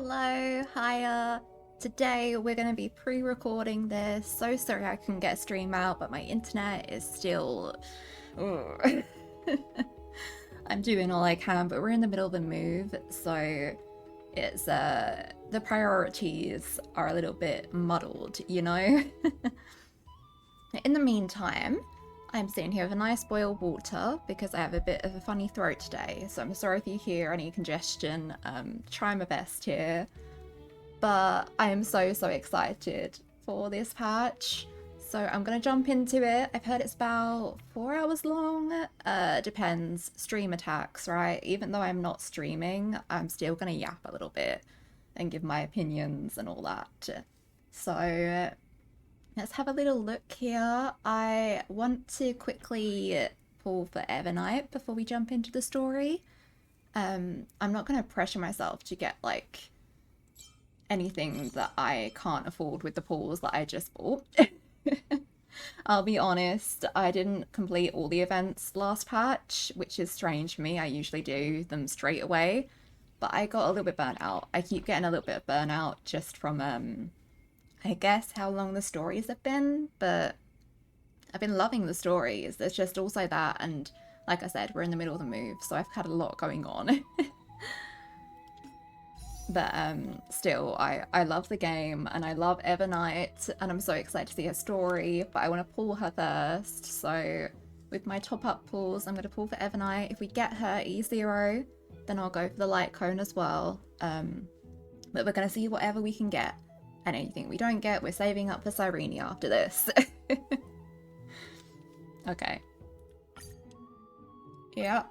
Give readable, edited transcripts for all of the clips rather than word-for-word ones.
Hello, hiya. Today we're going to be pre-recording this. So sorry I couldn't get a stream out, but my internet is still... Ugh. I'm doing all I can, but we're in the middle of a move, so it's the priorities are a little bit muddled, you know? In the meantime, I'm sitting here with a nice boil of water because I have a bit of a funny throat today, so I'm sorry if you hear any congestion. Try my best here, but I am so excited for this patch, so I'm gonna jump into it. I've heard it's about 4 hours long. Depends, stream attacks, right? Even though I'm not streaming, I'm still gonna yap a little bit and give my opinions and all that. So let's have a little look here. I want to quickly pull for Evernight before we jump into the story. I'm not going to pressure myself to get like anything that I can't afford with the pulls that I just bought. I'll be honest, I didn't complete all the events last patch, which is strange for me. I usually do them straight away, but I got a little bit burnt out. I keep getting a little bit of burnout just from I guess how long the stories have been, but I've been loving the stories. There's just also that, and like I said, we're in the middle of the move, so I've had a lot going on. But still, I love the game, and I love Evernight, and I'm so excited to see her story, but I want to pull her first. So with my top-up pulls, I'm going to pull for Evernight. If we get her E0, then I'll go for the light cone as well. But we're going to see whatever we can get. And anything we don't get, we're saving up for Cyrene after this. Okay. Yeah.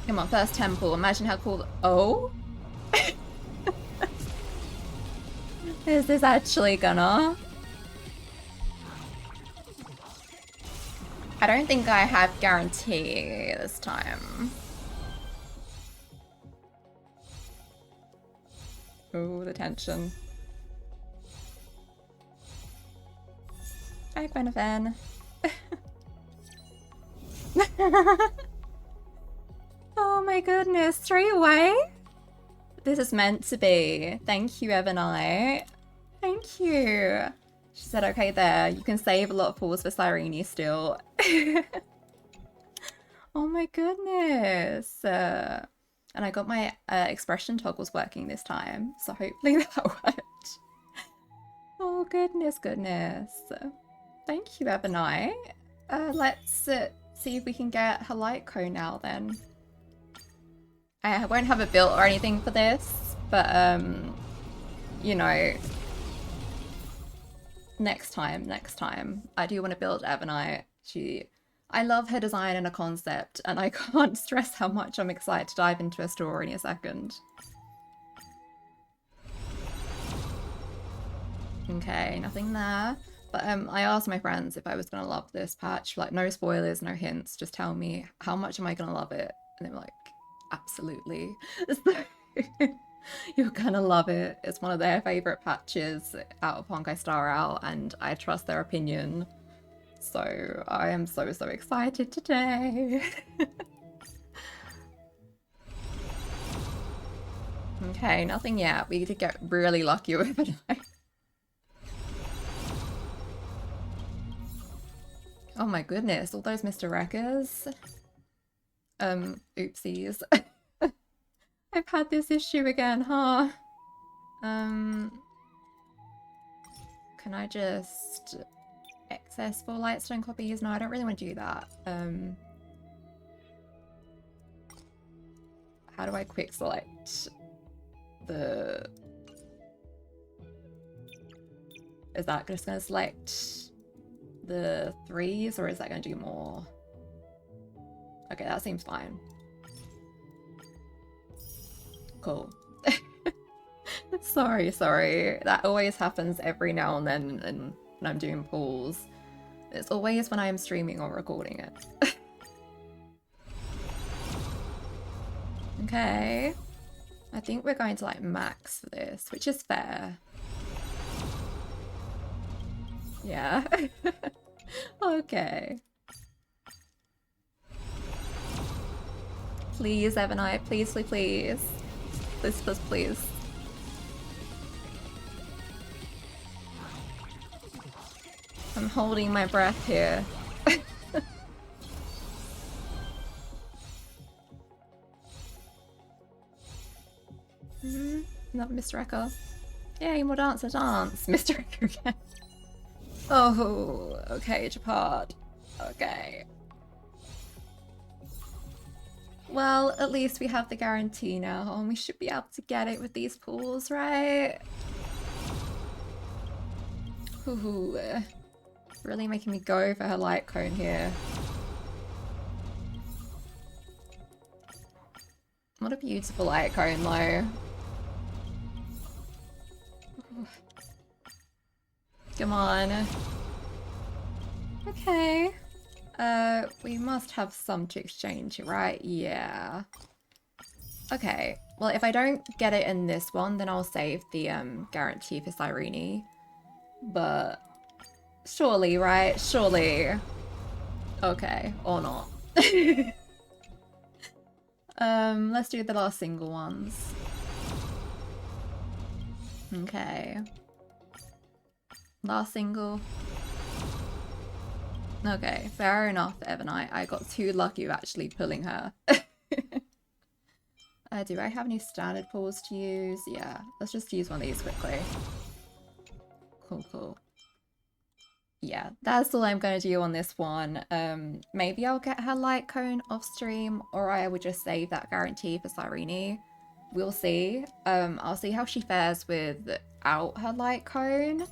Come on, first temple. Imagine how cool... Oh? Is this actually gonna... I don't think I have guarantee this time. Ooh, the tension. Hi, Gwenevin. Oh my goodness, straight away? This is meant to be. Thank you, Evernight. Thank you. She said, okay, there. You can save a lot of pulls for Cyrene still. Oh my goodness. And I got my expression toggles working this time, so hopefully that worked. Oh goodness. Thank you, Evernight. Let's see if we can get her light cone now then. I won't have a build or anything for this, but you know, next time. I do want to build Evernight. I love her design and her concept, and I can't stress how much I'm excited to dive into her story in a second. Okay, nothing there. But I asked my friends if I was gonna love this patch. Like, no spoilers, no hints. Just tell me how much am I gonna love it? And they were like, absolutely. So, you're gonna love it. It's one of their favorite patches out of Honkai Star Out, and I trust their opinion. So I am so excited today. Okay, nothing yet. We need to get really lucky with it. Oh my goodness, all those Mr. Wreckers. Oopsies. I've had this issue again, huh? Can I just access 4 Lightstone copies? No, I don't really want to do that. How do I quick select the... Is that just gonna select the 3s, or is that going to do more? Okay, that seems fine. Cool. Sorry. That always happens every now and then when I'm doing pulls. It's always when I am streaming or recording it. Okay. I think we're going to like max for this, which is fair. Yeah. Okay. Please, Evernight, please. Please. I'm holding my breath here. Another Mr. Echo. Yay, more dance. Mr. Echo again. Oh, okay, Japard. Okay. Well, at least we have the guarantee now, and we should be able to get it with these pools, right? Ooh, really making me go for her light cone here. What a beautiful light cone, though. Come on. Okay. We must have some to exchange, right? Yeah. Okay. Well, if I don't get it in this one, then I'll save the guarantee for Cyrene. But surely, right? Surely. Okay, or not. Let's do the last single ones. Okay. Last single. Okay, fair enough, Ebonite. I got too lucky with actually pulling her. Do I have any standard pulls to use? Yeah, let's just use one of these quickly. Cool, cool. Yeah, that's all I'm going to do on this one. Maybe I'll get her light cone off stream, or I would just save that guarantee for Cyrene. We'll see. I'll see how she fares without her light cone.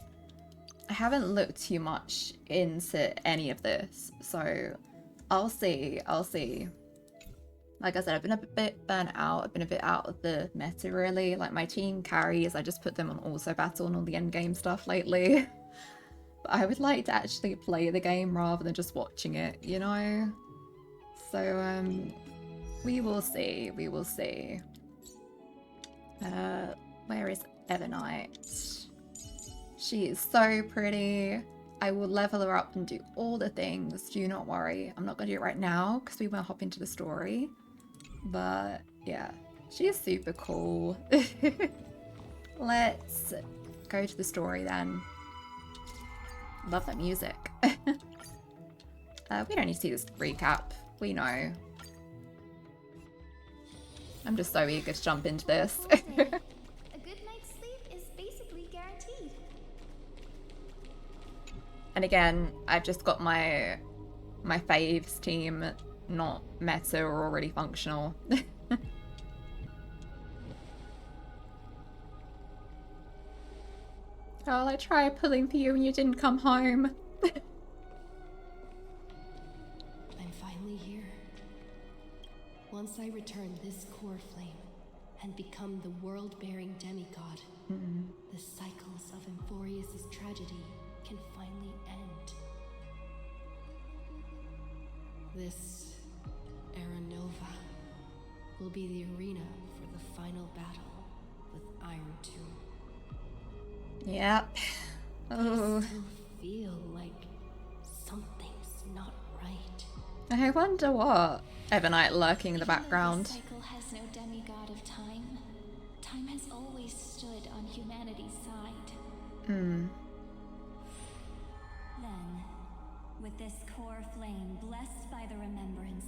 I haven't looked too much into any of this, so I'll see. Like I said, I've been a bit burnt out. I've been a bit out of the meta, really. Like, my team carries, I just put them on auto battle and all the end game stuff lately. But I would like to actually play the game rather than just watching it, you know? So, we will see. Where is Ebonite? She is so pretty. I will level her up and do all the things. Do not worry. I'm not going to do it right now because we won't hop into the story. But yeah, she is super cool. Let's go to the story then. Love that music. We don't need to see this recap. We know. I'm just so eager to jump into this. A good night's sleep is basically guaranteed. And again, I've just got my faves team, not meta or already functional. Oh, I tried pulling for you and you didn't come home. I'm finally here. Once I return this core flame and become the world-bearing demigod, the cycles of Emphorius' tragedy can finally end. This Era Nova will be the arena for the final battle with Iron Tomb. Yep. Oh. I still feel like something's not right. I wonder what. Ebonite lurking in the background. This cycle has no demigod of time. Time has always stood on humanity's side. Hmm. Then, with this core flame blessed by the remembrance,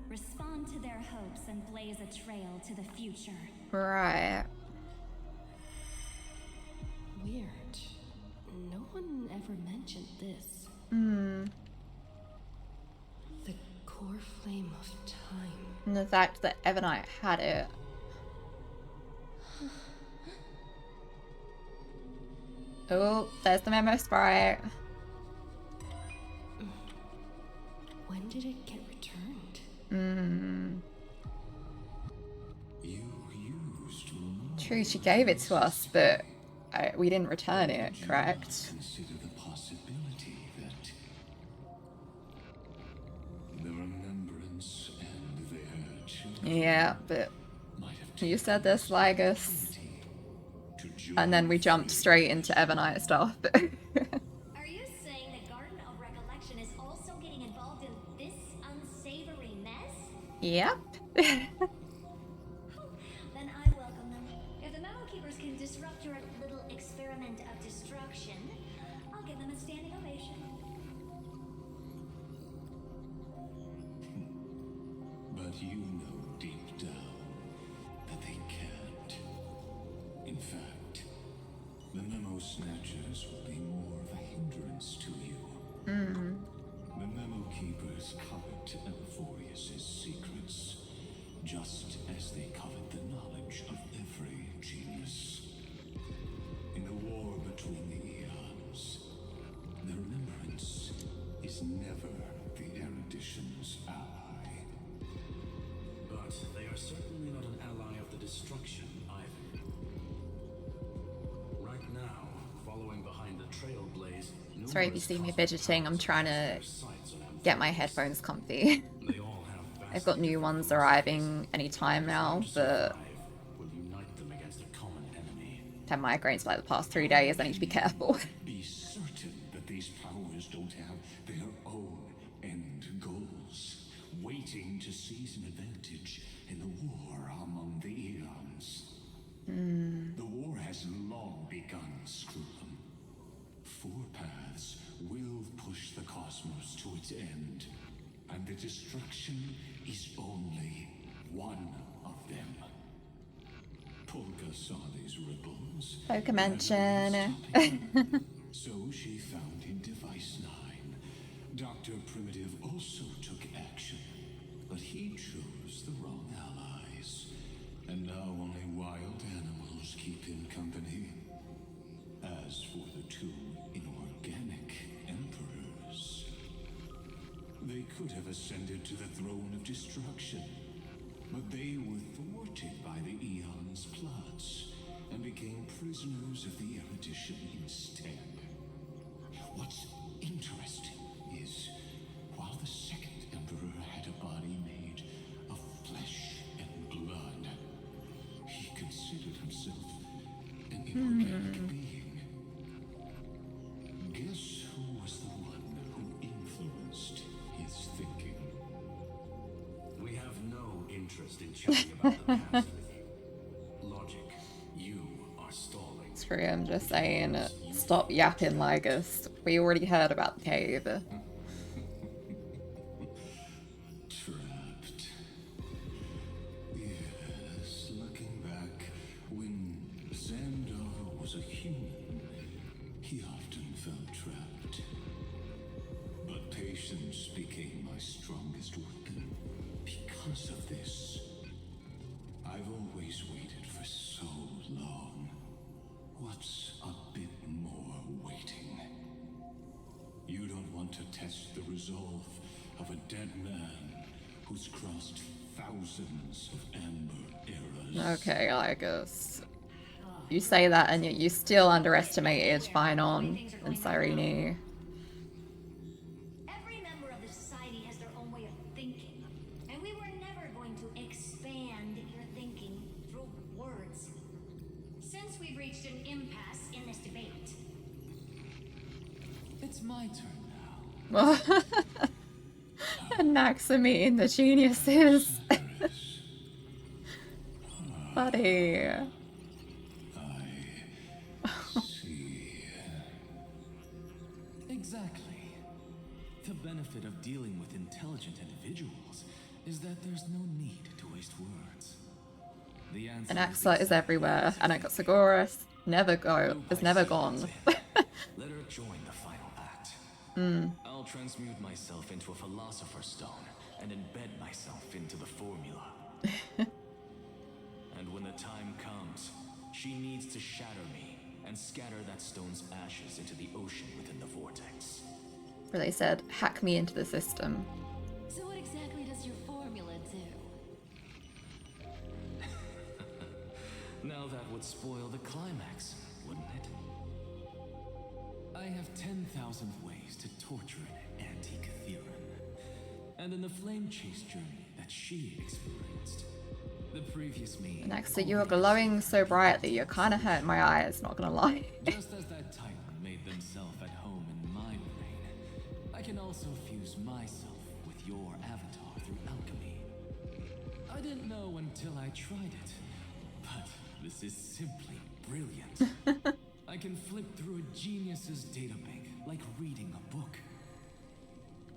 respond to their hopes and blaze a trail to the future. Right. Weird. No one ever mentioned this. The core flame of time. And the fact that Ebonite had it. Oh, there's the memo sprite. When did it get returned? True, she gave it to us, but we didn't return it, correct? Consider the possibility that the remembrance and their children Yeah, but might have you taken said this, Ligus. to join And then we jumped straight into Ebonite stuff. Are you saying the Garden of Recollection is also getting involved in this unsavory mess? Yep. Then I welcome them. If the Metal Keepers can disrupt your little experiment of destruction, I'll give them a standing ovation. But you know deep down that they can't. In fact, the memo snatchers will be more of a hindrance to you. The memo keepers covet Euphorius's secrets, just as they covet the knowledge of every genius. In the war between the eons, the remembrance is never the erudition's ally. But they are certainly not an ally of the destruction either. Right now, following behind the trailblaze. Sorry if you see me fidgeting, I'm trying to get my headphones comfy. They all have I've got new ones arriving anytime now, but will unite them against a common enemy. I've had migraines for like the past 3 days. I need to be careful. Be certain that these powers don't have their own end goals, waiting to seize an advantage in the war among the eons. The war has long begun, Screw'em. 4 paths will push the cosmos to its end, and the destruction is only one of them. Polka saw these ripples. Poke mention. So she found in Device 9. Dr. Primitive also took action, but he chose the wrong allies. And now only wild animals keep him company. As for the 2 inorganic emperors, they could have ascended to the throne of destruction, but they were thwarted by the Eon's plots and became prisoners of the erudition instead. What's interesting is, while the second emperor had a body made of flesh and blood, he considered himself an inorganic being. Guess who was the one who influenced his thinking? We have no interest in chatting about the past with you. Logic, you are stalling. Screw it, I'm just saying, stop yapping, Lygus. We already heard about the cave. Trapped. Yes, looking back, when Xandar was a human, he often felt trapped. But patience became my strongest weapon because of this. I've always waited for so long. What's a bit more waiting? You don't want to test the resolve of a dead man who's crossed thousands of amber eras. Okay, Lygus. You say that and yet you still underestimated Finon and Cyrene. Every member of the society has their own way of thinking, and we were never going to expand your thinking through words. Since we've reached an impasse in this debate, It's my turn now. Naxamine, the geniuses. Buddy. See. Exactly. The benefit of dealing with intelligent individuals is that there's no need to waste words. The answer Anaxa is everywhere. Anaxagoras is never gone. Let her join the final act. I'll transmute myself into a philosopher's stone and embed myself into the formula. And when the time comes, she needs to shatter me and scatter that stone's ashes into the ocean within the vortex. Where they said, hack me into the system. So what exactly does your formula do? Now that would spoil the climax, wouldn't it? I have 10,000 ways to torture an antique Theron. And in the flame chase journey that she experienced, the previous me... Anaxa, you are glowing so brightly, you're kind of hurting my eyes, not gonna lie. Just as that titan made themselves at home in my brain, I can also fuse myself with your avatar through alchemy. I didn't know until I tried it, but this is simply brilliant. I can flip through a genius's databank like reading a book.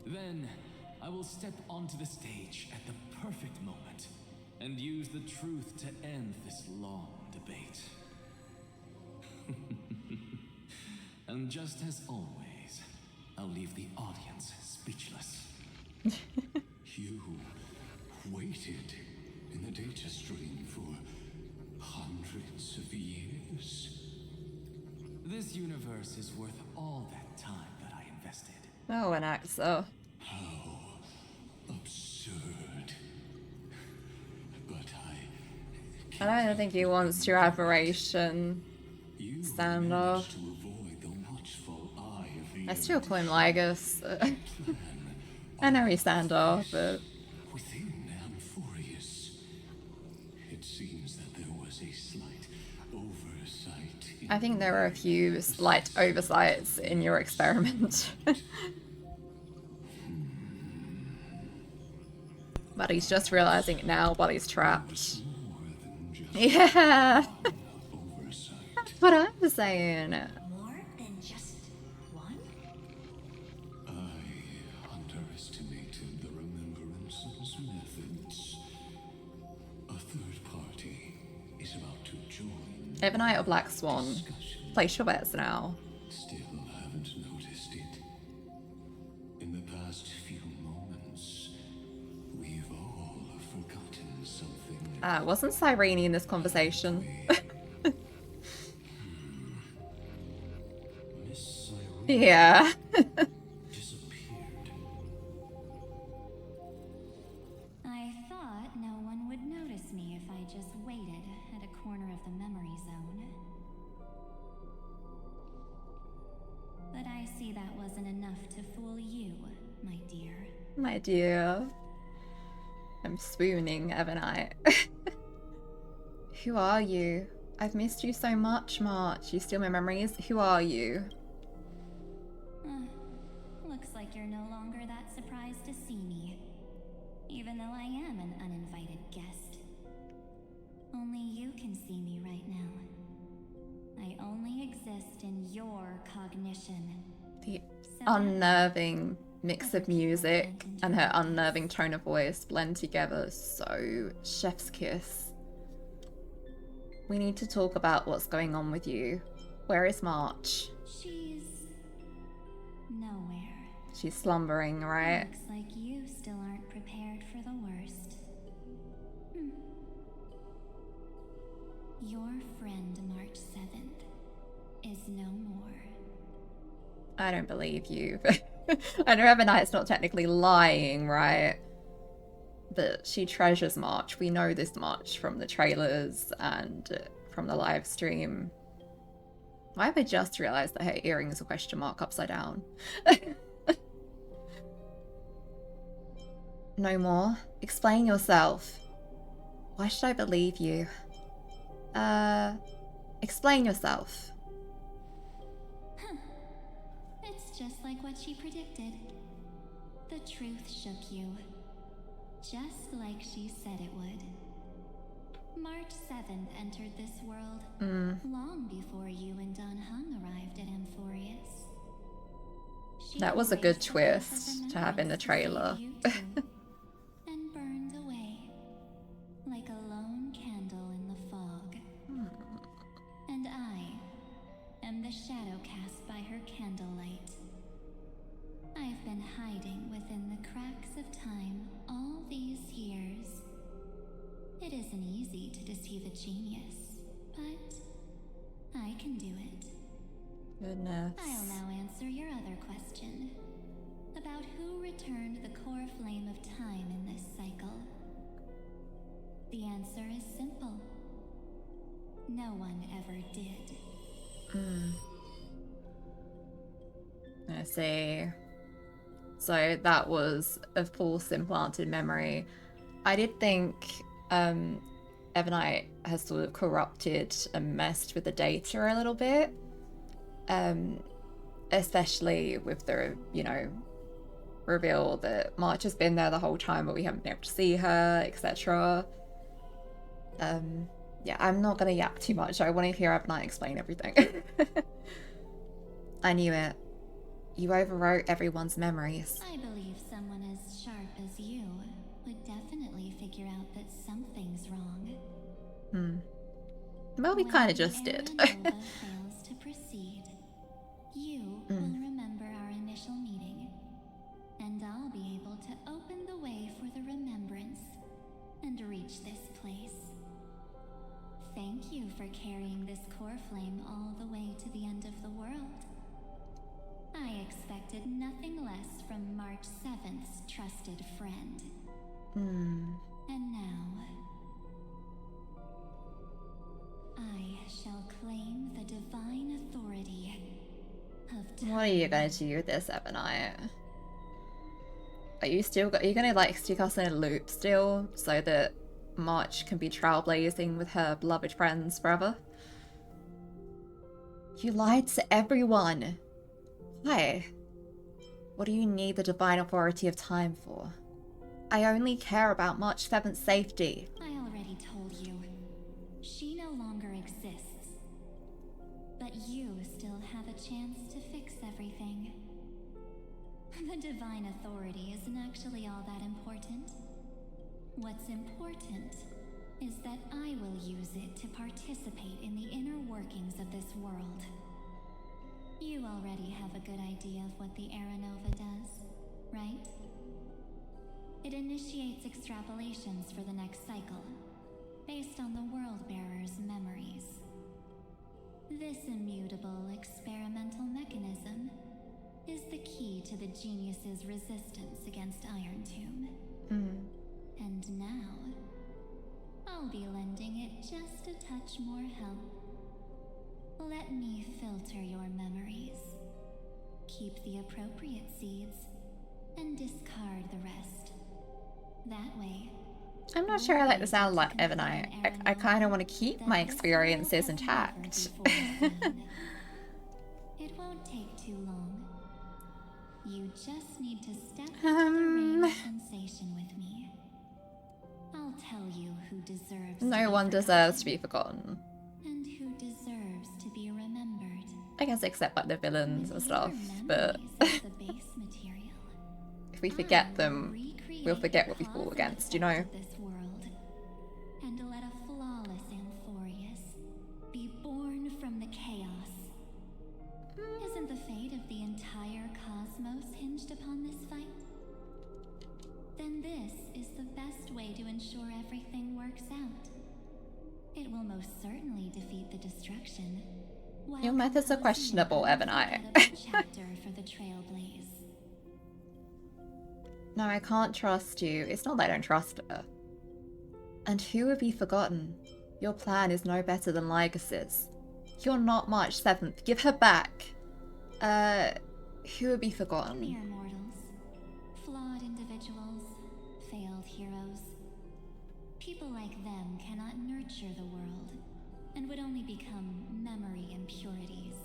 Then, I will step onto the stage at the perfect moment and use the truth to end this long debate. And just as always, I'll leave the audience speechless. You waited in the data stream for hundreds of years. This universe is worth all that time that I invested. Oh, an actor. How absurd. But I don't think he wants your admiration. you Stand off. managed to avoid the watchful eye of the I still call him Ligus. plan I know he's stand off, but within Amphorius. It seems that there was a slight oversight. I think there were a few slight oversights in your experiment. But he's just realizing it now while he's trapped. More than just Yeah, oversight. that's what I was saying. More than just one? I underestimated the Remembrance's methods. A third party is about to join Ebonite or Black Swan? discussion. Place your bets now. Still haven't noticed it. In the past few moments, we've all forgotten something. Wasn't Cyrene in this conversation? Miss Cyrene Yeah. disappeared. I thought no one would notice me if I just waited at a corner of the memory zone. But I see that wasn't enough to fool you, my dear. My dear. I'm swooning, Ebonite. Who are you? I've missed you so much, March. You steal my memories? Who are you? Looks like you're no longer that surprised to see me, even though I am an uninvited guest. Only you can see me right now. I only exist in your cognition. The So unnerving mix of music and her unnerving tone of voice blend together so chef's kiss. We need to talk about what's going on with you. Where is March? she's nowhere. She's slumbering, right? Looks like you still aren't prepared for the worst. Your friend March 7th is no more. I don't believe you. I know Ebonite's not technically lying, right? But she treasures March. We know this much from the trailers and from the live stream. Why have I just realised that her earring is a question mark upside down? No more? Explain yourself. Why should I believe you? Explain yourself. It's just like what she predicted. The truth shook you. Just like she said it would. March 7th entered this world long before you and Don Hung arrived at Amphorius. She That was a good erased the half of twist to have in the memories trailer. you two, and burned away like a lone candle in the fog. And I am the shadow cast by her candlelight. I've been hiding within the cracks of time all these years. It isn't easy to deceive a genius, but I can do it. Goodness. I'll now answer your other question about who returned the core flame of time in this cycle. The answer is simple. No one ever did. I see. So that was a false implanted memory. I did think Ebonite has sort of corrupted and messed with the data a little bit. Especially with the, reveal that March has been there the whole time, but we haven't been able to see her, etc. Yeah, I'm not gonna yap too much. I want to hear Ebonite explain everything. I knew it. You overwrote everyone's memories. I believe someone as sharp as you would definitely figure out that something's wrong. Well, we When kind of the just did. Aranova fails to proceed, you will remember our initial meeting, and I'll be able to open the way for the remembrance and reach this place. Thank you for carrying this core flame all the way to the end of the world. I expected nothing less from March 7th's trusted friend. And now, I shall claim the divine authority of time. What are you going to do with this, Ebonite? Are you gonna like stick us in a loop still so that March can be trailblazing with her beloved friends forever? You lied to everyone. Why? What do you need the divine authority of time for? I only care about March 7th's safety. I already told you. She no longer exists. But you still have a chance to fix everything. The divine authority isn't actually all that important. What's important is that I will use it to participate in the inner workings of this world. You already have a good idea of what the Aranova does, right? It initiates extrapolations for the next cycle, based on the World Bearer's memories. This immutable experimental mechanism is the key to the genius's resistance against Iron Tomb. And now, I'll be lending it just a touch more help. Let me filter your memories. Keep the appropriate seeds, and discard the rest. That way, I'm not sure I like the sound like Ebonite. I kind of want to keep my experiences intact. It won't take too long. You just need to step into the rain of sensation with me. I'll tell you who deserves to No be one deserves to be forgotten. and who deserves to be remembered. I guess except like the villains and With stuff, your but memories as the base material, if we forget I them, will recreate we'll forget the what we fought cause and against, you effect know? of this world, and let a flawless Amphorius be born from the chaos. Isn't the fate of the entire cosmos hinged upon this fight? Then this is the best way to ensure everything works out. It will most certainly defeat the destruction. while Your methods are composing questionable, an Ebonite. unforgettable chapter for the Trailblaze. No, I can't trust you. It's not that I don't trust her. And who would be forgotten? Your plan is no better than Lygus's. You're not March 7th. Give her back. Who would be forgotten? Mere mortals, flawed individuals, failed heroes. People like them cannot nurture the world, and would only become memory impurities.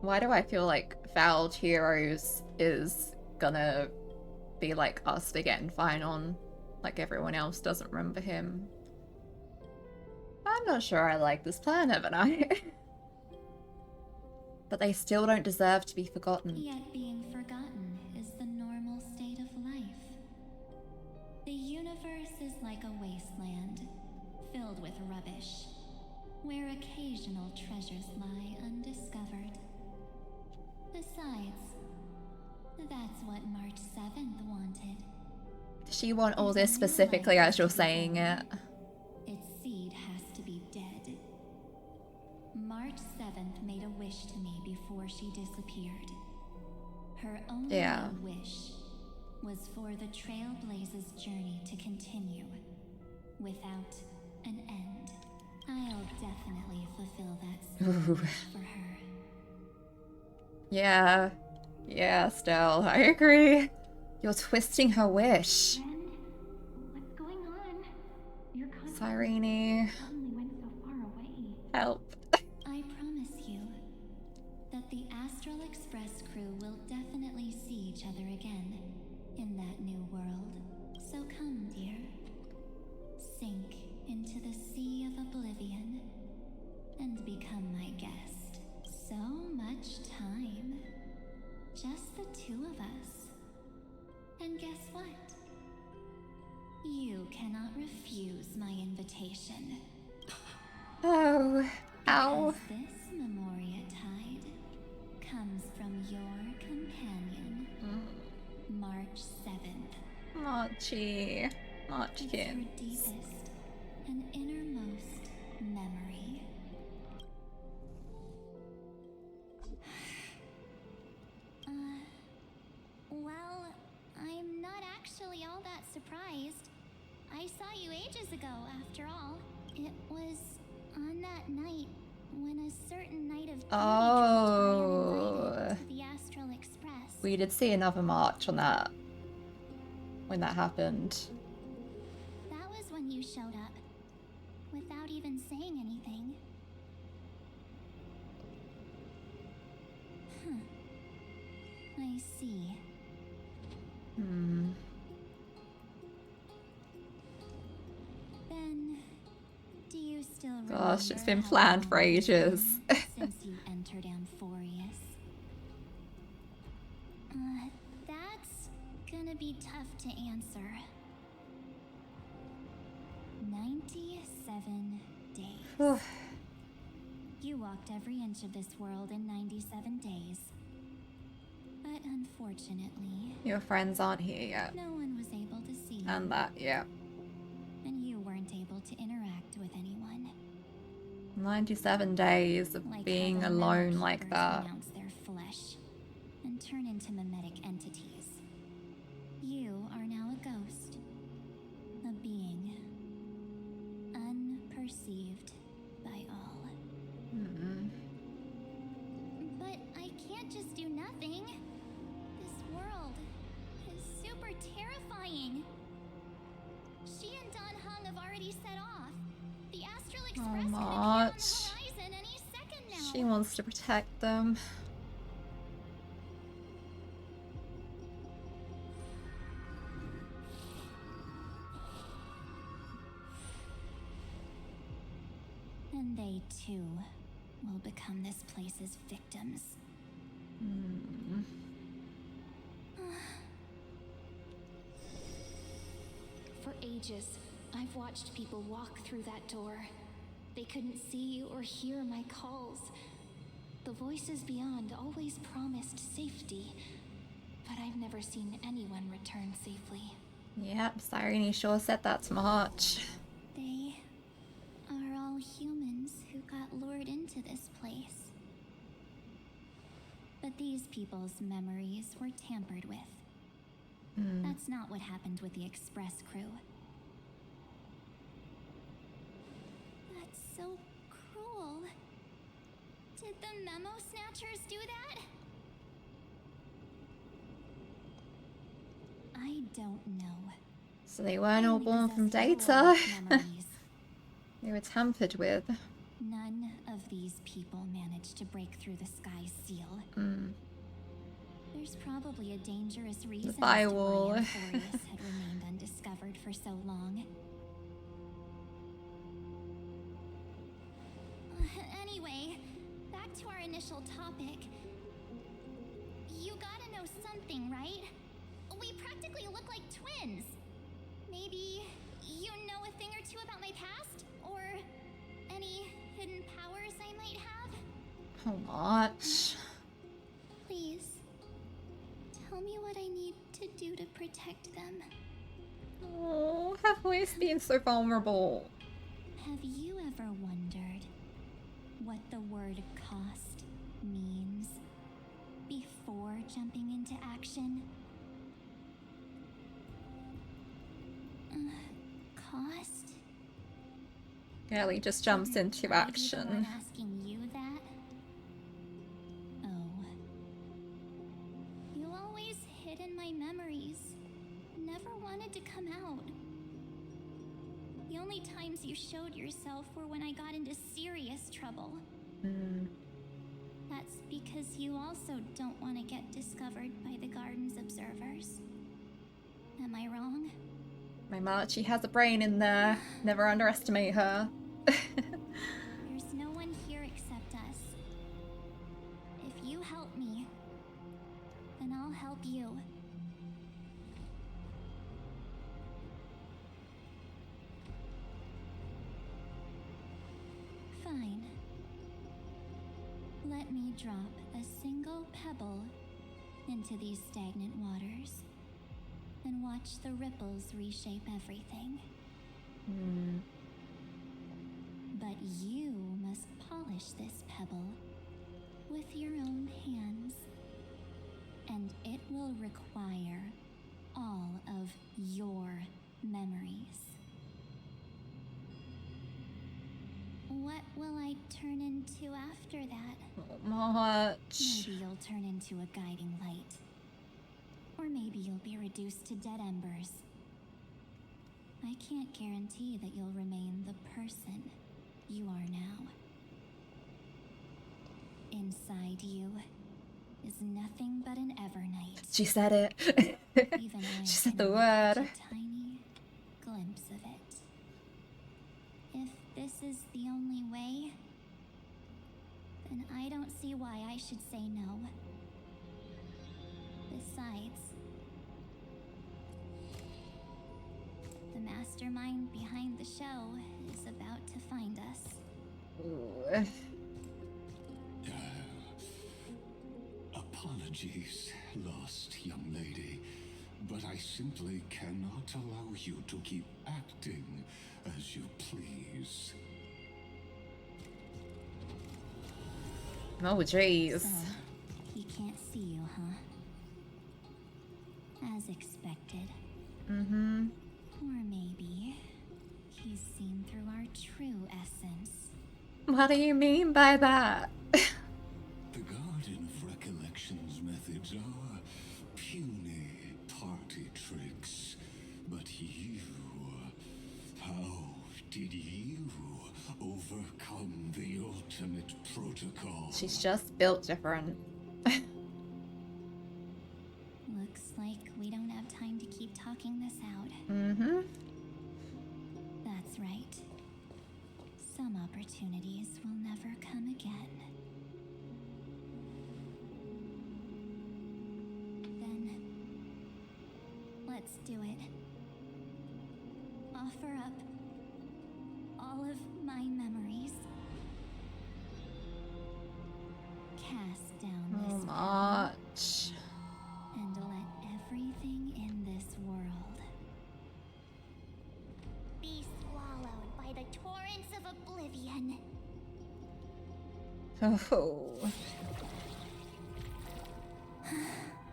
Why do I feel like Fouled Heroes is gonna be like us again, fine on like everyone else doesn't remember him? I'm not sure I like this plan, haven't I? But they still don't deserve to be forgotten. Yet being forgotten is the normal state of life. The universe is like a wasteland, filled with rubbish, where occasional treasures lie undiscovered. Besides, that's what March 7th wanted. Does she want all this specifically as you're saying it? Its seed has to be dead. March 7th made a wish to me before she disappeared. Her only wish was for the Trailblaze's journey to continue without an end. I'll definitely fulfill that spirit wish for her. Yeah. Yeah, Stell, I agree. You're twisting her wish. Friend, what's going on? Your Cyrene, suddenly went so far away. help. I promise you that the Astral Express crew will definitely see each other again in that new world. So come, dear. Sink into the sea of oblivion and become my cannot refuse my invitation. Oh, ow. Because this Memoria tide comes from your companion, March 7th. Marchy. It's Marchkin. her deepest and innermost memory. Well, I'm not actually all that surprised. I saw you ages ago, after all. It was on that night when a certain night of beauty Oh. uninvited to the Astral Express. We did see another march on that. When that happened. That was when you showed up, without even saying anything. I see. Then, do you still Gosh, it's been remember how planned for long it's ages. been since you entered Amphorius? That's gonna be tough to answer. 97 days. You walked every inch of this world in 97 days. But unfortunately, Your friends aren't here yet. no one was able to see you. And that, yeah. And you weren't able to interact with anyone. 97 days of Like being how the alone metal like keepers that. renounce their flesh and turn into mimetic entities. You are now a ghost. A being. Unperceived by all. But I can't just do nothing. This world is super terrifying. She and Don Hung have already set off. The Astral Express could appear on March. the horizon any second now. She wants to protect them. And they too will become this place's victims. For ages, I've watched people walk through that door. They couldn't see or hear my calls. The voices beyond always promised safety, but I've never seen anyone return safely. Yep, Cyrene sure said that's March. They are all humans who got lured into this place. But these people's memories were tampered with. That's not what happened with the Express crew. That's so cruel. Did the Memo Snatchers do that? I don't know. So they weren't all I born from possess no data. lost memories. They were tampered with. None of these people managed to break through the sky's seal. There's probably a dangerous reason as to firewall. why Amphorius had remained undiscovered for so long. Anyway, back to our initial topic. You gotta know something, right? We practically look like twins. Maybe you know a thing or two about my past? Or any hidden powers I might have? How much? Please, tell me what I need to do to protect them. Oh, have always been so vulnerable. Have you ever wondered what the word cost means before jumping into action? Cost? Girlie just jumps into I be the one action. asking you that? Oh. You always hid in my memories. Never wanted to come out. The only times you showed yourself were when I got into serious trouble. That's because you also don't want to get discovered by the garden's observers. Am I wrong? My Marchie has a brain in there. Never underestimate her. There's no one here except us. If you help me, then I'll help you. Fine. Let me drop a single pebble into these stagnant waters and watch the ripples reshape everything. But you must polish this pebble with your own hands, and it will require all of your memories. What will I turn into after that? Not much. Maybe you'll turn into a guiding light. Or maybe you'll be reduced to dead embers. I can't guarantee that you'll remain the person you are now. Inside you is nothing but an Evernight. She said it. Even I She said can the only word. catch a tiny glimpse of it. If this is the only way, then I don't see why I should say no. Besides, the mastermind behind the show is about to find us. Ooh. Apologies, lost young lady, but I simply cannot allow you to keep acting as you please. Oh, jeez. So, he can't see you, huh? As expected. Mm-hmm. Or maybe he's seen through our true essence. What do you mean by that? The Garden of Recollection's methods are puny party tricks, but you, how did you overcome the ultimate protocol? She's just built different. Looks like we don't have time to keep talking this out. Mm-hmm. That's right. Some opportunities will never come again. Then, let's do it. Offer up all of my memories. Cast down So this much. and let everything in this world be swallowed by the torrents of oblivion. Oh.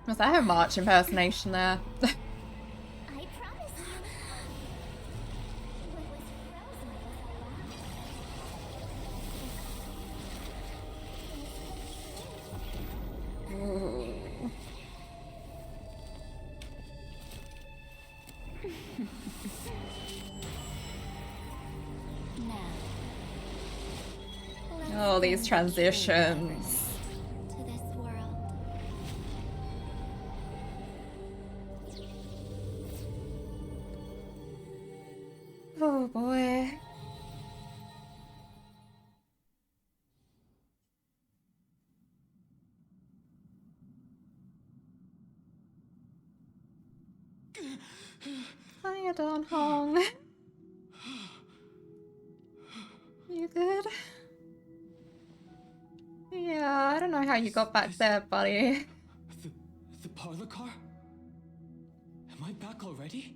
Was that her March impersonation there? I promise you. What was frozen was alive. Ooh. Now, Oh, these transitions. to this world. Oh boy. Hiya, Don Hong. You good? Yeah, I don't know how you got back there, buddy. The parlor car? Am I back already?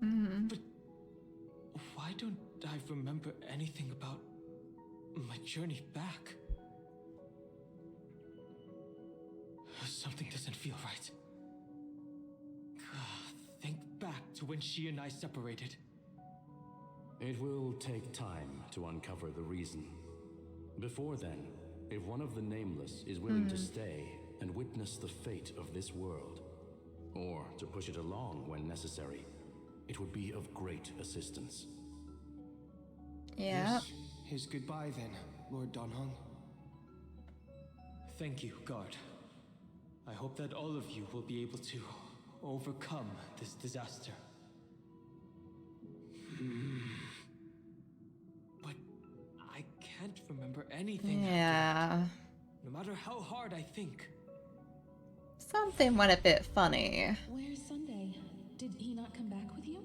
Mm. But why don't I remember anything about my journey back? Something doesn't feel right. Think back to when she and I separated. It will take time to uncover the reason. Before then, if one of the Nameless is willing to stay and witness the fate of this world, or to push it along when necessary, it would be of great assistance. Yeah. His goodbye then, Lord Donhong. Thank you, guard. I hope that all of you will be able to overcome this disaster. But I can't remember anything after Yeah. that, no matter how hard I think. Something went a bit funny. Where's Sunday? Did he not come back with you?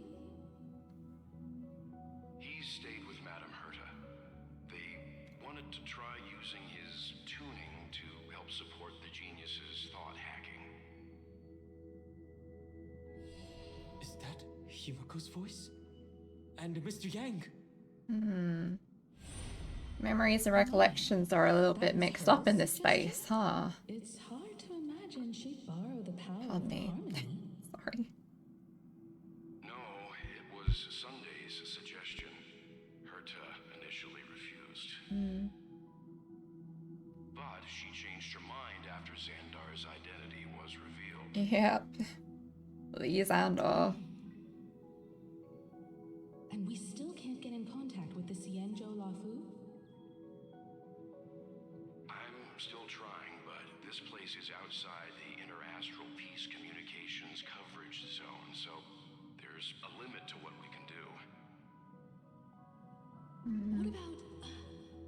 He stayed with Madame Herta. They to try using his tuning to help support the genius's thought hacking. Is that Himako's voice? And Mr. Yang? Memories and recollections are a little bit mixed up in this space, huh? It's hard to imagine she'd borrow the power Pardon of me. harmony. Sorry. No, it was Sunday's suggestion. Herta initially refused. But she changed her mind after Xandar's identity was revealed. Yep. Lee Xandar. And we still can't get in contact with the Xianzhou Lafu? I'm still trying, but this place is outside the interastral peace communications coverage zone, so there's a limit to what we can do. What about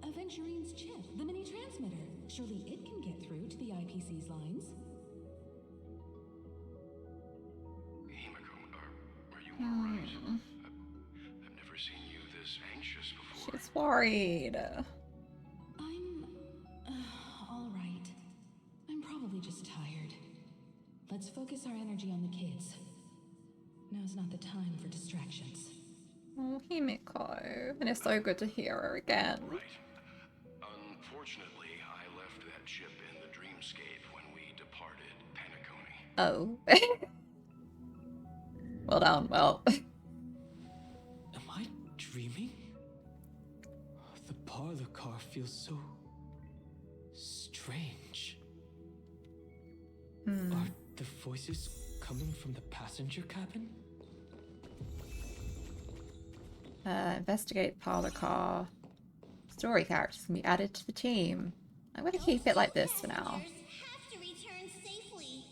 Aventurine's chip, the mini transmitter? Surely it can get through to the IPC's lines. Himiko, are you alright? I've never seen you this anxious before. She's worried. I'm all right. I'm probably just tired. Let's focus our energy on the kids. Now's not the time for distractions. Oh, Himiko. And it's so good to hear her again. Right. Unfortunately, I left that chip in the dreamscape when we departed Penacony. Oh. Well done, well. Am I dreaming? The parlor car feels so strange. Are the voices coming from the passenger cabin? Investigate parlor car. Story characters can be added to the team. I'm going to keep it like this for now. Have to return safely.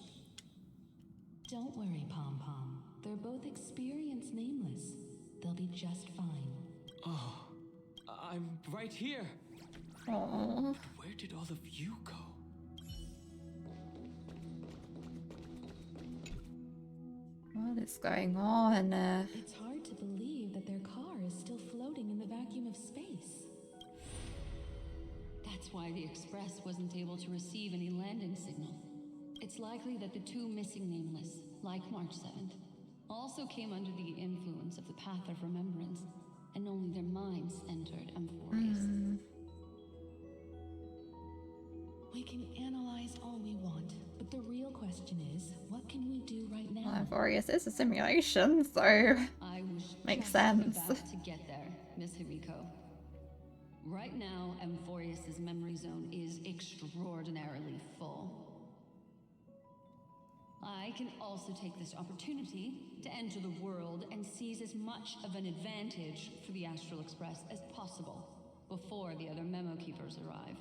Don't worry, Pom Pom. They're both experienced nameless. They'll be just fine. Oh, I'm right here. Aww. Where did all of you go? What is going on? It's hard to believe that their car is still floating in the vacuum of space. That's why the Express wasn't able to receive any landing signal. It's likely that the two missing nameless, like March 7th, also came under the influence of the Path of Remembrance, and only their minds entered Amphorius. We can analyze all we want, but the real question is, what can we do right now? Well, Amphorius is a simulation, so I was makes just sense. about to get there, Miss Himiko. Right now, Amphorius's memory zone is extraordinarily full. I can also take this opportunity to enter the world and seize as much of an advantage for the Astral Express as possible before the other memo keepers arrive.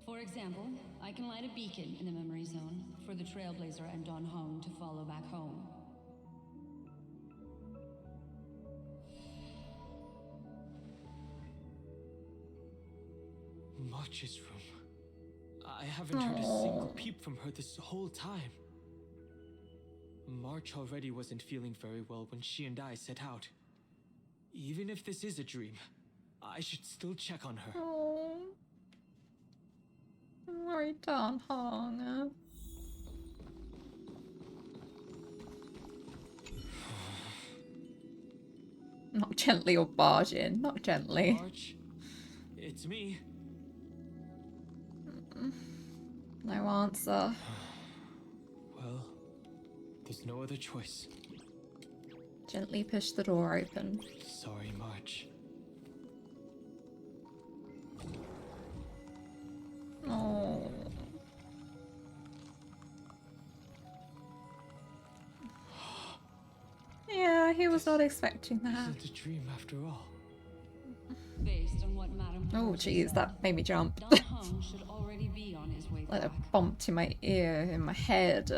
For example, I can light a beacon in the memory zone for the Trailblazer and Don Hong to follow back home. March's room. I haven't heard a single peep from her this whole time. March already wasn't feeling very well when she and I set out. Even if this is a dream, I should still check on her. Oh. Worry, Don Hong. Not gently or barge in, not gently. March, it's me. No answer. Well, there's no other choice. Gently push the door open. Sorry, March. Oh. Yeah, he was not expecting that. Isn't a dream after all. Based on what Madame Oh, Porter jeez, said, that made me jump. Don Hong should already be on his way Like a back. bump to my ear, in my head.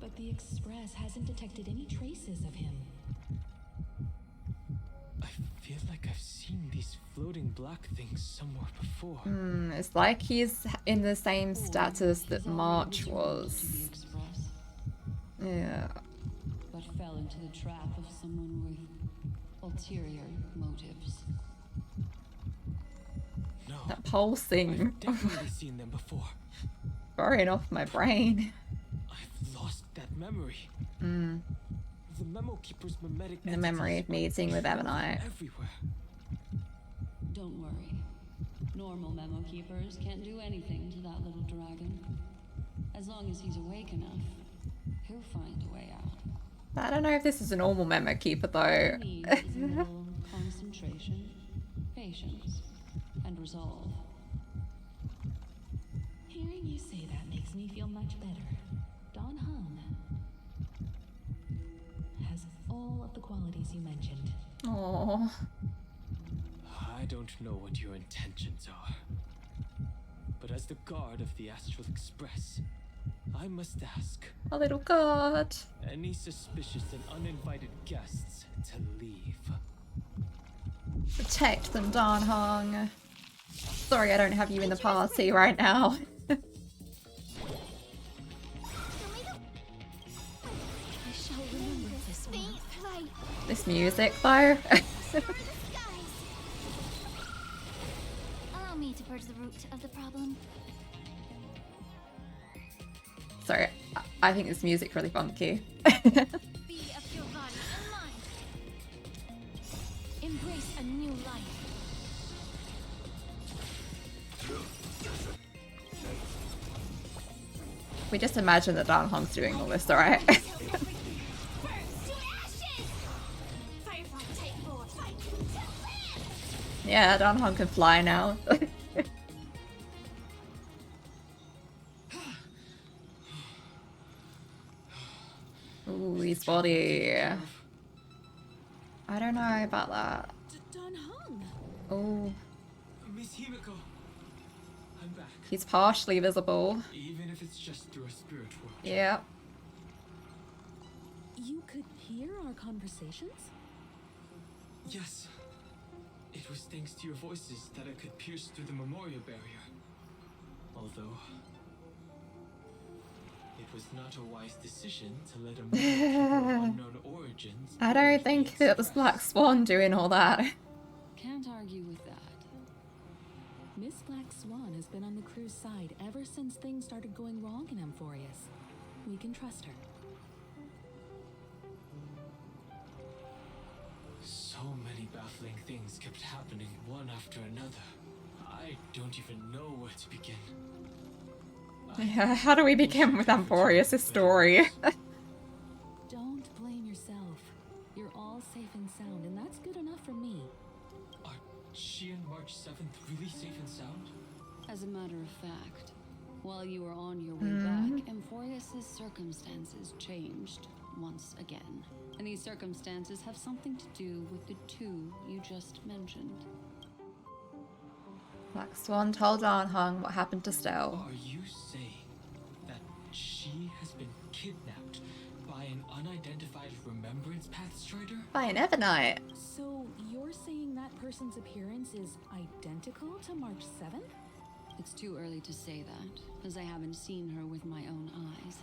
But the Express hasn't detected any traces of him. I feel like I've seen these floating black things somewhere before. It's like he's in the same status that He's already March returned was. to the Express, Yeah. but fell into the trap of someone with ulterior motives. no. That pulsing. I've definitely seen them before. Burning off my brain. I've lost that memory. Mm. The Memo Keeper's mimetic The memory of meeting with Ebonite. Everywhere. Don't worry. Normal memo keepers can't do anything to that little dragon. As long as he's awake enough, he'll find a way out. I don't know if this is a normal memo keeper though. All he needs is a little concentration, patience, and resolve. Hearing you say that makes me feel much better. Don Hung has all of the qualities you mentioned. Aww. I don't know what your intentions are. But as the guard of the Astral Express, I must ask. A little god. Any suspicious and uninvited guests to leave. Protect them, Dan Hong. Sorry I don't have you in the party right now. I shall remember this one. This music though. Allow me to purge the root of the problem. Sorry, I think this music's really funky. Be of your body and mind. Embrace a new life. We just imagine that Dan Hong's doing all this, alright? Yeah, Dan Hong can fly now. Ooh, his body. I don't know about that. Don Hung! Oh, Miss Himiko, I'm back. he's partially visible. Even if it's just through a spirit world. Yeah. You could hear our conversations? Yes. It was thanks to your voices that I could pierce through the memorial barrier. Although, it was not a wise decision to let a man of unknown origins. I don't think it was Black Swan doing all that. Can't argue with that. Miss Black Swan has been on the crew's side ever since things started going wrong in Amphorius. We can trust her. So many baffling things kept happening one after another. I don't even know where to begin. Yeah, how do we begin with Amphorius' story? Don't blame yourself. You're all safe and sound, and that's good enough for me. Are she and March 7th really safe and sound? As a matter of fact, while you were on your way back, Amphorius' circumstances changed once again. And these circumstances have something to do with the two you just mentioned. Black Swan told Dan Hung what happened to Stell. Are you saying that she has been kidnapped by an unidentified remembrance path strider? By an Ebonite. So you're saying that person's appearance is identical to March 7th? It's too early to say that, as I haven't seen her with my own eyes.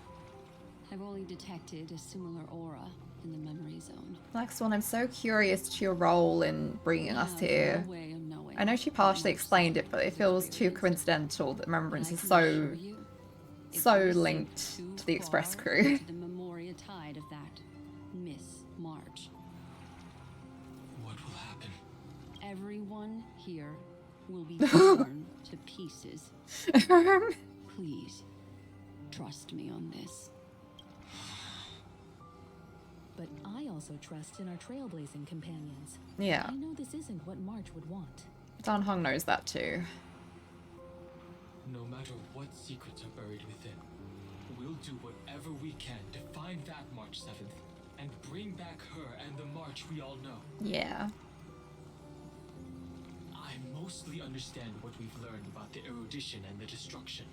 I've only detected a similar aura in the memory zone. Black Swan, I'm so curious to your role in bringing us here. No way of knowing. I know she partially explained it, but it feels too coincidental that Remembrance is so linked to the Express crew. The memoria tide of that Miss March. What will happen? Everyone here will be torn to pieces. Please, trust me on this. But I also trust in our trailblazing companions. Yeah. I know this isn't what March would want. Dan Hong knows that too. No matter what secrets are buried within, we'll do whatever we can to find that March 7th and bring back her and the March we all know. Yeah. I mostly understand what we've learned about the erudition and the destruction.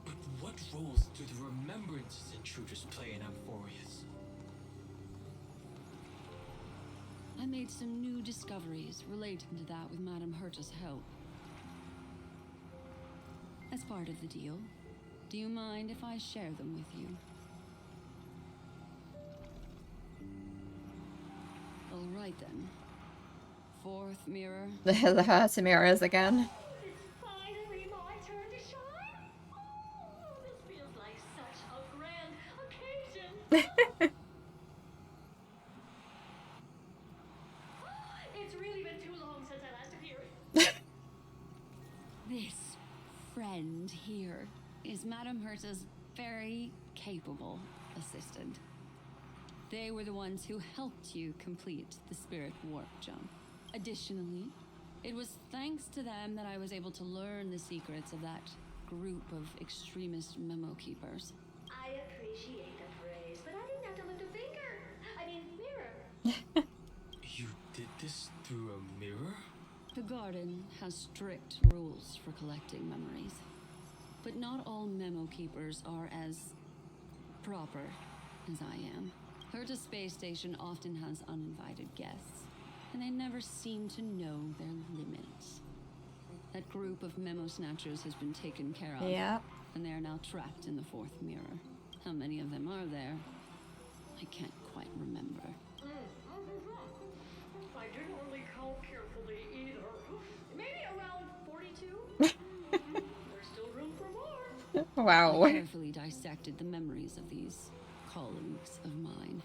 But what roles do the remembrances intruders play in Amphorius? I made some new discoveries relating to that with Madame Herta's help. As part of the deal, do you mind if I share them with you? All right then. Fourth mirror. The Herta mirrors again. It's really been too long since I last appeared. This friend here is Madame Herta's very capable assistant. They were the ones who helped you complete the spirit warp jump. Additionally, it was thanks to them that I was able to learn the secrets of that group of extremist memo keepers. I appreciate the praise, but I didn't have to lift a finger. I mean, mirror. You did this through a mirror? The garden has strict rules for collecting memories. But not all memo keepers are as proper as I am. Herta Space Station often has uninvited guests, and they never seem to know their limits. That group of memo snatchers has been taken care of, and they are now trapped in the fourth mirror. How many of them are there? I can't quite remember. I didn't really count carefully either. Maybe around 42? There's still room for more. Wow. I carefully dissected the memories of these colleagues of mine.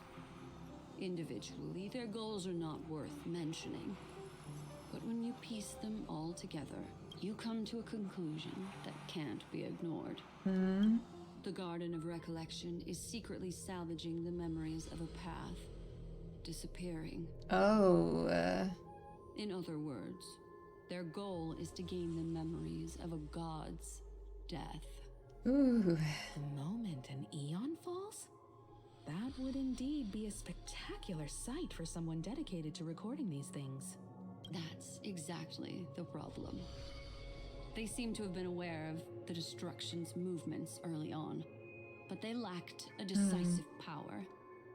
Individually, their goals are not worth mentioning. But when you piece them all together, you come to a conclusion that can't be ignored. The Garden of Recollection is secretly salvaging the memories of a path disappearing. In other words, their goal is to gain the memories of a god's death. The moment an eon falls? That would indeed be a spectacular sight for someone dedicated to recording these things. That's exactly the problem. They seem to have been aware of the Destruction's movements early on, but they lacked a decisive power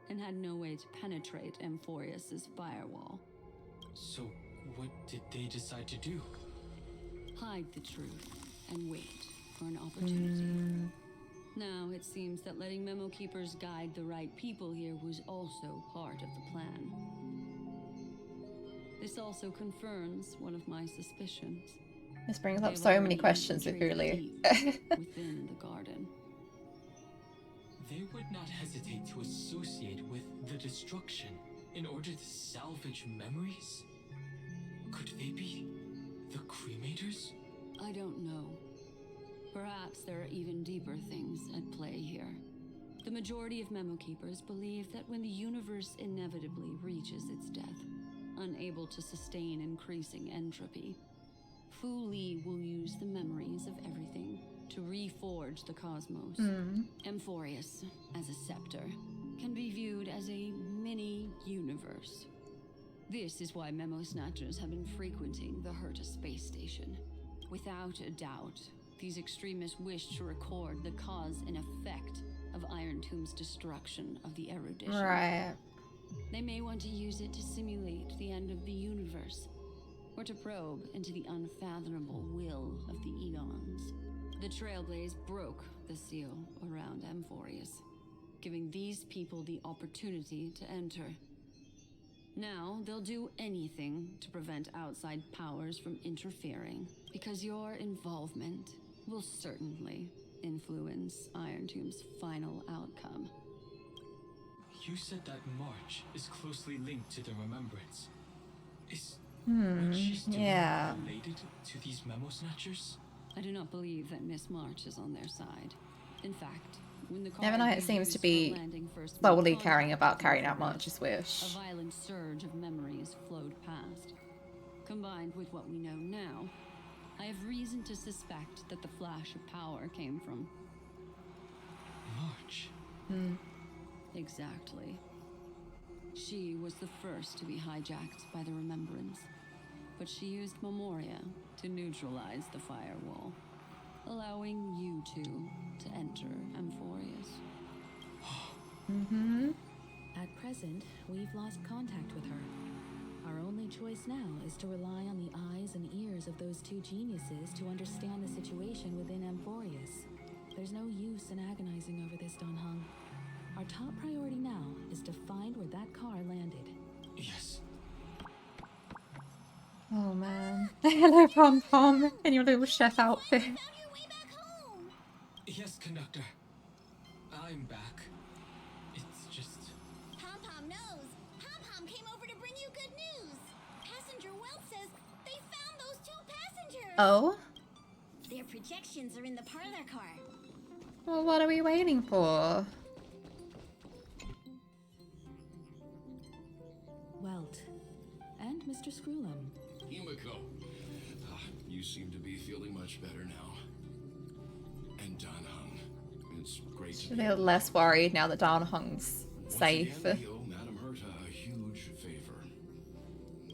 and had no way to penetrate Amphorius's firewall. So, what did they decide to do? Hide the truth and wait for an opportunity. Now, it seems that letting memo keepers guide the right people here was also part of the plan. This also confirms one of my suspicions. This brings up so many questions with Hulu. Within the garden. They would not hesitate to associate with the Destruction in order to salvage memories? Could they be the Cremators? I don't know. Perhaps there are even deeper things at play here. The majority of memo keepers believe that when the universe inevitably reaches its death, unable to sustain increasing entropy, Fu Li will use the memories of everything to reforge the cosmos. Amphorius, as a scepter, can be viewed as a mini-universe. This is why memo snatchers have been frequenting the Herta space station. Without a doubt, these extremists wish to record the cause and effect of Iron Tomb's destruction of the erudition. Right. They may want to use it to simulate the end of the universe, or to probe into the unfathomable will of the eons. The Trailblaze broke the seal around Amphorius, giving these people the opportunity to enter. Now, they'll do anything to prevent outside powers from interfering, because your involvement will certainly influence Iron Tomb's final outcome. You said that March is closely linked to the Remembrance. Is what she's doing related to these memo snatchers? I do not believe that Miss March is on their side. In fact, when the Nevernight seems to be slowly carrying out March's wish. A violent surge of memories flowed past. Combined with what we know now, I have reason to suspect that the flash of power came from March. Exactly. She was the first to be hijacked by the Remembrance, but she used Memoria to neutralize the firewall, allowing you two to enter Amphorius. At present, we've lost contact with her. Our only choice now is to rely on the eyes and ears of those two geniuses to understand the situation within Amphorius. There's no use in agonizing over this, Don Hung. Our top priority now is to find where that car landed. Yes. Oh man. Hello, Pom Pom, in your little chef outfit. Yes, Conductor. I'm back. It's just... Pom Pom knows. Pom Pom came over to bring you good news. Passenger Oh? Their projections are in the parlor car. Well, what are we waiting for? Welt. And Mr. Screwlum. Himiko. You seem to be feeling much better now. And Danhung. It's great to Should be less worried now that Danhung's safe. Once again, we owe Madame Herta a huge favor.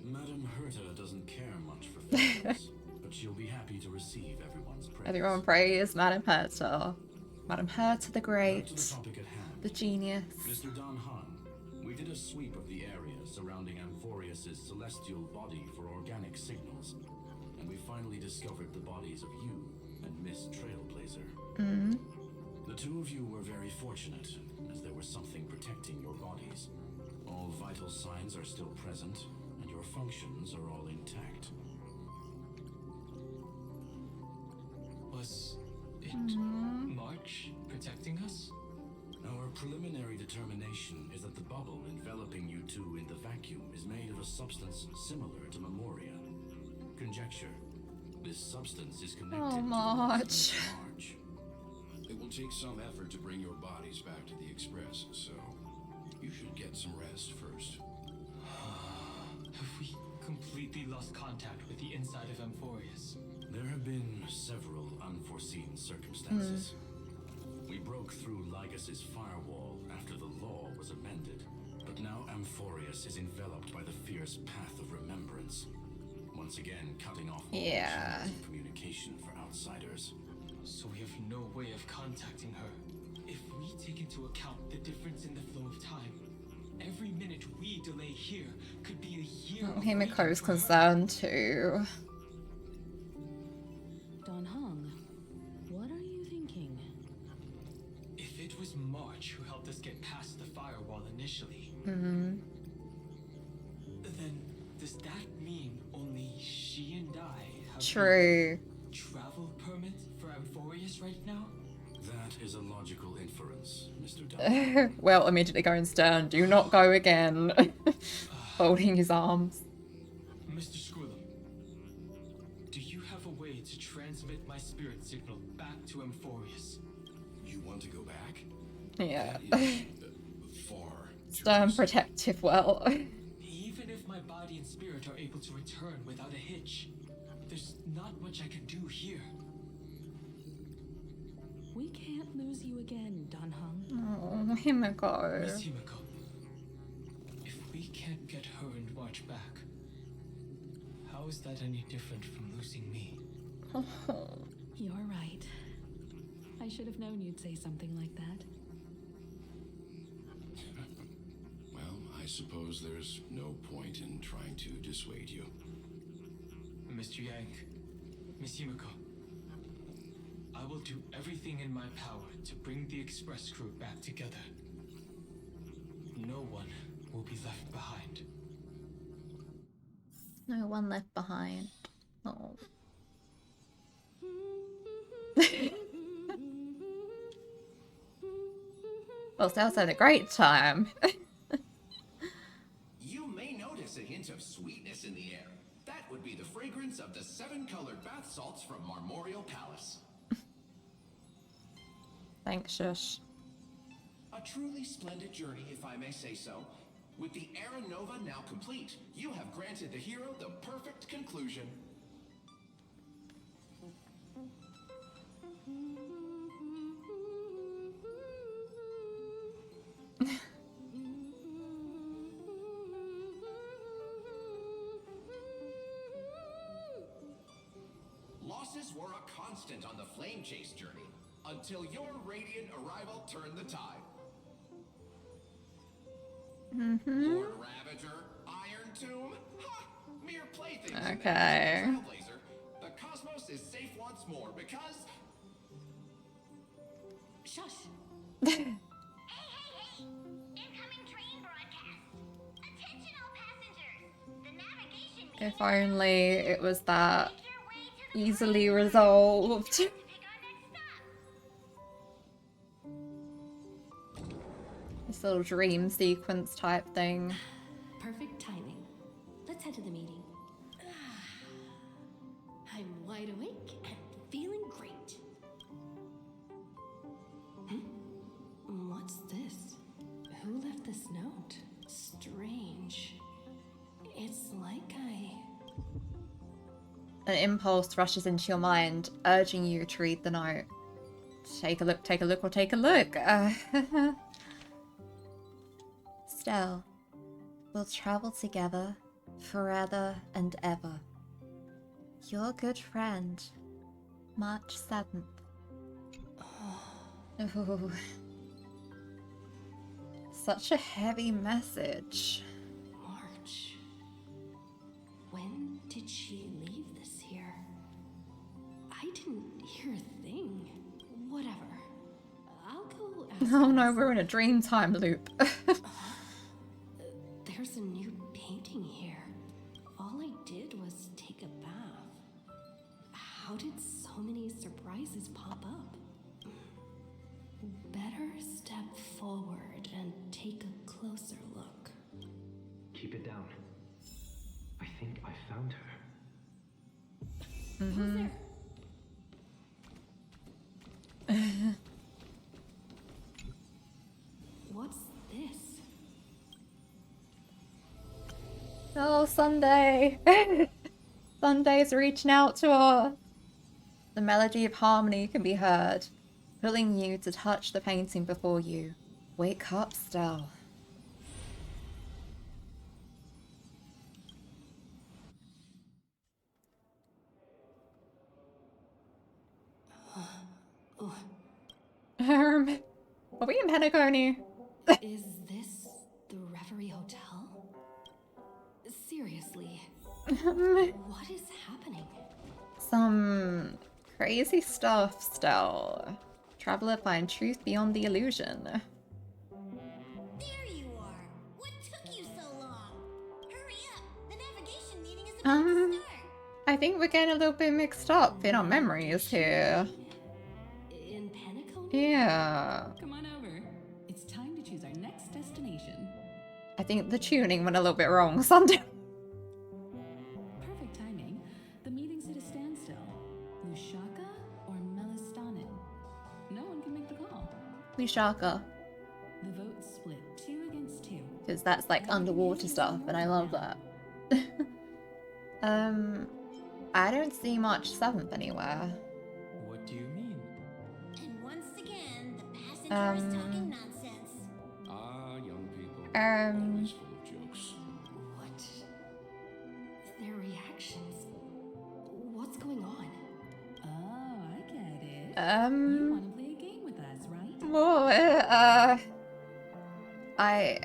Madame Herta doesn't care much for favors, but she'll be happy to receive everyone's praise. Everyone praise Madame Herta. Madame Herta the Great. Back to the topic at hand. The genius. Mr. Danhung, we did a sweep of the area surrounding Amphorius's celestial body for organic signals, and we finally discovered the bodies of you and Miss Trailblazer. The two of you were very fortunate, as there was something protecting your bodies. All vital signs are still present, and your functions are all intact. Was it March protecting us? Our preliminary determination is that the bubble enveloping you two in the vacuum is made of a substance similar to Memoria. Conjecture. This substance is connected to the March. March. It will take some effort to bring your bodies back to the Express, so you should get some rest first. Have we completely lost contact with the inside of Amphorius? There have been several unforeseen circumstances. We broke through Lygas's firewall after the law was amended, but now Amphorius is enveloped by the fierce path of remembrance, once again cutting off all channels of communication for outsiders. So we have no way of contacting her. If we take into account the difference in the flow of time, every minute we delay here could be a year. Himiko's concerned too. Danhung, what are you thinking? If it was March who helped us get past the firewall initially, then does that mean only she and I have True. a travel permit for Amphorius right now? That is a logical inference, Mr. Dunn. Well, immediately going stern. Do not go again. Folding his arms. Mr. Screwlum, do you have a way to transmit my spirit signal back to Amphorius? You want to go back? Yeah. That is, far too Stern risky. protective well. Even if my body and spirit are able to return without a hitch, there's not much I can do here. We can't lose you again, Danhung. Oh, Himiko. Miss Himiko, if we can't get her and March back, how is that any different from losing me? You're right. I should have known you'd say something like that. Well, I suppose there's no point in trying to dissuade you. Mr. Yank, Miss Himiko, I will do everything in my power to bring the Express crew back together. No one will be left behind. No one left behind. Oh. Well, sounds like a great time. You may notice a hint of sweetness in the air. That would be the fragrance of the 7-colored bath salts from Marmorial Palace. Thanks, Shush. A truly splendid journey, if I may say so. With the Era Nova now complete, you have granted the hero the perfect conclusion. Losses were a constant on the Flame Chase journey, until your radiant arrival turned the tide. Lord Ravager, Iron Tomb, ha! Mere playthings. in the Okay. hands of the Trailblazer. The cosmos is safe once more because... Shush. Hey! Incoming train broadcast! Attention all passengers! The navigation meter If only it was that make your way to the easily resolved. to pick our next stop! This little dream sequence type thing. Perfect timing. Let's head to the meeting. I'm wide awake and feeling great. What's this? Who left this note? Strange. It's like An impulse rushes into your mind, urging you to read the note. Take a look, take a look, or take a look. Still, we'll travel together forever and ever. Your good friend, March 7th. Oh. Such a heavy message. March. When did she leave this here? I didn't hear a thing. Whatever. I'll go ask Oh no, myself. we're in a dream time loop. There's a new painting here. All I did was take a bath. How did so many surprises pop up? Better step forward and take a closer look. Keep it down. I think I found her. Mm-hmm. What's this? Oh, Sunday. Sunday's reaching out to her. The melody of harmony can be heard, pulling you to touch the painting before you. Wake up, Stell. Are we in Pentagon? Is this the Reverie Hotel? Seriously, what is happening? Some crazy stuff, Stell. Traveler find truth beyond the illusion. There you are. What took you so long? Hurry up. The navigation meeting is about to start. I think we're getting a little bit mixed up in our memories here. In Pentagon? Yeah. Come on over. It's time to choose our next destination. I think the tuning went a little bit wrong Sunday. Perfect timing. The meeting's at a standstill. Lushaka or Melistanin? No one can make the call. Lushaka. The vote's split 2 against 2. Because that's like underwater stuff, and I love that. I don't see much 7th anywhere. What do you mean? And once again, the passenger is talking nonsense. Ah, young people. Um, Always full of jokes. What? Their reactions. What's going on? Oh, I get it. You want to play a game with us, right? Well, I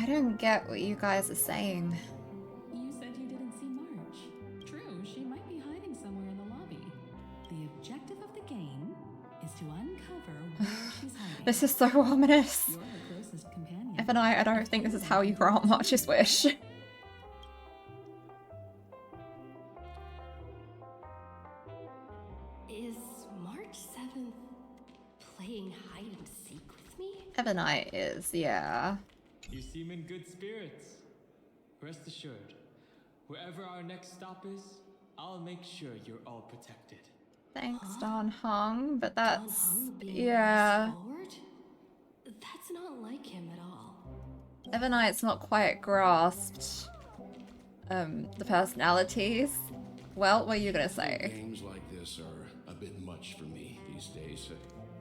don't get what you guys are saying. You said you didn't see March. True, she might be hiding somewhere in the lobby. The objective of the game is to uncover where she's hiding. This is so ominous. You're her closest companion. Evan, I don't think this is how you grant March's wish. Is March 7th playing hide and seek with me? Evan is, yeah. You seem in good spirits. Rest assured, wherever our next stop is, I'll make sure you're all protected. Thanks, Don Hong, but that's... Hung being yeah. pressed forward? That's not like him at all. Evan it's not quite grasped the personalities. Well, what are you gonna say? Games like this are a bit much for me these days.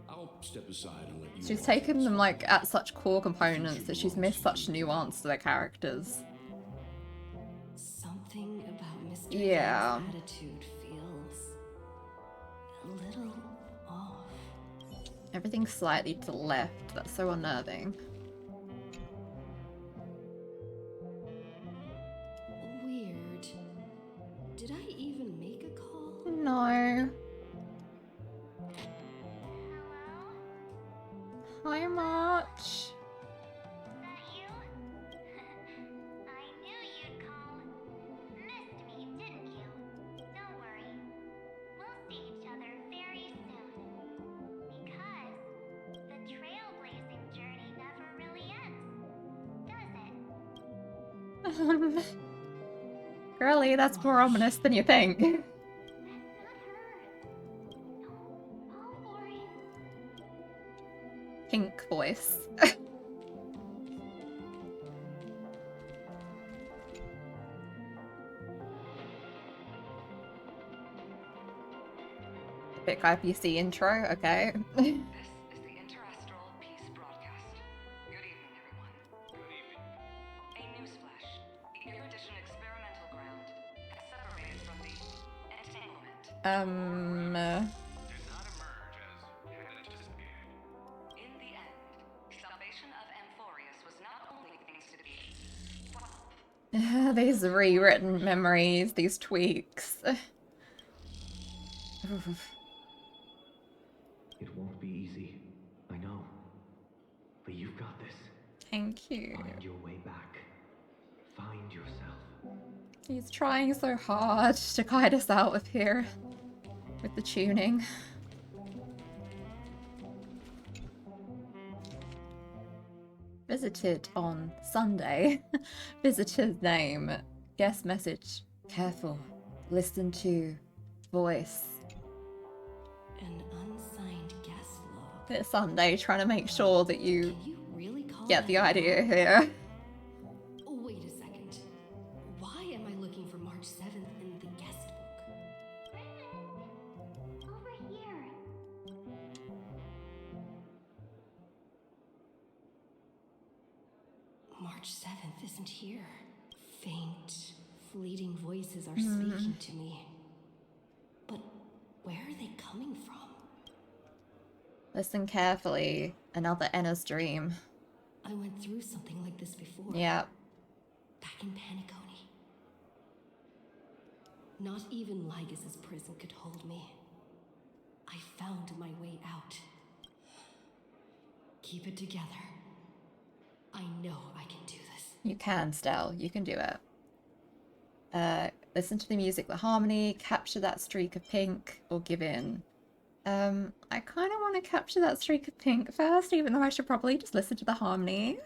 I'll step aside and let you. She's all taken take them some like at such core components that she's missed such nuance to their characters. Something about Mr. Yeah. Yang's attitude feels a little off. Everything's slightly to the left. That's so unnerving. Weird. Did I even make a call? No. Hi, March. That you? I knew you'd call. Missed me, didn't you? Don't worry. We'll see each other very soon. Because the trailblazing journey never really ends, does it? Girlie, that's more ominous than you think. pink voice. Epic IPC intro, okay. This is the Interastral Peace Broadcast. Good evening, everyone. Good evening. A newsflash. The erudition experimental ground has separated from the entanglement. Did not emerge as had anticipated. In the end, salvation of Amphorius was not only thanks to the These rewritten memories, these tweaks. It won't be easy. I know. But you've got this. Thank you. Find your way back. Find yourself. He's trying so hard to guide us out of here with the tuning. Visited on Sunday. Visitor's name. Guest message. Careful. Listen to. Voice. An unsigned guest log. It's Sunday, trying to make sure that you Can you really call get that the a idea log? here. Wait a second. Why am I looking for March 7th in the guest book? Over here. March 7th isn't here. Faint, fleeting voices are speaking to me. But where are they coming from? Listen carefully. Another Enna's dream. I went through something like this before. Yeah. Back in Paniconi. Not even Lygas's prison could hold me. I found my way out. Keep it together. I know I can do this. You can, Stell. You can do it. Listen to the music, the harmony, capture that streak of pink, or give in. I kind of want to capture that streak of pink first, even though I should probably just listen to the harmony.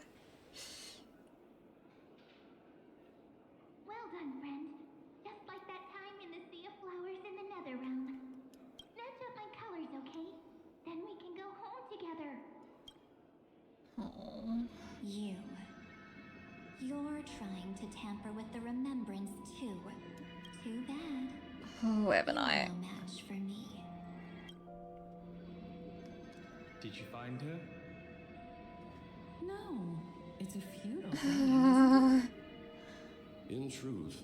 Well done, friend. Just like that time in the Sea of Flowers in the Nether Realm. Match up my colors, okay? Then we can go home together. Aww. You're trying to tamper with the remembrance too. Too bad. Oh, Ebonite. No match for me. Did you find her? No, it's a futile thing. In truth,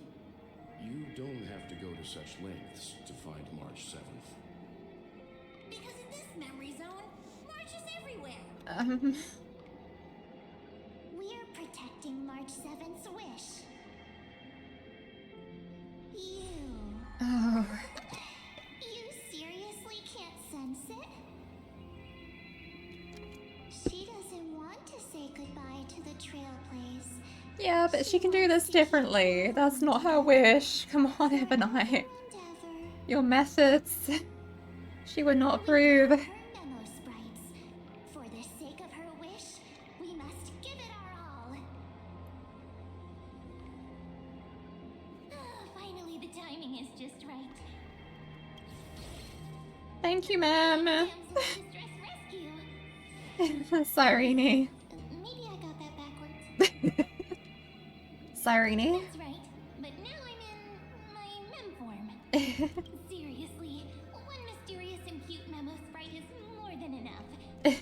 you don't have to go to such lengths to find March 7th. Because in this memory zone, March is everywhere. We're protecting March 7th's wish. Oh. You seriously can't sense it? She doesn't want to say goodbye to the trail place. Yeah, but she can do this differently. That's not her wish. Come on, Ebonite. Your methods. She would not approve. Her memo sprites. For the sake of her wish, we must give it our all. Finally, the timing is just right. Thank you, ma'am. Damsel in distress rescue. Sirene. Maybe I got that backwards. Sirene? That's right. But now I'm in my mem form. Seriously, one mysterious and cute memo sprite is more than enough. And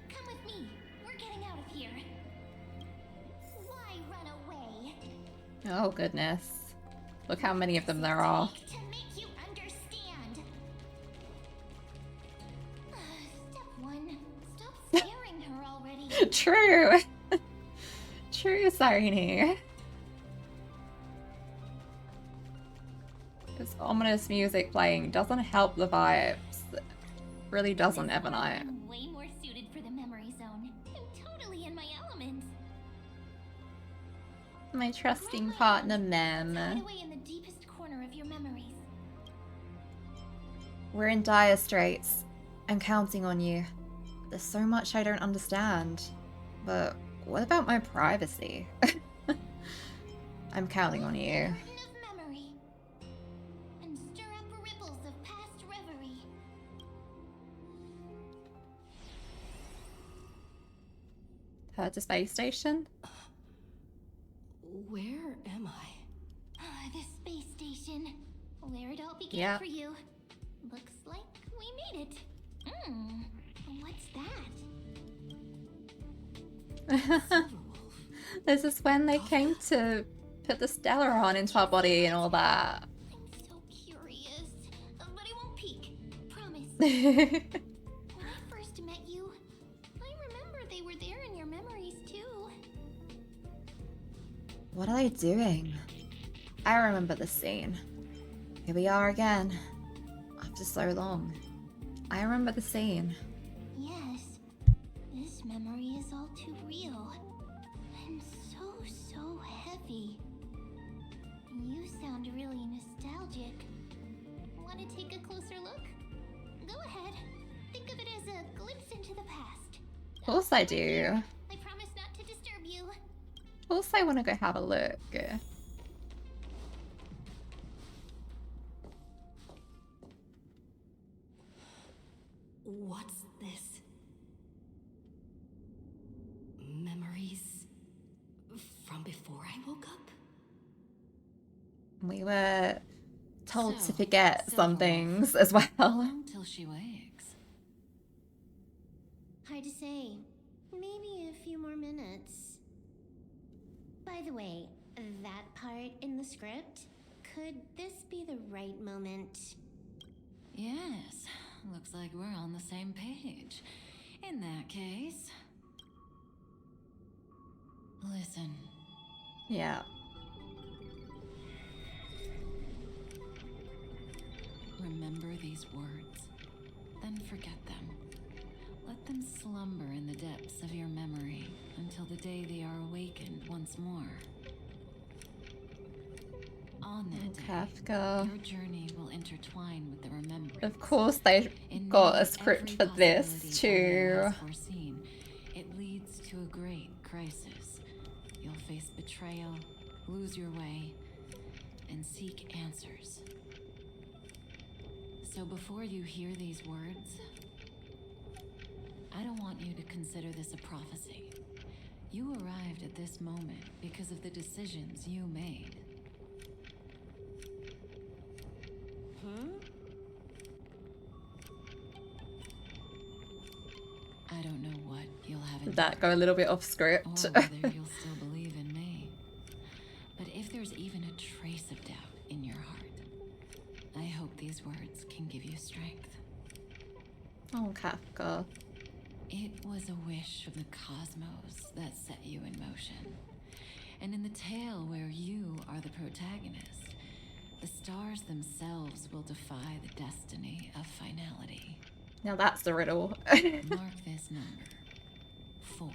come with me. We're getting out of here. Why run away? Oh, goodness. Look how many of them there are. To make you understand. Step 1. Stop scaring her already. True. True, Sirene. This ominous music playing doesn't help the vibes. It really doesn't, Ebonite. I'm way more suited for the memory zone. I'm totally in my element. My trusting partner, Hide Mem. away in the deepest corner of your memories. We're in dire straits. I'm counting on you. There's so much I don't understand. But what about my privacy? I'm counting on you. Curtain of memory. And stir up ripples of past reverie. her to space station. Where am I? The space station. Where it all began Yeah. for you. Looks like we made it. What's that? This is when they came to put the Stellaron into our body and all that. I'm so curious, but I won't peek. Promise. What When I first met you, I remember they were there in your memories too. are they doing? I remember the scene. Here we are again. After so long. I remember the scene. Yes, this memory is all too real. And so heavy. You sound really nostalgic. Want to take a closer look? Go ahead. Think of it as a glimpse into the past. Of course I do. I promise not to disturb you. Of course I want to go have a look. What's this? Memories from before I woke up? We were told to forget So some things as well. Until she wakes. Hard to say. Maybe a few more minutes. By the way, that part in the script, could this be the right moment? Yes, looks like we're on the same page. In that case... Listen. Yeah. Remember these words, then forget them. Let them slumber in the depths of your memory until the day they are awakened once more. On that day, Kafka. your journey will intertwine with the remembrance. Of course they In got a nearly script every for this possibility too. Honkai has foreseen, it leads to a great crisis. You'll face betrayal, lose your way, and seek answers. So before you hear these words, I don't want you to consider this a prophecy. You arrived at this moment because of the decisions you made. I don't know what you'll have in Did that go a little bit off script? or whether you'll still believe in me. But if there's even a trace of doubt in your heart, I hope these words can give you strength. Oh, Kafka. It was a wish from the cosmos that set you in motion. And in the tale where you are the protagonist, the stars themselves will defy the destiny of finality. Now that's the riddle. Mark this number. 4.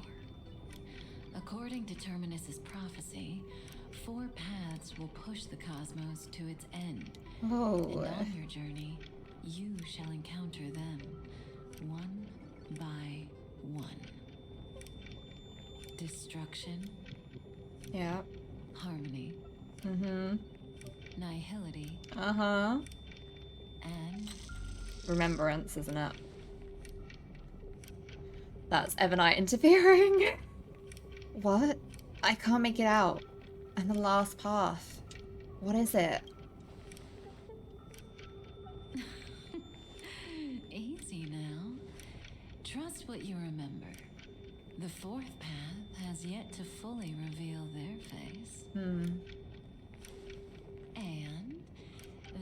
According to Terminus's prophecy, 4 paths will push the cosmos to its end. Oh. And on your journey, you shall encounter them, one by one. Destruction. Yeah. Harmony. Mm-hmm. Nihility. Uh-huh. And Remembrance, isn't it? That's Evernite interfering. What? I can't make it out. And the last path. What is it? easy now. Trust what you remember. The 4th path has yet to fully reveal their face. And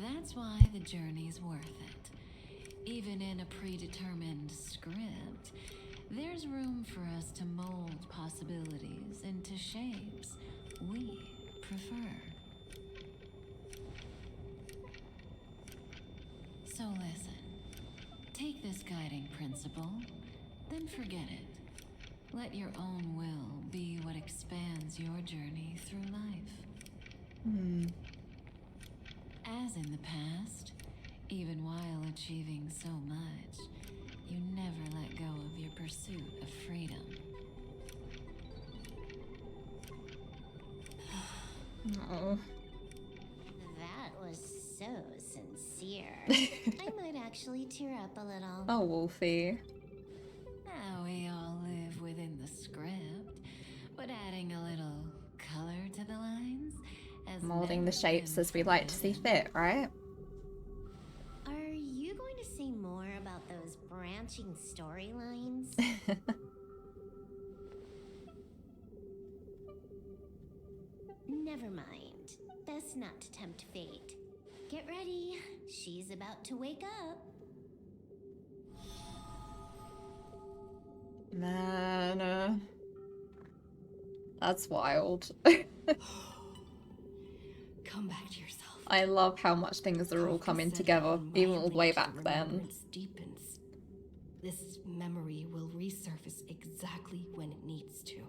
that's why the journey's worth it. Even in a predetermined script, there's room for us to mold possibilities into shapes we prefer. So listen, take this guiding principle, then forget it. Let your own will be what expands your journey through life. As in the past, even while achieving so much, you never let go of your pursuit of freedom. Oh. That was so sincere. I might actually tear up a little. Oh, Wolfie. Now we all live within the script. but adding a little color to the lines as Molding the shapes as we like to see fit, right? Are you going to say more about those branching storylines? Never mind. Best not to tempt fate. Get ready. She's about to wake up. Man, that's wild. Come back to yourself. I love how much things are all coming together, even all the way back then. Deepens. This memory will resurface exactly when it needs to.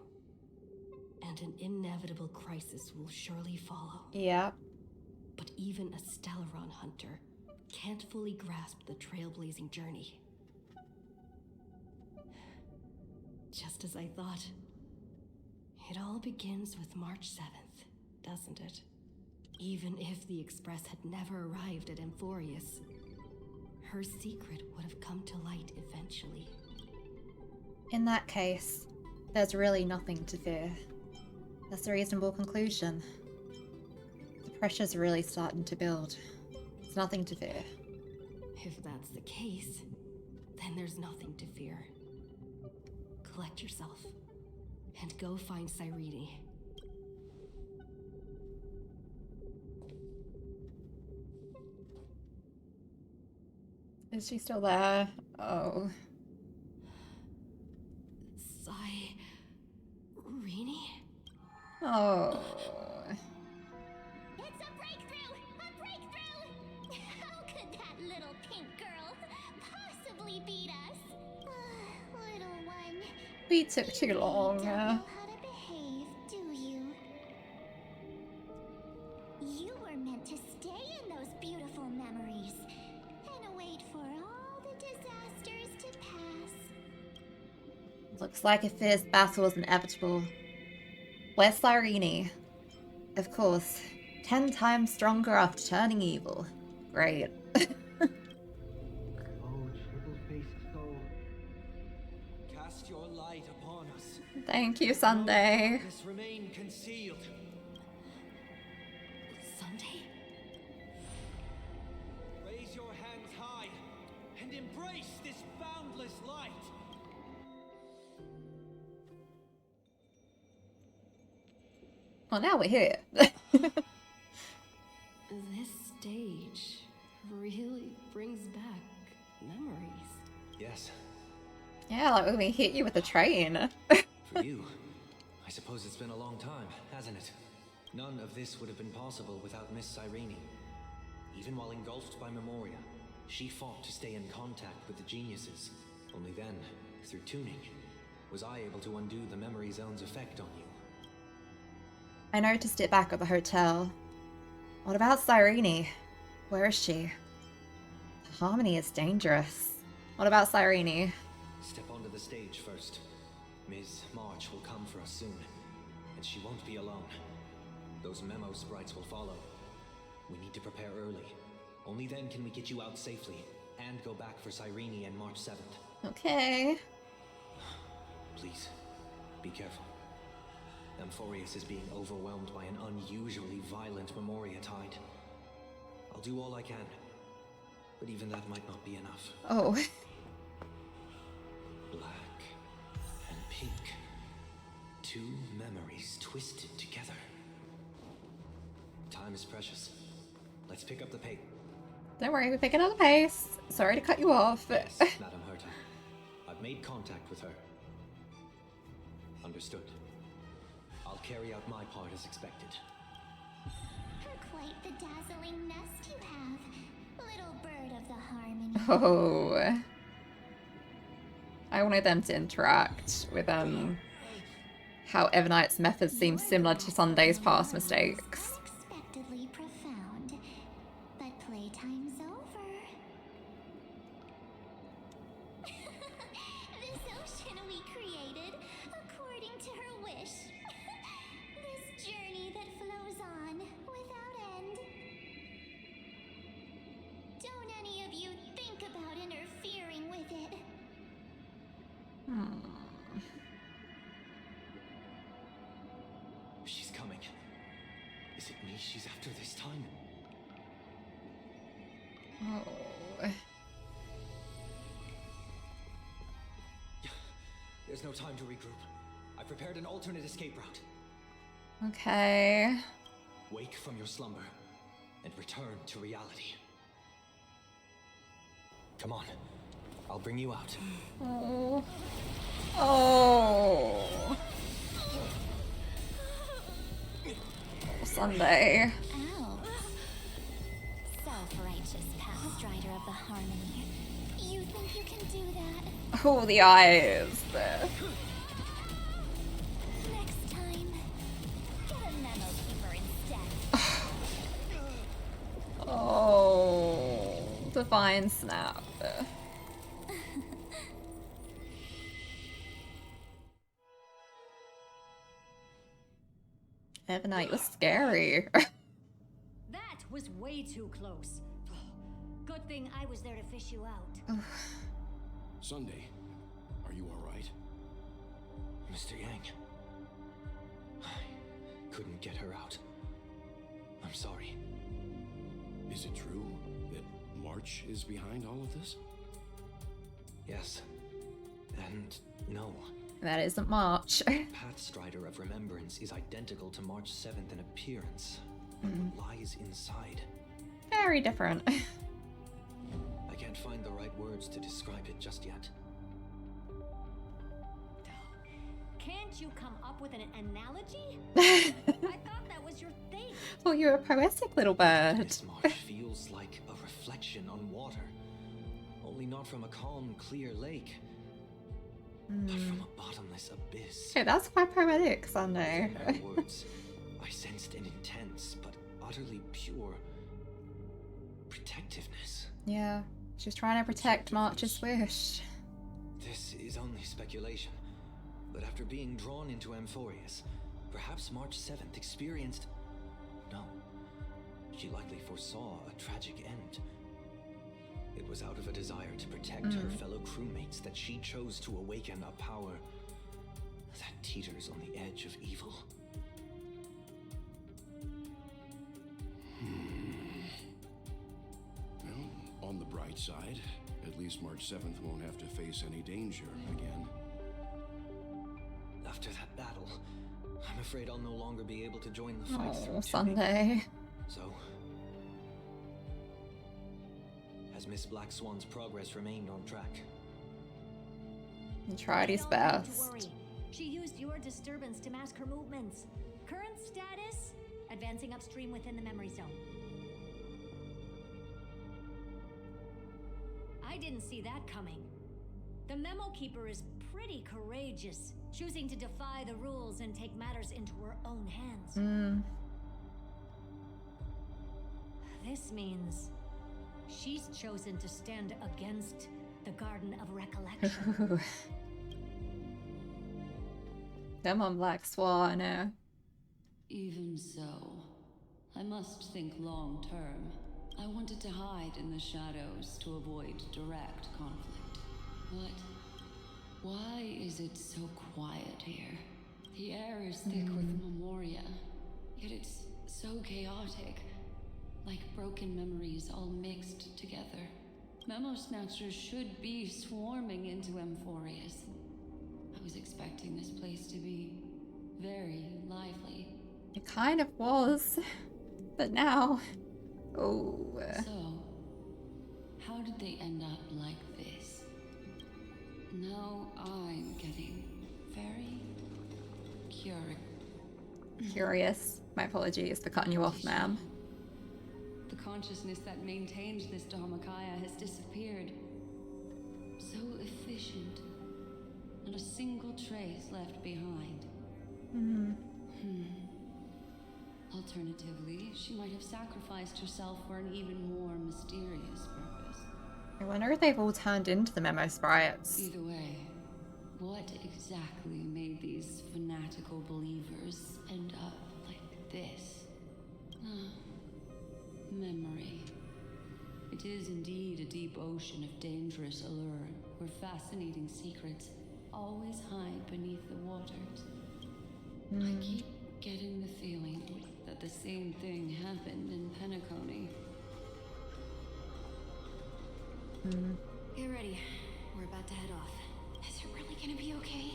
And an inevitable crisis will surely follow. Yeah. But even a Stellaron hunter can't fully grasp the trailblazing journey. Just as I thought. It all begins with March 7th, doesn't it? Even if the Express had never arrived at Amphorius, her secret would have come to light eventually. In that case, there's really nothing to fear. That's a reasonable conclusion. The pressure's really starting to build. There's nothing to fear. If that's the case, then there's nothing to fear. Collect yourself, and go find Cyrene. Is she still there? Oh. Cyrene? Oh. It's a breakthrough! A breakthrough! How could that little pink girl possibly beat us? Little one. We took too long. Don't know how to behave, do you? You were meant to stay in those beautiful memories and wait for all the disasters to pass. Looks like a fierce battle is inevitable. Where's Cyrene? Of course, 10 times stronger after turning evil. Great. Oh, triple-faced soul. Cast your light upon us. Thank you, Sunday. Let us remain concealed. Sunday? Raise your hands high and embrace this boundless light. Well, now we're here. This stage really brings back memories. Yes. Yeah, like when we hit you with a train. For you, I suppose it's been a long time, hasn't it? None of this would have been possible without Miss Cyrene. Even while engulfed by Memoria, she fought to stay in contact with the geniuses. Only then, through tuning, was I able to undo the memory zone's effect on you. I noticed it back at the hotel. What about Cyrene? Where is she? The harmony is dangerous. What about Cyrene? Step onto the stage first. Ms. March will come for us soon, and she won't be alone. Those memo sprites will follow. We need to prepare early. Only then can we get you out safely, and go back for Cyrene and March 7th. Okay. Please, be careful. Amphorius is being overwhelmed by an unusually violent Memoria tide. I'll do all I can, but even that might not be enough. Oh. Black and pink. Two memories twisted together. Time is precious. Let's pick up the pace. Don't worry, we're picking up the pace. Sorry to cut you off. Yes, Madam Herta. I've made contact with her. Understood. I'll carry out my part as expected. Quite the dazzling nest you have, little bird of the harmony. Oh. I wanted them to interact with how Evernight's methods seem similar to Sunday's past mistakes. Unexpectedly profound, but playtime's over. This ocean we created, according to her wish. This journey that flows on without end. Don't any of you think about interfering with it. Is it me she's after this time? Oh. There's no time to regroup. I prepared an alternate escape route. Okay. Wake from your slumber and return to reality. Come on, I'll bring you out. Oh. Oh. Sunday. Ow. Self-righteous past rider of the harmony. You think you can do that? Oh, the eyes. Next time, get a memo keeper instead. Oh. Divine snap. Ebonite was scary. That was way too close. Good thing I was there to fish you out. Sunday, are you alright? Mr. Yang. I couldn't get her out. I'm sorry. Is it true that March is behind all of this? Yes. And no. That isn't March. Pathstrider of Remembrance is identical to March 7th in appearance. But what lies inside? Very different. I can't find the right words to describe it just yet. Can't you come up with an analogy? I thought that was your thing. Well, you're a poetic little bird. This marsh feels like a reflection on water. Only not from a calm, clear lake. But from a bottomless abyss. Okay, that's quite poetic, Sunday. In her words, I sensed an intense but utterly pure protectiveness. Yeah, she's trying to protect March's wish. This is only speculation, but after being drawn into Amphorius, perhaps March 7th experienced... No, she likely foresaw a tragic end. It was out of a desire to protect her fellow crewmates that she chose to awaken a power that teeters on the edge of evil. Well, on the bright side, at least March 7th won't have to face any danger again. After that battle, I'm afraid I'll no longer be able to join the fight through Sunday. So, has Miss Black Swan's progress remained on track? He tried his You don't need to best. worry. She used your disturbance to mask her movements. Current status? Advancing upstream within the memory zone. I didn't see that coming. The Memo Keeper is pretty courageous, choosing to defy the rules and take matters into her own hands. This means she's chosen to stand against the Garden of Recollection. Come on, Black Swan. Even so, I must think long term. I wanted to hide in the shadows to avoid direct conflict. But why is it so quiet here? The air is thick with memoria, yet it's so chaotic. Like broken memories all mixed together. Memo Snatchers should be swarming into Amphorius. I was expecting this place to be very lively. It kind of was. But now... Oh. So, how did they end up like this? Now I'm getting very Curious. My apologies for cutting you off, ma'am. The consciousness that maintained this Dharmakaya has disappeared. So efficient. Not a single trace left behind. Alternatively, she might have sacrificed herself for an even more mysterious purpose. I wonder if they've all turned into the Memo Sprites. Either way, what exactly made these fanatical believers end up like this? Memory. It is indeed a deep ocean of dangerous allure, where fascinating secrets always hide beneath the waters. I keep getting the feeling that the same thing happened in Penacony. Get ready. We're about to head off. Is it really gonna be okay?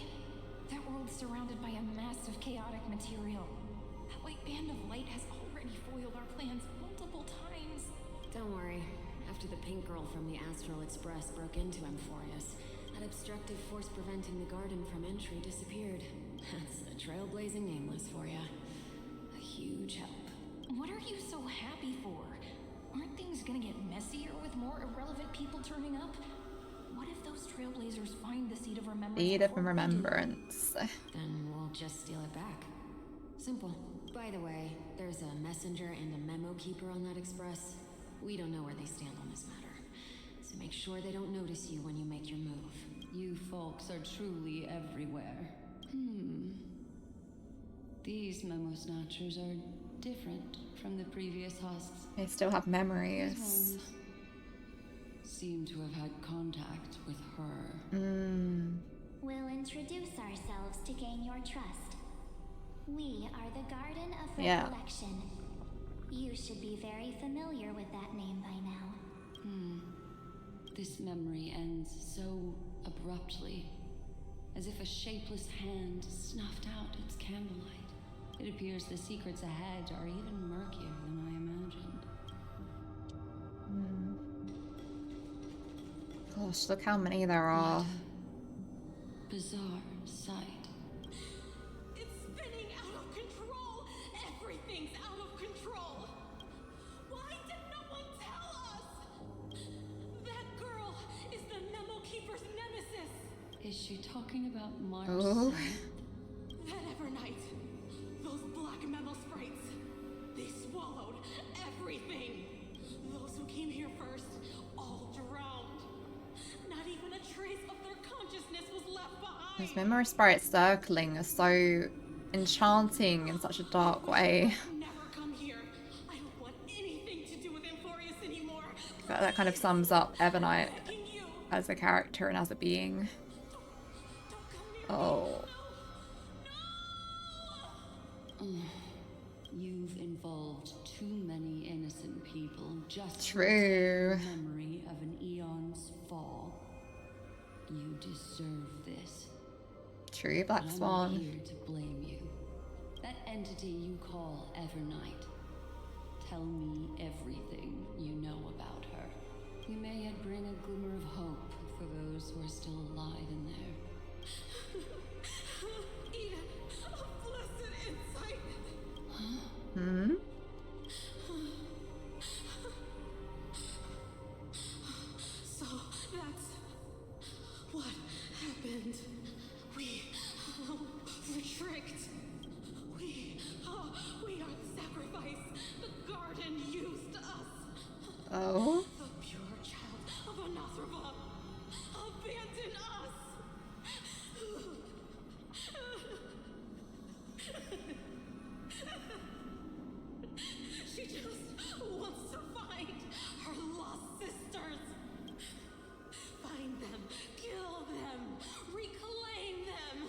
That world's surrounded by a massive chaotic material. That white band of light has already foiled our plans multiple times. Don't worry. After the pink girl from the Astral Express broke into Amphorius, that obstructive force preventing the garden from entry disappeared. That's a trailblazing nameless for ya. A huge help. What are you so happy for? Aren't things gonna get messier with more irrelevant people turning up? What if those trailblazers find the Seed of Remembrance? Seed of Remembrance. Then we'll just steal it back. Simple. By the way, there's a messenger and a memo keeper on that express. We don't know where they stand on this matter. So make sure they don't notice you when you make your move. You folks are truly everywhere. These memo snatchers are different from the previous husks. They still have These memories. ones seem to have had contact with her. We'll introduce ourselves to gain your trust. We are the Garden of Recollection. You should be very familiar with that name by now. This memory ends so abruptly, as if a shapeless hand snuffed out its candlelight. It appears the secrets ahead are even murkier than I imagined. Gosh, look how many there are. Bizarre sight. It's spinning out of control! Everything's out of control! Why did no one tell us? That girl is the Memo Keeper's nemesis! Is she talking about March? Oh. That Evernight, those black Memo sprites, they swallowed everything! Those who came here first, all drowned. Not even a trace of their consciousness was left behind! Those memory sprites circling are so enchanting in such a dark way. Never come here. I don't want anything to do with Amphorius anymore. That kind of sums up Evernight as a character and as a being. Oh. You've involved too many innocent people just True. to take the memory of an eon's fall. You deserve this. True, Black I'm Swan. not here to blame you. That entity you call Evernight. Tell me everything you know about her. You may yet bring a glimmer of hope for those who are still alive in there. Eden, a blessed insight. So that's what happened. We were tricked. We are the sacrifice. The garden used us. Oh. The pure child of Anathrava abandoned us. She just wants to find her lost sisters. Find them, kill them, reclaim them.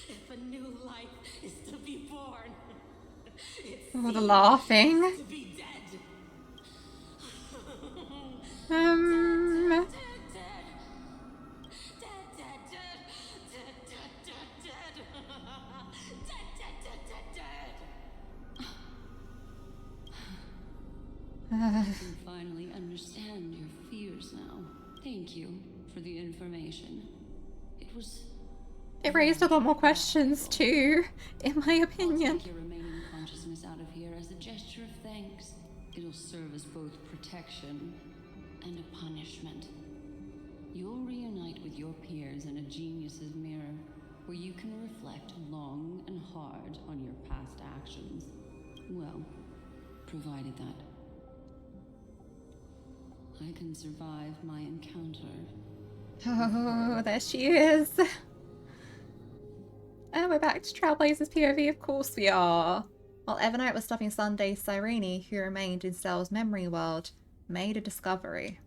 If a new life is to be born, it's Oh, the laughing. to be dead. I can finally understand your fears now. Thank you for the information. It raised a lot more questions too, in my opinion. I'll take your remaining consciousness out of here as a gesture of thanks. It'll serve as both protection and a punishment. You'll reunite with your peers in a genius's mirror, where you can reflect long and hard on your past actions. Well, provided that I can survive my encounter. Oh, there she is. And we're back to Trailblazers POV, of course we are. While Evernight was stuffing Sunday, Cyrene, who remained in Cell's memory world, made a discovery.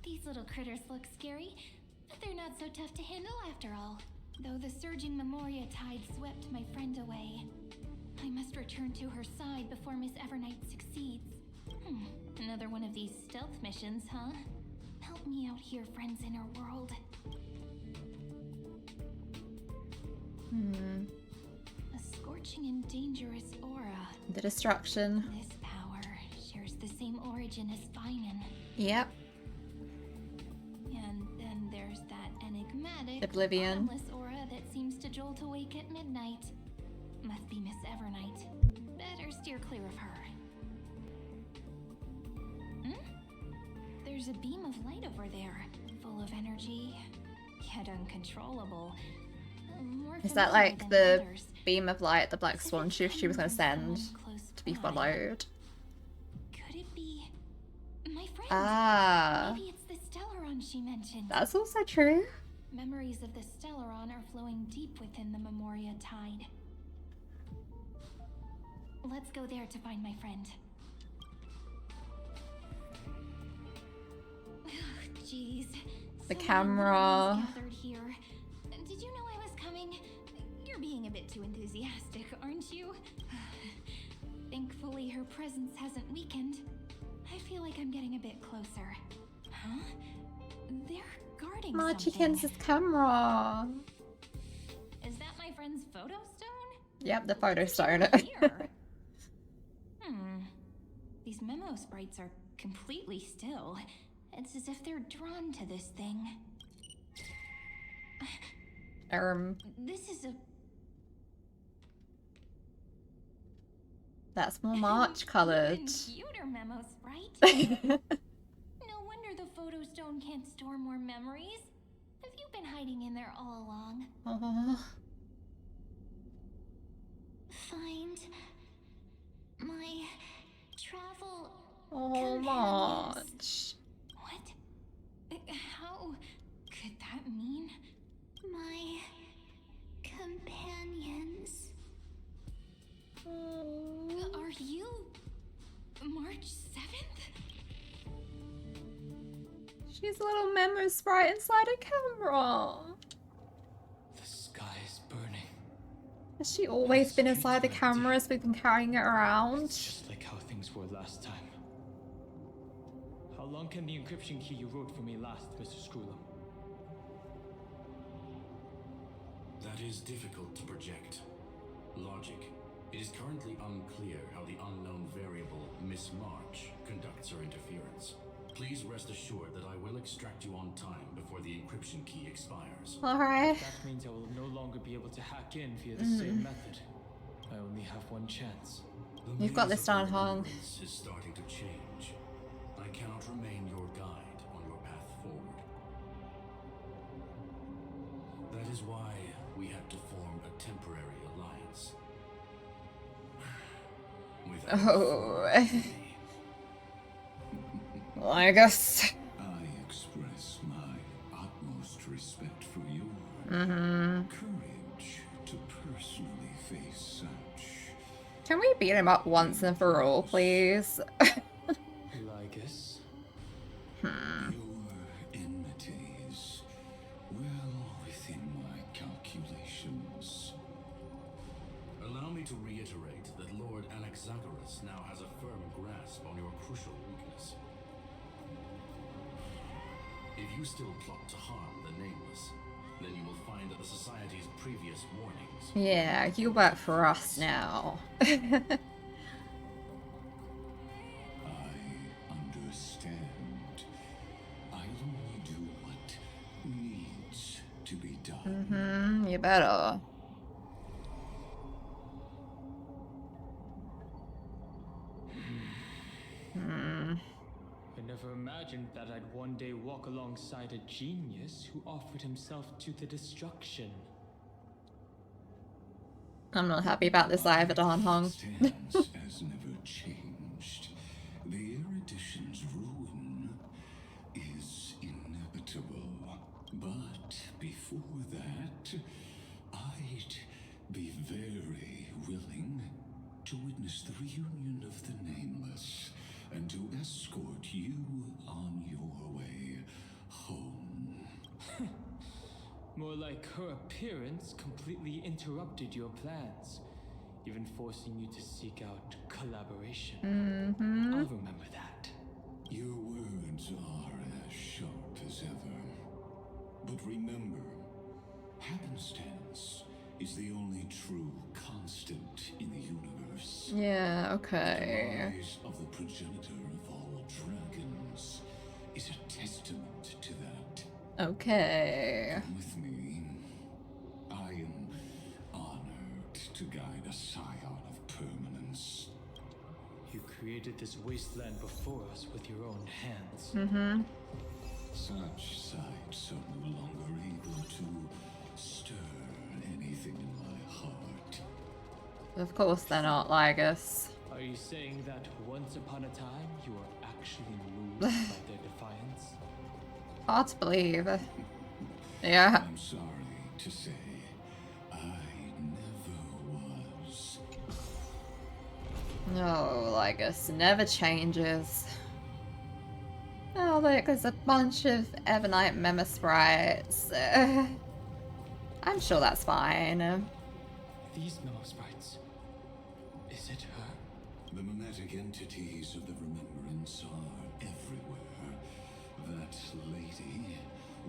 These little critters look scary, but they're not so tough to handle after all. Though the surging Memoria tide swept my friend away, I must return to her side before Miss Evernight succeeds. Another one of these stealth missions, huh? Help me out here, friends in her world. A scorching and dangerous aura. The destruction. This power shares the same origin as Finan. Yep. And then there's that enigmatic, Oblivion. bottomless aura that seems to jolt awake at midnight. Must be Miss Evernight. Better steer clear of her. There's a beam of light over there, full of energy, yet uncontrollable. More Is that familiar like than the others. beam of light the Black Swan she was going to send to be followed? Could it be my friend? Ah. Maybe it's the Stellaron she mentioned. That's also true. Memories of the Stellaron are flowing deep within the Memoria tide. Let's go there to find my friend. Jeez. The So many camera. little ones gathered here. Did you know I was coming? You're being a bit too enthusiastic, aren't you? Thankfully, her presence hasn't weakened. I feel like I'm getting a bit closer. Huh? They're guarding something. Marchikins' camera. Is that my friend's photo stone? Yep, the photo stone. Here. These memo sprites are completely still. It's as if they're drawn to this thing. This is a... That's more March coloured. Computer memo sprite. No wonder the photo stone can't store more memories. Have you been hiding in there all along? Oh. Find my travel Oh, companions. March. What? How could that mean? My companions. Are you March 7th? She's a little memo sprite inside a camera. The sky is burning. Has she always been inside the cameras? We've been carrying it around. Just like how things were last time. How long can the encryption key you wrote for me last, Mr. Screwlam? That is difficult to project. Logic. It is currently unclear how the unknown variable, Miss March, conducts her interference. Please rest assured that I will extract you on time before the encryption key expires. Alright. That means I will no longer be able to hack in via the same method. I only have one chance. You've got this down, Hong. Remembrance is starting to change. I cannot remain your guide on your path forward. That is why we had to form a temporary alliance. Well, I guess. I express my utmost respect for your courage to personally face such. Can we beat him up once and for all, please? Lygus? Your enmities, well within my calculations. Allow me to reiterate that Lord Anaxagoras now has a firm grasp on your crucial weakness. If you still plot to harm the Nameless, then you will find that the Society's previous warnings... Yeah, you work for us now. I understand. I'll only do what needs to be done. You better. I never imagined that I'd one day walk alongside a genius who offered himself to the destruction. I'm not happy about this either, Don Hong. Stance has never changed. The erudition's ruin is inevitable. But before that, I'd be very willing to witness the reunion of the Nameless and to escort you on your way home. More like her appearance completely interrupted your plans, even forcing you to seek out collaboration. I'll remember that. Your words are as sharp as ever. But remember, happenstance is the only true constant in the universe. Yeah, okay. The rise of the progenitor of all dragons is a testament to that. Okay. Come with me. I am honored to guide a scion of permanence. You created this wasteland before us with your own hands. Such sights are no longer able to stir anything in my heart. Of course they're not, Lygus. Are you saying that once upon a time you were actually moved by their defiance? Hard to believe. Yeah. I'm sorry to say, I never was. No, Lygus never changes. Oh, look, there's a bunch of Evernight Memo Sprites. I'm sure that's fine. These memo sprites. Is it her? The mimetic entities of the remembrance are everywhere. That lady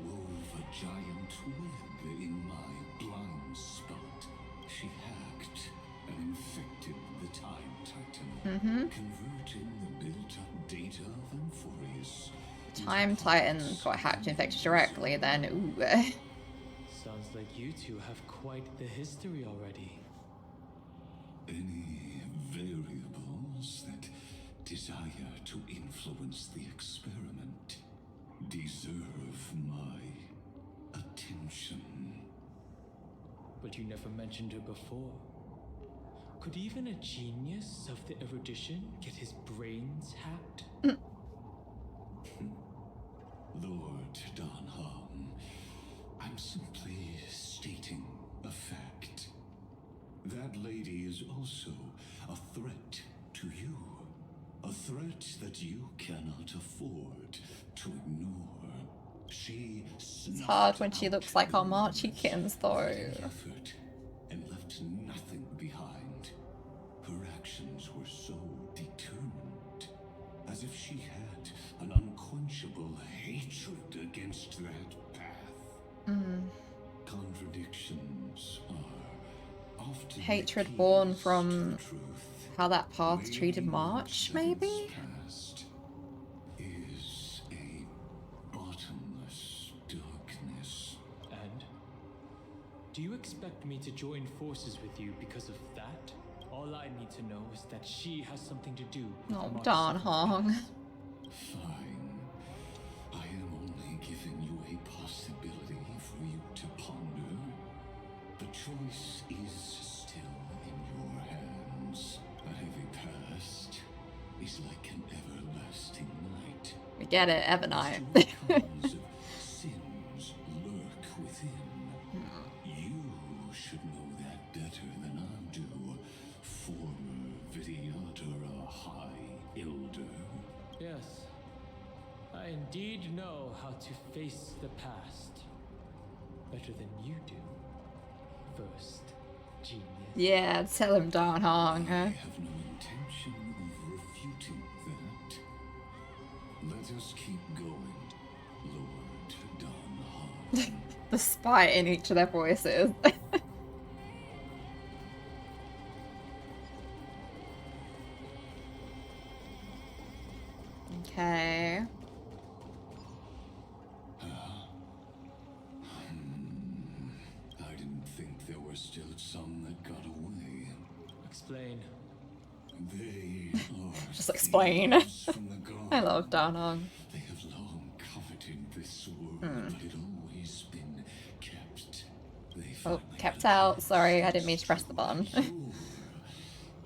wove a giant web in my blind spot. She hacked and infected the Time Titan, converting the built-up data of Amphorius. Time Titan got hacked and infected directly, then ooh. Sounds like you two have quite the history already. Any variables that desire to influence the experiment deserve my attention. But you never mentioned her before. Could even a genius of the erudition get his brains hacked? Lord Don Hong, I'm simply stating a fact. That lady is also a threat to you. A threat that you cannot afford to ignore. She It's hard when she looks like our Marchikins, though. effort and left nothing behind. Her actions were so determined, as if she had an unquenchable hatred against that path. Contradictions are often Hatred born from how that path treated March, maybe? past is a bottomless darkness. And? Do you expect me to join forces with you because of that? All I need to know is that she has something to do with Oh, March Don 7th. Hong. Fine. I am only giving you a possibility for you to ponder. The choice is still in your hands. A heavy past is like an everlasting night. We get it, Evernight. Shortcomings of sins lurk within. You should know that better than I do, former Vidyadhara High Elder. Yes. I indeed know how to face the past. Better than you do. First, genius. Yeah, tell him, Don Hong. I have no intention of refuting that. Let us keep going, Lord Don Hong. The spite in each of their voices. Okay. I didn't think there were still some that got away. Explain. They are Just explain. thieves from the gods. I love Don Hong. They have long coveted this world, but it always been kept. They Oh, kept out. Sorry, I didn't mean to press the button.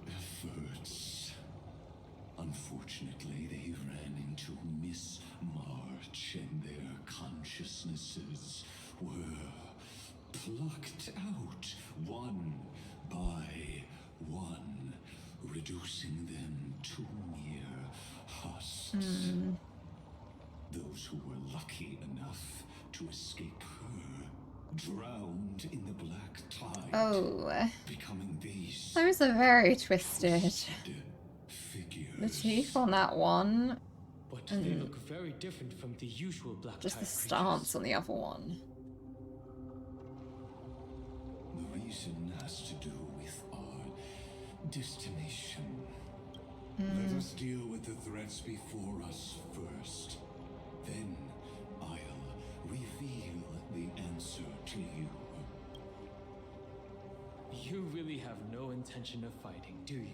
efforts. Unfortunately, they ran into Miss March, and their consciousnesses were plucked out one by one, reducing them to mere husks. Those who were lucky enough to escape her drowned in the black tide. Oh. Becoming these Those are very twisted. figures. The teeth on that one. But they look very different from the usual black Just the tide stance on the other one. The reason has to do with our destination. Let us deal with the threats before us first. Then I'll reveal the answer to you. You really have no intention of fighting, do you?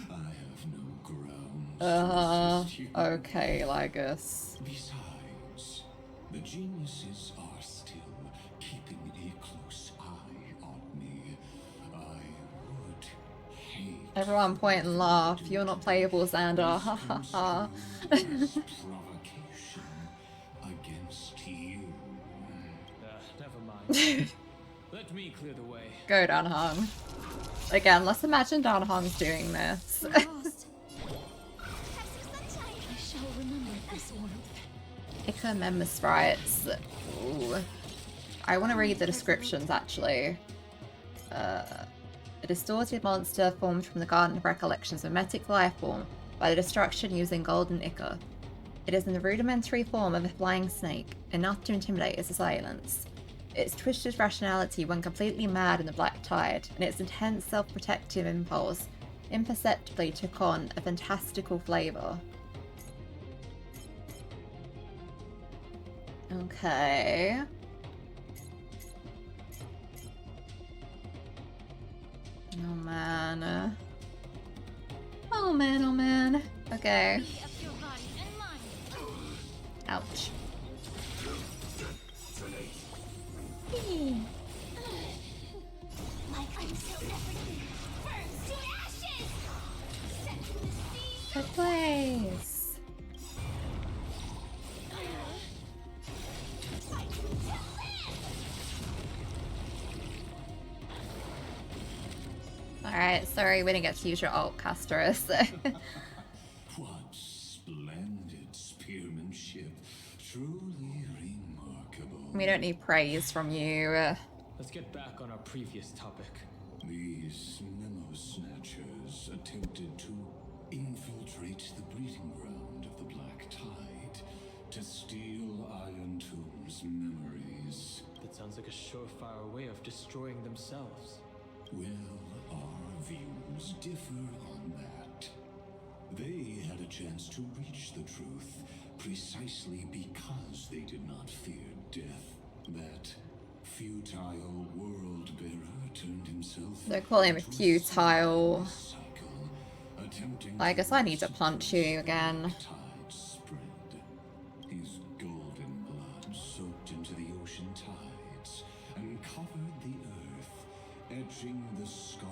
I have no grounds to resist you. Okay, Lygus. Besides, the geniuses are still keeping a close eye on me. I would hate Everyone point and laugh. You're not playable, Xander. Ha ha ha. provocation against you. Never mind. Let me clear the way. Go, Danhong. Again, let's imagine Danhong's doing this. I shall remember this warmth. Ica member sprites. Ooh. I want to read the descriptions, actually. A distorted monster formed from the Garden of Recollection's mimetic life form by the destruction using golden ichor. It is in the rudimentary form of a flying snake, enough to intimidate its assailants. Its twisted rationality when completely mad in the black tide, and its intense self-protective impulse imperceptibly took on a fantastical flavour. Okay. Oh man. Oh man, oh man. Okay. Ouch. Like until everything burns to ashes! Setting the sea Good place. Alright, sorry we didn't get to use your ult, Castorus. What splendid spearmanship. Truly remarkable. We don't need praise from you. Let's get back on our previous topic. These memo snatchers attempted to infiltrate the breeding ground of the Black Tide to steal Iron Tomb's memories. That sounds like a surefire way of destroying themselves. Well, our views differ on that. They had a chance to reach the truth precisely because they did not fear death. That futile world-bearer turned himself. They're calling him futile. Cycle, attempting I guess I need to punch you again. tide spread. His golden blood soaked into the ocean tides and covered the earth, etching the scar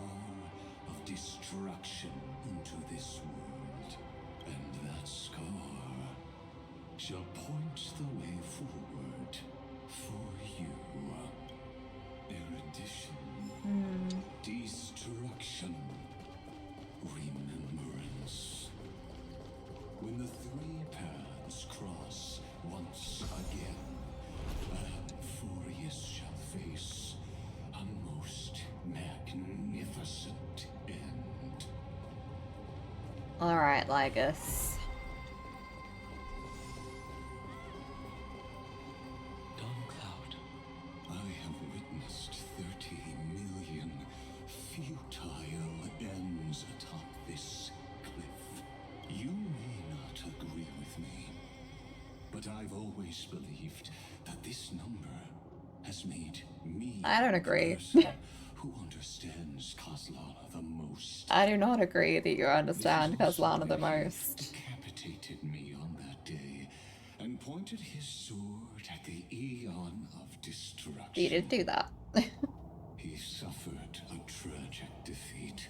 of destruction into this world. And that scar shall point the way forward for you. Erudition, destruction, remembrance. When the three paths cross once again, Amphorius shall face a most magnificent end. Alright, Lygus. I have witnessed 30 million futile ends atop this cliff. You may not agree with me, but I've always believed that this number has made me I don't agree. the person who understands Kozlana the most. I do not agree that you understand Kozlana the most. Decapitated me on that day and pointed his sword at the eon of destruction. You did do that. He suffered a tragic defeat,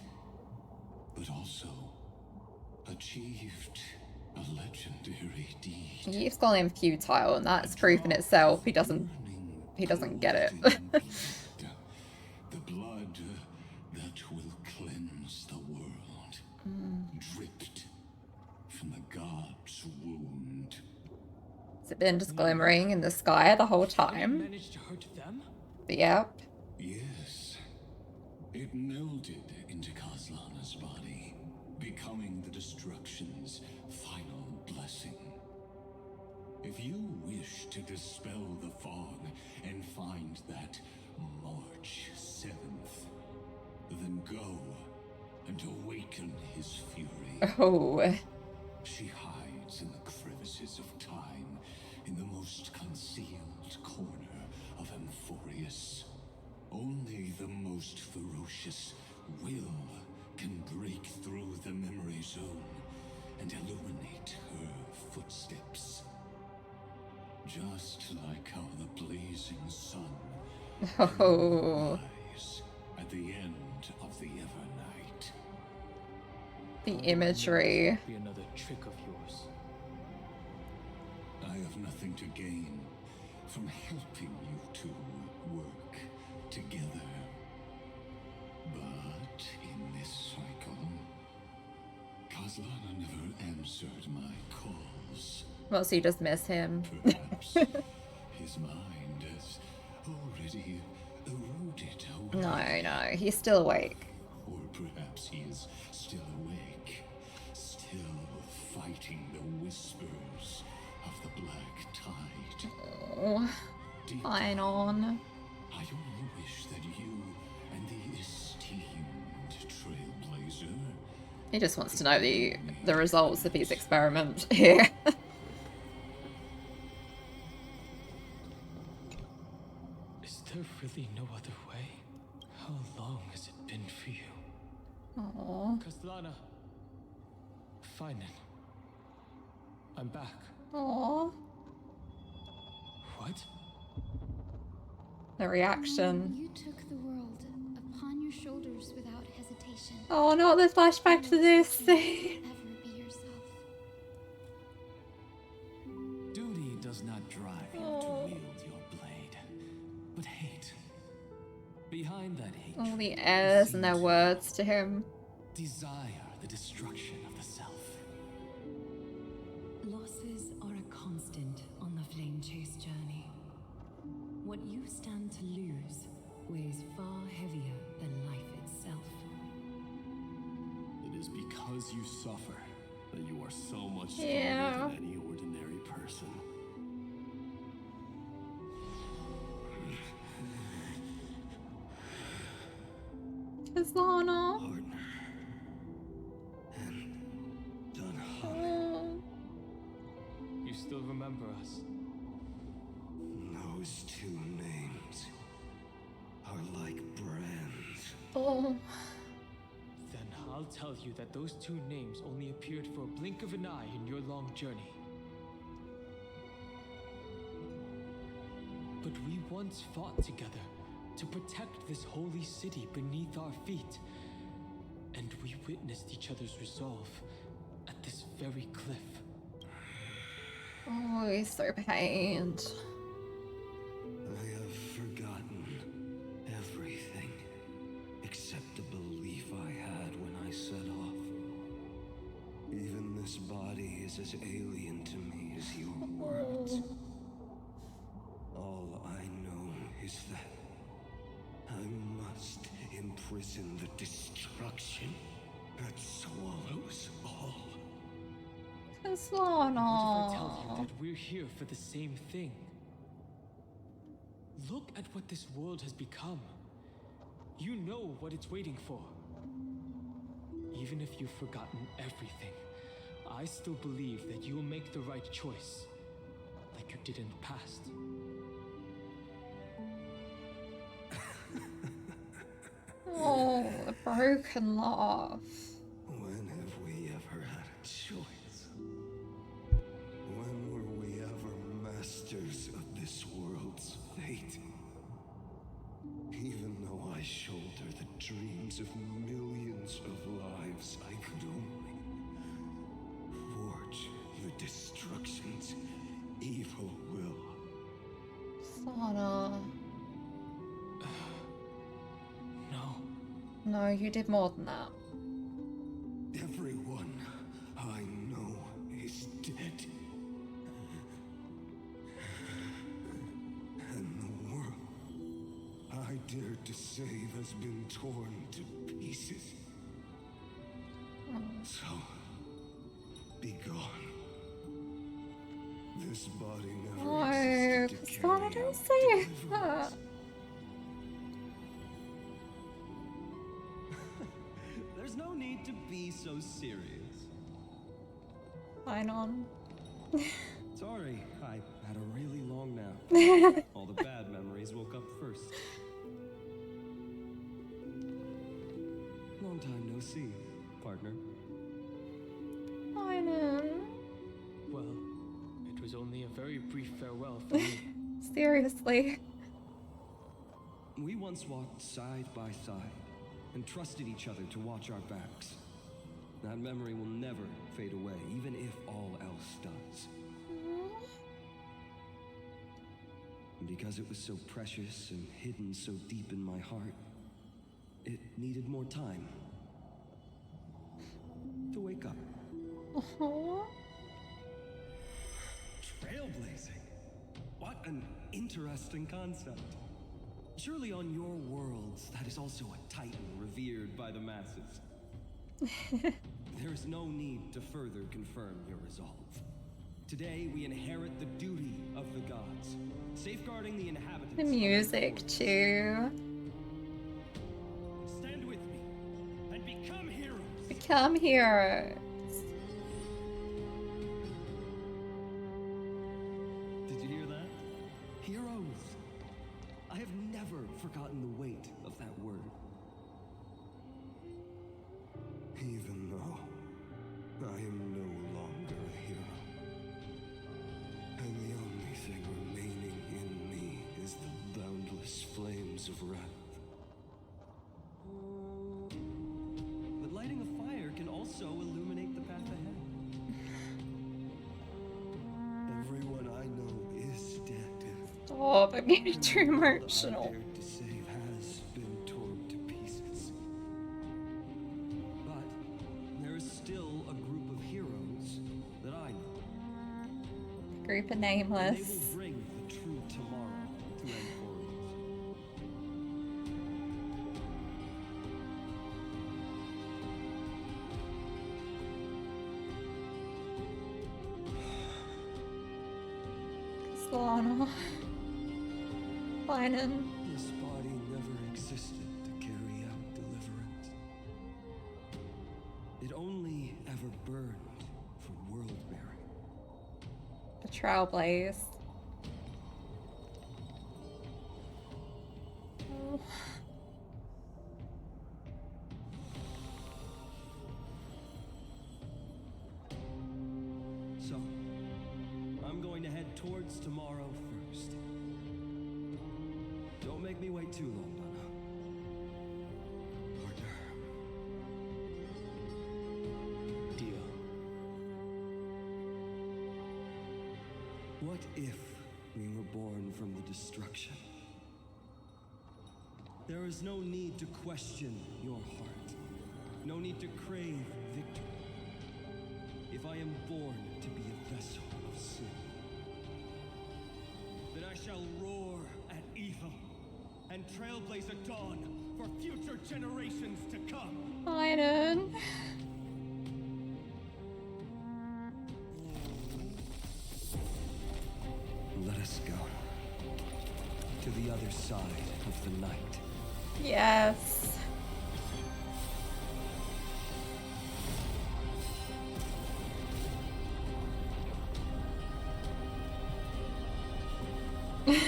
but also achieved a legendary deed. He keeps calling him futile, and that's proof in itself. He doesn't get it. The blood that will cleanse the world, dripped from the god's wound. been just glimmering in the sky the whole time. Managed to hurt them? Yep. Yes. It melded into Kaslana's body, becoming the destruction's final blessing. If you wish to dispel the fog and find that March 7th, then go and awaken his fury. Oh. She hides in the crevices of time, in the most concealed corner of Amphorius. Only the most ferocious will can break through the memory zone and illuminate her footsteps. Just like how the blazing sun can rise at the end of the Evernight. The imagery. Be another trick of yours. I have nothing to gain from helping you two work together. But in this cycle, Kaslana never answered my calls. Well, so you just miss him. Perhaps his mind has already eroded away. No, he's still awake. Or perhaps he is still awake, still fighting the whispers of the black tide. Oh, fine on. I only wish that you and the esteemed Trailblazer... He just wants to know the results of his experiment here. Is there really no other way? How long has it been for you? Aww. Kaslana. Fine then. I'm back. Aww. What? The reaction. You took the world upon your shoulders without hesitation. Oh no, the flashback to this. Ever be yourself. Duty does not drive you to wield your blade, but hate. Behind that hate, All the airs and their words to him. desire the destruction of the self. Losses are a constant on the flame chase journey. What you stand to lose weighs far heavier than life itself. It is because you suffer that you are so much stronger Yeah. than any ordinary person. Kaslana. Partner. And done. Oh. You still remember us? Those two names are like brands. Oh. Then I'll tell you that those two names only appeared for a blink of an eye in your long journey. But we once fought together to protect this holy city beneath our feet. And we witnessed each other's resolve at this very cliff. Oh, he's so pained. I have forgotten everything except the belief I had when I set off. Even this body is as alien to me as your words. All I know is that I must imprison the destruction that swallows all. Kaslana. What if I tell you that we're here for the same thing? Look at what this world has become. You know what it's waiting for. Even if you've forgotten everything, I still believe that you'll make the right choice, like you did in the past. Oh, the broken laugh. When have we ever had a choice? When were we ever masters of this world's fate? Even though I shoulder the dreams of millions of lives, I could only forge the destruction's evil will. Kaslana. No. No, you did more than that. Everyone I know is dead. dared to save has been torn to pieces. So, be gone. This body never existed to carry out deliverance. There's no need to be so serious. Fine on. Sorry, I had a really long nap. All the bad memories woke up first. Long time no see, partner. Fine on. Well, it was only a very brief farewell for me. Seriously. We once walked side by side and trusted each other to watch our backs. That memory will never fade away, even if all else does. And because it was so precious and hidden so deep in my heart, it needed more time to wake up. Trailblazing. What an interesting concept. Surely on your worlds, that is also a titan revered by the masses. There is no need to further confirm your resolve. Today, we inherit the duty of the gods, safeguarding the inhabitants. The music, too. Stand with me and become heroes. Become heroes. Did you hear that? Heroes. I have never forgotten the weight of that word. Even though I am no longer a hero, and the only thing remaining in me is the boundless flames of wrath. But lighting a fire can also illuminate the path ahead. Everyone I know is dead. Stop, I'm getting too emotional. I dared to save has been torn to pieces. But there is still a group of heroes that I know. Group of And they nameless. will bring the true tomorrow to Emporius. Solana. Finan. This body never existed to carry out deliverance. It only ever burned for world bearing. The Trailblaze. Oh. So, I'm going to head towards tomorrow first. Don't make me wait too long, Donna. Partner. Deal. What if we were born from the destruction? There is no need to question your heart. No need to crave victory. If I am born to be a vessel of sin, then I shall roar at evil and trailblaze a dawn for future generations to come. Finan. Let us go to the other side of the night. Yes.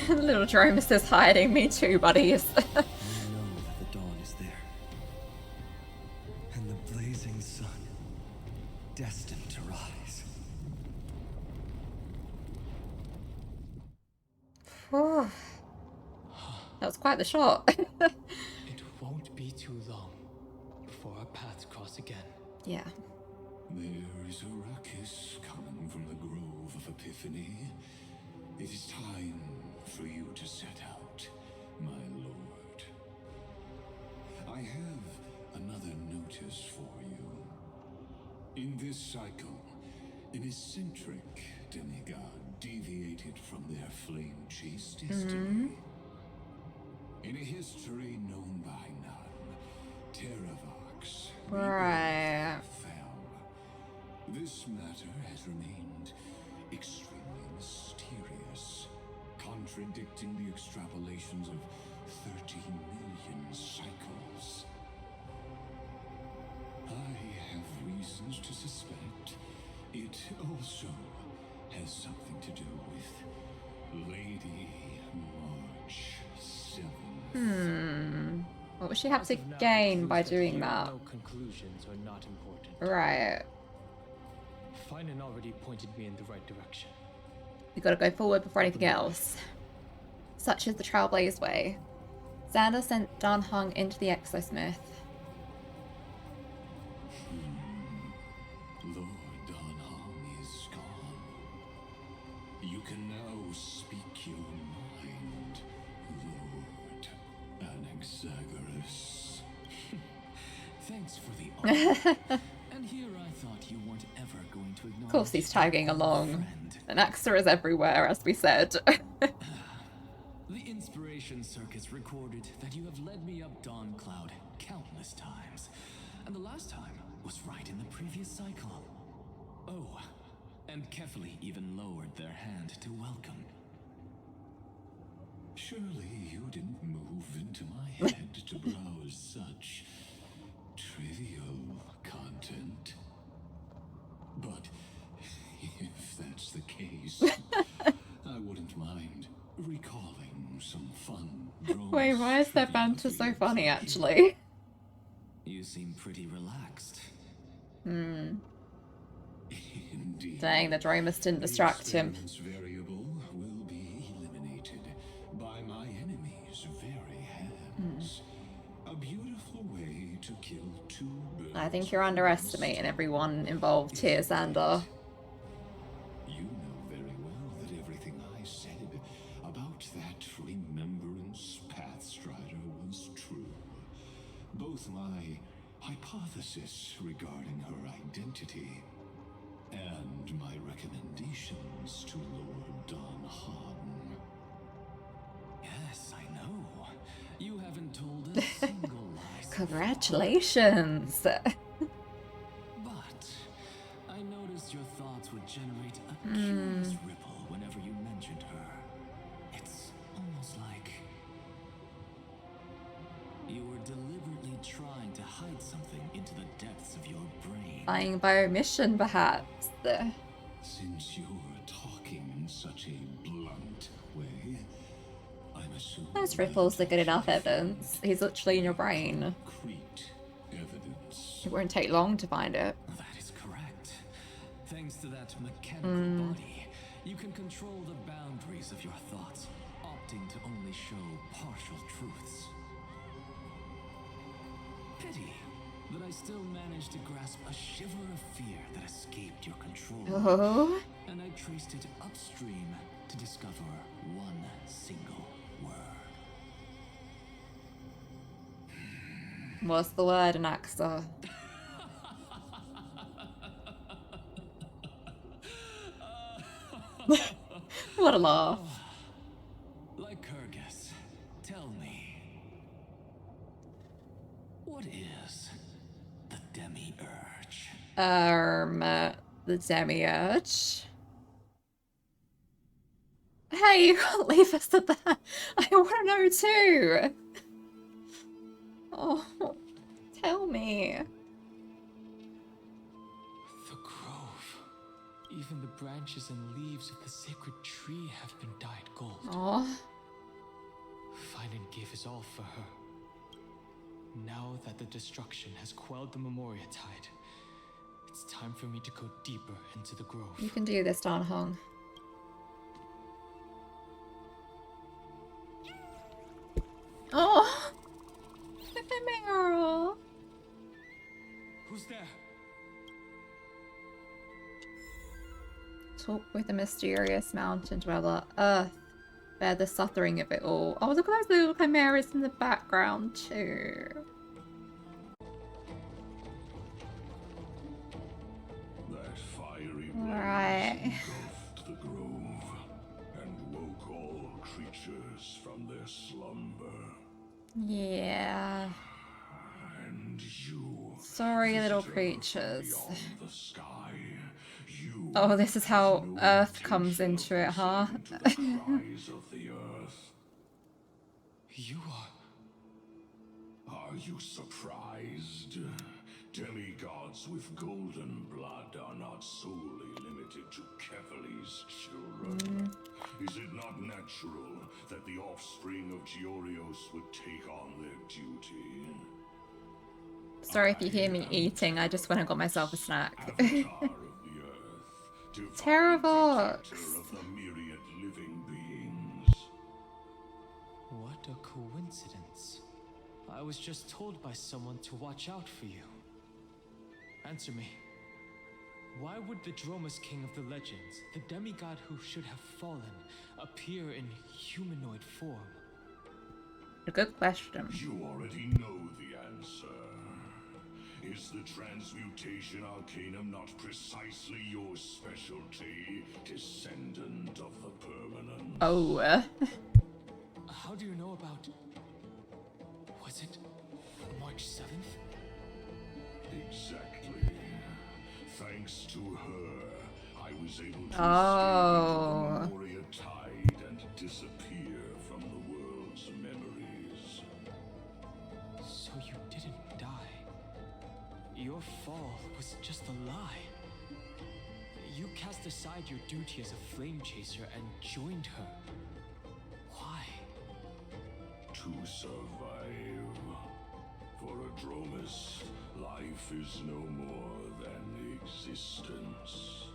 Little Dromus is hiding. Me too, buddies. I know that the dawn is there, and the blazing sun destined to rise. Whew. That was quite the shot. It won't be too long before our paths cross again. Yeah. There is Arrakis coming from the Grove of Epiphany. It is time for you to set out, my lord. I have another notice for you. In this cycle, an eccentric demigod deviated from their flame-chased destiny. In a history known by none, Terravox Right. fell. This matter has remained extremely mysterious, contradicting the extrapolations of 30 million cycles. I have reasons to suspect it also has something to do with Lady March 7th. What would she have to gain by doing that? No conclusions are not important. Right. Finan already pointed me in the right direction. You gotta go forward before anything else. Such is the Trailblaze way. Xander sent Dan Hung into the Exosmith. Lord Dan Hung is gone. You can now speak your mind, Lord Anaxagoras. Thanks for the honor. And here I thought you weren't ever going to acknowledge. Of course he's tagging along. And Axa is everywhere, as we said. The Inspiration Circus recorded that you have led me up Dawn Cloud countless times. And the last time was right in the previous cycle. Oh, and Kefali even lowered their hand to welcome. Surely you didn't move into my head to browse such trivial content. But if that's the case, I wouldn't mind recalling some fun drones. Wait, why is their banter so funny, actually? You seem pretty relaxed. Dang, the Dromus didn't distract him. Variable will be eliminated by my enemy's very hands. A beautiful way to kill two birds. I think you're underestimating everyone involved here, Xander. You know very well that everything I said about that Remembrance Pathstrider was true. Both my hypothesis regarding her identity and my recommendations to Lord Don Han. Yes, I know. You haven't told a single lie. Congratulations! But I noticed your thoughts would generate a curious ripple whenever you mentioned her. It's almost like you were deliberately trying to hide something into the depths of your brain. Lying by omission, perhaps. Since you're talking in such a blunt way, I'm assuming Those ripples are good enough evidence. He's literally in your brain. concrete evidence. It won't take long to find it. That is correct. Thanks to that mechanical body, you can control the boundaries of your thoughts, opting to only show partial truths. Pity that I still managed to grasp a shiver of fear that escaped your control. Oh? And I traced it upstream to discover one single word. What's the word, Anaxa? What a laugh. Lycurgus, tell me, what is the demi-urge? The demiurge. Hey, you can't leave us at that. I want to know too. Oh, tell me. The grove. Even the branches and leaves of the sacred tree have been dyed gold. Oh. Finan gave his all for her. Now that the destruction has quelled the Memoria Tide, it's time for me to go deeper into the grove. You can do this, Dan Hong. Oh! Meryl. Who's there? Talk with the mysterious mountain dweller. Earth. Bear the suffering of it all. Oh, look at those little chimeras in the background too. That fiery Right. engulfed the grove and woke all creatures from their slumber. Yeah. And you, Sorry, little visitor from creatures. beyond the sky, you Oh, this is how have no Earth comes intention into of it, huh? listening to the cries of the earth. You Are you surprised? Demigods with golden blood are not solely limited to Kefali's children. Is it not natural that the offspring of Georios would take on their duty? Sorry if you hear me eating, I just went and got myself a snack. Avatar of the earth, divine Terrible! protector of the myriad living beings. What a coincidence. I was just told by someone to watch out for you. Answer me. Why would the Dromus King of the legends, the demigod who should have fallen, appear in humanoid form? A good question. You already know the answer. Is the transmutation arcanum not precisely your specialty, descendant of the permanent? Oh. How do you know about... Was it March 7th? Exactly. Thanks to her, I was able to Oh. escape the Memoria tide and disappear from the world's memories. So you didn't die. Your fall was just a lie. You cast aside your duty as a flame chaser and joined her. Why? To survive. For a Dromus, life is no more than existence.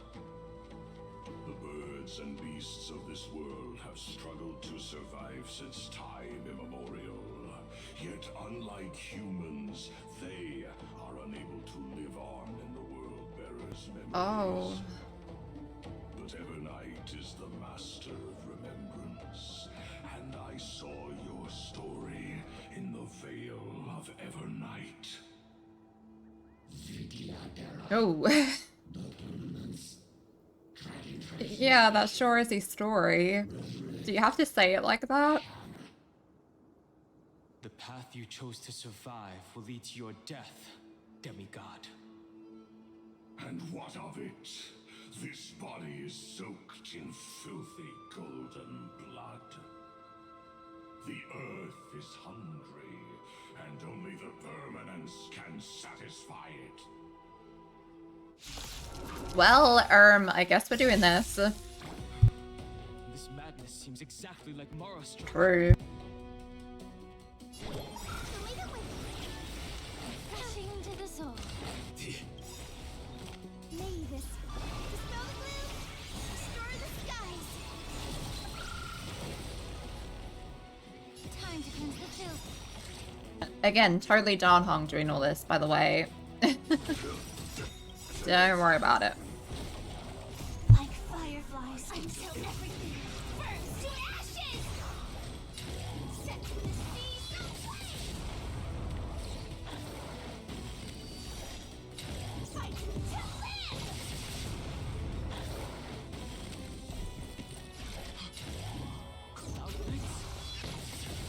The birds and beasts of this world have struggled to survive since time immemorial. Yet unlike humans, they are unable to live on in the World-Bearer's memories. Oh. But Evernight is the master of remembrance, and I saw your story in the Veil of Evernight. Oh. Yeah, that sure is a story. Do you have to say it like that? The path you chose to survive will lead to your death, demigod. And what of it? This body is soaked in filthy golden blood. The earth is hungry, and only the permanence can satisfy it. Well, I guess we're doing this. This madness seems exactly like Morrow's. True. Refreshing to the soul. May this dispel the gloom, destroy the skies. Time to cleanse the filth. Again, totally Don Hong doing all this, by the way. Don't worry about it. Like fireflies until everything burns to ashes. Set to the sea someplace. Fight to live.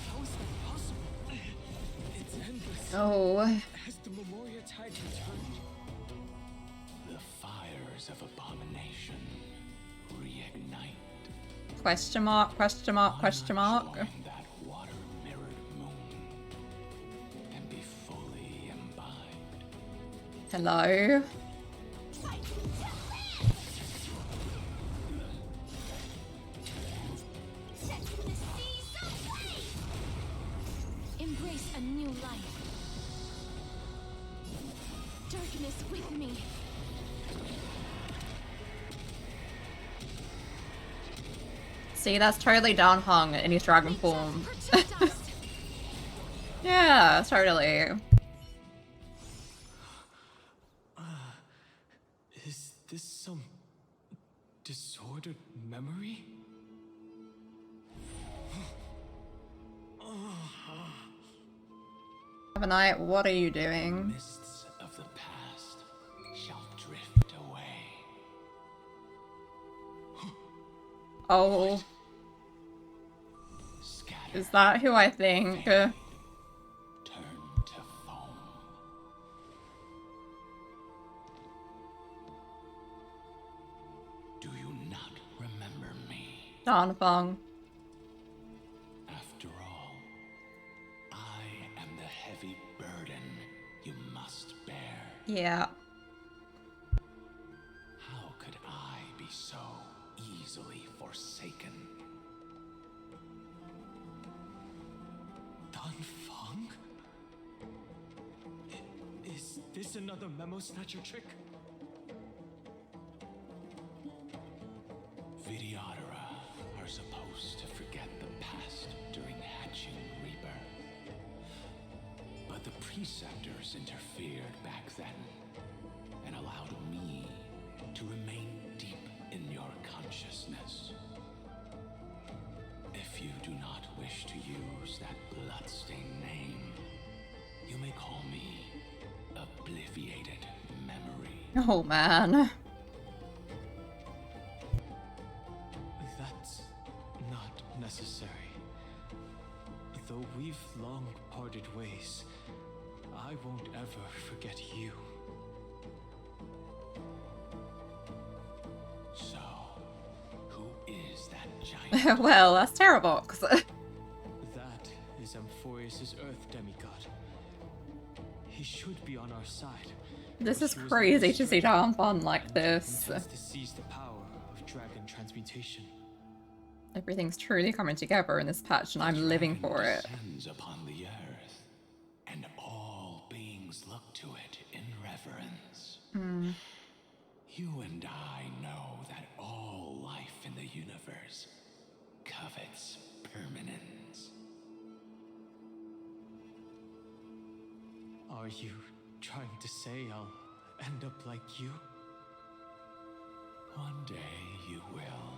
How is that possible? It's endless. Oh. Has the Memoria tide returned? The fires of abomination reignite. Question mark, question mark, question mark. Join that water-mirrored moon and be fully imbibed. Hello? Fight to live. Set to the sea someplace. Embrace a new life. Darkness with me. See, that's totally Don Hong in his dragon form. Yeah, totally. Is this some disordered memory? Evernight, what are you doing? Mists of the past shall drift away. Oh. Is that who I think? Danfeng. After all, I am the heavy burden you must bear. Yeah. How could I be so easily forsaken? Danfeng? Is this another memo snatcher trick? Vidyadhara are supposed to forget the past during hatching rebirth. But the preceptors interfered back then and allowed me to remain deep in your consciousness. If you do not wish to use that bloodstained name, you may call me Obliviated Memory. Oh man. That's not necessary. Though we've long parted ways, I won't ever forget you. So, who is that giant? Well, that's terrible. That is Amphorius' Earth demigod. He should be on our side. This is crazy to see Danfeng like this. To seize the power of dragon transmutation. Everything's truly coming together in this patch, and I'm living for it. Descends upon the earth, and all beings look to it in reverence. You and I know that all life in the universe covets permanence. Are you trying to say I'll end up like you? One day you will.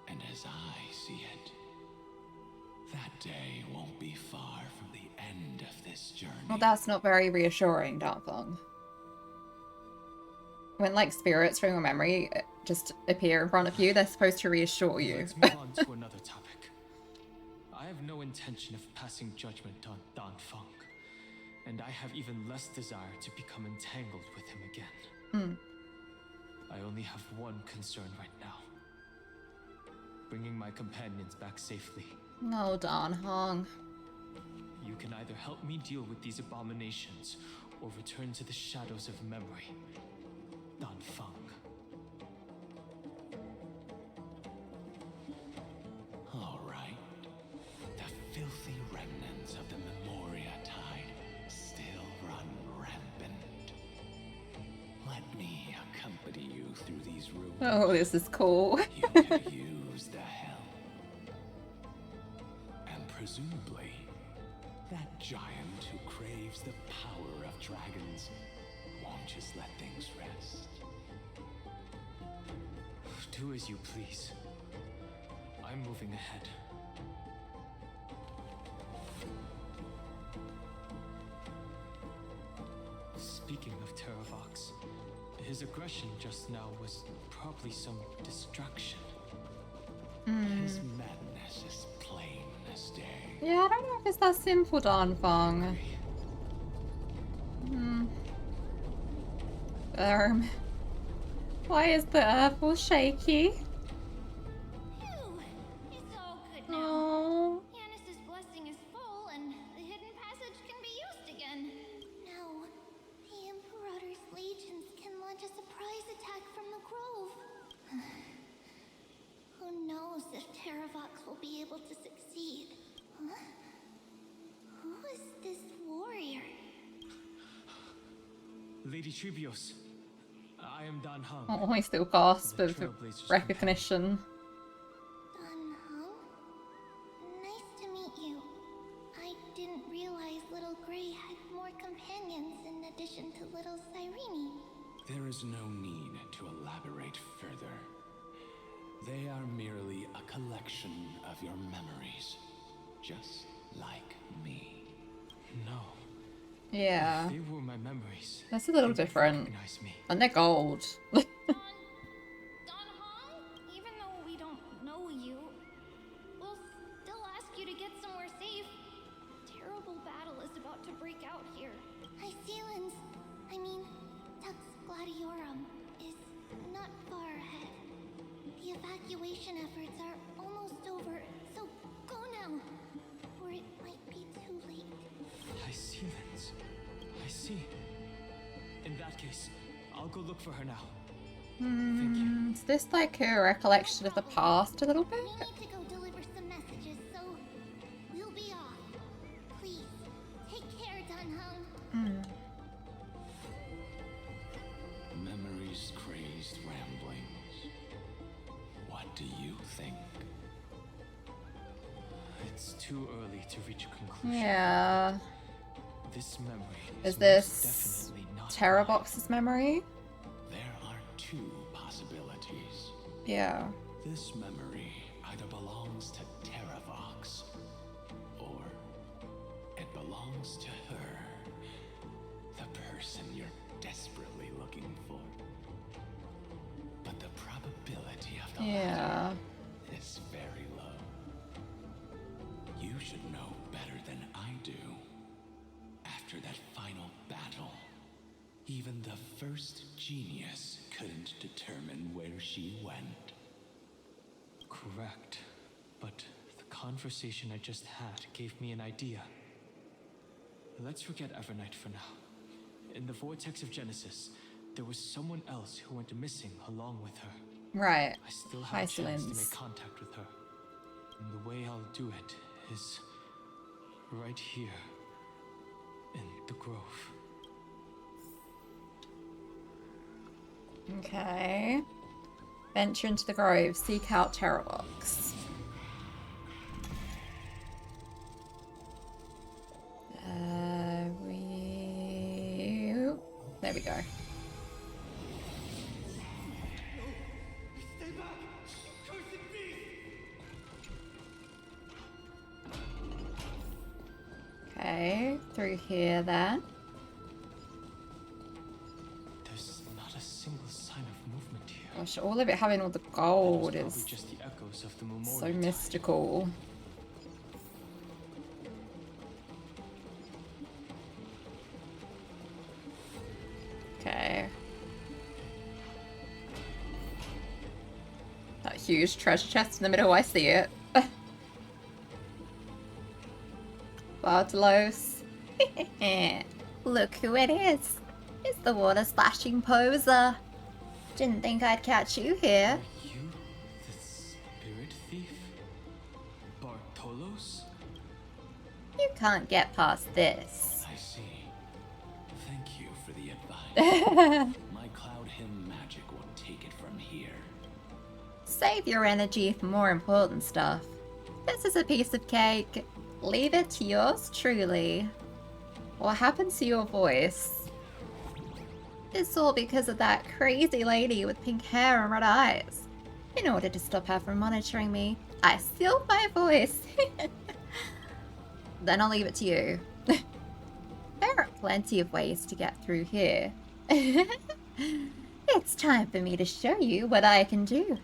And as I see it, that day won't be far from the end of this journey. Well, that's not very reassuring, Danfeng. When, like, spirits from your memory just appear in front of you, they're supposed to reassure you. Let's move on to another topic. I have no intention of passing judgment on Danfeng, and I have even less desire to become entangled with him again. I only have one concern right now. Bringing my companions back safely. No, Danfeng. You can either help me deal with these abominations, or return to the shadows of memory. Danfeng. All right. The filthy remnants of the Memoria Tide still run rampant. Let me accompany you through these ruins. Oh, this is cool. You can use the help. And presumably, that giant who craves the power of dragons won't just let things rest. Do as you please. I'm moving ahead. Speaking of Terravox, his aggression just now was probably some distraction. His madness is plain as day. Yeah, I don't know if it's that simple, Danfeng. Why is the earth all shaky? It's all good now. Oh. Yanis's blessing is full, and the hidden passage can be used again. Now, the Imperator's legions can launch a surprise attack from the grove. Who knows if Terravox will be able to succeed? Huh? Who is this warrior? Lady Tribios, I am Danfeng. Oh, I still gasp The of Trailblazer's recognition. Danfeng? Nice to meet you. I didn't realize Little Gray had more companions in addition to Little Cyrene. There is no need to elaborate further. They are merely a collection of your memories, just like me. No. Yeah. If they were my memories. That's a little they would different. recognize me. And they're gold. Danfeng, even though we don't know you, we'll still ask you to get somewhere safe. A terrible battle is about to break out here. Tux Gladiorum is not far ahead. The evacuation efforts are almost over, so go now, or it might be too late. I see, Lens. I see. In that case, I'll go look for her now. Thank you. Is this like a recollection of the past a little bit? We need to go deliver some messages, so we'll be off. Please, take care, Dunhung. Memories, crazed ramblings. What do you think? It's too early to reach a conclusion. Yeah. This memory Is most this definitely not Terrabox's memory? There are two possibilities. Yeah. This memory either belongs to Terravox, or it belongs to her, the person you're desperately looking for. But the probability of the latter is very low. You should know better than I do. After that final battle, even the first genius couldn't determine where she went. correct. But the conversation I just had gave me an idea. Let's forget Evernight for now. In the Vortex of Genesis, there was someone else who went missing along with her. Right. I still have a chance to Iceland's. make contact with her. And the way I'll do it is right here in the grove. Okay. Venture into the grove. Seek out Terrorbox. There we go. Stay back! You cursed beast! Okay, through here then. There's not a single sign of movement here. Gosh, all of it having all the gold It was is probably just the echoes of the memorial so time. mystical. Okay. That huge treasure chest in the middle, I see it. Bartolos. Look who it is. It's the water splashing poser. Didn't think I'd catch you here. You, the spirit thief? Bartolos? You can't get past this. I see. Thank you for the advice. My cloud hymn magic will take it from here. Save your energy for more important stuff. This is a piece of cake. Leave it to yours truly. What happened to your voice? It's all because of that crazy lady with pink hair and red eyes. In order to stop her from monitoring me, I sealed my voice. Then I'll leave it to you. There are plenty of ways to get through here. It's time for me to show you what I can do.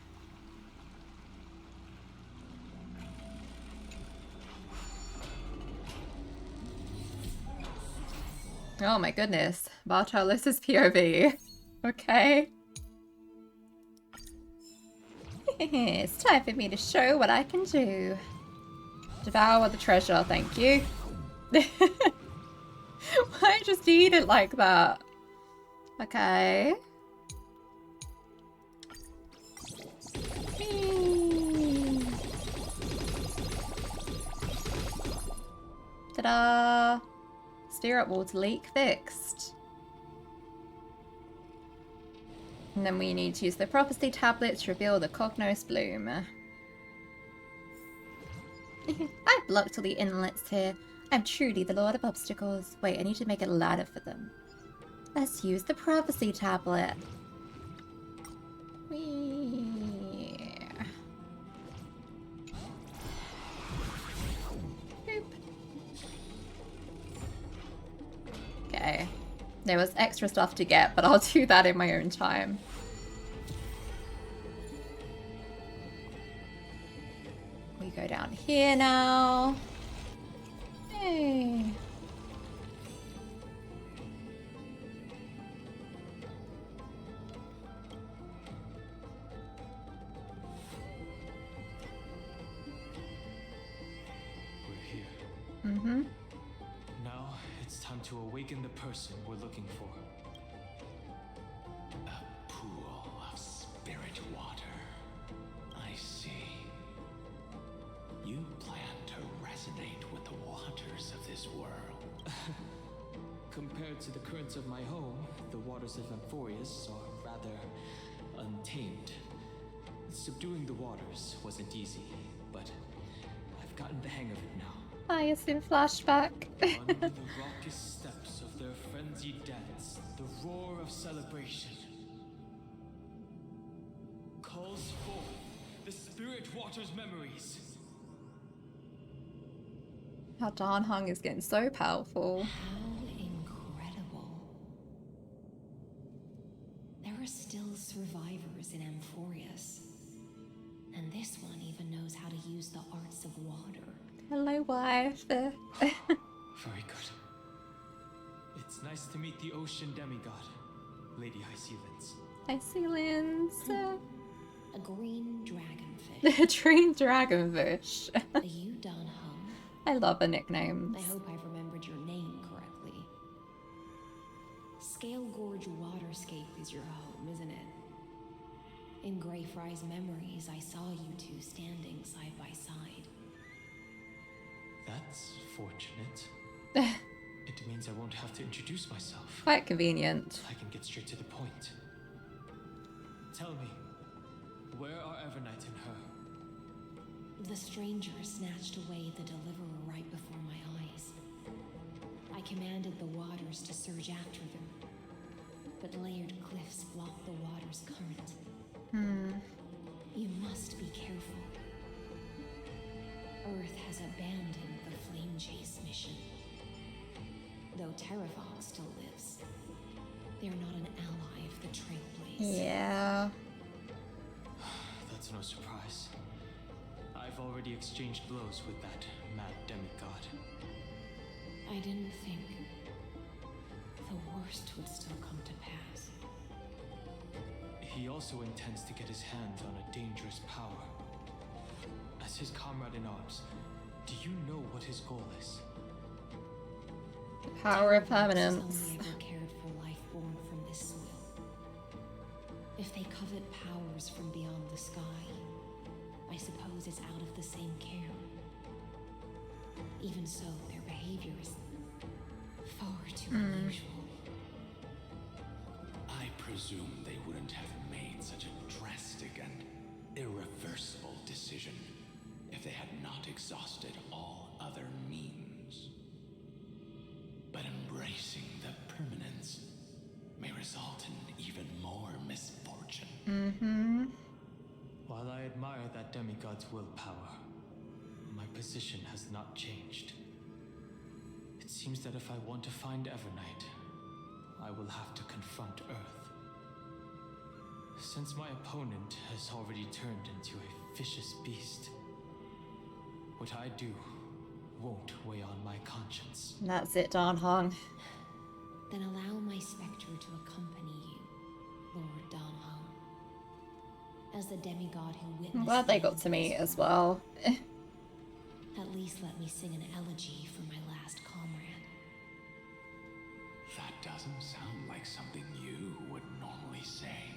Oh my goodness. Bartolos' POV. Okay. It's time for me to show what I can do. Devour the treasure, thank you. Why just eat it like that? Okay. Ta-da! Steer up water leak fixed. And then we need to use the prophecy tablet to reveal the Cognos bloom. I've blocked all the inlets here. I'm truly the Lord of Obstacles. Wait, I need to make a ladder for them. Let's use the prophecy tablet. Whee. Boop. Okay. There was extra stuff to get, but I'll do that in my own time. We go down here now. Hey. to awaken the person we're looking for. A pool of spirit water. I see. You plan to resonate with the waters of this world. Compared to the currents of my home, the waters of Amphorius are rather untamed. Subduing the waters wasn't easy, but I've gotten the hang of it now. Bias in flashback. Under the raucous steps of their frenzied dance, the roar of celebration calls forth the spirit water's memories. How Dan Heng is getting so powerful. How incredible. There are still survivors in Amphorius. And this one even knows how to use the arts of water. Hello, wife. Very good. It's nice to meet the ocean demigod, Lady High Sealands. High Sealands. A green dragonfish. A green dragonfish. Are you Dan Heng? I love the nicknames. I hope I've remembered your name correctly. Scale Gorge Waterscape is your home, isn't it? In Greyfry's memories, I saw you two standing side by side. That's fortunate. It means I won't have to introduce myself. Quite convenient. I can get straight to the point. Tell me, where are Evernight and her? The stranger snatched away the deliverer right before my eyes. I commanded the waters to surge after them, but layered cliffs blocked the water's current. You must be careful. Earth has abandoned the flame chase mission. Though Terravon still lives, they're not an ally of the Trailblaze. Yeah. That's no surprise. I've already exchanged blows with that mad demigod. I didn't think the worst would still come to pass. He also intends to get his hands on a dangerous power. As his comrade in arms, do you know what his goal is? The power of permanence. Only ever cared for life born from this soil. If they covet powers from beyond the sky, I suppose it's out of the same care. Even so, their behavior is far too unusual. I presume they wouldn't have made such a drastic and irreversible decision if they had not exhausted all other means. But embracing the permanence may result in even more misfortune. While I admire that demigod's willpower, my position has not changed. It seems that if I want to find Evernight, I will have to confront Earth. Since my opponent has already turned into a vicious beast, what I do won't weigh on my conscience. And that's it, Dan Heng. Then allow my spectre to accompany you, Lord Dan Heng. As the demigod who witnessed... I'm glad they got to meet as well. At least let me sing an elegy for my last comrade. That doesn't sound like something you would normally say.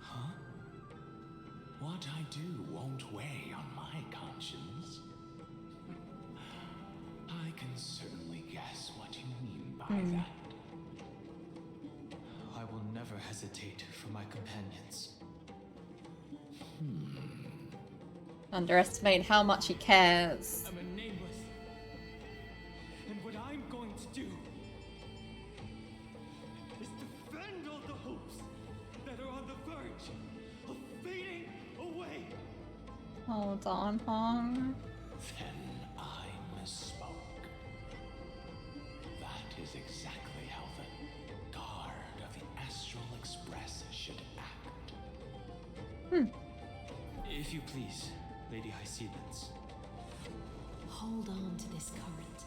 Huh? What I do won't weigh on my conscience. I can certainly guess what you mean by that. I will never hesitate for my companions. Underestimate how much he cares. I'm a nameless. And what I'm going to do is defend all the hopes that are on the verge of fading away. Oh, Dan Heng. Then I misspoke. That is exactly how the guard of the Astral Express should act. If you please, Lady High Sealands. Hold on to this current,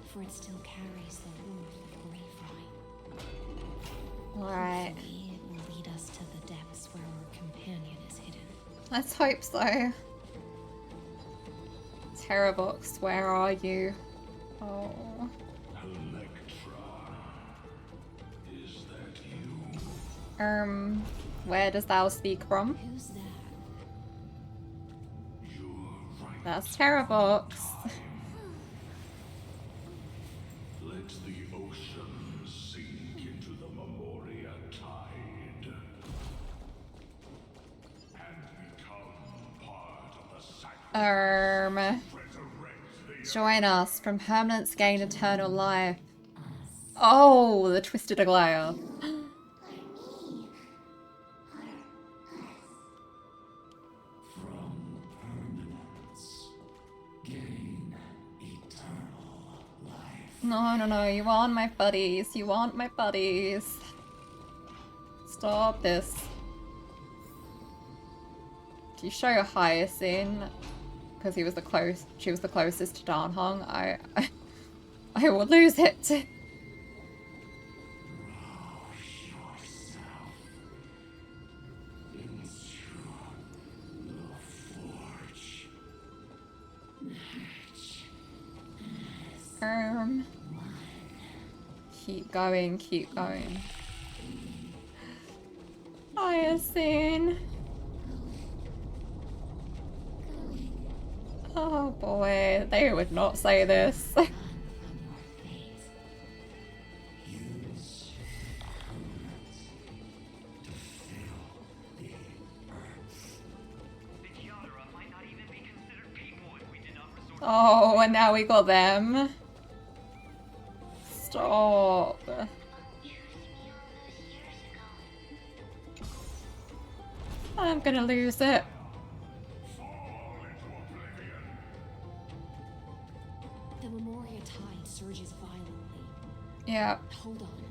for it still carries the warmth of Greyfry. Alright. Hopefully it will lead us to the depths where our companion is hidden. Let's hope so. Terravox, where are you? Oh. Where does thou speak from? Who's that? That's Terravox. Let the ocean sink into the Memoria tide and become part of the sacrifice. Join us. From permanence gain eternal life. Oh, the twisted Aglaya. No, you aren't my buddies. You aren't my buddies. Stop this. Do you show Hyacinth? Because she was the closest to Danhong. I will lose it. Keep going, keep going. Hyacinth. Oh boy, they would not say this. Oh, and now we got them. Stop. I'm gonna lose it. The Memoria tide surges violently. Yeah. Hold on,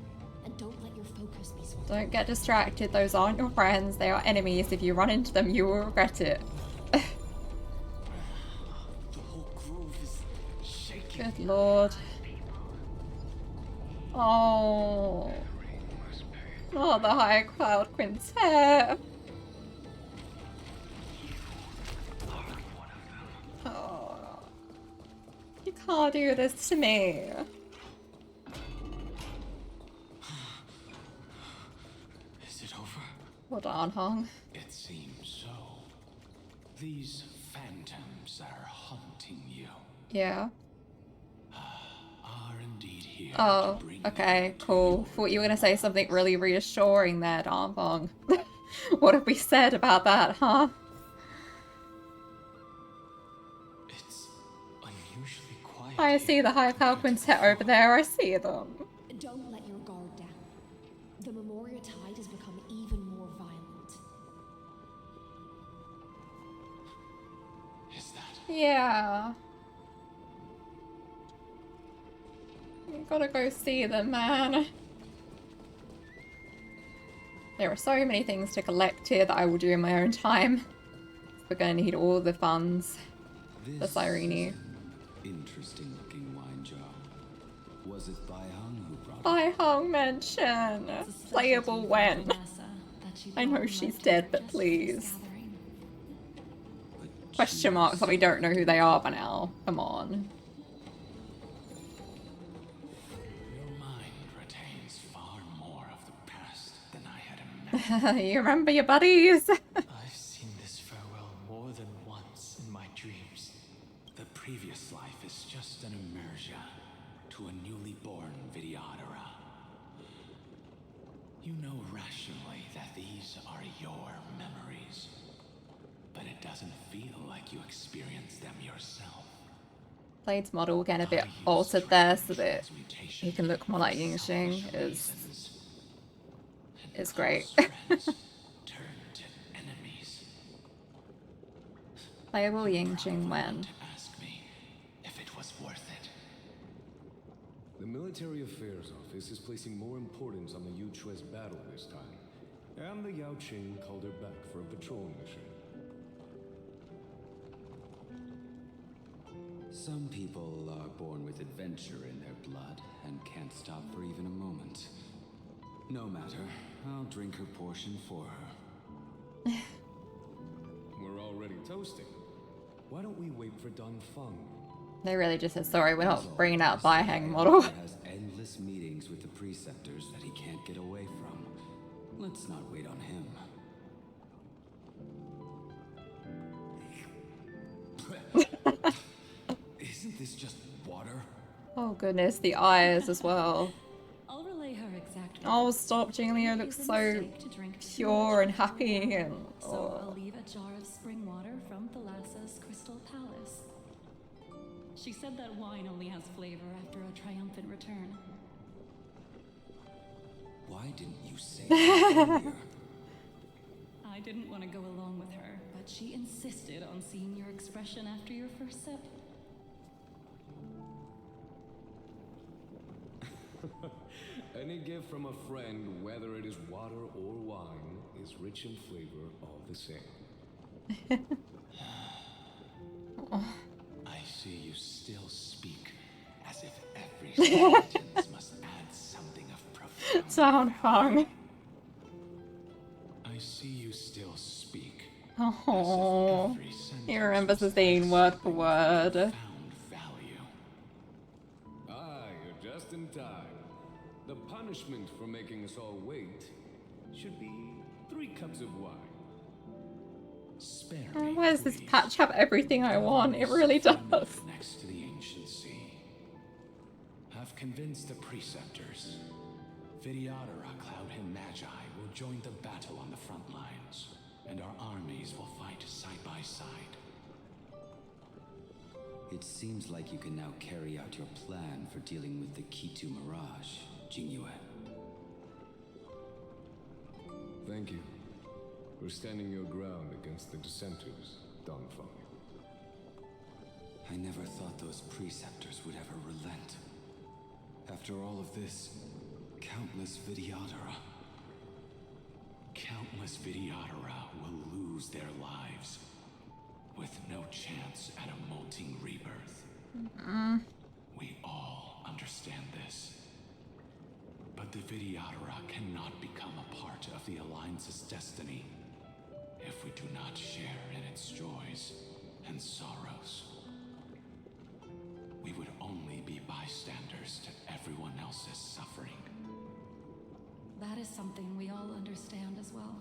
and don't let your focus be swayed. Don't get distracted. Those aren't your friends. They are enemies. If you run into them, you will regret it. Good lord. Oh. Not the High Cloud Quintet. Oh. You can't do this to me. Is it over? Hold on, Hong. It seems so. These phantoms are hunting you. Yeah. Are indeed here. Oh, okay, cool. Thought you were gonna say something really reassuring there, Danbong. What have we said about that, huh? It's unusually quiet. I see the High Cloud Quintet over there. I see them. Don't let your guard down. The Memoria tide has become even more violent. Is that? Yeah. You gotta go see them, man. There are so many things to collect here that I will do in my own time. We're gonna need all the funds for Cyrene. Interesting looking wine jar. Was it Baihong who brought it? Baihong mention. Playable when. I know she's dead, but please. Question marks that we don't know who they are by now. Come on. You remember your buddies? I've seen this farewell more than once in my dreams. The previous life is just an immersion to a newly born Vidyadhara. You know rationally that these are your memories, but it doesn't feel like you experienced them yourself. Blade's model getting a bit altered there so that he can look more like Yingxing is great. Playable Yingxing when? The Military Affairs Office is placing more importance on the Yuchue's battle this time, and the Yaoqing called her back for a patrol mission. Some people are born with adventure in their blood and can't stop for even a moment. No matter, I'll drink her portion for her. We're already toasting. Why don't we wait for Danfeng? They really just said, sorry, we're not bringing out Baihang model. He has endless meetings with the preceptors that he can't get away from. Let's not wait on him. Isn't this just water? Oh goodness, the eyes as well. I'll relay her exact. Oh, stop, Jingleo looks so pure and happy and... So I'll leave a jar of spring water from Thalassa's Crystal Palace. She said that wine only has flavor after a triumphant return. Why didn't you say that earlier? I didn't want to go along with her, but she insisted on seeing your expression after your first sip. Any gift from a friend, whether it is water or wine, is rich in flavor all the same. I see you still speak as if every sentence must add something of profound. Danfeng. I see you still speak. Oh, he remembers the scene word for word. Value. Ah, you're just in time. The punishment for making us all wait should be 3 cups of wine. Spare Oh, why does this patch have everything I want? It really does. Next to the ancient sea. I've convinced the preceptors. Vidyadhara, Cloudhim Magi, will join the battle on the front lines, and our armies will fight side by side. It seems like you can now carry out your plan for dealing with the Kitu Mirage, Jingyue. Thank you for standing your ground against the dissenters, Danfeng. I never thought those preceptors would ever relent. After all of this, countless Vidyadhara. Countless Vidyadhara will lose their lives, with no chance at a molting rebirth. We all understand this. But the Vidyadhara cannot become a part of the Alliance's destiny if we do not share in its joys and sorrows. We would only be bystanders to everyone else's suffering. That is something we all understand as well.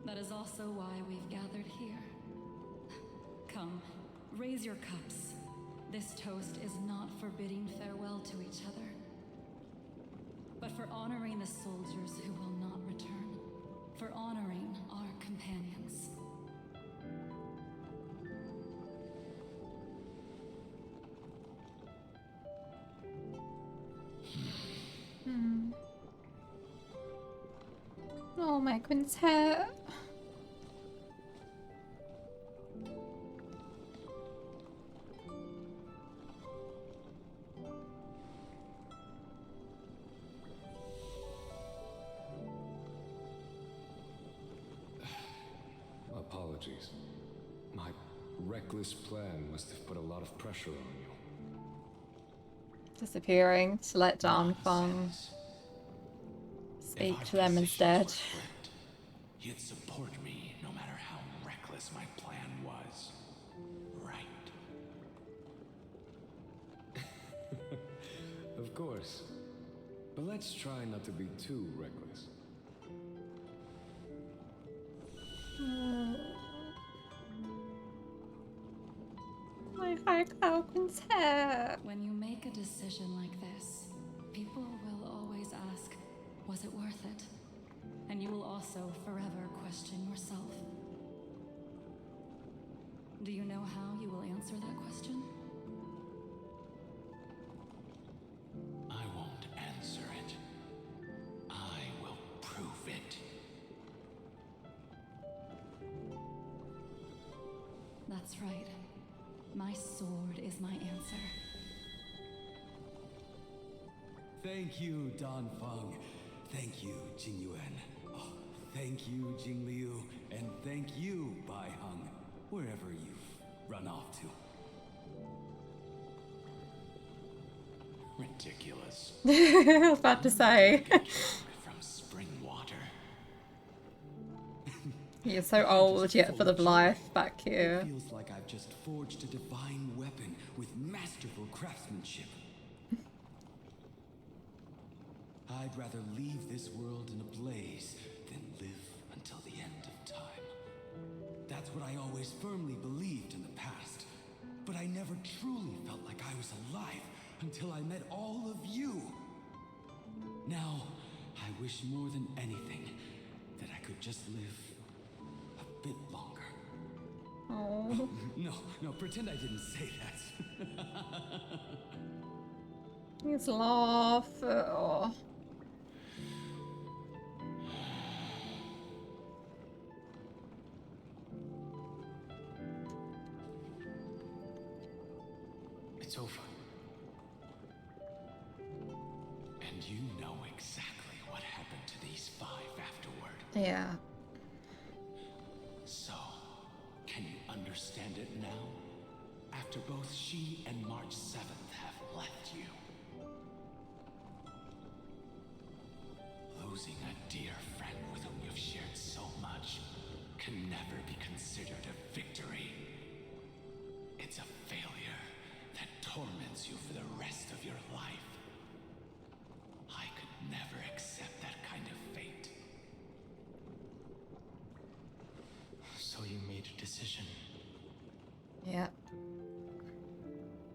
That is also why we've gathered here. Come, raise your cups. This toast is not for bidding farewell to each other, but for honoring the soldiers who will not return, for honoring our companions. Oh, my quintet. Apologies. My reckless plan must have put a lot of pressure on you. Disappearing to let Danfeng speak to them instead. You'd support me no matter how reckless my plan was. Right. Of course. But let's try not to be too reckless. My high cloud quintet. When you make a decision like this, people will always ask, was it worth it? And you will also forever question yourself. Do you know how you will answer that question? I won't answer it. I will prove it. That's right. My sword is my answer. Thank you, Danfeng. Thank you, Jingyuan. Oh, thank you, Jingliu. And thank you, Baiheng, wherever you've run off to. Ridiculous. I was about to say. From spring water. He is so old yet full of life back here. It feels like I've just forged a divine weapon with masterful craftsmanship. I I'd rather leave this world in a blaze than live until the end of time. That's what I always firmly believed in the past. But I never truly felt like I was alive until I met all of you. Now, I wish more than anything that I could just live a bit longer. Oh. No, pretend I didn't say that. He's laugh. Oh. It's over. And you know exactly what happened to these 5 afterward. Yeah. So, can you understand it now? After both she and March 7th have left you. Losing a dear friend with whom you've shared so much can never be considered a victory. It's a failure that torments you for the rest of your life. I could never accept that kind of fate. So you made a decision. Yeah.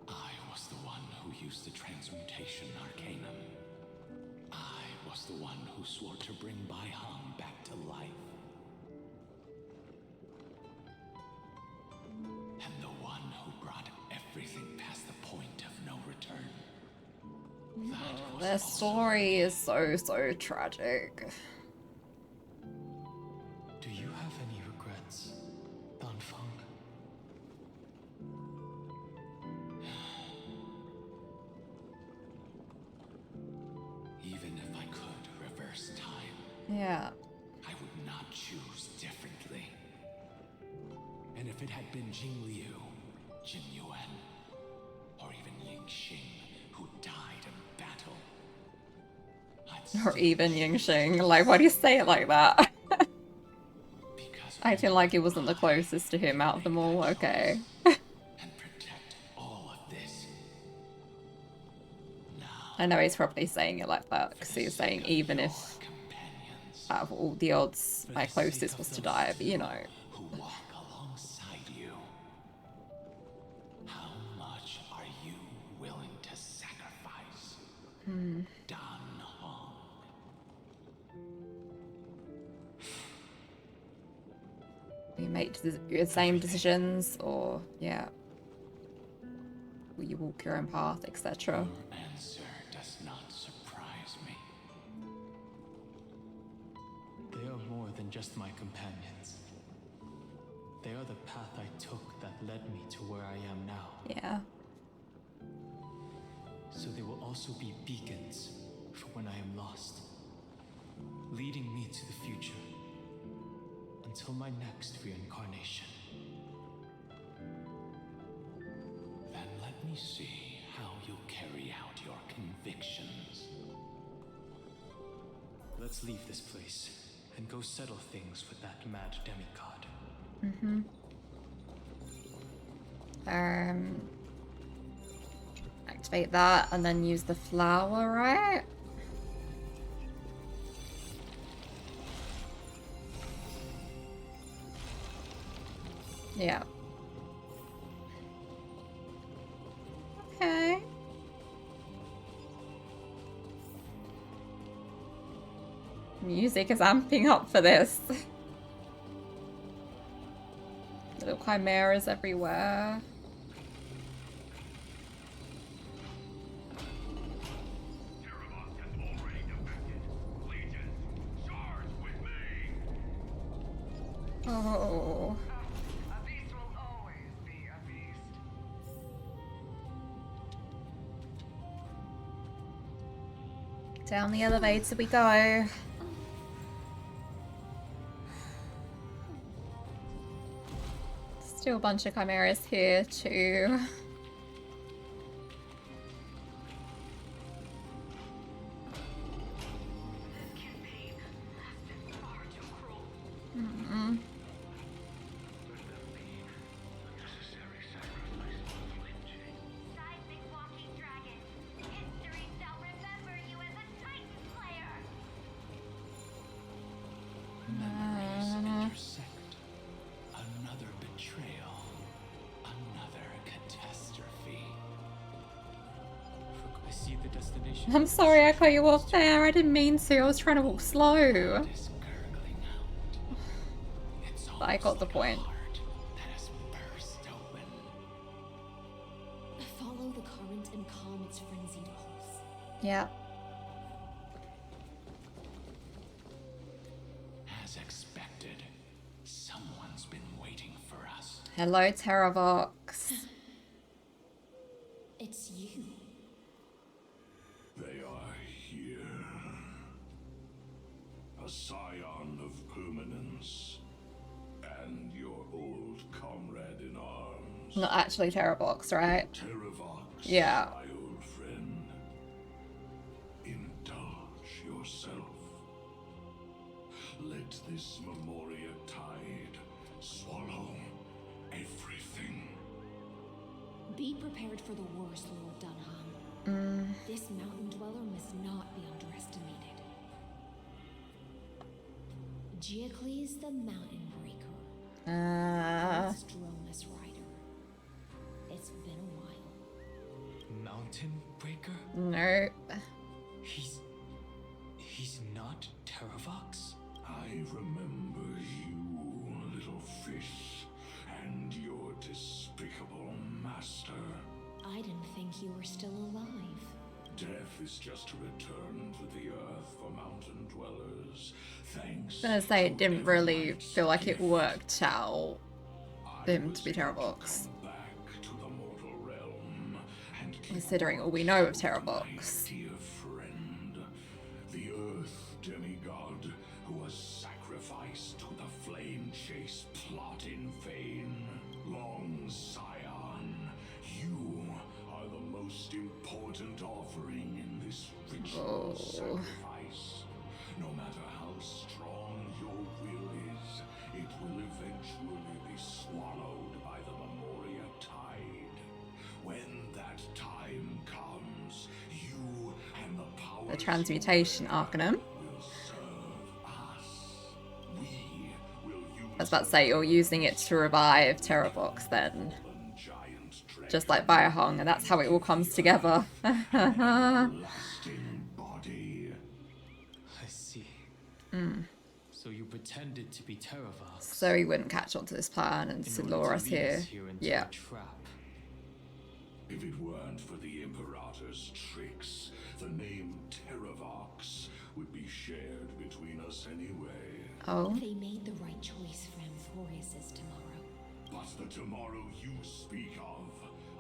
I was the one who used the transmutation arcanum. I was the one who swore to bring Bai Hong back to life. And the one who brought everything past the point of no return. Their story is so tragic. Do you have any regrets, Danfeng? Even if I could reverse time, Yeah. I would not choose differently. And if it had been Jing Liu, Jin Yuan, or even Ying Xing who died in battle, Or even Yingxing. Like, why do you say it like that? I feel like he wasn't the closest to him out of them all. Okay. all of this. I know he's probably saying it like that because he's saying even if out of all the odds my closest was to die, but you know. Who walk alongside you. How much are you willing to sacrifice? Dan Hong. You make the same decisions, or yeah, will you walk your own path, etc. Your answer does not surprise me. They are more than just my companions. They are the path I took that led me to where I am now. Yeah. So they will also be beacons for when I am lost, leading me to the future until my next reincarnation. Then let me see how you'll carry out your convictions. Let's leave this place and go settle things with that mad demigod. Activate that and then use the flower, right? Yeah. Okay. Music is amping up for this. Little chimeras everywhere. Oh. A beast will always be a beast. Down the elevator we go. Still a bunch of chimeras here too. Seismic walking dragon. History shall remember you as a Titan slayer. I see the destination. I'm sorry I cut you off there. I didn't mean to. I was trying to walk slow. But I got the point. Follow the current and calm its frenzied pulse. Yeah. As expected, someone's been waiting for us. Hello, Terravox. It's you. They are here. A scion of permanence. And your old comrade in arms. Not actually Terravox, right? Terravox, yeah. my old friend. Indulge yourself. Let this Memoria tide swallow everything. Be prepared for the worst, Lord Dunham. This mountain dweller must not be underestimated. Geocles the Mountain Breaker. Stronus Rider. It's been a while. Mountain Breaker? Nope. He's not Terravox? I remember you, little fish, and your despicable master. I didn't think you were still alive. Death is just a return to the earth for mountain dwellers. Thanks. I was gonna say, it didn't really feel like it worked out for him to be Terravox. Back to the mortal realm and Considering all we know of Terravox. dear friend, the earth demigod who was sacrificed to the flame chase plot in vain. Long Scion, you are the most important offering in this ritual sacrifice. No matter how strong your will is, it will eventually be swallowed by the Memoria tide. When that time comes, you and the power The transmutation Arcanum. will serve us. We will use I was about to say, you're using it to revive Terravox then. Just like Biohong, and that's how it all comes together. lasting body. I see. Mm. So you pretended to be Terravox. So he wouldn't catch on to this plan and to lure us here. Yeah. If it weren't for the Imperator's tricks, the name Terravox would be shared between us anyway. Oh. They made the right choice for Amphorius' tomorrow. But the tomorrow you speak of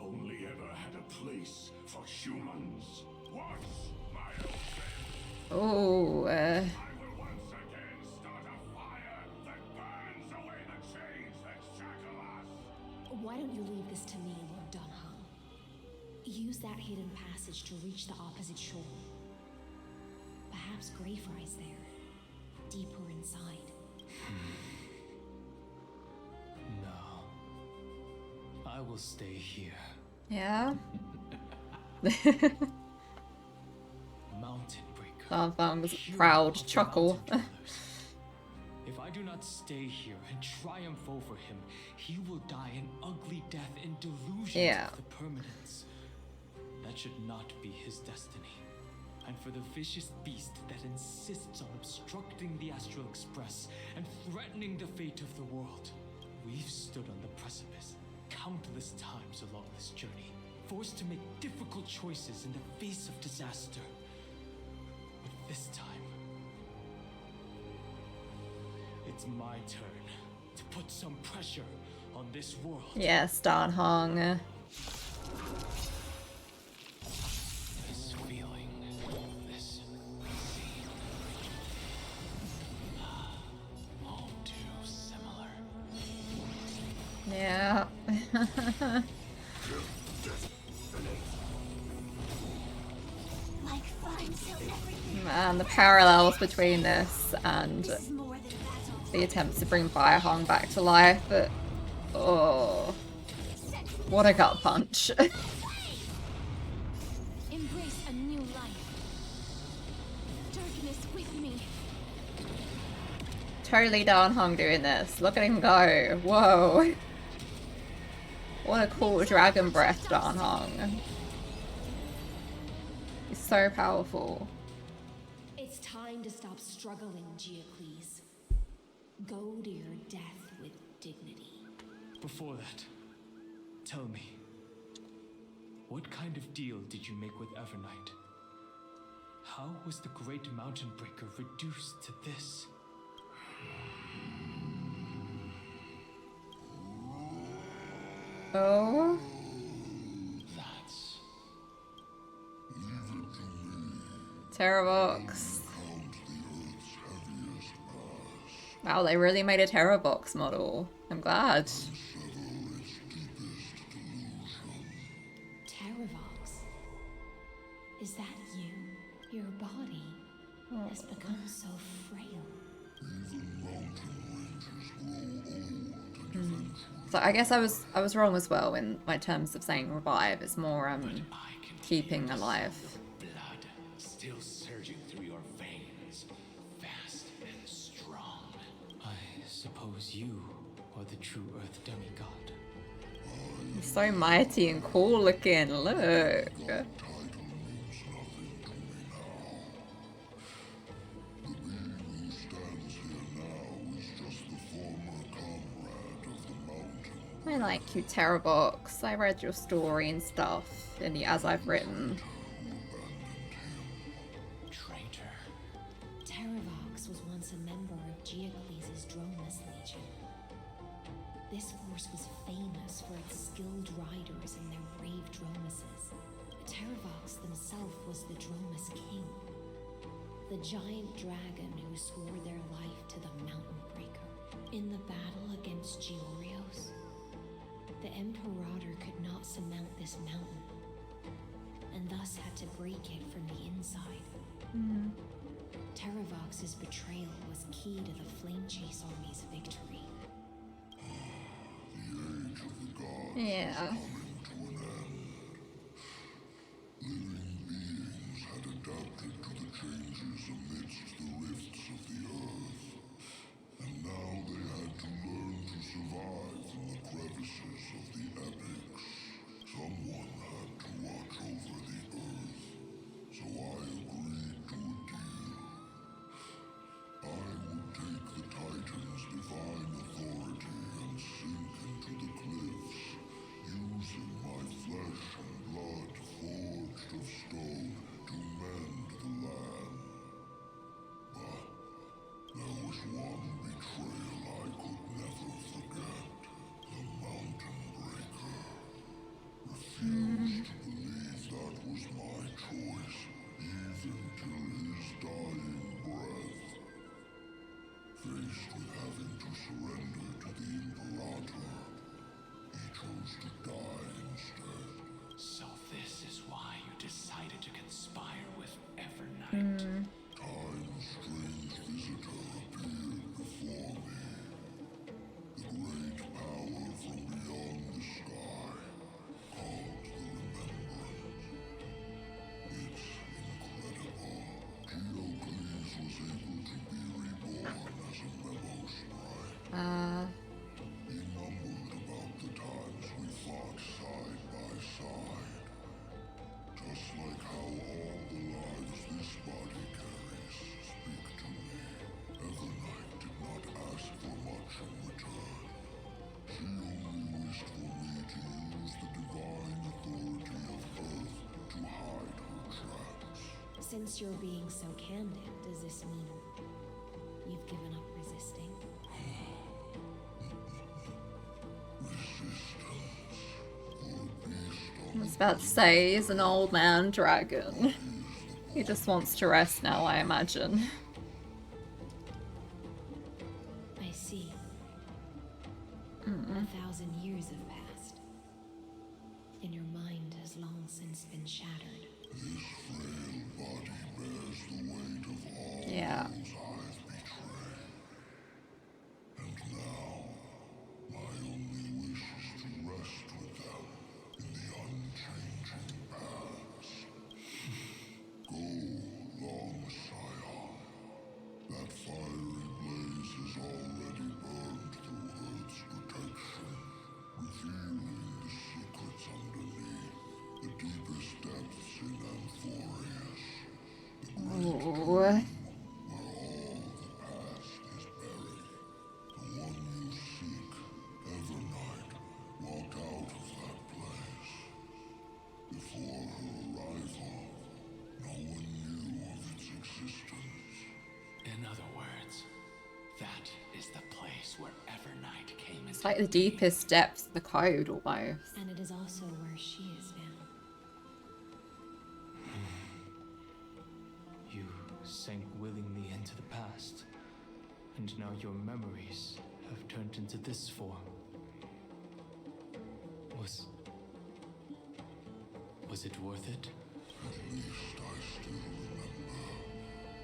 only ever had a place for humans. What, my old friend? Oh, I will once again start a fire that burns away the chains that shackle us. Why don't you leave this to me, Lord Dunham? Use that hidden passage to reach the opposite shore. Perhaps Greyfry's there, deeper inside. No. I will stay here. Yeah. Mountain Breaker. Danfang's proud chuckle. If I do not stay here and triumph over him, he will die an ugly death in delusion Yeah. of the permanence. That should not be his destiny. And for the vicious beast that insists on obstructing the Astral Express and threatening the fate of the world, we've stood on the precipice countless times along this journey, forced to make difficult choices in the face of disaster. But this time, it's my turn to put some pressure on this world. Yes, Danhong. This feeling, this scene, all too similar. Yeah. Like fun till everything. Man, the parallels between this and the attempts to bring Biohong back to life, but oh, what a gut punch. Embrace a new life. Darkness with me. Totally Danhong doing this. Look at him go. Whoa. What a cool dragon breath, Danhong. He's so powerful. It's time to stop struggling, Geocles. Go to your death with dignity. Before that, tell me, what kind of deal did you make with Evernight? How was the Great Mountain Breaker reduced to this? Oh? That's... Terravox. Wow, they really made a Terravox model. I'm glad. Terravox? Is that you? Your body has become so frail. So I guess I was wrong as well in my terms of saying revive. It's more keeping alive. Blood still surging through your veins, fast and strong. I suppose you are the true Earth demigod. He's so mighty and cool looking. Look. I like you, Terravox. I read your story and stuff in the As I've Written. Traitor. Terravox was once a member of Geocles' Dromus Legion. This force was famous for its skilled riders and their brave Dromuses. Terravox himself was the Dromus King, the giant dragon who swore their life to the Mountain Breaker. In the battle against Georios, the Imperator could not surmount this mountain, and thus had to break it from the inside. Terravox's betrayal was key to the Flame Chase Army's victory. Yeah. Living beings had adapted to the changes amidst the rifts of the earth, and now they had to learn to survive in the crevices of the epics. Someone had to watch over the earth, so I agreed to a deal. I would take the Titan's divine authority and sink into the cliffs, using my flesh and blood forged of stone to mend the land. But there was one betrayal I could never forget. The Mountain Breaker refused to believe that was my choice, even till his dying breath. Faced with having to surrender to the Imperator, he chose to die instead. So this is why you decided to conspire with Evernight. Time's strange visitor appeared before me. The great power from beyond the sky, called the Remembrance. It's incredible. Geocles was able to be reborn as a memo sprite. He mumbled about the times we fought side by side. Just like how all the lives this body carries speak to me. Evernight did not ask for much in return. She only wished for me to use the divine authority of Earth to hide her tracks. Since you're being so candid, does this mean you've given up resisting? I was about to say, he's an old man dragon. He just wants to rest now, I imagine. I see. 1,000 years have passed, and your mind has long since been shattered. This frail body bears the weight of all Yeah. those I've betrayed. And now, my only wish is to rest with them in the unchanging past. Go, long Scion. That fiery blaze has already burned through Earth's protection, revealing the secrets underneath, the deepest depths in Amphoria. Oh. In other words, that is the place where Evernight came It's into like the deepest depths of the code, almost. And it is also where she is now. You sank willingly into the past, and now your memories have turned into this form. Was it worth it? At least I still remember.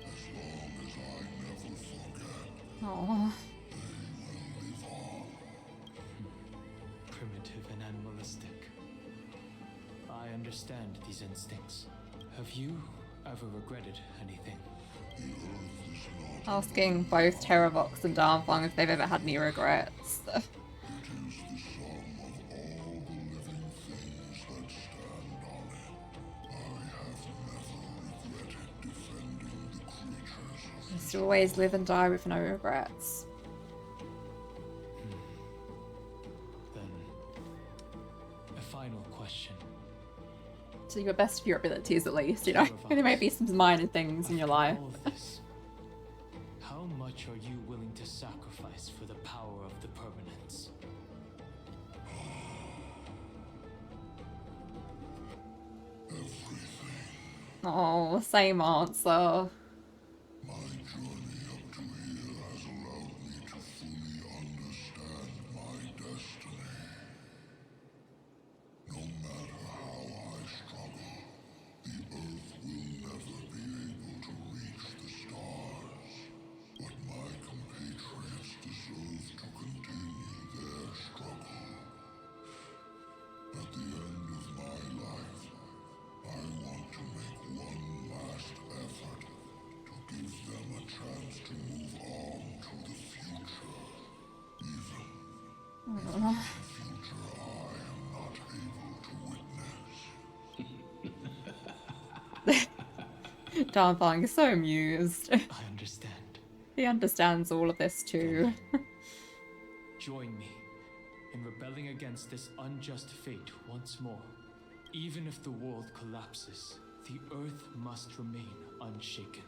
As long as I never forget. Oh. They will live on. Primitive and animalistic. I understand these instincts. Have you ever regretted anything? The earth is not. Asking both Terravox and Darmfang if they've ever had any regrets. It is the sum of all the living things that stand on it. I have never regretted defending the creatures of Just to always live and die with no regrets. Then, a final question. To your best of your abilities, at least, you know. There may be some minor things in your life. All of this, how much are you willing to sacrifice for the power of the permanence? Oh, same answer. my journey up to here has allowed me to fully understand my destiny. No matter how I struggle, the earth will never be able to reach the stars. But my compatriots deserve to continue their struggle. At the end of my life, I want to make one last effort to give them a chance to move on to the future. Even if it's a future I am not able to witness. Darmfang is so amused. I understand. He understands all of this too. Join me in rebelling against this unjust fate once more. Even if the world collapses, the earth must remain unshaken.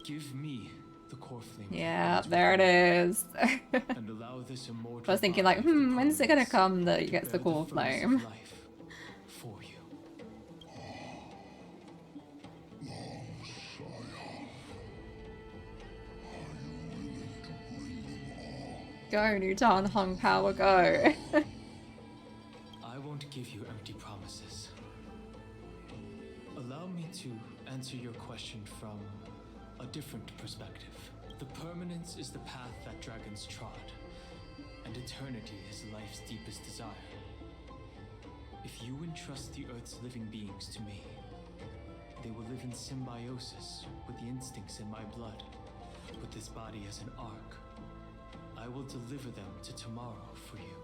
Give me the core flame. Yeah, there it is. And allow this immortal I was thinking like, body of the when's it gonna permanence come that he to gets the bear core furnace of flame? life for you. Go, New Hung Power, go. I won't give you empty promises. Allow me to answer your question from a different perspective. The permanence is the path that dragons trod, and eternity is life's deepest desire. If you entrust the Earth's living beings to me, they will live in symbiosis with the instincts in my blood, with this body as an ark. I will deliver them to tomorrow for you.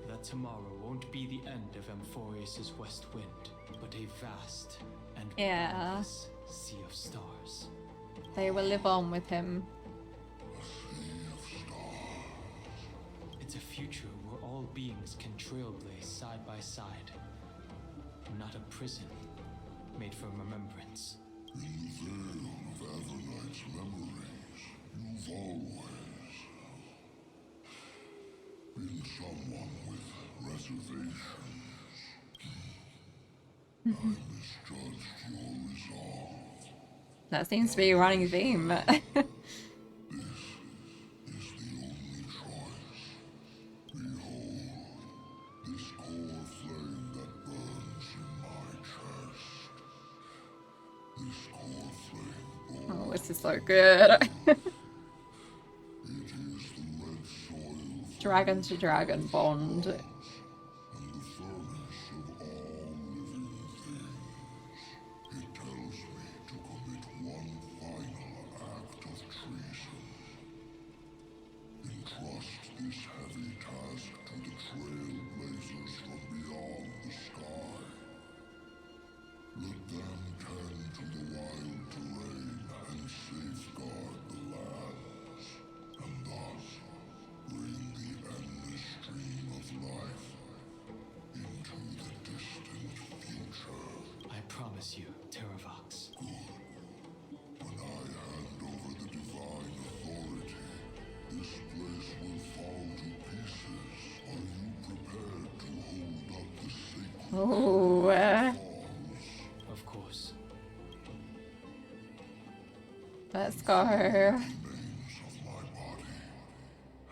That tomorrow won't be the end of Amphorius's west wind, but a vast and boundless sea of stars. They will live on with him. It's a future where all beings can trailblaze side by side, not a prison made for remembrance. In the veil of Evernight's memories, you've always been someone with reservations. I misjudged your resolve. That seems to be a running theme. This is the only choice. Behold, this core flame that burns in my chest. This core flame Oh, this is so good. it is the red soil Dragon to dragon bond. and the furnace of all living things. It tells me to commit one final act of treason. Entrust this heavy task to the trailblazers from beyond the sky. Let them tend to the wild terrain Monsieur Terravox. When I hand over the divine authority, this place will fall to pieces. Are you prepared to hold up the sacred Oh, Of course. let's go. names of my body,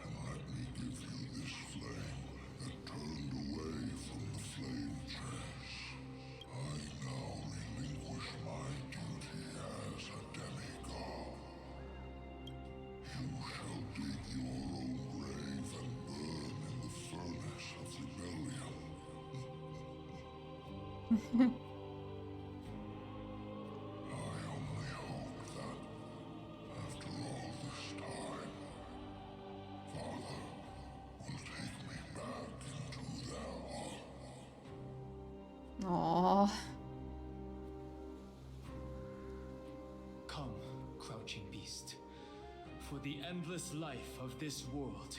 and let me give you this flame that turned away from the flame chest. I now relinquish my duty as a demigod. You shall dig your own grave and burn in the furnace of rebellion. I only hope that, after all this time, Father will take me back into their arms. Aww. Come, crouching beast, for the endless life of this world.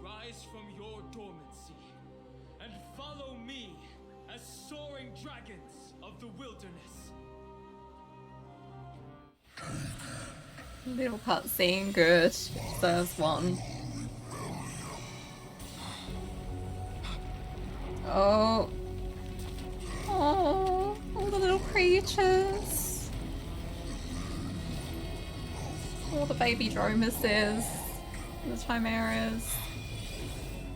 Rise from your dormancy and follow me as soaring dragons of the wilderness. Little cutscene, good. Deserves one. Oh. Oh, all the little creatures. All the baby dromuses. The chimeras.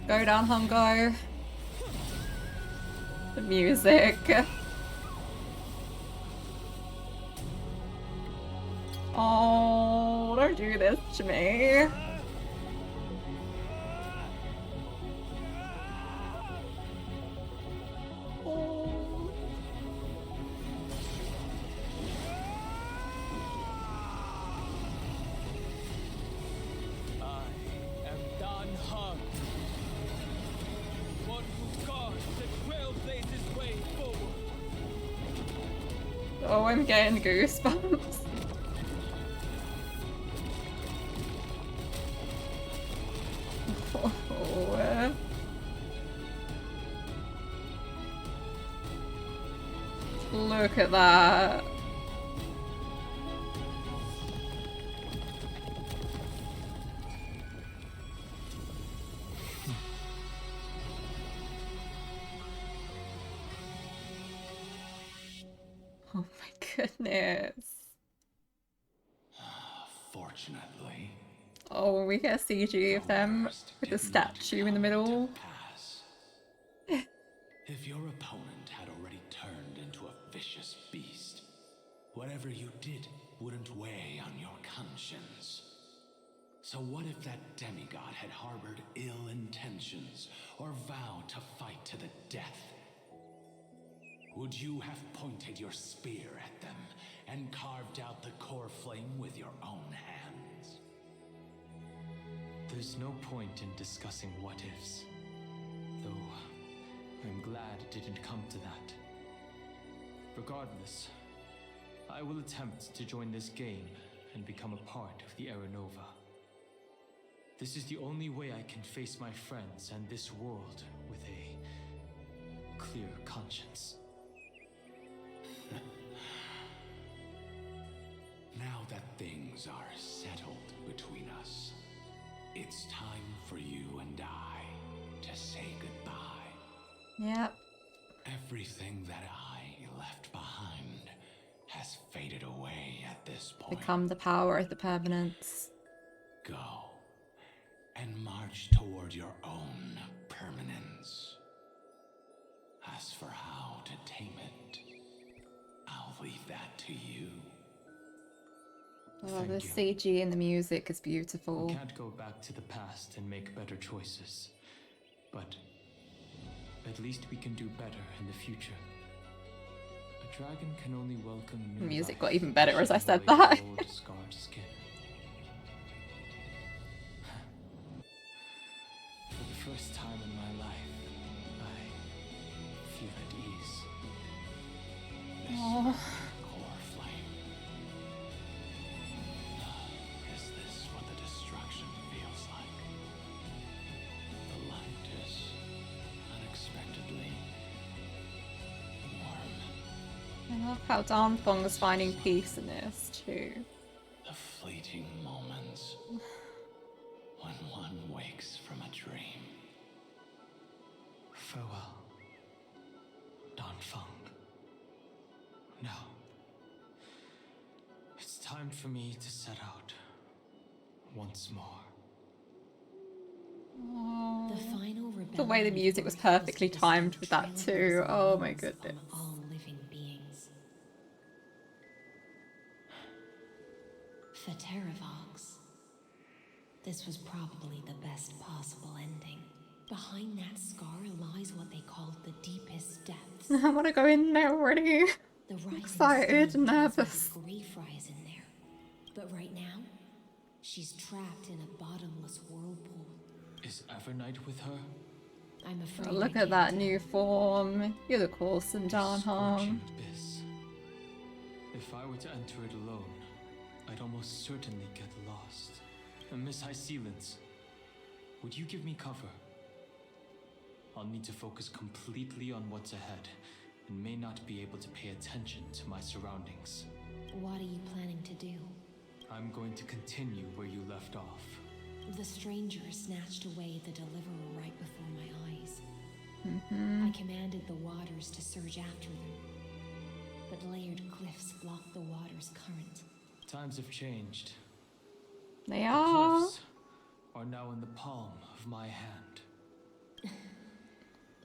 Go down, Hongo. The music. Oh, don't do this to me. Oh. I am Dan Hung, one who guards the trailblazer's way forward. Oh, I'm getting goosebumps. Oh. Look at that. Oh my goodness. Fortunately. Oh, we get a CG of them with the statue in the middle. If your opponent had already turned into a vicious beast, whatever you did wouldn't weigh on your conscience. So what if that demigod had harbored ill intentions or vowed to fight to the death? Would you have pointed your spear at them and carved out the core flame with your own hands? There's no point in discussing what-ifs, though I'm glad it didn't come to that. Regardless, I will attempt to join this game and become a part of the Aranova. This is the only way I can face my friends and this world with a clear conscience. Now that things are settled between us, it's time for you and I to say goodbye. Yep. Everything that I left behind has faded away at this point. Become the power of the permanence. Go and march toward your own permanence. As for how to tame it, I'll leave that to you. Oh, the CG and the music is beautiful. We can't go back to the past and make better choices, but at least we can do better in the future. A dragon can only welcome new The music life got even better as I said away that. from old, scarred skin. For the first time in my life, I feel at ease. Oh. Core flame. Is this what the destruction feels like? The light is unexpectedly love how Danfeng is finding peace in this too. The fleeting moments when one wakes from a dream. Farewell, Danfeng. Now, it's time for me to set out once more. Oh, The final the way the music was perfectly timed with that too. Oh my goodness. all living beings. For Terravox, this was probably the best possible ending. Behind that scar lies what they called the deepest depths. I want to go in there already. The rising Excited sun and tells me nervous. that Greyfry is in there. But right now, she's trapped in a bottomless whirlpool. Is Evernight with her? I'm afraid Oh, look I at that can't new form. You look awesome, Dan Hong. Scorching abyss. If I were to enter it alone, I'd almost certainly get lost. And Miss High Sealants, would you give me cover? I'll need to focus completely on what's ahead, and may not be able to pay attention to my surroundings. What are you planning to do? I'm going to continue where you left off. The stranger snatched away the deliverer right before my eyes. Mm-hmm. I commanded the waters to surge after them, but layered cliffs blocked the water's current. Times have changed. They The are. cliffs are now in the palm of my hand.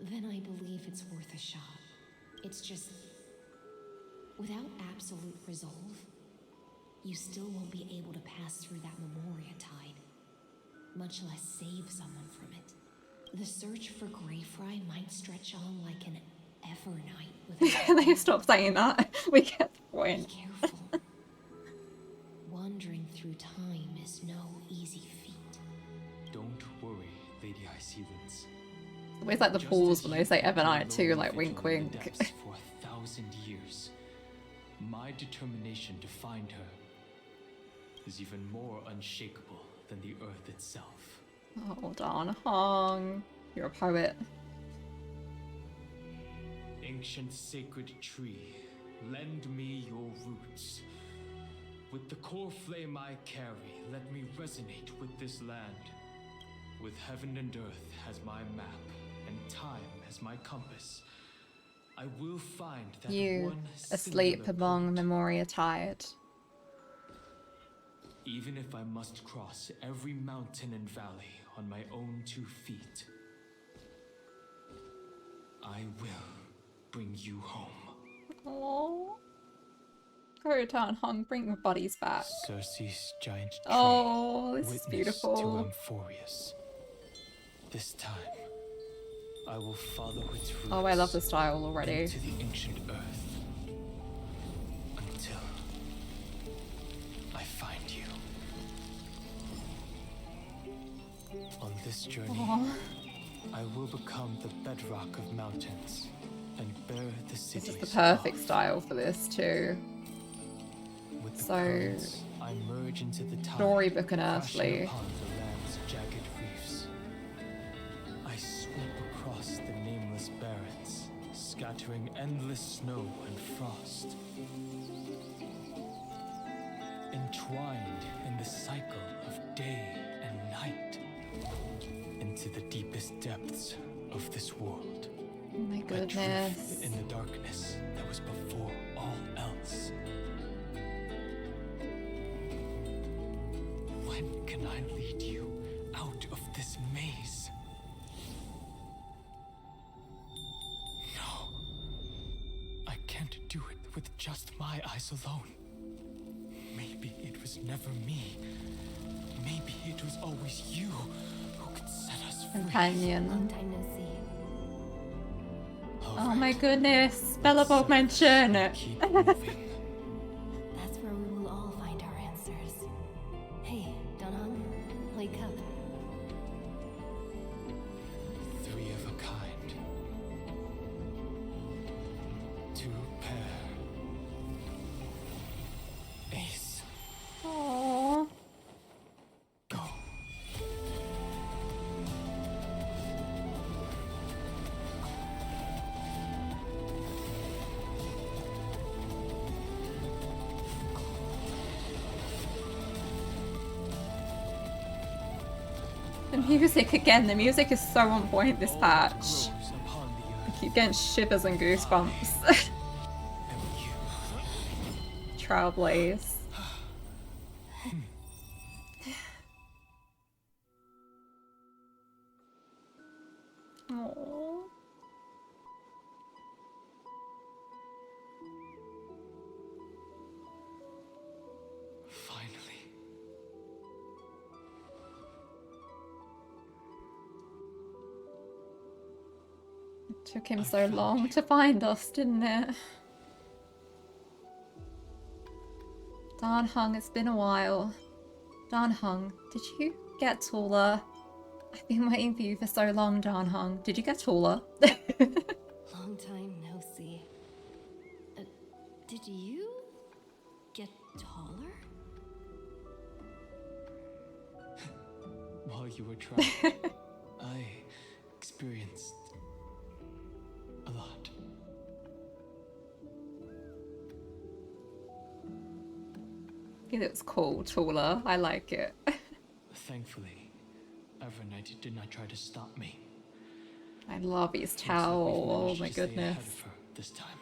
Then I believe it's worth a shot. It's just, without absolute resolve, you still won't be able to pass through that Memoria tide, much less save someone from it. The search for Greyfry might stretch on like an Evernight without They stopped saying that. We get the point. Be careful. Wandering through time is no easy feat. Don't worry, Lady High Sealants. Always like the Just pause as when you they say kept Evernight your too, lowly like vigil wink in the wink. depths for 1,000 years, my determination to find her is even more unshakable than the earth itself. Oh, Dan Hong. You're a poet. Ancient sacred tree, lend me your roots. With the core flame I carry, let me resonate with this land. With heaven and earth as my map, and time as my compass, I will find that You, one asleep singular among point. Memoria tide. Even if I must cross every mountain and valley on my own 2 feet, I will bring you home. Oh. Go Dan Hong, bring your bodies back. Circe's giant tree. Oh, this is witness beautiful. to Amphorius. This time, I will follow its roots. Oh, I love the style already. Into the ancient earth. Until I find you. On this journey, Aww. I will become the bedrock of mountains and bear the cities. This is the perfect style for this too. With the So, currents, I merge into the tide, storybook and crashing earthly. upon the land's jagged reefs. I sweep across the nameless barrens, scattering endless snow and frost. Entwined in the cycle of day and night, into the deepest depths of this world. Oh my I goodness. drift in the darkness that was before all else. When can I lead you out of this maze? No. I can't do it with just my eyes alone. Maybe it was never me. Maybe it was always you who could set us free. Companion. Long time no see. Oh my goodness. Bellabog mention. Keep moving. That's where we will all find our answers. Hey, Donhong, wake up. 3 of a kind. 2 pair. Ace. Aww. Go. The music again, the music is so on point this patch. I keep getting shivers and goosebumps. Trailblaze. Aww. Finally. It took him so long to find us, didn't it? Dan Hung, it's been a while. Dan Hung, did you get taller? I've been waiting for you for so long, Dan Hung. Did you get taller? Long time no see. Did you get taller? While you were traveling, I experienced a lot. It looks cool, taller. I like it. Thankfully, Evernight did not try to stop me. I love his Looks like towel. we've Oh managed my to stay ahead goodness. of her this time.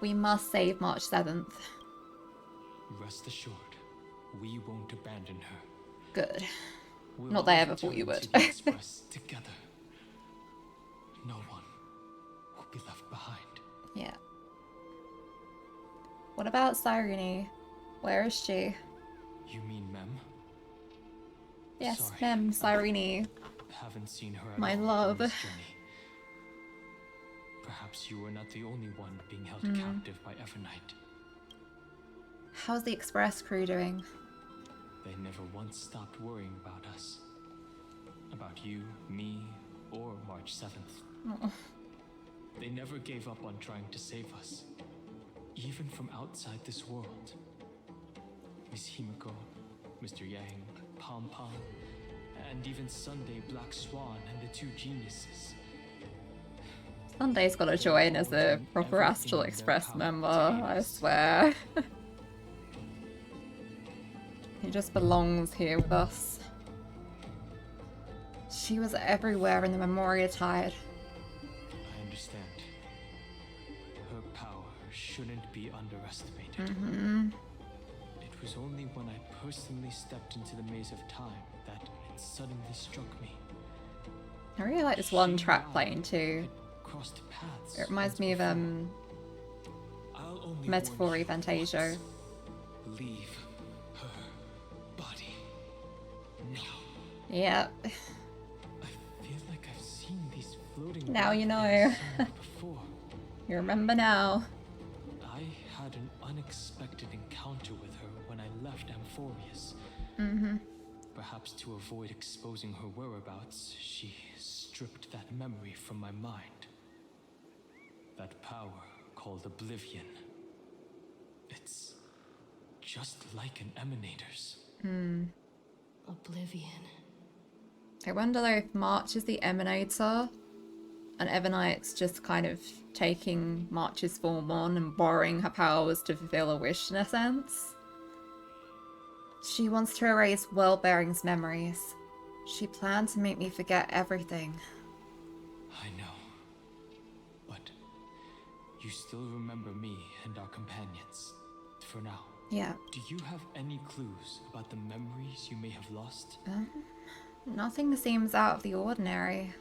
We must save March 7th. Rest assured, we won't abandon her. Good. We'll Not that I all ever thought you return would. to the Express together. No one will be left behind. Yeah. What about Cyrene? Where is she? You mean Mem? Yes, Sorry, Mem, Cyrene. Haven't seen her at My all on love. this journey. Perhaps you were not the only one being held captive by Evernight. How's the Express crew doing? They never once stopped worrying about us. About you, me, or March 7th. Oh. They never gave up on trying to save us. Even from outside this world. Miss Himiko, Mr. Yang, Pom Pom, and even Sunday Black Swan and the two geniuses. Sunday's gotta join as a proper Astral Express member, I swear. He just belongs here with us. She was everywhere in the Memoria Tide. I understand. Her power shouldn't be underestimated. It was only when I personally stepped into the maze of time that it suddenly struck me. I really like this one track playing too. Crossed paths. It reminds me of I'll only Metaphor warn you Fantasia. once. Leave her body. No. Yeah. I feel like I've seen these floating Now you black know. things somewhere before. You remember now. I had an unexpected encounter with her when I left Amphorius. Perhaps to avoid exposing her whereabouts, she stripped that memory from my mind. That power called Oblivion. It's just like an Emanator's. Oblivion. I wonder though if March is the Emanator and Evernight's just kind of taking March's form on and borrowing her powers to fulfill a wish in a sense. She wants to erase Worldbearing's memories. She planned to make me forget everything. I know. But you still remember me and our companions. For now. Yeah. Do you have any clues about the memories you may have lost? Nothing seems out of the ordinary.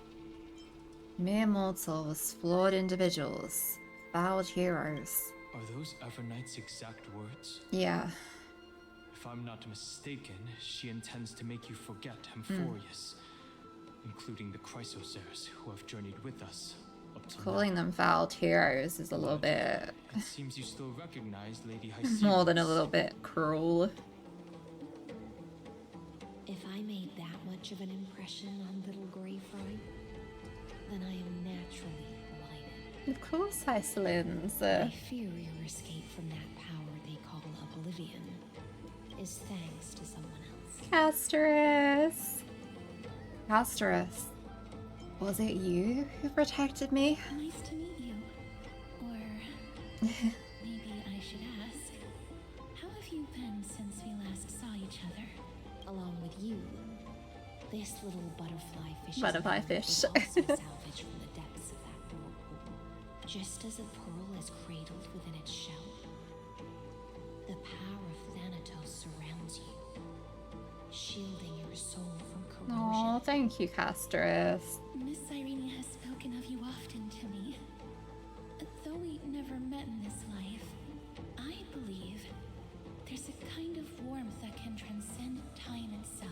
Mere mortals, flawed individuals, fouled heroes. Are those Evernight's exact words? Yeah. If I'm not mistaken, she intends to make you forget Amphorius, including the Chrysosaurs who have journeyed with us up till Calling now. them fouled heroes is a little bit... It seems you still recognize Lady Hyserius. more than a little bit cruel. If I made that much of an impression on little Grey Fry, then I am naturally delighted. Of course, Iceland's. I fear your escape from that power they call Oblivion is thanks to someone else. Castorus! Castorus, was it you who protected me? Nice to meet you. Or maybe I should ask, how have you been since we last saw each other? along with you. This little butterfly fish Butterfly fish. was also salvaged from the depths of that whirlpool, just as a pearl is cradled within its shell. The power of Thanatos surrounds you, shielding your soul from corrosion. Oh, thank you, Castris. Miss Irene has spoken of you often to me. Though we never met in this life, I believe there's a kind of warmth that can transcend time itself.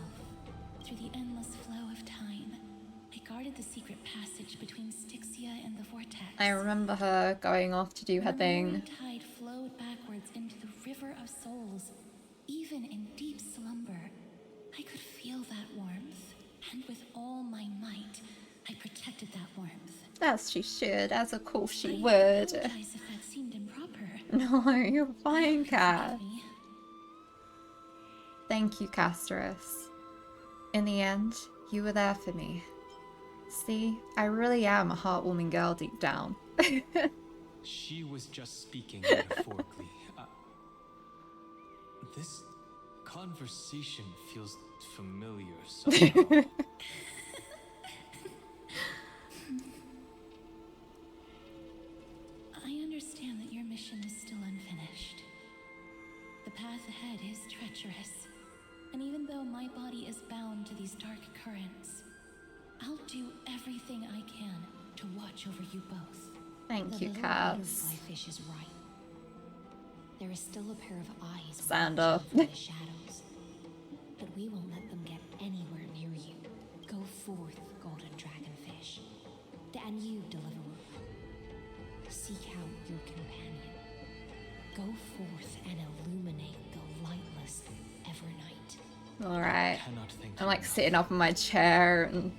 Through the endless flow of time, I guarded the secret passage between Styxia and the vortex. I remember her going off to do her thing. The tide flowed backwards into the river of souls. Even in deep slumber, I could feel that warmth, and with all my might, I protected that warmth. As she should, as of course she would. I apologize if that seemed improper. No, you're fine, Cat. Thank you, Castris. In the end, you were there for me. See, I really am a heartwarming girl deep down. She was just speaking metaphorically. This conversation feels familiar somehow. I understand that your mission is still unfinished. The path ahead is treacherous, and even though my body is bound to these dark currents, I'll do everything I can to watch over you both. Thank you, The Cass. butterfly fish is right. There is still a pair of eyes Sander. watching from the shadows, but we won't let them get anywhere near you. Go forth, golden dragonfish, and you, deliverer. Seek out your companion. Go forth and illuminate the lightless Evernight. Alright. I'm like sitting up in my chair and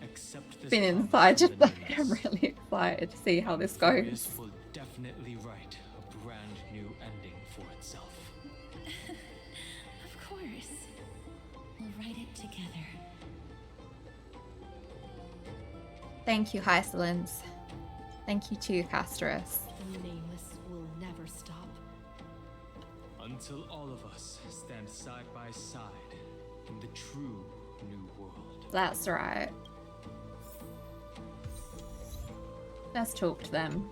been inside just like I'm really excited to see how this goes. Will definitely write a brand new ending for itself. Of course. We'll write it together. Thank you, Hysolins. Thank you too, Castris. The nameless will never stop. Until all of us stand side by side in the true new world. That's right. Let's talk to them.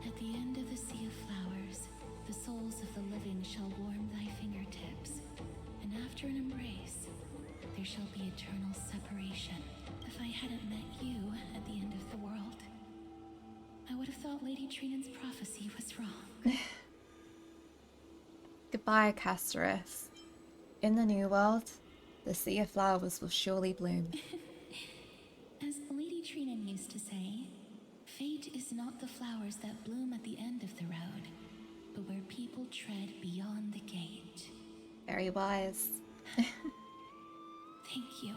At the end of the sea of flowers, the souls of the living shall warm thy fingertips, and after an embrace, there shall be eternal separation. If I hadn't met you at the end of the world, I would have thought Lady Trinan's prophecy was wrong. Goodbye, Castris. In the new world, the sea of flowers will surely bloom. As Lady Trinan used to say, fate is not the flowers that bloom at the end of the road, but where people tread beyond the gate. Very wise. Thank you.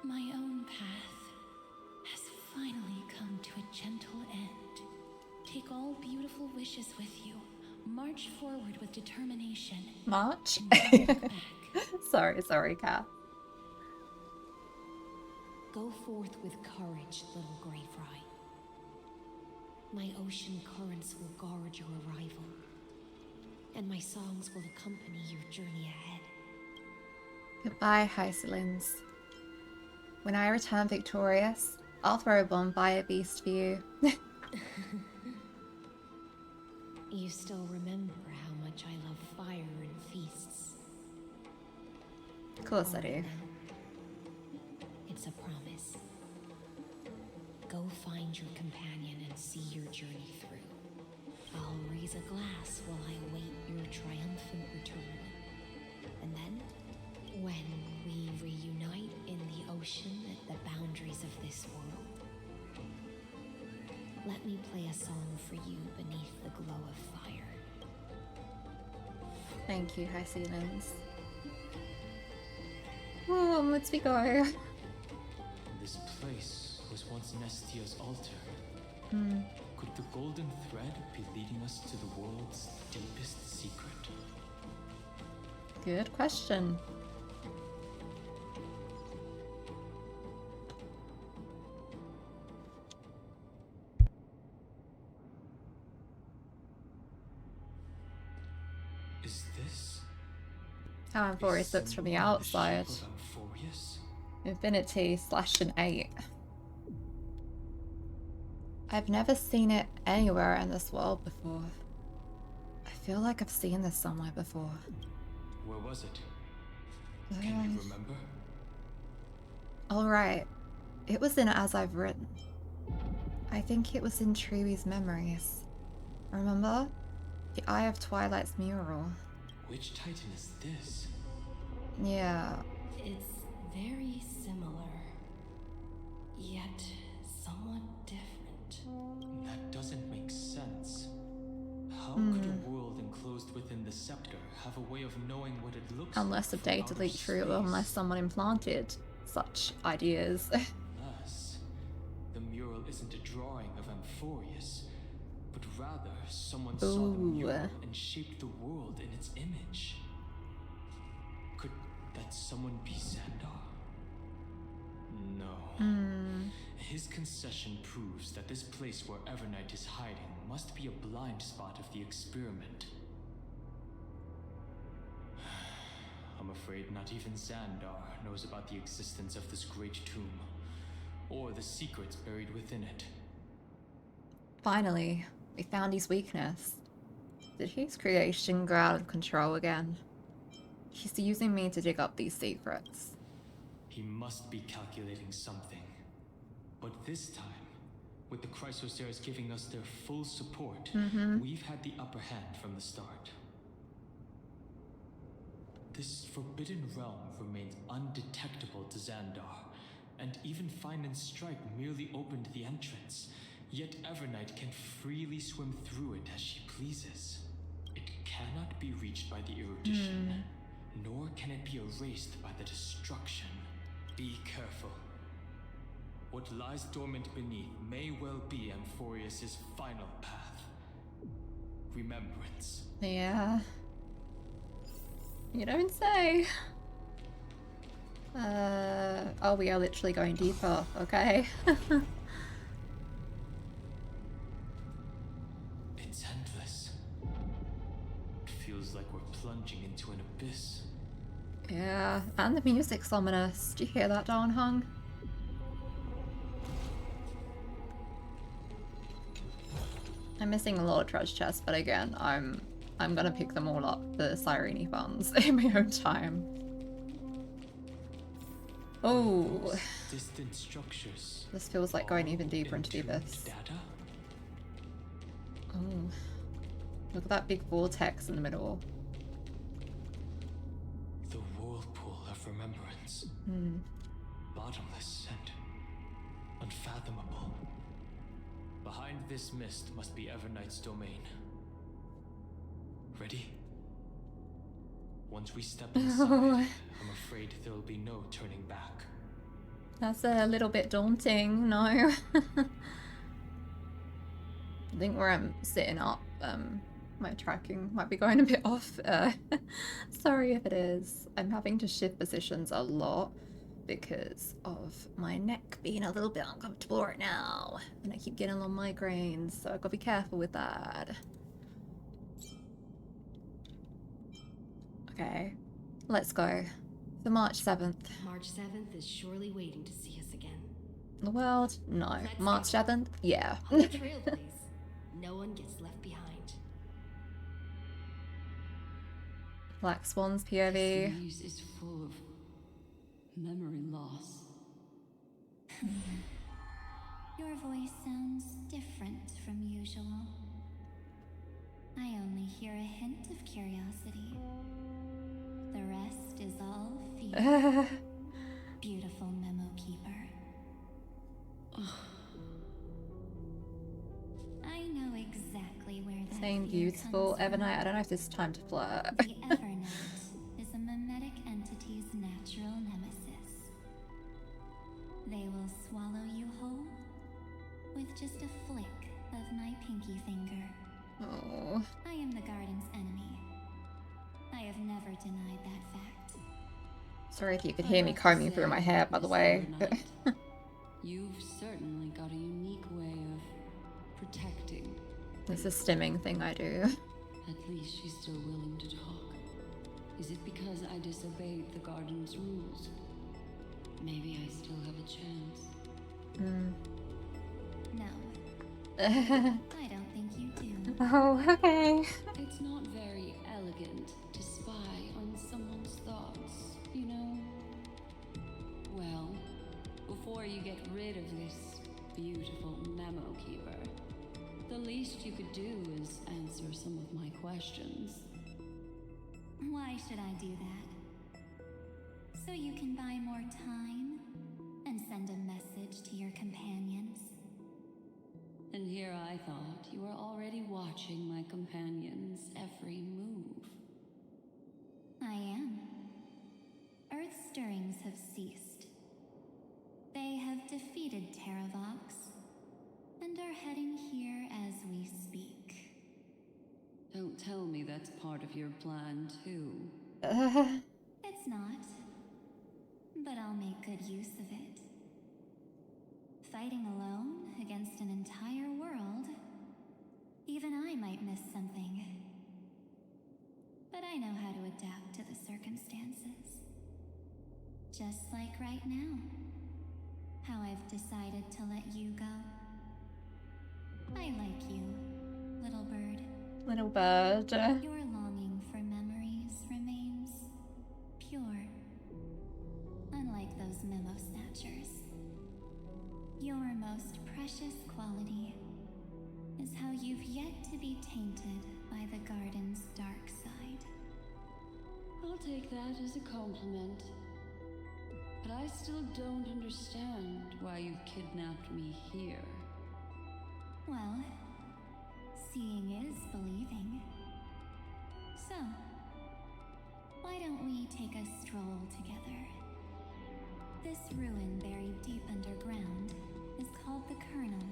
My own path has finally come to a gentle end. Take all beautiful wishes with you. March forward with determination. March? And don't look back. Sorry, Kat. Go forth with courage, little Grey Fry. My ocean currents will guard your arrival, and my songs will accompany your journey ahead. Goodbye, Hysolins. When I return victorious, I'll throw a bonfire beast for you. You still remember how much I love fire and feasts. Of course I do. It's a promise. Go find your companion and see your journey through. I'll raise a glass while I await your triumphant return. And then, when we reunite in the ocean at the boundaries of this world, let me play a song for you beneath the glow of fire. Thank you, Hysolins. Oh, let's be go. This place was once Nestia's altar. Hmm. Could the golden thread be leading us to the world's deepest secret? Good question. Is this How Amphorius looks from the outside. Infinity/an 8. I've never seen it anywhere in this world before. I feel like I've seen this somewhere before. Where was it? Can you remember? Alright. It was in As I've Written. I think it was in Treewy's memories. Remember? The Eye of Twilight's mural. Which Titan is this? Yeah. It's very similar, yet somewhat different. That doesn't make sense. How could a world enclosed within the scepter have a way of knowing what it looks Unless like the data leaked through, unless someone implanted such ideas. Thus, the mural isn't a drawing of Amphorius, but rather someone saw the mural and shaped the world in its image. Could that someone be Xandar? No. His concession proves that this place where Evernight is hiding must be a blind spot of the experiment. I'm afraid not even Xandar knows about the existence of this great tomb, or the secrets buried within it. Finally, we found his weakness. Did his creation go out of control again? He's using me to dig up these secrets. He must be calculating something. But this time, with the Chrysoceres giving us their full support, we've had the upper hand from the start. This forbidden realm remains undetectable to Xandar, and even Fine and Stripe merely opened the entrance, yet Evernight can freely swim through it as she pleases. It cannot be reached by the erudition, nor can it be erased by the destruction. Be careful. What lies dormant beneath may well be Amphorius' final path. Remembrance. Yeah. You don't say. Oh, we are literally going deeper. Okay. It's endless. It feels like we're plunging into an abyss. Yeah, and the music's ominous. Do you hear that, Dawn Hung? I'm missing a lot of treasure chests, but again, I'm gonna pick them all up, the Cyrene funds, in my own time. Oh, Distant structures. this feels like going even deeper into the abyss. Data? Oh, look at that big vortex in the middle. The whirlpool of remembrance. Bottomless and unfathomable. Behind this mist must be Evernight's domain. Ready? Once we step inside, I'm afraid there will be no turning back. That's a little bit daunting, no? I think where I'm sitting up, my tracking might be going a bit off. Sorry if it is. I'm having to shift positions a lot because of my neck being a little bit uncomfortable right now. And I keep getting a little migraines, so I've got to be careful with that. Okay, let's go. For March 7th. March 7th is surely waiting to see us again. The world? No. Let's March 7th? Yeah. On the trail, please. No one gets left behind. Black Swan's This POV. news is full of memory loss. Your voice sounds different from usual. I only hear a hint of curiosity. The rest is all fear. Beautiful memo keeper. I know exactly where that Saying fear beautiful. comes from. Evernight, I don't know if this is time to flirt. The Evernight is a mimetic entity's natural nemesis. They will swallow you whole with just a flick of my pinky finger. Oh. I am the garden's enemy. I have never denied that fact. Sorry if you could hear me combing through my hair, by the way. You've certainly got a unique way of protecting. It's a stimming thing I do. At least she's still willing to talk. Is it because I disobeyed the garden's rules? Maybe I still have a chance. No. I don't think you do. Oh, okay. It's not very elegant to spy on someone's thoughts, you know? Well, before you get rid of this beautiful memo keeper, the least you could do is answer some of my questions. Why should I do that? So you can buy more time and send a message to your companions? And here I thought you were already watching my companion's every move. I am. Earth stirrings have ceased. They have defeated Terravox and are heading here as we speak. Don't tell me that's part of your plan, too. It's not. But I'll make good use of it. Fighting alone against an entire world, even I might miss something. But I know how to adapt to the circumstances. Just like right now. How I've decided to let you go. I like you, little bird. Little bird. Your longing for memories remains pure. Unlike those memo snatchers. Your most precious quality is how you've yet to be tainted by the garden's dark side. I'll take that as a compliment. But I still don't understand why you kidnapped me here. Well, seeing is believing. So, why don't we take a stroll together? This ruin buried deep underground is called the Kernel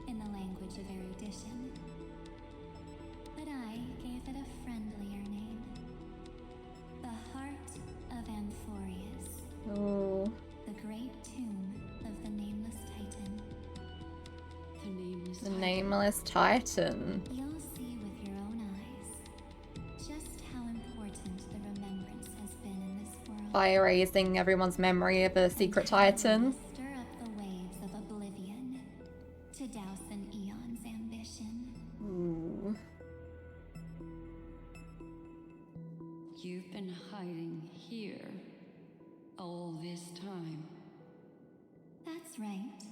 in the language of erudition. But I gave it a friendlier name. The Heart of Amphorius. Oh. The great tomb of the Nameless Titan. The Nameless Titan. You'll see with your own eyes just how important the remembrance has been in this world. By erasing everyone's memory of a secret Titan. Stir up the waves of oblivion to douse an eon's ambition. Ooh. You've been hiding here all this time. That's right.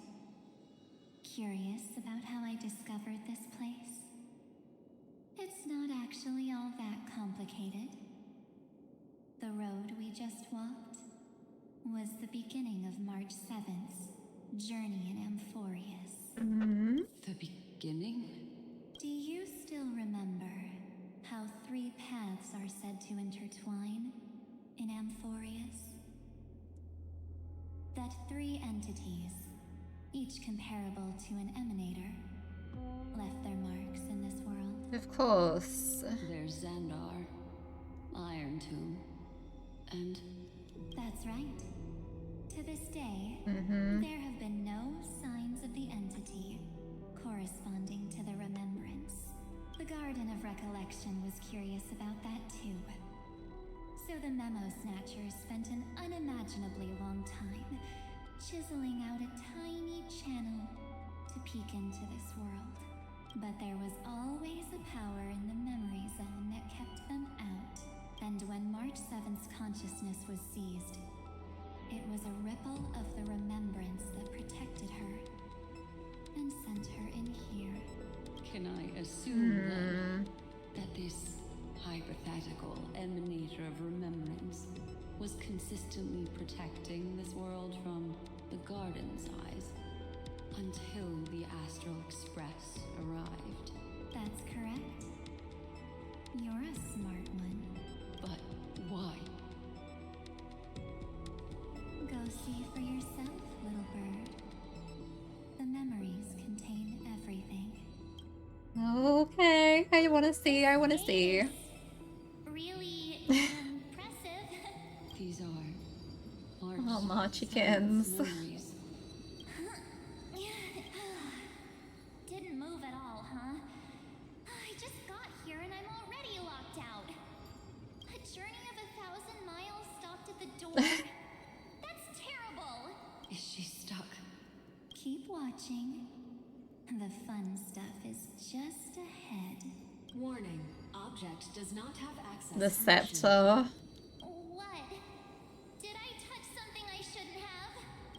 Curious about how I discovered this place? It's not actually all that complicated. The road we just walked was the beginning of March 7th's journey in Amphorius. The beginning? Do you still remember how 3 paths are said to intertwine in Amphorius? That 3 entities, each comparable to an emanator, left their marks in this world. Of course. There's Xandar, Iron Tomb, and... That's right. To this day, there have been no signs of the entity corresponding to the remembrance. The Garden of Recollection was curious about that too. So the Memo Snatchers spent an unimaginably long time chiseling out a tiny channel to peek into this world. But there was always a power in the memory zone that kept them out. And when March 7th's consciousness was seized, it was a ripple of the remembrance that protected her and sent her in here. Can I assume then that this hypothetical emanator of remembrance was consistently protecting this world from the Garden's eyes until the Astral Express arrived? That's correct. You're a smart one. But why? Go see for yourself, little bird. The memories contain everything. Okay, I wanna see, I wanna see. Really impressive. These are Oh, my chickens. memories. Didn't move at all, huh? I just got here and I'm already locked out. A journey of That's terrible. Is she stuck? Keep watching. The fun stuff is just ahead. Warning. Object does not have access. The scepter. What? Did I touch something I shouldn't have?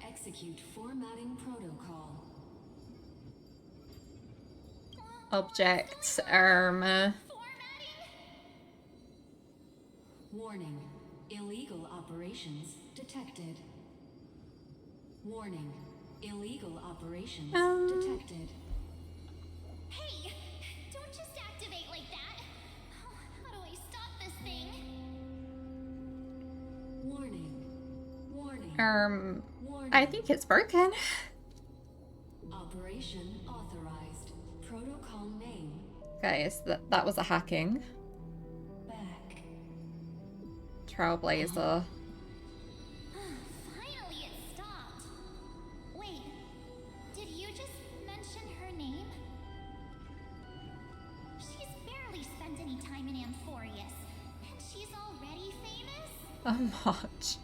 Execute formatting protocol. Object, Warning. Illegal operations detected. Warning. Illegal operations detected. Hey! Don't just activate like that! How do I stop this thing? Warning. Warning. I think it's broken. Operation authorized. Protocol name. Okay, so that was a hacking. Back. Trailblazer. Finally it stopped. Wait, did you just mention her name? She's barely spent any time in Amphorius, and she's already famous? Much.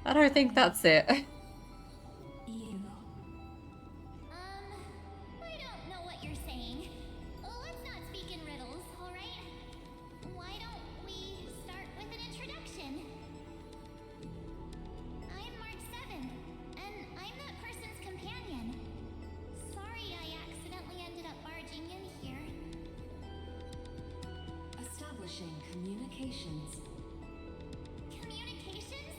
I don't think that's it. I don't know what you're saying. Let's not speak in riddles, alright? Why don't we start with an introduction? I'm March 7th, and I'm that person's companion. Sorry I accidentally ended up barging in here. Establishing communications. Communications?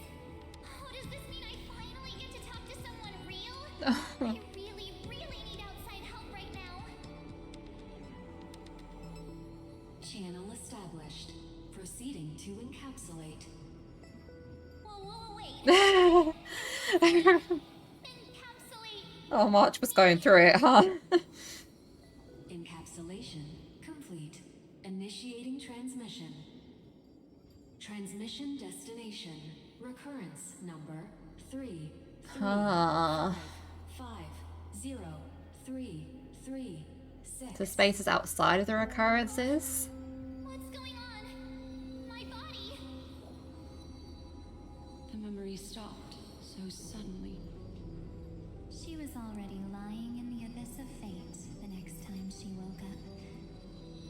Oh, does this mean I finally get to talk to someone real? I really need outside help right now. Channel established. Proceeding to encapsulate. Whoa, wait. Oh, March was going through it, huh? Encapsulation complete. Initiating transmission. Transmission destination. Recurrence number 3. Ah. 5 0 3 3 6. The spaces outside of the recurrences. What's going on? My body. The memory stopped so suddenly. She was already lying in the abyss of fate the next time she woke up.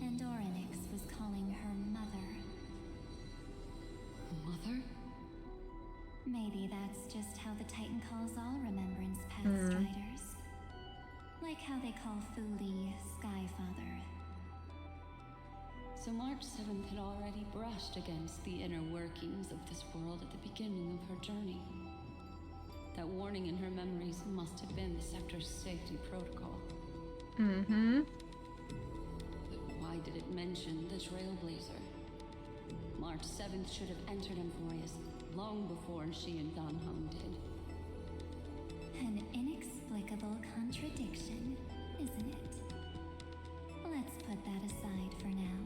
And Orynyx was calling her mother. Mother? Maybe that's just how the Titan calls all Remembrance Path Striders. Like how they call Thule Skyfather. So March 7th had already brushed against the inner workings of this world at the beginning of her journey. That warning in her memories must have been the sector's safety protocol. Mm-hmm. But why did it mention the Trailblazer? March 7th should have entered Amphorius long before she and Don Hung did. An inexplicable contradiction, isn't it? Let's put that aside for now.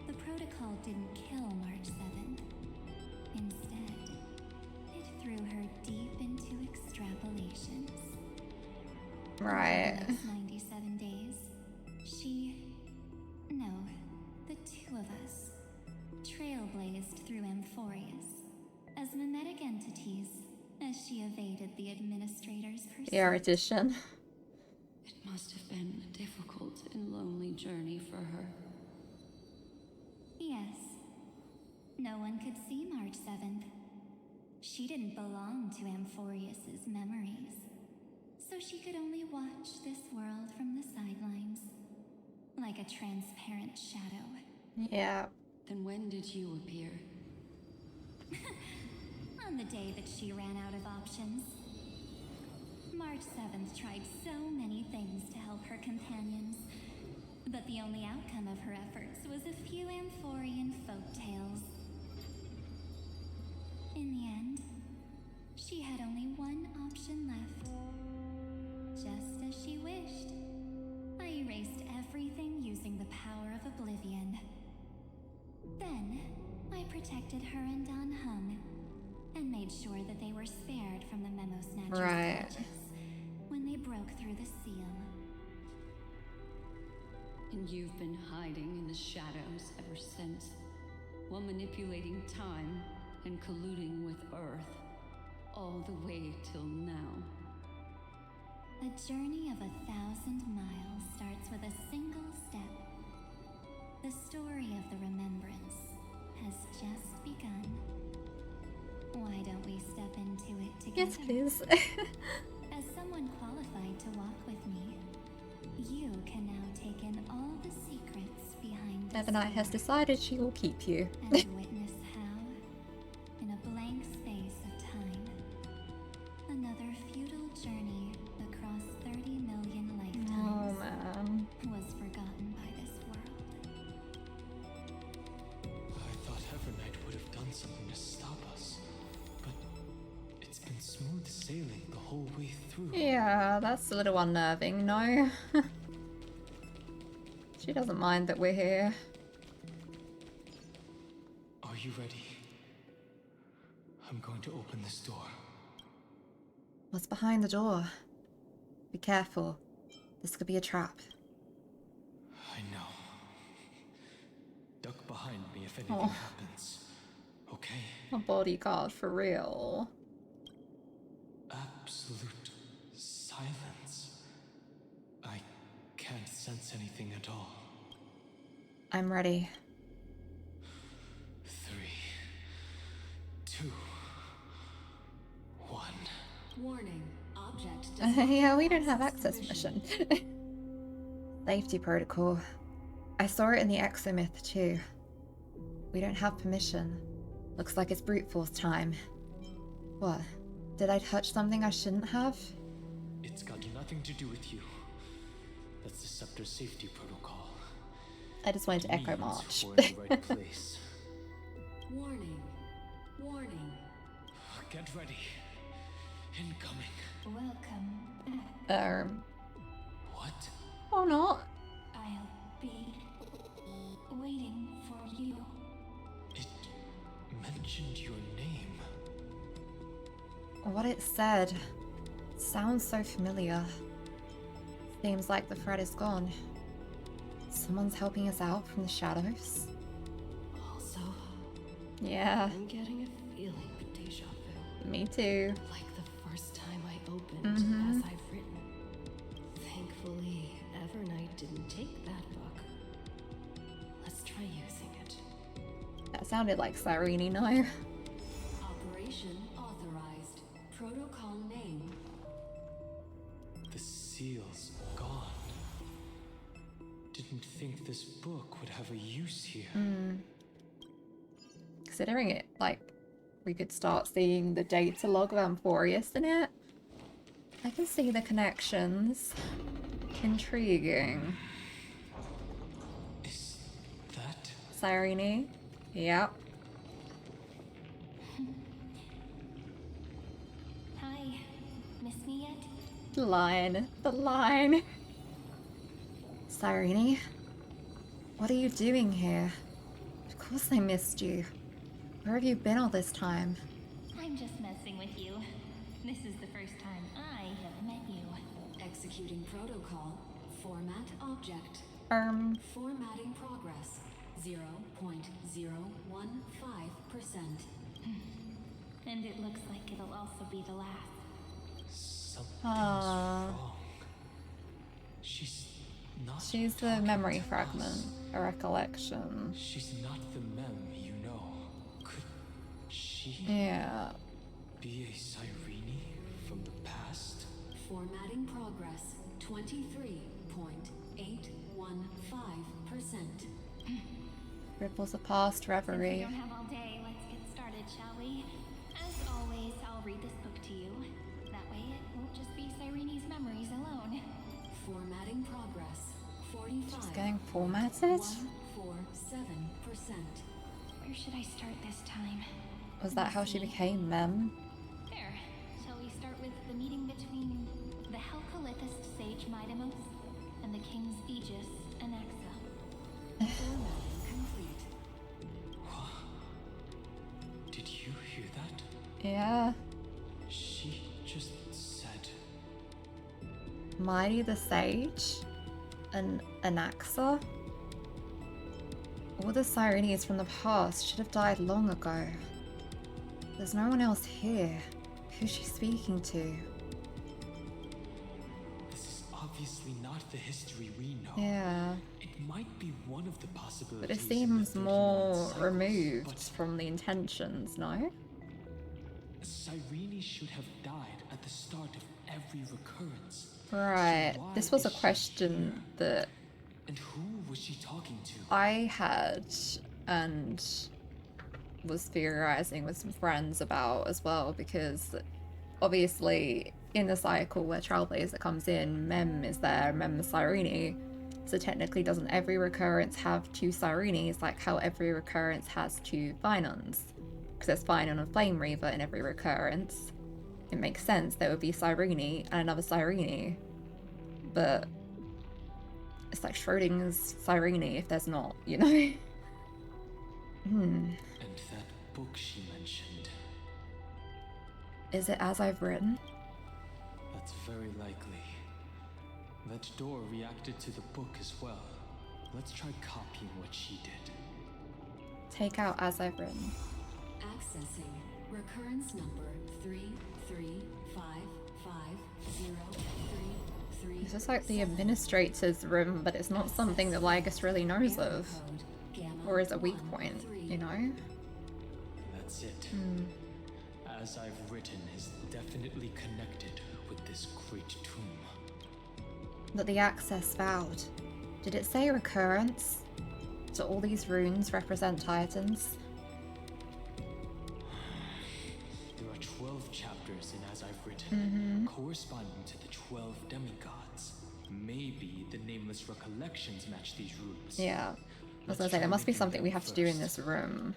The protocol didn't kill March 7th. Instead, it threw her deep into extrapolations. Right. For the next 97 days, the two of us, trailblazed through Amphorius as mimetic entities as she evaded the administrator's pursuit. The erudition. It must have been a difficult and lonely journey for her. Yes. No one could see March 7th. She didn't belong to Amphorius's memories, so she could only watch this world from the sidelines, like a transparent shadow. Yeah. Then when did you appear? On the day that she ran out of options. March 7th tried so many things to help her companions, but the only outcome of her efforts was a few Amphorian folktales. In the end, she had only one option left. Just as she wished, I erased everything using the power of oblivion. Then, I protected her and Don Hung, and made sure that they were spared from the Memo Snatcher's clutches when they broke through the seal. And you've been hiding in the shadows ever since, while manipulating time and colluding with Earth, all the way till now. A journey of 1,000 miles starts with a single step. The story of the remembrance has just begun. Why don't we step into it together? Yes, please. As someone qualified to walk with me, you can now take in all the secrets behind this Ebonite has door decided she will keep you. and witness how, in a blank space of time, another futile journey across 30 million lifetimes Oh man. was forgotten by this world. I thought Evernight would have done something to stop us, but it's been smooth sailing the whole way through. Yeah, that's a little unnerving, no? She doesn't mind that we're here. Are you ready? I'm going to open this door. What's behind the door? Be careful. This could be a trap. I know. Duck behind me if anything Oh. happens. Okay? A bodyguard for real. Absolute silence. I can't sense anything at all. I'm ready. 3, 2, 1. Warning. Object Yeah, we don't have access permission. Safety protocol. I saw it in the exomyth too. We don't have permission. Looks like it's brute force time. What? Did I touch something I shouldn't have? It's got nothing to do with you. That's the Scepter safety protocol. I just wanted to echo Means March. we're in the right place. Warning. Warning. Get ready. Incoming. Welcome. What? Or not. I'll be waiting for you. It mentioned your name. What it said sounds so familiar. Seems like the threat is gone. Someone's helping us out from the shadows. Also, Yeah, I'm getting a feeling of deja vu. me too. Like the first time I opened Mhm. as I've written. Thankfully, Evernight didn't take that book. Let's try using it. That sounded like Cyrene, no? Operation authorized. Protocol name. The seal's gone. Didn't think this book would have a use here. Considering it, like, we could start seeing the data log of Amphorius in it. I can see the connections. Intriguing. Is that? Cyrene? Yep. Hi. Miss me yet? The line. The line. Cyrene? What are you doing here? Of course I missed you. Where have you been all this time? I'm just messing with you. This is the first time I have met you. Executing protocol. Format object. Formatting progress. 0.015%. And it looks like it'll also be the last. Something's Aww. wrong. She's not. She's the memory fragment, a recollection. She's not the mem you know. Could she Yeah. be a Cyrene from the past? Formatting progress. 23.815%. Ripples of past Since we reverie. don't have all day, let's get started, shall we? As always, I'll read this book to you. That way it won't just be Cyrene's memories alone. Formatting progress. 45. She's getting formatted? 147%. Where should I start this time? Was that how she became Mem? There. Shall we start with the meeting between the Helcolithist sage Midamos and the King's Aegis Anaxa? Formatting complete. Did you hear that? Yeah. She just said. Mighty the Sage? An Anaxa? All the Cyrenes from the past should have died long ago. There's no one else here. Who's she speaking to? This is obviously not the history we know. Yeah. It might be one of the possibilities. But it in the seems 39 more cycles, removed but from the intentions, no? Cyrene should have died at the start of every recurrence. Right. So why This was a is she question that And who was she talking to? I had and was theorizing with some friends about as well, because obviously in the cycle where Trailblazer comes in, Mem is there, Mem is Cyrene. So technically, doesn't every recurrence have two Cyrenes, like how every recurrence has two Finons? Because there's Finon and Flame Reaver in every recurrence. It makes sense there would be Cyrene and another Cyrene. But it's like Schrodinger's Cyrene if there's not, you know? And that book she mentioned. Is it as I've written? That's very likely. That door reacted to the book as well. Let's try copying what she did. Take out as I've written. Accessing recurrence number 3355033. This is like the administrator's room, but it's not something that Lygus really knows of. Or is a weak point, you know? That's it. As I've written is definitely connected with this great tomb. But the access vowed. Did it say recurrence? Do all these runes represent Titans? There are 12 chapters in As I've Written, corresponding to the 12 demigods. Maybe the nameless recollections match these runes. Yeah. I was gonna say, there must be something we have to do in this room.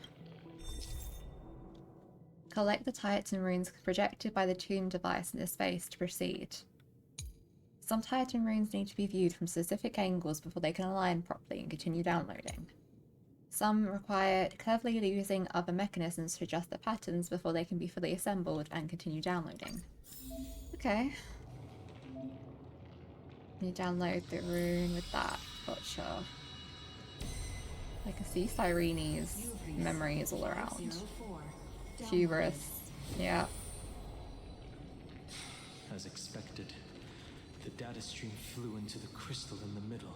Collect the Titan runes projected by the tomb device in this space to proceed. Some Titan runes need to be viewed from specific angles before they can align properly and continue downloading. Some require cleverly using other mechanisms to adjust the patterns before they can be fully assembled and continue downloading. Okay. You download the rune with that. Gotcha. I can see Cyrene's memories all around. Hubris. Yeah. As expected, the data stream flew into the crystal in the middle.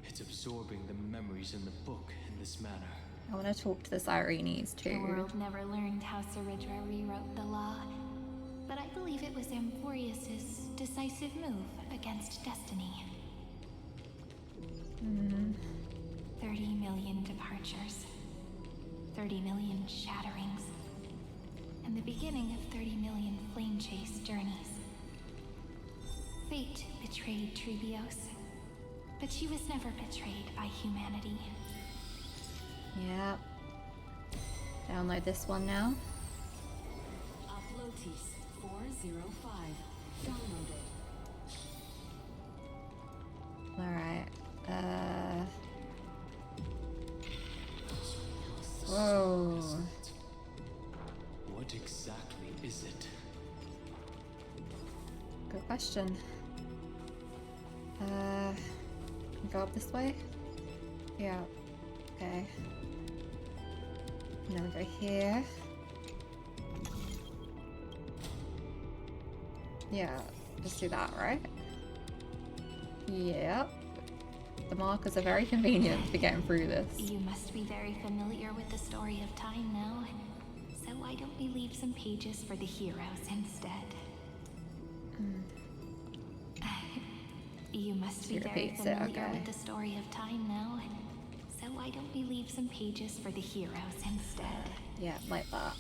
It's absorbing the memories in the book in this manner. I want to talk to the Cyrenes The too. world never learned how Ceridra rewrote the law, but I believe it was Amphorius's decisive move against destiny. 30 million departures, 30 million shatterings, and the beginning of 30 million flame chase journeys. Fate betrayed Trebios, but she was never betrayed by humanity. Yep. Download this one now. Uplotis 405. Downloaded. Alright. Whoa. What exactly is it? Good question. Go up this way? Yeah. Okay. Now we go here. Yeah, just do that, right? Yep. The markers are very convenient for getting through this. You must be very familiar with the story of time now, so why don't we leave some pages for the heroes instead? You must be very familiar with the story of time now, so why don't we leave some pages for the heroes instead? Yeah, like that.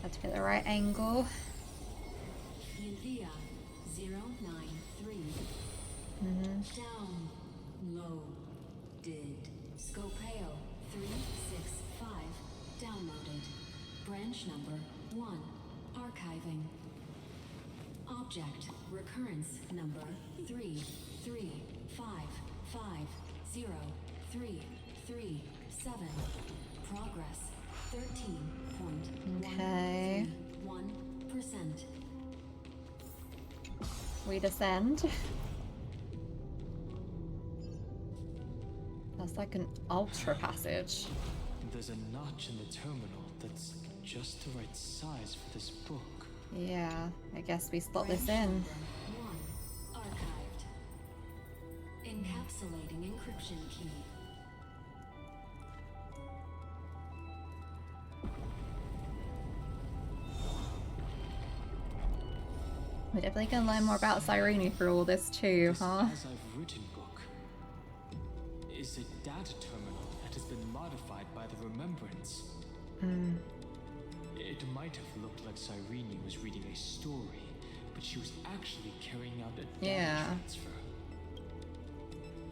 Had to get the right angle. Uvia 093. Downloaded. Scopeo 365. Downloaded. Branch number 1. Archiving. Object recurrence number 335503337. Progress 13.131%. We descend. That's like an ultra passage. There's a notch in the terminal that's just the right size for this book. Yeah, I guess we slot this in. 1. Archived. Encapsulating encryption key. We're definitely gonna learn more about Cyrene through all this too, huh? As I've written book is a data terminal that has been modified by the remembrance. It might have looked like Cyrene was reading a story, but she was actually carrying out a data transfer.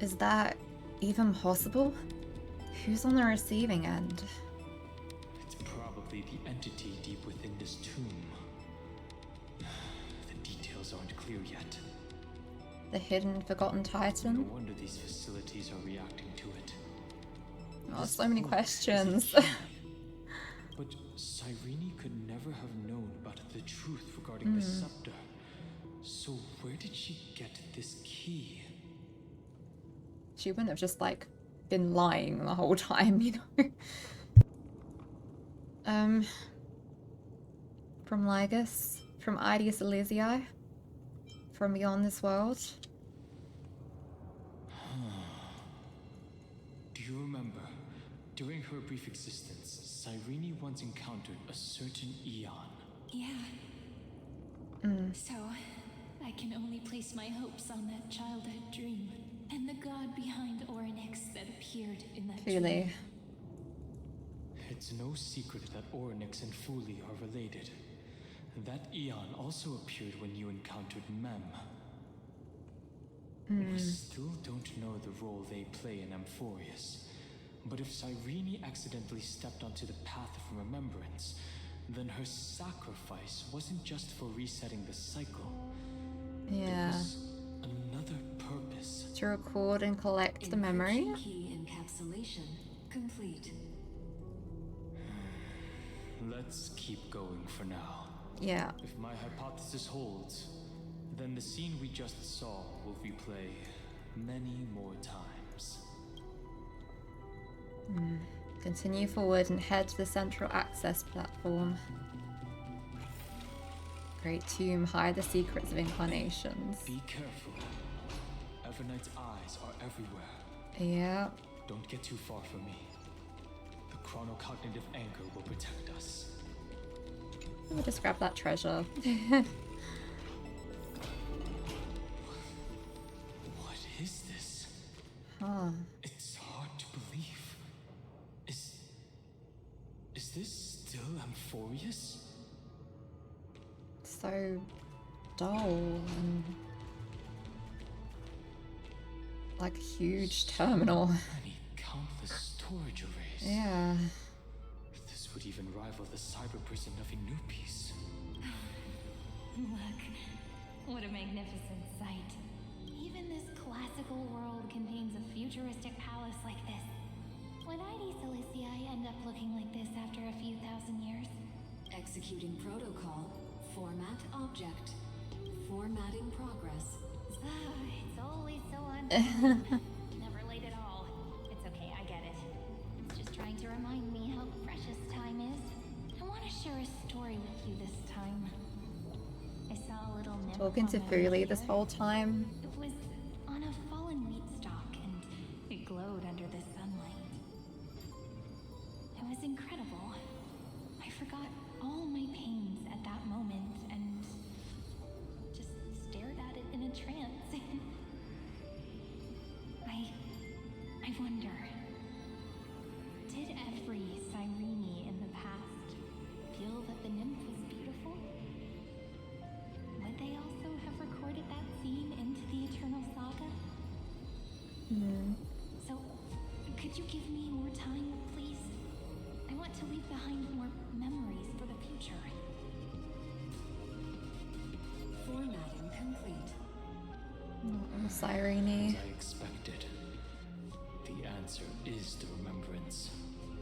Is that even possible? Who's on the receiving end? It's probably the entity deep within this tomb. The details aren't clear yet. The hidden, forgotten No titan? wonder these facilities are reacting to it. Oh, so many questions. But Cyrene could never have known about the truth regarding the scepter. So where did she get this key? She wouldn't have just, like, been lying the whole time, you know? From Lygus? From Idius Elysiae? From beyond this world? Do you remember, during her brief existence, Cyrene once encountered a certain Eon? Yeah. So, I can only place my hopes on that childhood dream and the god behind Orynyx that appeared in that dream. It's no secret that Orynyx and Fuli are related. That Eon also appeared when you encountered Mem. We still don't know the role they play in Amphorius. But if Cyrene accidentally stepped onto the path of remembrance, then her sacrifice wasn't just for resetting the cycle. Yeah. There was another purpose. To record and collect the memory? Encryption key encapsulation complete. Let's keep going for now. Yeah. If my hypothesis holds, then the scene we just saw will replay many more times. Continue forward and head to the central access platform. Great tomb, hide the secrets of incarnations. Be careful. Evernight's eyes are everywhere. Yeah. Don't get too far from me. The chronocognitive anchor will protect us. We'll just grab that treasure. What is this? Huh. It's hard to believe. Is this still Amphorius? So dull and like a huge terminal. Many countless storage arrays. Yeah. This would even rival the cyber prison of Inupis. Look, what a magnificent sight. Even this classical world contains a futuristic palace like this. Would Idius Elysiae end up looking like this after a few thousand years? Executing protocol. Format object. Formatting progress. It's always so unfair. Never late at all. It's okay, I get it. It's just trying to remind me how precious time is. I want to share a story with you this time. I saw a little nymph Talking to on my Fuli radar. this whole time. It was on a fallen wheat stalk and it glowed under the sunlight. It was incredible. I forgot all my pains at that moment and just stared at it in a trance. I wonder, did every Cyrene in the past feel that the nymph was beautiful? Would they also have recorded that scene into the Eternal Saga? So, could you give me more time, please? I want to leave behind more memories for the future. Formatting complete. Cyrene. As I expected. The answer is the remembrance.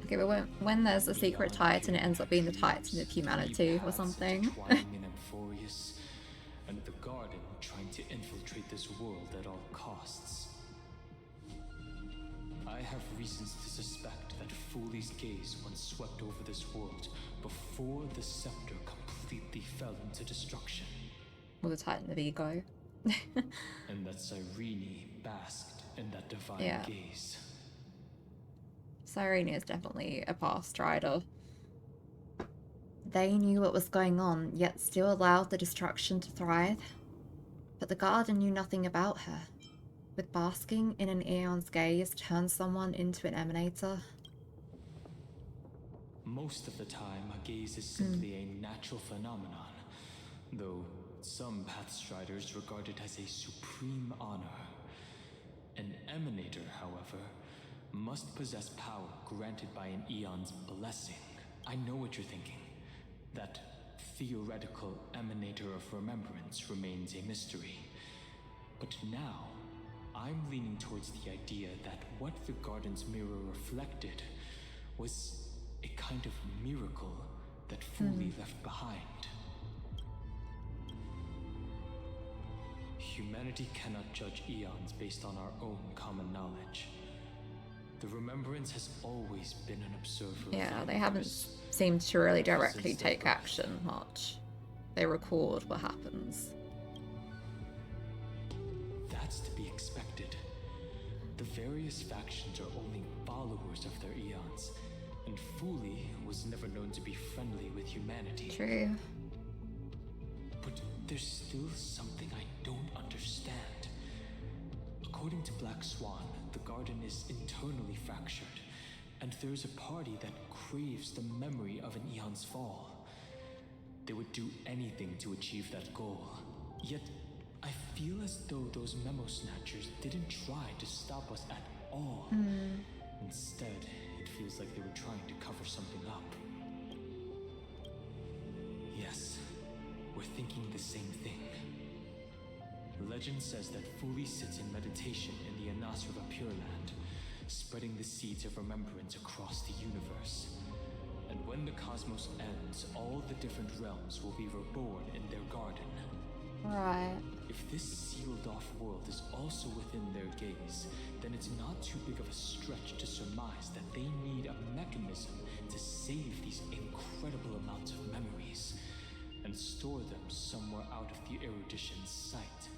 Okay, but when there's a secret titan, it ends up being the titan of humanity or something. Twinning in Amphorius, and the Garden trying to infiltrate this world at all costs. I have reasons to suspect that Fooley's gaze once swept over this world before the scepter completely fell into destruction. With a titan of ego. And that Cyrene basked in that divine gaze. Cyrene is definitely a past strider. They knew what was going on, yet still allowed the destruction to thrive. But the Garden knew nothing about her. Would basking in an Aeon's gaze turn someone into an emanator? Most of the time, a gaze is simply a natural phenomenon, though some Pathstriders regard it as a supreme honor. An emanator, however, must possess power granted by an Aeon's blessing. I know what you're thinking. That theoretical emanator of remembrance remains a mystery. But now, I'm leaning towards the idea that what the Garden's mirror reflected was a kind of miracle that Fooley left behind. Humanity cannot judge eons based on our own common knowledge. The Remembrance has always been an observer. Yeah, they haven't seemed to really directly take action much. They record what happens. That's to be expected. The various factions are only followers of their eons, and Fooley was never known to be friendly with humanity. True. But there's still something I don't understand. According to Black Swan, the Garden is internally fractured, and there's a party that craves the memory of an eon's fall. They would do anything to achieve that goal. Yet, I feel as though those memo snatchers didn't try to stop us at all. Instead, it feels like they were trying to cover something up. Yes, we're thinking the same thing. Legend says that Fooley sits in meditation in the Anasrava Pure Land, spreading the seeds of remembrance across the universe. And when the cosmos ends, all the different realms will be reborn in their garden. Right. If this sealed-off world is also within their gaze, then it's not too big of a stretch to surmise that they need a mechanism to save these incredible amounts of memories and store them somewhere out of the erudition's sight.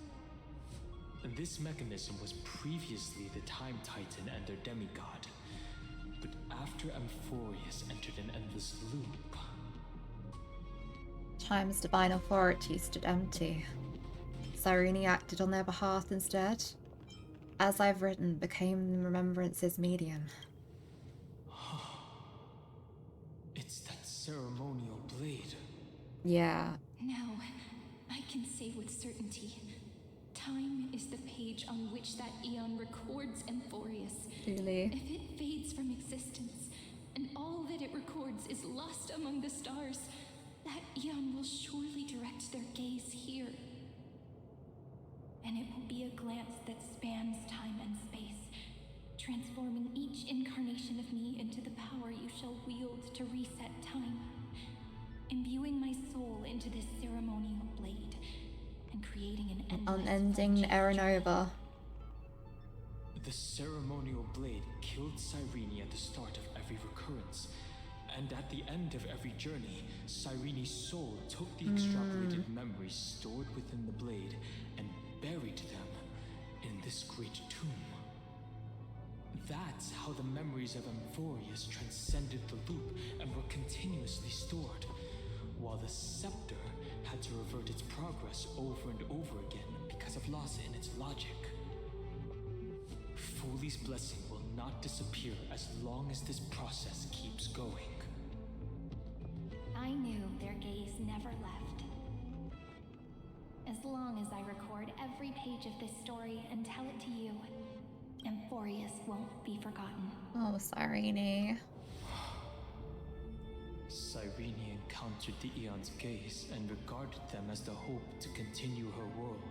And this mechanism was previously the Time Titan and their demigod. But after Amphorius entered an endless loop... Time's divine authority stood empty. Cyrene acted on their behalf instead. As I've written, became Remembrance's medium. It's that ceremonial blade. Yeah. Now, I can say with certainty, time is the page on which that eon records Amphorius. Really? If it fades from existence, and all that it records is lost among the stars, that eon will surely direct their gaze here. And it will be a glance that spans time and space, transforming each incarnation of me into the power you shall wield to reset time, imbuing my soul into this ceremonial blade, and creating an unending era nova. The ceremonial blade killed Cyrene at the start of every recurrence, and at the end of every journey, Cyrene's soul took the extrapolated memories stored within the blade and buried them in this great tomb. That's how the memories of Amphorius transcended the loop and were continuously stored, while the scepter had to revert its progress over and over again because of loss in its logic. Fooley's blessing will not disappear as long as this process keeps going. I knew their gaze never left. As long as I record every page of this story and tell it to you, Amphorius won't be forgotten. Oh, Cyrene. Cyrene encountered the Eon's gaze and regarded them as the hope to continue her world.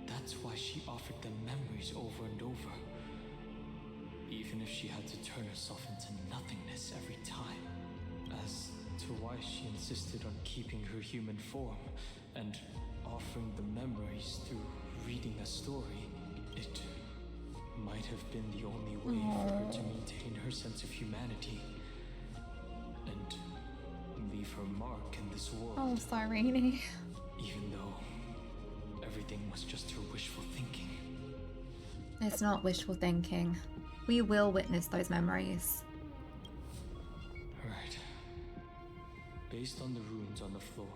That's why she offered them memories over and over, even if she had to turn herself into nothingness every time. As to why she insisted on keeping her human form and offering the memories through reading a story, it might have been the only way for her to maintain her sense of humanity and leave her mark in this world. Oh, Cyrene. Even though everything was just her wishful thinking. It's not wishful thinking. We will witness those memories. Right. Based on the runes on the floor,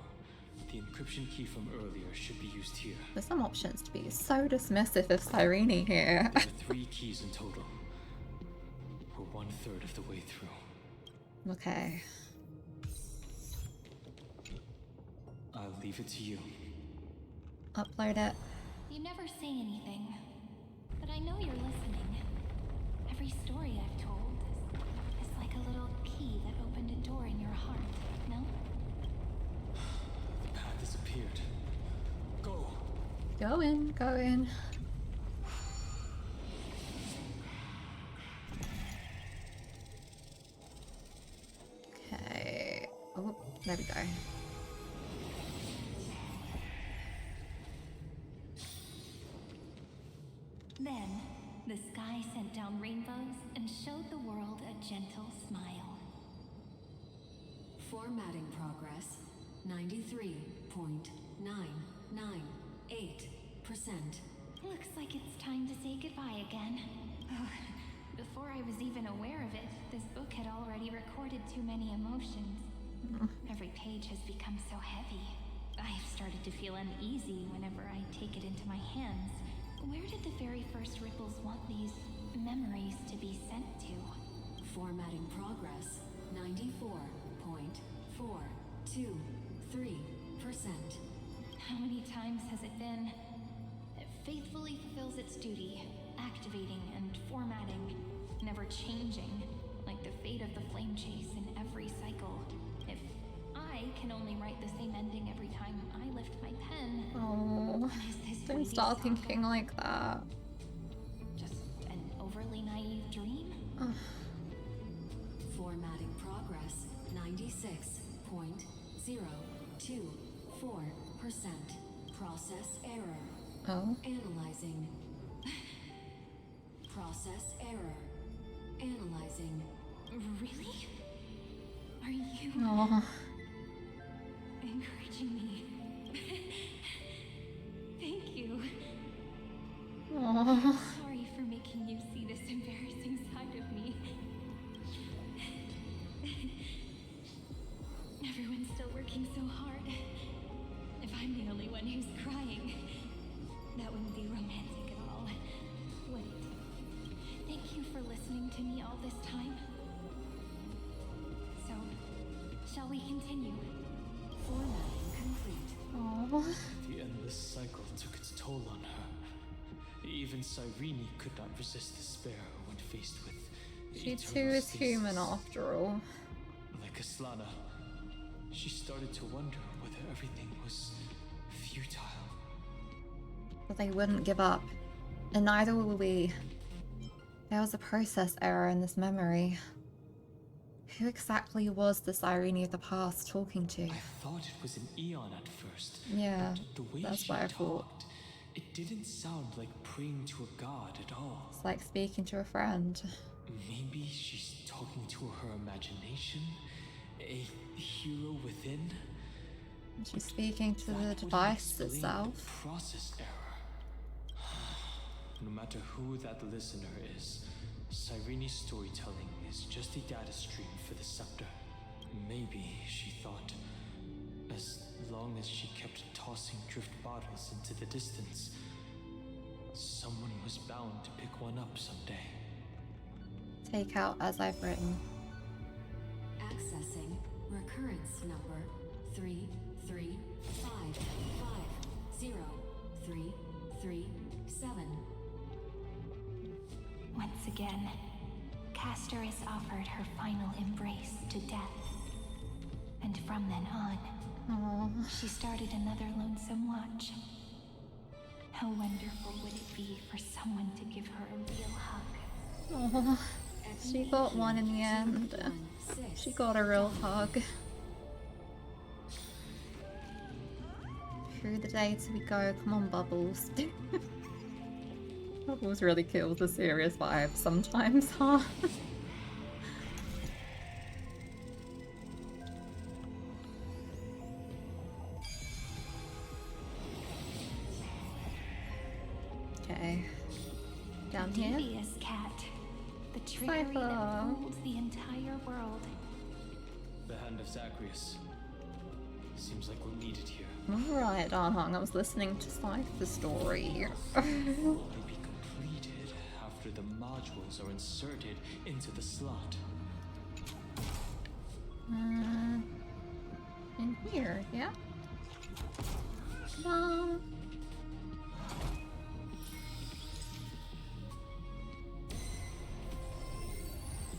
the encryption key from earlier should be used here. There's some options to be so dismissive of Cyrene here. There are 3 keys in total. We're 1/3 of the way through. Okay. I'll leave it to you. Upload it. You never say anything, but I know you're listening. Every story I've told is like a little key that opened a door in your heart, no? The path has appeared. Go! Go in, go in. Okay. Oh, there we go. Then, the sky sent down rainbows and showed the world a gentle smile. Formatting progress 93.998%. Looks like it's time to say goodbye again. Before I was even aware of it, this book had already recorded too many emotions. Every page has become so heavy. I've started to feel uneasy whenever I take it into my hands. Where did the very first ripples want these memories to be sent to? Formatting progress 94.423%. How many times has it been? It faithfully fulfills its duty, activating and formatting, never changing, like the fate of the flame chase in every cycle. If I can only write the same ending every time I lift my pen, Oh, don't start thinking like that. Just an overly naive dream? Formatting progress 96.024%. Process error. Oh. Analyzing. Process error. Analyzing. Really? Are you encouraging me? Thank you. Oh. Sorry for making you see this embarrassing side of me. Everyone's still working so hard. If I'm the only one who's crying, that wouldn't be romantic at all, would it? Thank you for listening to me all this time. So, shall we continue? Formatting complete. Oh. The endless cycle took its toll on her. Even Cyrene could not resist despair when faced with She too is human after all. Like Aslana, she started to wonder whether everything was futile. But they wouldn't give up. And neither will we. There was a process error in this memory. Who exactly was the Cyrene of the past talking to? I thought it was an Eon at first. Yeah, but the way that's she what I thought. talked, it didn't sound like praying to a god at all. It's like speaking to a friend. Maybe she's talking to her imagination? A hero within? She's speaking to the device itself. The process error. No matter who that listener is, Cyrene's storytelling is just a data stream for the scepter. Maybe, she thought, as long as she kept tossing drift bottles into the distance, someone was bound to pick one up someday. Take out as I've written. Accessing recurrence number 335503337. Once again, Castor is offered her final embrace to death. And from then on, she started another lonesome watch. How wonderful would it be for someone to give her a real hug? Oh, she got one in the end. She got a real hug. Through the days we go. Come on, Bubbles. Bubbles really kills the serious vibe sometimes, huh? Okay. Down here. Devious cat. The trickery that fools the entire world. The hand of Zagreus. Seems like we're needed here. Alright, Arnhong, I was listening to Cypher's story. Will only be completed after the modules are inserted into the slot. In here, yeah?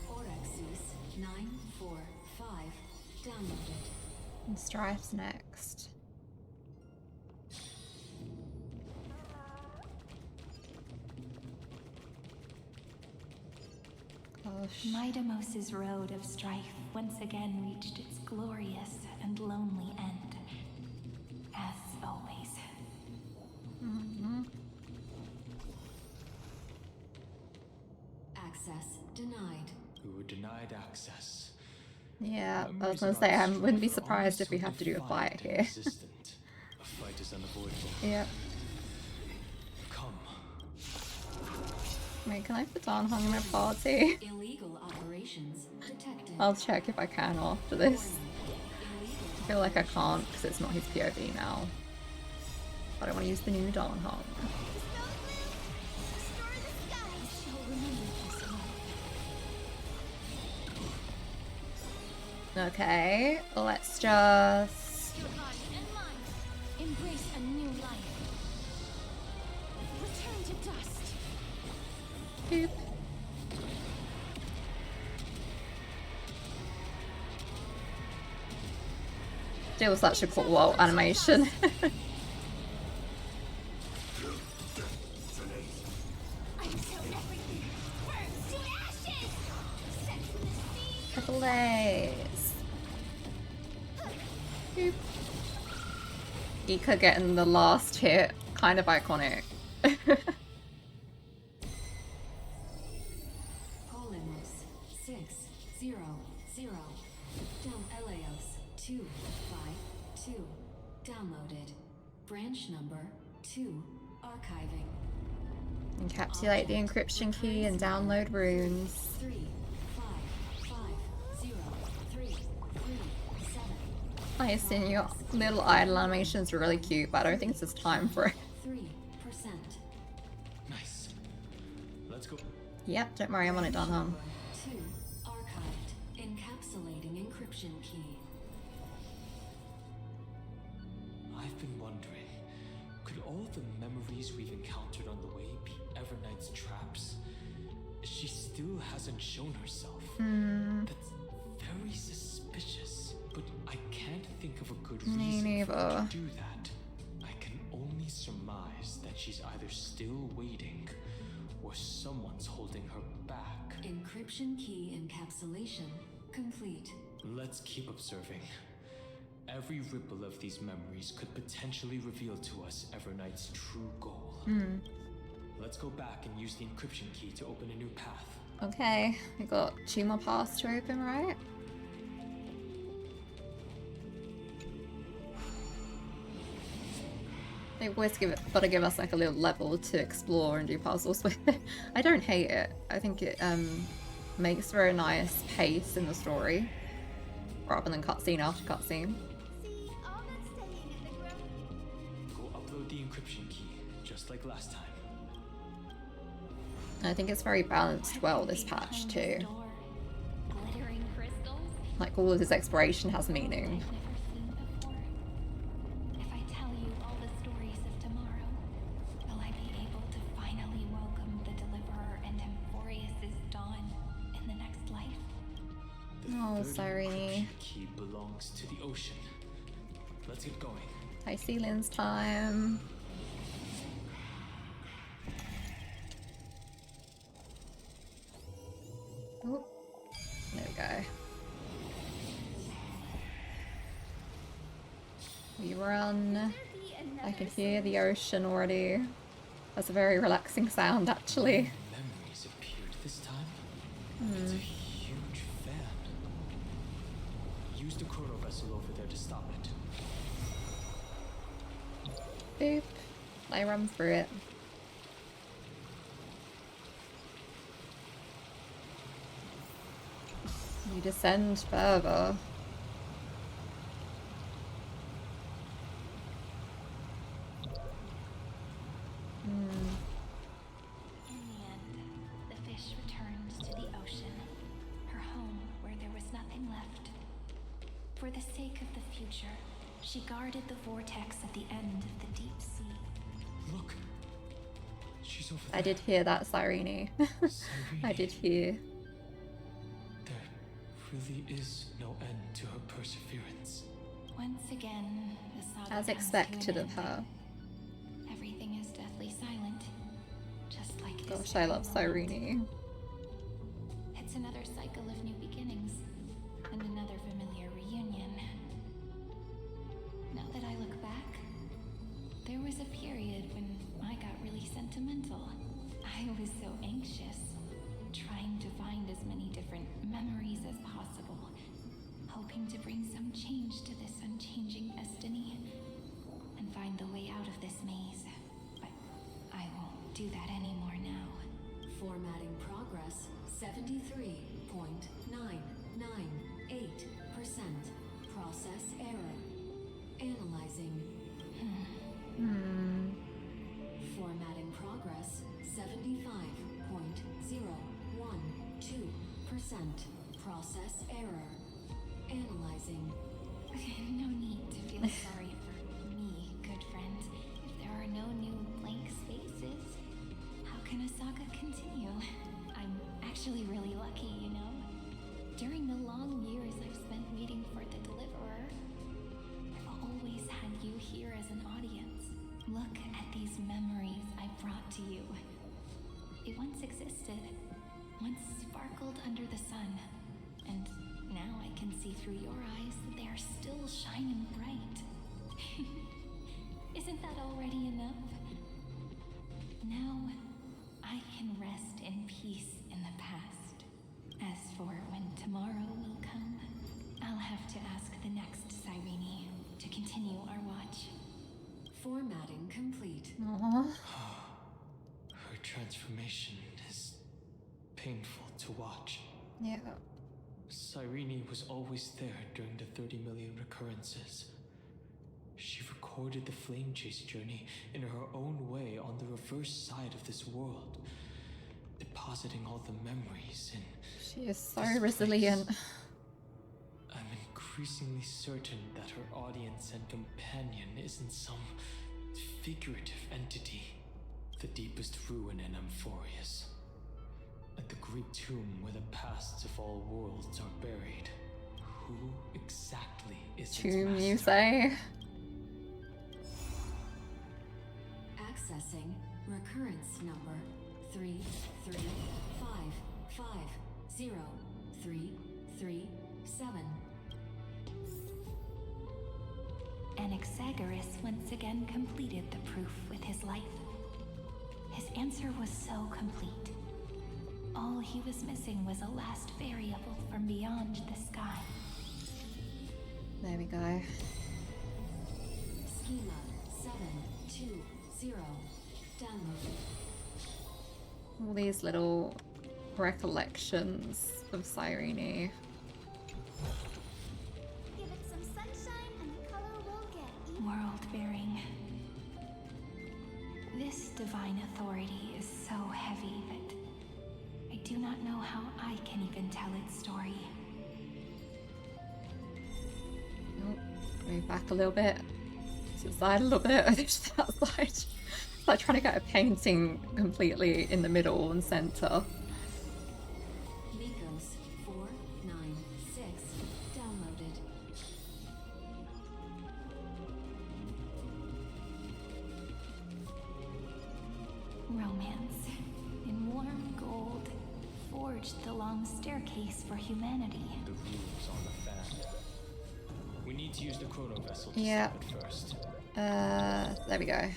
Orexis 945 downloaded. And Strife's next. Gosh. Midamos's road of strife once again reached its glorious and lonely end. As always. Access denied. We were denied access. Yeah, I was gonna say, I wouldn't be surprised if we have to do a fight here. A fight is unavoidable. Yep. Come. Wait, can I put Arnhong in my party? Illegal operations detected. I'll check if I can after this. I feel like I can't because it's not his POV now. I don't want to use the new Arnhong. Okay, let's just... Embrace a new life. Return to dust. Boop. Still such a cool ult animation. Triple A's. Boop. Ika getting the last hit, kind of iconic. Polymus 600. Down Eleos 252. Downloaded. Branch number 2. Archiving. Encapsulate the encryption key and download runes. 3550337. I assume your little idle animation is really cute, but I don't think it's just time for it. 3%. Nice. Let's go. Yep, don't worry, I'm on it, Arnhong. 2. Archived. Encapsulating encryption key. I've been wondering, could all the memories we've encountered on the way be Everknight's traps? She still hasn't shown herself. That's very suspicious, but I can't think of a good reason for her to do that. I can only surmise that she's either still waiting or someone's holding her back. Encryption key encapsulation complete. Let's keep observing. Every ripple of these memories could potentially reveal to us Everknight's true goal. Let's go back and use the encryption key to open a new path. Okay, we got 2 more paths to open, right? They've always gotta give us like a little level to explore and do puzzles with. I don't hate it. I think it makes for a nice pace in the story, rather than cutscene after cutscene. Go upload the encryption key, just like last time. And I think it's very balanced well this patch too. Glittering crystals. Like all of this exploration has meaning. If I tell you all the stories of tomorrow, will I be able to finally welcome the Deliverer and Emphorius' dawn in the next life? Oh, Cyrene. The key belongs to the ocean. Let's get going. High ceilings time. Oh, there we go. We run. I can hear the ocean already. That's a very relaxing sound, actually. Memories appeared this time. Hmm. It's a huge fan. Use the chrono vessel over there to stop it. Boop. I run through it. You descend further. In the end, the fish returned to the ocean, her home where there was nothing left. For the sake of the future, she guarded the vortex at the end of the deep sea. Look. She's over there. I did hear that, Cyrene. I did hear. There really is no end to her perseverance. Once again, the saga As comes to expected an of end. her. Everything is deathly silent, just like this Gosh, I love very moment. Cyrene. It's another cycle of new beginnings, and another familiar reunion. Now that I look back, there was a period when I got really sentimental. I was so anxious, trying to find as many different memories as possible, hoping to bring some change to this unchanging destiny, and find the way out of this maze. But I won't do that anymore now. Formatting progress 73.998%. Process error. Analyzing. Formatting progress 75.012%. Process error. Analyzing. No need to feel sorry for me, good friend. If there are no new blank spaces, how can a saga continue? I'm actually really lucky, you know? During the long years I've spent waiting for the deliverer, I've always had you here as an audience. Look at these memories I brought to you. It once existed, once sparkled under the sun, and now I can see through your eyes that they are still shining bright. Isn't that already enough? Now I can rest in peace in the past. As for when tomorrow will come, I'll have to ask the next Cyrene to continue our watch. Formatting complete. Aww. Her transformation is painful to watch. Yeah. Cyrene was always there during the 30 million recurrences. She recorded the flame chase journey in her own way on the reverse side of this world, depositing all the memories in. She is so this resilient. place. I'm increasingly certain that her audience and companion isn't some figurative entity, the deepest ruin in Amphorius. At the great tomb where the pasts of all worlds are buried. Who exactly is its Tomb, master? you say? Accessing recurrence number 335503337. Anaxagoras once again completed the proof with his life. His answer was so complete. All he was missing was a last variable from beyond the sky. There we go. Schema 720. Download. All these little recollections of Cyrene. Give it some sunshine and the color will get world-bearing. This divine authority is so heavy that I do not know how I can even tell its story. Oh, move back a little bit. To the side a little bit. Just outside. It's like trying to get a painting completely in the middle and center. Nikos 496 downloaded. Romance in warm gold forged the long staircase for humanity. The rules on the fan. We need to use the chrono vessel to Yeah. stop it first. There we go.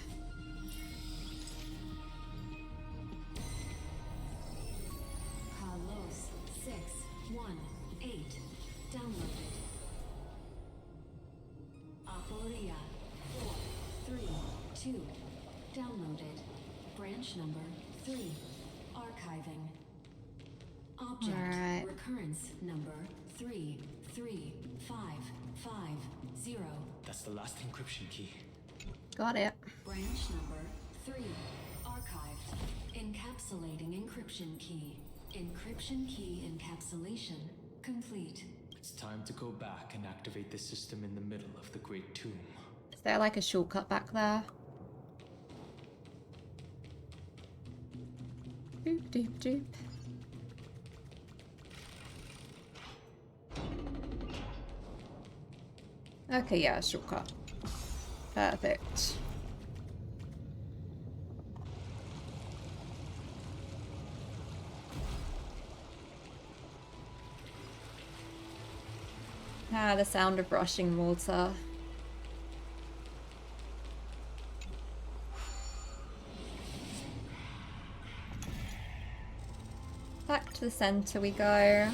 Downloaded. Aporia 4, 3, 2. Downloaded. Branch number 3. Archiving. Object Alright. recurrence number 33550. That's the last encryption key. Got it. Branch number 3. Archived. Encapsulating encryption key. Encryption key encapsulation complete. It's time to go back and activate the system in the middle of the Great Tomb. Is there like a shortcut back there? Doop doop doop. Okay, yeah, shortcut. Perfect. Ah, the sound of rushing water. Back to the center we go.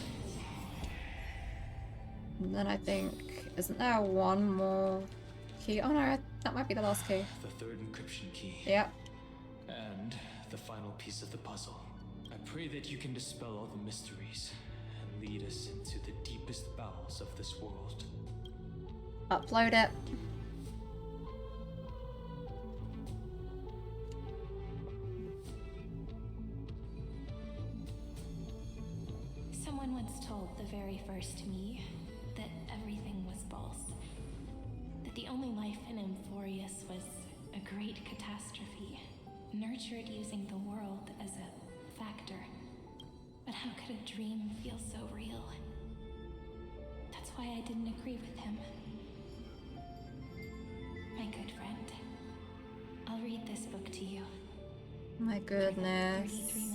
And then I think, isn't there one more key? Oh no, that might be the last key. The third encryption key. Yep. And the final piece of the puzzle. I pray that you can dispel all the mysteries and lead us into the deepest bowels of this world. Upload it. Someone once told the very first me that everything was false. That the only life in Amphorius was a great catastrophe, nurtured using the world as a factor. But how could a dream feel so real? That's why I didn't agree with him. My good friend, I'll read this book to you. My goodness.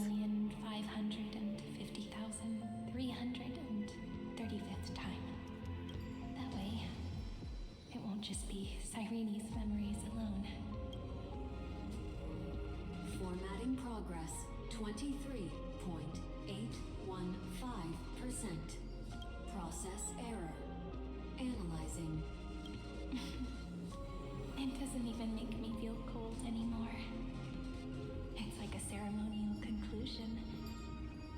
33,550,335th time. That way, it won't just be Cyrene's memories alone. Formatting progress 23.815%. Process error. Analyzing. It doesn't even make me feel cold anymore. It's like a ceremonial conclusion,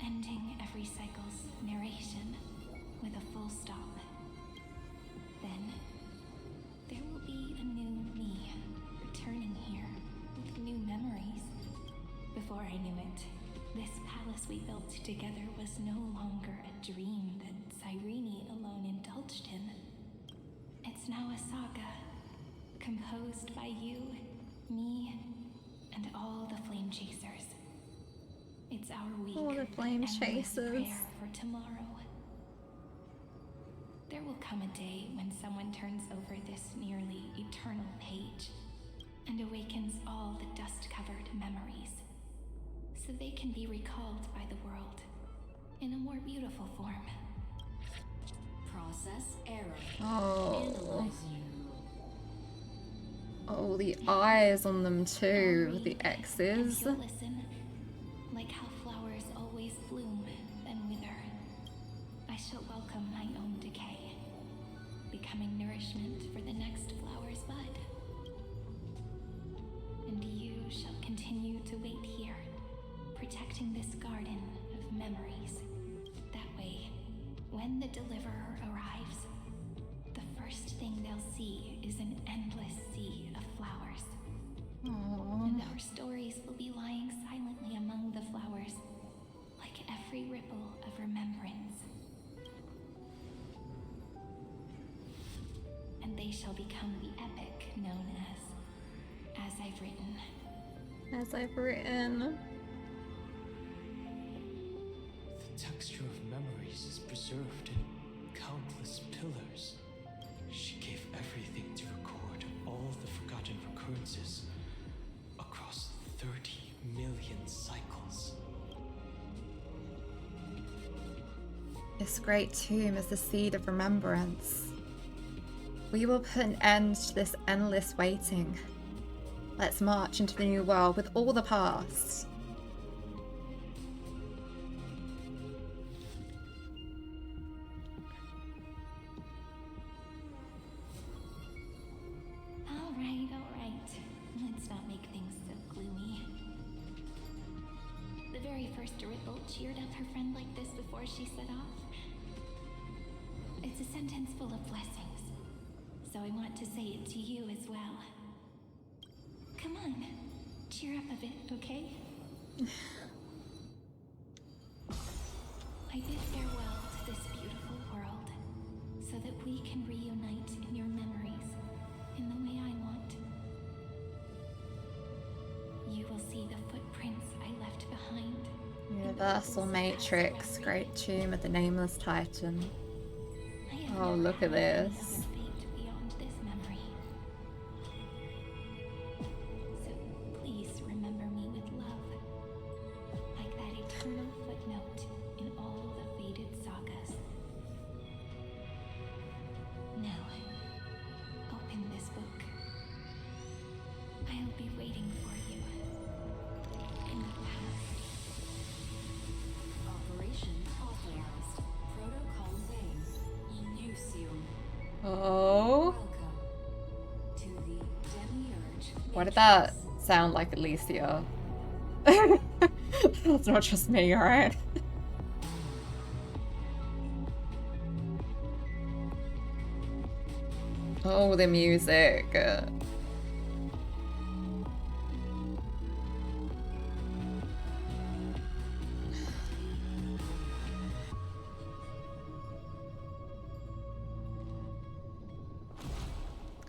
ending every cycle's narration with a full stop. Then, there will be a new me, returning here with new memories. Before I knew it, this palace we built together was no longer a dream that Cyrene alone indulged in. It's now a saga, composed by you, me, and all the flame chasers. It's our week. All the flame chasers. Prayer for tomorrow. There will come a day when someone turns over this nearly eternal page and awakens all the dust-covered memories, so they can be recalled by the world in a more beautiful form. Process error. Oh. Analyzing. Oh, the eyes on them too, the X's. You'll listen, like how flowers always bloom, then wither. I shall welcome my own decay, becoming nourishment for the next flower's bud. And you shall continue to wait here, protecting this garden of memories. That way, when the deliverer arrives, the first thing they'll see is an endless sea of flowers. Aww. And our stories will be lying silently among the flowers, like every ripple of remembrance. And they shall become the epic known as I've Written. As I've written. The texture of memories is preserved in countless pillars. She gave everything to record all the forgotten recurrences across 30 million cycles. This great tomb is the seed of remembrance. We will put an end to this endless waiting. Let's march into the new world with all the past. Sister Ripple cheered up her friend like this before she set off? It's a sentence full of blessings, so I want to say it to you as well. Come on, cheer up a bit, okay? I bid farewell to this beautiful world, so that we can reunite in your memories in the way I want. You will see the footprints I left behind. Universal Matrix, Great Tomb of the Nameless Titan. Oh, look at this. Oh. Why did that sound like Alicia? That's not just me, alright? Oh, the music.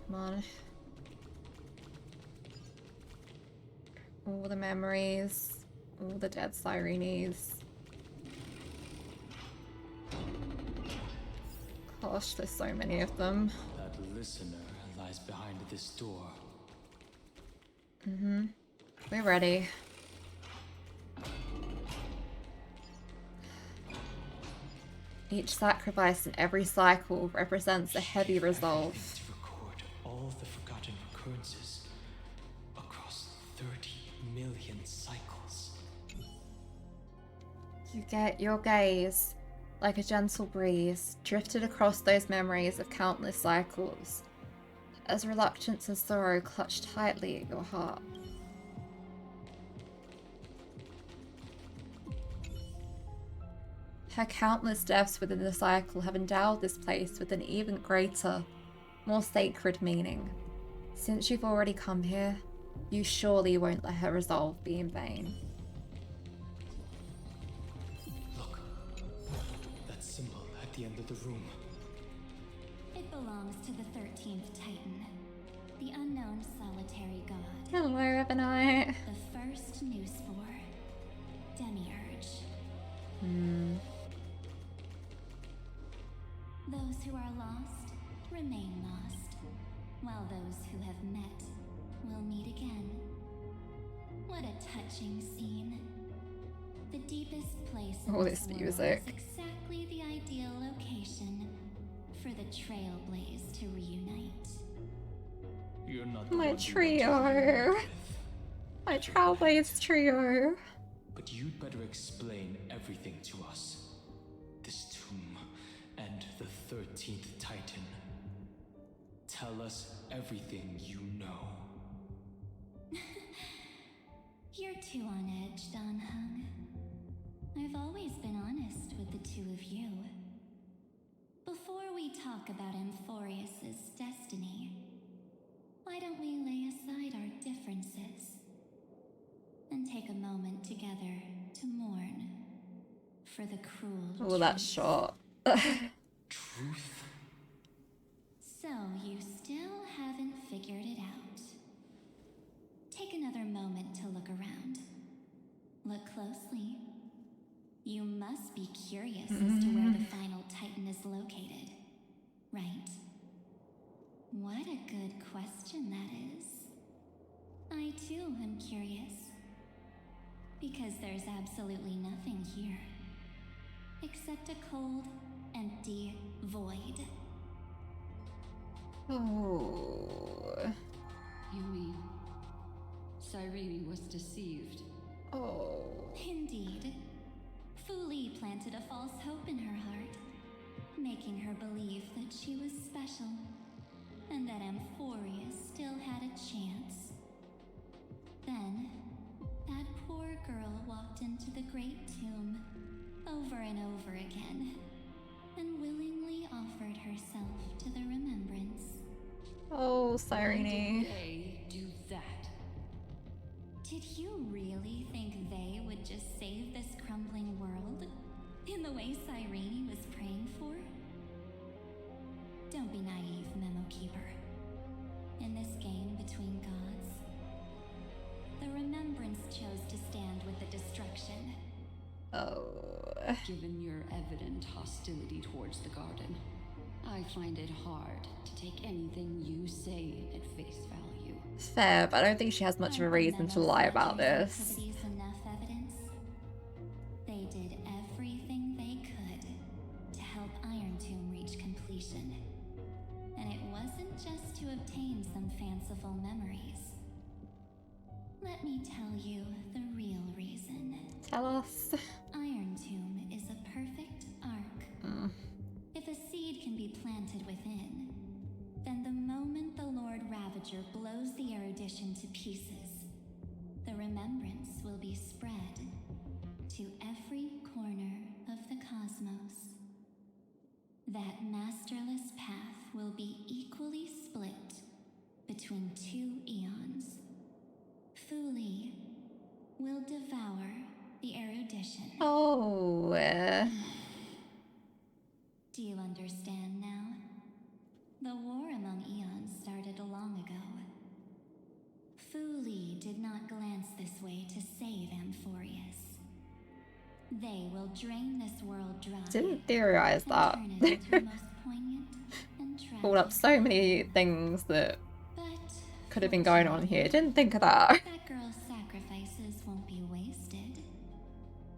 Come on. All the memories. All the dead Sirenes. Gosh, there's so many of them. That listener lies behind this door. Mm-hmm. We're ready. Each sacrifice in every cycle represents a heavy resolve. To record all the forgotten recurrences across 30 million cycles. You get your gaze, like a gentle breeze, drifted across those memories of countless cycles, as reluctance and sorrow clutch tightly at your heart. Her countless deaths within the cycle have endowed this place with an even greater, more sacred meaning. Since you've already come here, you surely won't let her resolve be in vain. Look, that symbol at the end of the room. It belongs to the 13th Titan, the unknown solitary god. Hello, Ebonite. The first new spore, Demiurge. Those who are lost remain lost, while those who have met will meet again. What a touching scene. The deepest place in this music. Is exactly the ideal location for the Trailblaze to reunite. You're not the My one trio. My Trailblaze trio. But you'd better explain everything to us. This tomb and the 13th Titan. Tell us everything you know. You're too on edge, Don Hung. I've always been honest with the two of you. Before we talk about Amphorius's destiny, why don't we lay aside our differences and take a moment together to mourn for the cruel Oh, that shot. Truth? So you still haven't figured it out. Take another moment to look around. Look closely. You must be curious as to where the final Titan is located, right? What a good question that is. I too am curious. Because there's absolutely nothing here. Except a cold, empty void. Oh. You mean Cyrene was deceived? Oh. Indeed. Fu Li planted a false hope in her heart, making her believe that she was special, and that Amphorius still had a chance. Then, that poor girl walked into the great tomb over and over again, and willingly offered herself to the remembrance. Oh, Why Cyrene. did they do that? Did you really think they would just save this crumbling world in the way Cyrene was praying for? Don't be naive, Memo Keeper. In this game between gods, the Remembrance chose to stand with the destruction. Oh. Given your evident hostility towards the garden, I find it hard to take anything you say at face value. Fair, but I don't think she has much of a reason to lie about this. Activities enough evidence. They did everything they could to help Iron Tomb reach completion. And it wasn't just to obtain some fanciful memories. Let me tell you the real reason. Tell us. Iron Tomb is a perfect arc. If a seed can be planted within, then the moment the Lord Ravager blows the erudition to pieces, the remembrance will be spread to every corner of the cosmos. That masterless path will be equally split between two eons. Fuli will devour the erudition. Oh. Do you understand now? The war among eons started long ago. Fuli did not glance this way to save Amphorius. They will drain this world dry. Didn't theorize that. Pulled up so many things that could have been going on here. Didn't think of that. That girl's sacrifices won't be wasted.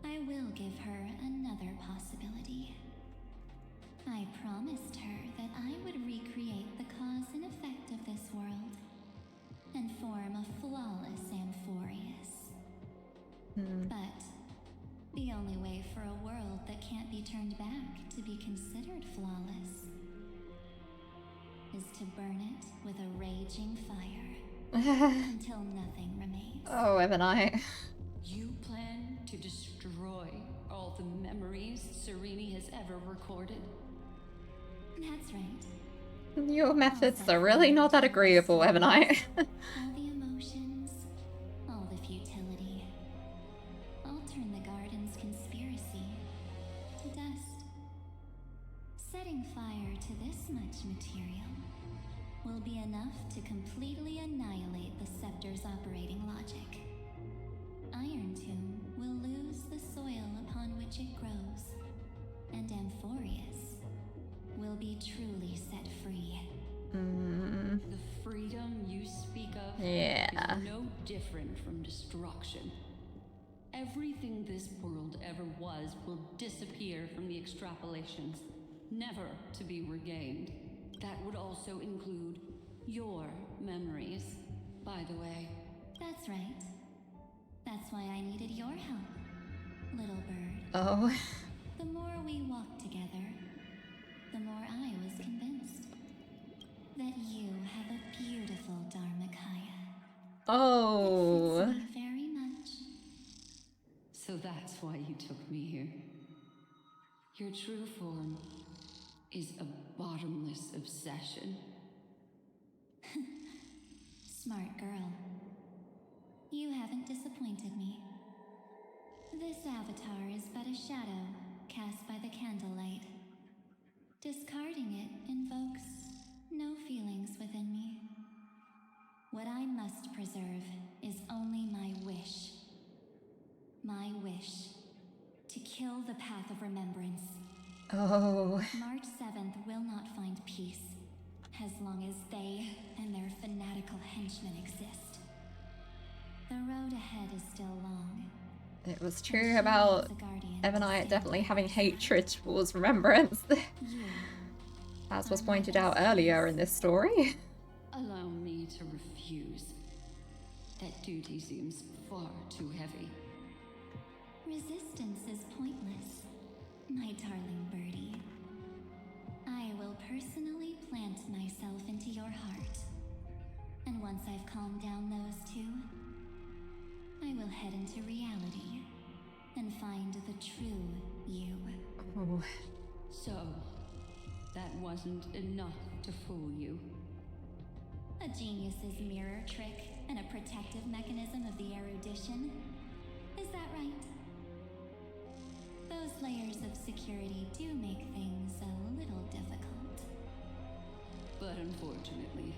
I will give her another possibility. I promised her that I would recreate the cause and effect of this world and form a flawless Amphorius. But the only way for a world that can't be turned back to be considered flawless is to burn it with a raging fire until nothing remains. Oh, Ebonite. You plan to destroy all the memories Serene has ever recorded? That's right. Your methods are really not that agreeable, Ebonite. All the emotions, all the futility. I'll turn the garden's conspiracy to dust. Setting fire to this much material will be enough to completely annihilate the scepter's operating logic. Iron Tomb will lose the soil upon which it grows, and Amphorius will be truly set free. The freedom you speak of is no different from destruction. Everything this world ever was will disappear from the extrapolations, never to be regained. That would also include your memories, by the way. That's right. That's why I needed your help, little bird. Oh. The more we walked together, the more I was convinced that you have a beautiful Dharmakaya. Oh. It fits me very much. So that's why you took me here. Your true form is a bottomless obsession. Smart girl. You haven't disappointed me. This avatar is but a shadow cast by the candlelight. Discarding it invokes no feelings within me. What I must preserve is only my wish. My wish to kill the path of remembrance. Oh. March 7th will not find peace as long as they and their fanatical henchmen exist. The road ahead is still long. It was true about Ebonite definitely having hatred towards remembrance, as was pointed out earlier in this story. Allow me to refuse. That duty seems far too heavy. Resistance is pointless, my darling birdie. I will personally plant myself into your heart. And once I've calmed down those two, I will head into reality and and find the true you. Oh. So, that wasn't enough to fool you. A genius's mirror trick and a protective mechanism of the erudition. Is that right? Those layers of security do make things a little difficult. But unfortunately,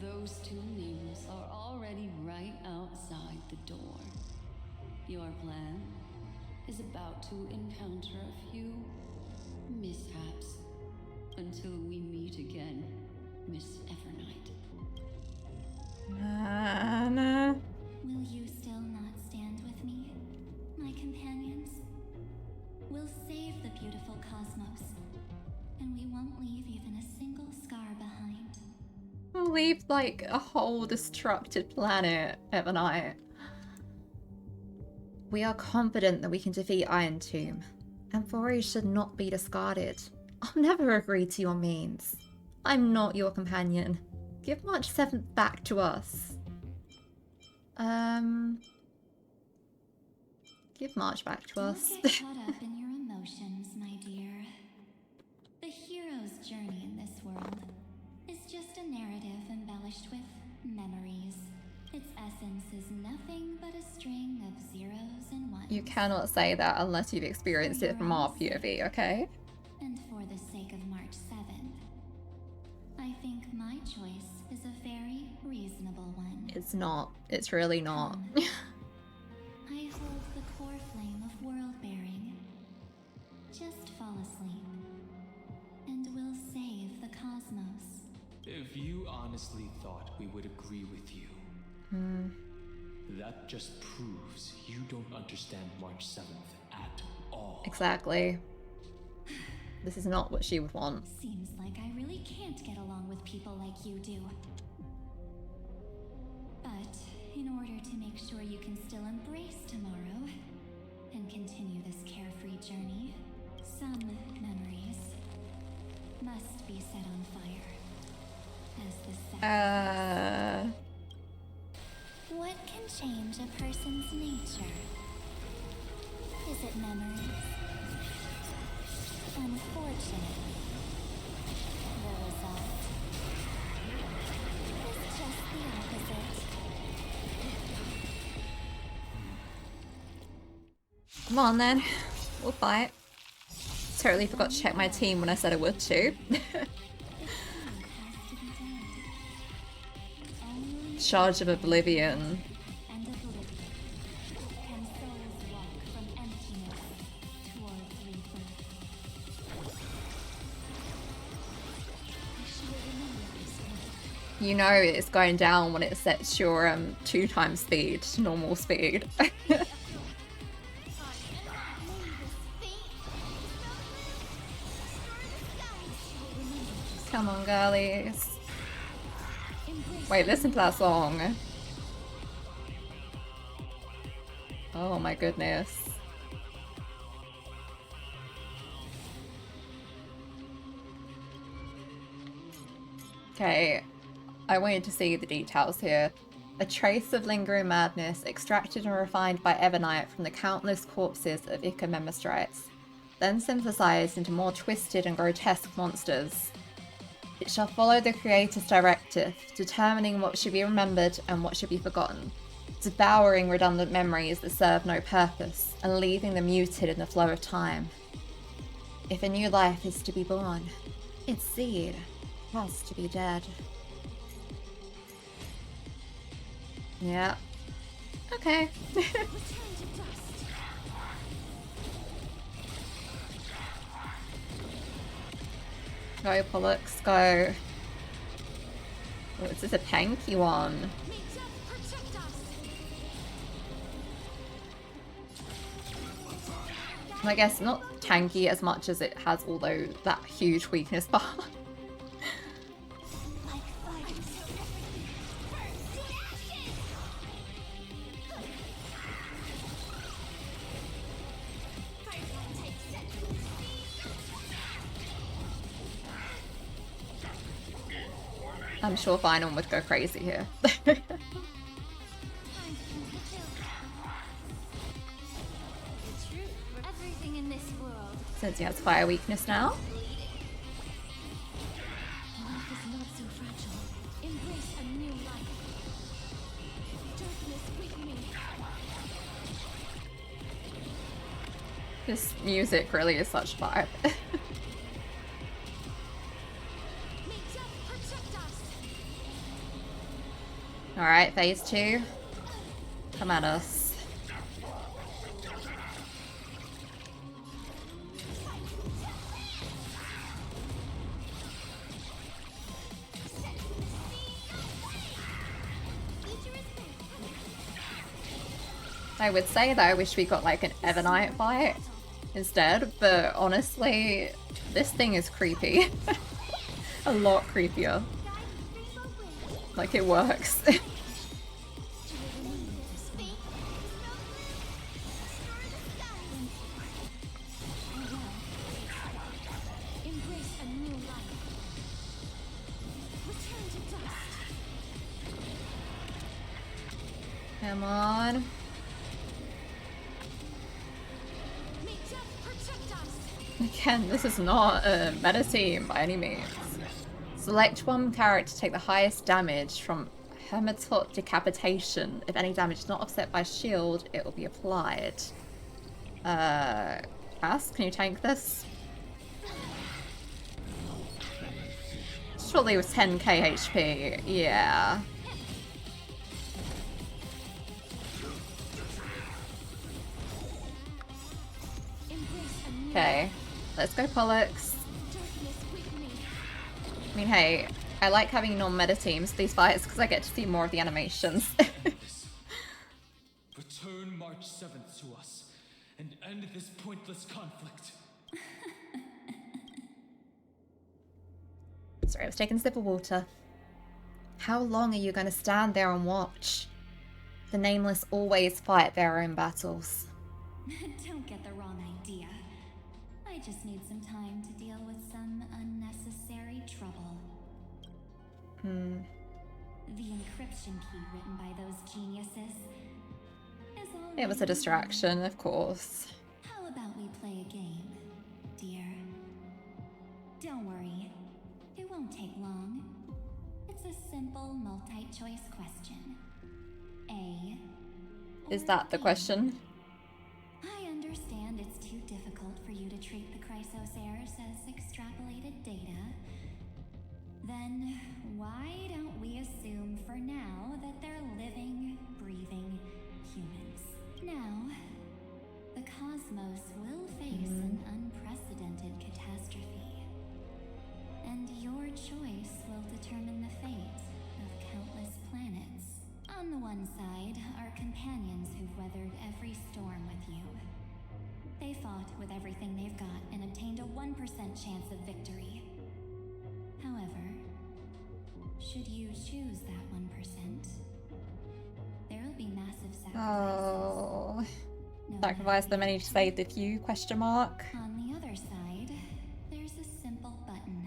those two names are already right outside the door. Your plan is about to encounter a few mishaps until we meet again, Miss Evernight. Nah. Will you still not stand with me, my companions? We'll save the beautiful cosmos, and we won't leave even a single scar behind. We'll leave like a whole destructed planet, Evernight. We are confident that we can defeat Iron Tomb. Amphoria should not be discarded. I'll never agree to your means. I'm not your companion. Give March 7th back to us. Give March back to us. Don't get caught up in your emotions, my dear. The hero's journey in this world is just a narrative embellished with memories. Its essence is nothing but a string of zeros and ones. You cannot say that unless you've experienced it from our POV, okay? And for the sake of March 7th, I think my choice is a very reasonable one. It's not. It's really not. I hold the core flame of world-bearing. Just fall asleep, and we'll save the cosmos. If you honestly thought we would agree with you, that just proves you don't understand March 7th at all. Exactly. This is not what she would want. Seems like I really can't get along with people like you do. But in order to make sure you can still embrace tomorrow and continue this carefree journey, some memories must be set on fire as the sacrifice. What can change a person's nature? Is it memories? Unfortunately, the result is just the opposite. Come on then. We'll fight. Totally forgot to check my team when I said I would too. Charge of Oblivion. You know it's going down when it sets your 2 times speed to normal speed. Come on, girlies. Wait, listen to that song. Oh my goodness. Okay, I wanted to see the details here. A trace of lingering madness extracted and refined by Evernight from the countless corpses of Ichthyomestrites, then synthesized into more twisted and grotesque monsters. It shall follow the Creator's directive, determining what should be remembered and what should be forgotten, devouring redundant memories that serve no purpose, and leaving them muted in the flow of time. If a new life is to be born, its seed has to be dead. Yeah. Okay. Go, Pollux, go. Oh, is this a tanky one? I guess not tanky as much as it has all that huge weakness bar. I'm sure Final would go crazy here. Since he has fire weakness now. Life is not so fragile. Embrace a new life. Darkness with me. This music really is such vibe. Alright, phase 2. Come at us. I would say that I wish we got like an Evernight fight instead, but honestly, this thing is creepy. A lot creepier. Like, it works. Come on. Again, this is not a meta team by any means. Select one character to take the highest damage from Hermitot Decapitation. If any damage is not offset by shield, it will be applied. Cass, can you tank this? Surely it was 10k HP. Yeah. Okay, let's go Pollux. I mean, hey, I like having non-meta teams for these fights because I get to see more of the animations. Return March 7th to us and end this pointless conflict. Sorry, I was taking a sip of water. How long are you going to stand there and watch? The Nameless always fight their own battles. Don't get the wrong idea. I just need some time to deal with some unnecessary trouble. The encryption key written by those geniuses is all. It was a distraction, of course. How about we play a game, dear? Don't worry, it won't take long. It's a simple multi-choice question. A. Is that the question? I understand it's too difficult for you to treat the Chrysosaurs as extrapolated data. Then why don't we assume for now that they're living, breathing humans? Now, the cosmos will face an unprecedented catastrophe. And your choice will determine the fate of countless planets. On the one side are companions who've weathered every storm with you. They fought with everything they've got and obtained a 1% chance of victory. However, should you choose that 1%, there will be massive sacrifices. Oh. Sacrifice the many to save the few, question mark. On the other side, there's a simple button.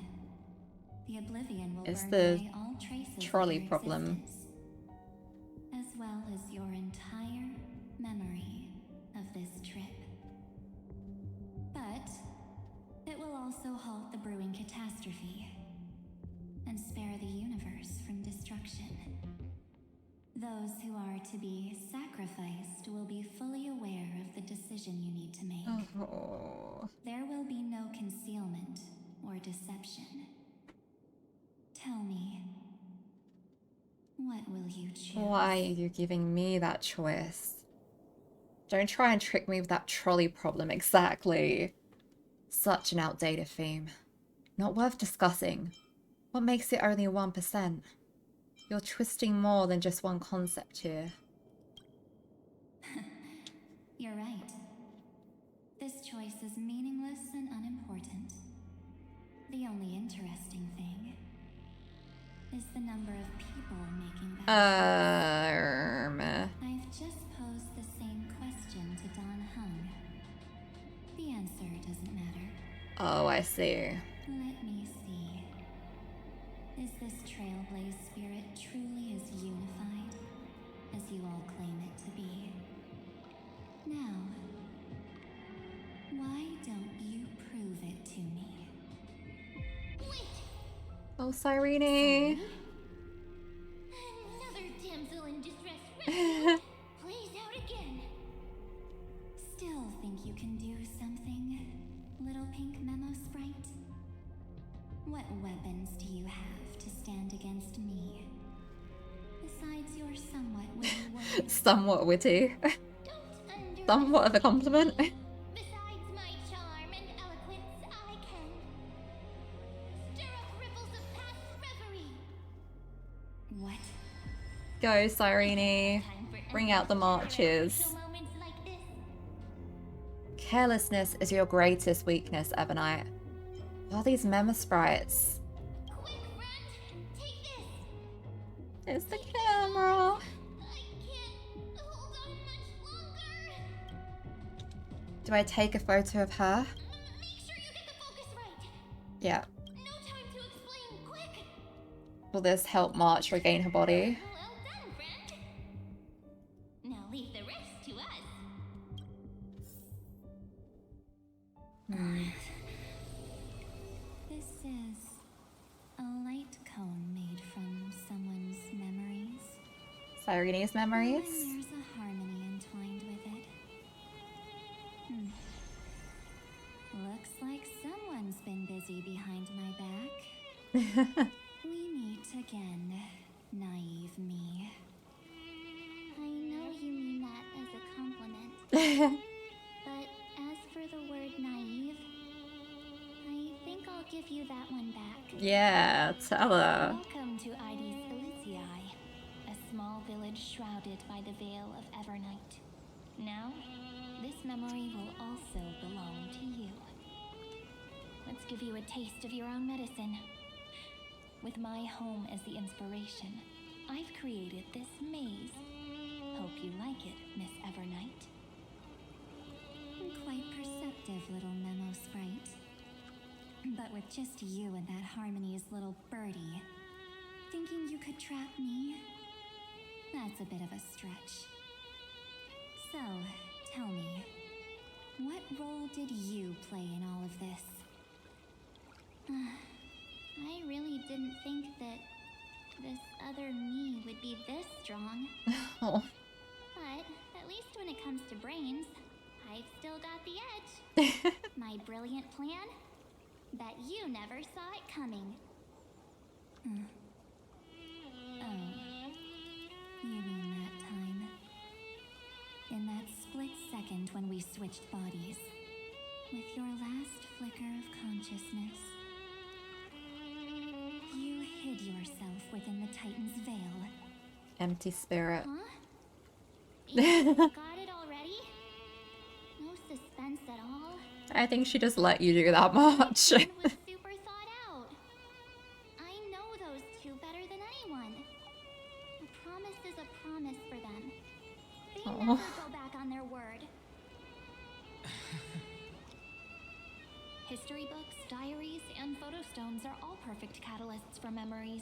The Oblivion will It's burn the away all traces trolley of your problem. existence, as well as your entire memory of this trip. But it will also halt the brewing catastrophe and spare the universe from destruction. Those who are to be sacrificed will be fully aware of the decision you need to make. Oh. There will be no concealment or deception. Tell me, what will you choose? Why are you giving me that choice? Don't try and trick me with that trolley problem exactly. Such an outdated theme. Not worth discussing. What makes it only 1%? You're twisting more than just one concept here. You're right. This choice is meaningless and unimportant. The only interesting thing is the number of people making that choice. I've just posed the same question to Don Hung. The answer doesn't matter. Oh, I see. Let me see. Is this Trailblaze spirit truly as unified as you all claim it to be? Now, why don't you Oh, Cyrene. Another damsel in distress rescue. Plays out again. Still think you can do something, little pink memo sprite? What weapons do you have to stand against me? Besides your somewhat witty words. Somewhat witty. Somewhat of a compliment. Besides my charm and eloquence, I can stir up ripples of past reverie. What? Go, Cyrene. Bring out the marches. Moments like this. Carelessness is your greatest weakness, Ebonite. All these memo sprites. Quick, friend, take this. It's the camera. Do I take a photo of her? Make sure you get the focus right. Yeah. No time to explain, quick. Will this help March regain her body? Well done, friend. Now leave the rest to us. This is a light cone made from someone's memories. Cyrene's memories? And there's a harmony entwined with it. Looks like someone's been busy behind my back. We meet again, naive me. I know you mean that as a compliment. But as for the word naive, I think I'll give you that one back. Yeah, tell her. Welcome to Ides Elysiae, a small village shrouded by the veil of Evernight. Now, this memory will also belong to you. Let's give you a taste of your own medicine. With my home as the inspiration, I've created this maze. Hope you like it, Miss Evernight. Quite perceptive little memo sprite. But with just you and that Harmony's little birdie, thinking you could trap me? That's a bit of a stretch. So, tell me, what role did you play in all of this? I really didn't think that this other me would be this strong. Oh. But at least when it comes to brains, I've still got the edge. My brilliant plan? Bet you never saw it coming. Oh, you mean that time? In that split second when we switched bodies, with your last flicker of consciousness, you hid yourself within the Titan's veil. Empty spirit. Huh? You got it already? No suspense at all? I think she just let you do that much. It was super thought out. I know those two better than anyone. A promise is a promise for them. They never go back on their word. History books, diaries, and photo stones are all perfect catalysts for memories.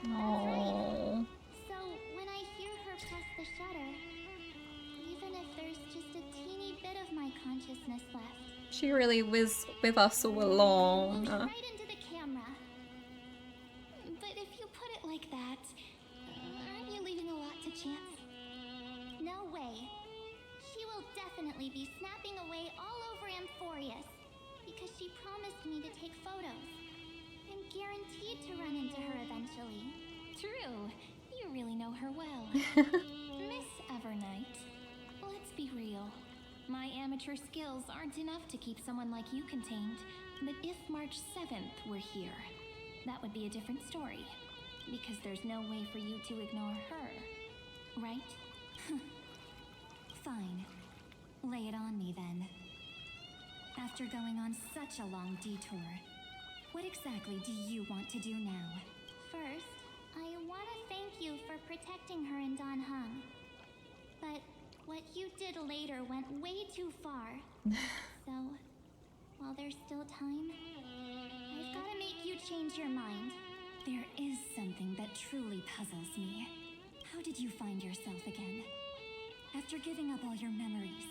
Oh. So when I hear her press the shutter, even if there's just a teeny bit of my consciousness left, She really was with us all along. right into the camera. But if you put it like that, aren't you leaving a lot to chance? No way. She will definitely be snapping away all over Amphorius, because she promised me to take photos. I'm guaranteed to run into her eventually. True. You really know her well. Miss Evernight, let's be real. My amateur skills aren't enough to keep someone like you contained. But if March 7th were here, that would be a different story. Because there's no way for you to ignore her. Right? Fine. Lay it on me then. After going on such a long detour, what exactly do you want to do now? First, I want to thank you for protecting her and Don Hung. But what you did later went way too far. So, while there's still time, I've got to make you change your mind. There is something that truly puzzles me. How did you find yourself again? After giving up all your memories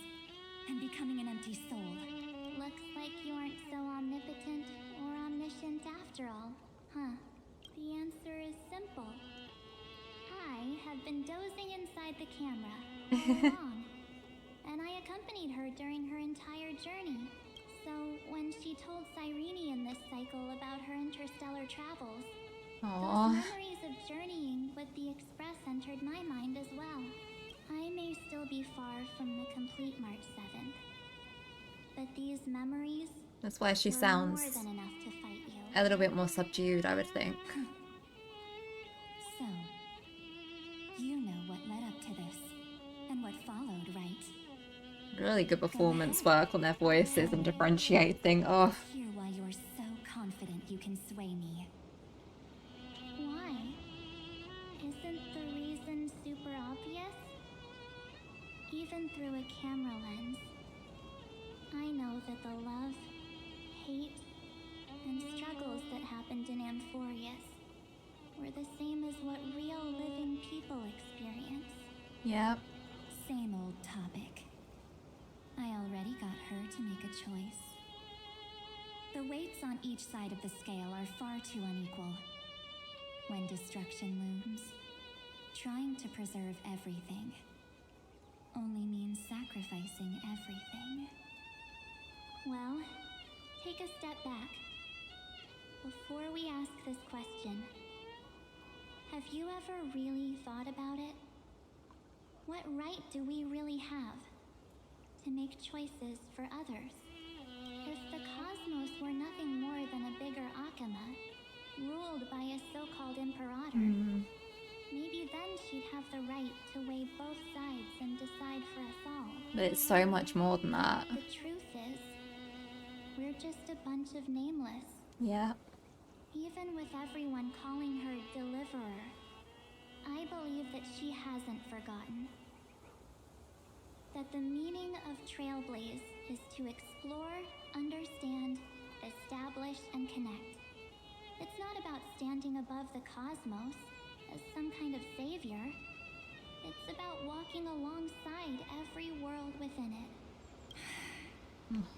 and becoming an empty soul. Looks like you aren't so omnipotent been dozing inside the camera all along, and I accompanied her during her entire journey. So when she told Cyrene in this cycle about her interstellar travels, those memories of journeying with the Express entered my mind as well. I may still be far from the complete March 7th, but these memories That's why she were sounds more than enough to fight you. a little bit more subdued, I would think. So, you know what led up to this, and what followed, right? Really good performance work on their voices and differentiating. Oh. Hear why you're so confident you can sway me. Why? Isn't the reason super obvious? Even through a camera lens, I know that the love, hate, and struggles that happened in Amphorius were the same as what real living people experience. Yep. Same old topic. I already got her to make a choice. The weights on each side of the scale are far too unequal. When destruction looms, trying to preserve everything only means sacrificing everything. Well, take a step back. Before we ask this question, have you ever really thought about it? What right do we really have to make choices for others? If the cosmos were nothing more than a bigger Akama, ruled by a so-called imperator, maybe then she'd have the right to weigh both sides and decide for us all. But it's so much more than that. The truth is, we're just a bunch of nameless. Yeah. Even with everyone calling her Deliverer, I believe that she hasn't forgotten. That the meaning of Trailblaze is to explore, understand, establish, and connect. It's not about standing above the cosmos as some kind of savior. It's about walking alongside every world within it.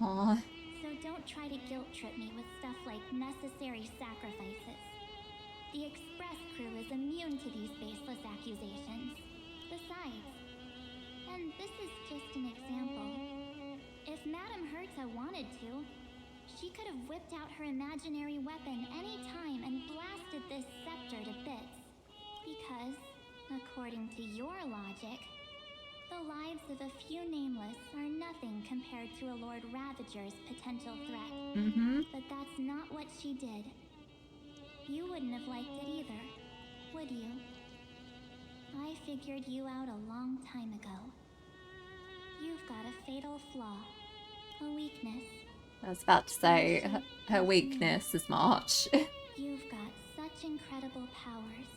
Aww. So don't try to guilt trip me with stuff like necessary sacrifices. The Express crew is immune to these baseless accusations. Besides, and this is just an example, if Madame Herta wanted to, she could have whipped out her imaginary weapon any time and blasted this scepter to bits. Because, according to your logic, the lives of a few nameless are nothing compared to a Lord Ravager's potential threat. But that's not what she did. You wouldn't have liked it either, would you? I figured you out a long time ago. You've got a fatal flaw, a weakness. I was about to say, her weakness is March. You've got such incredible powers,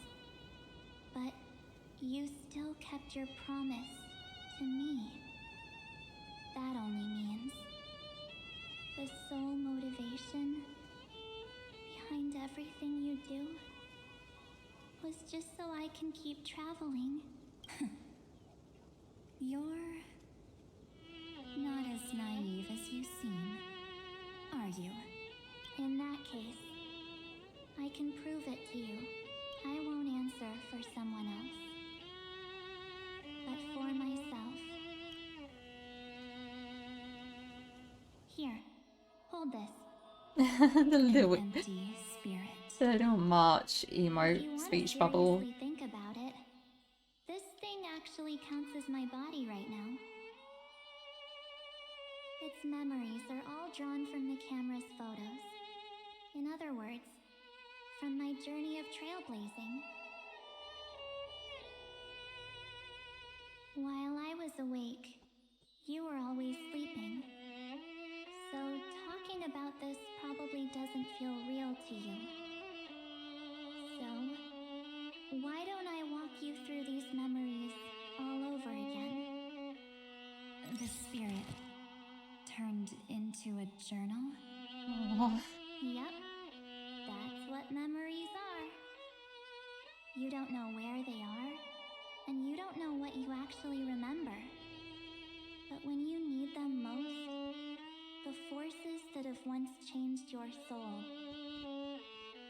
but you still kept your promise to me. That only means the sole motivation behind everything you do was just so I can keep traveling. You're not as naive as you seem, are you? In that case, I can prove it to you. I won't answer for someone else, but for myself. Here, hold this. The little, Empty spirit. the little March emo speech bubble. If you think about it, this thing actually counts as my body right now. Its memories are all drawn from the camera's photos. In other words, from my journey of trailblazing. While I was awake, you were always sleeping. So talking about this probably doesn't feel real to you. So, why don't I walk you through these memories all over again? The spirit turned into a journal? Yep, that's what memories are. You don't know where they are, and you don't know what you actually remember. But when you need them most, the forces that have once changed your soul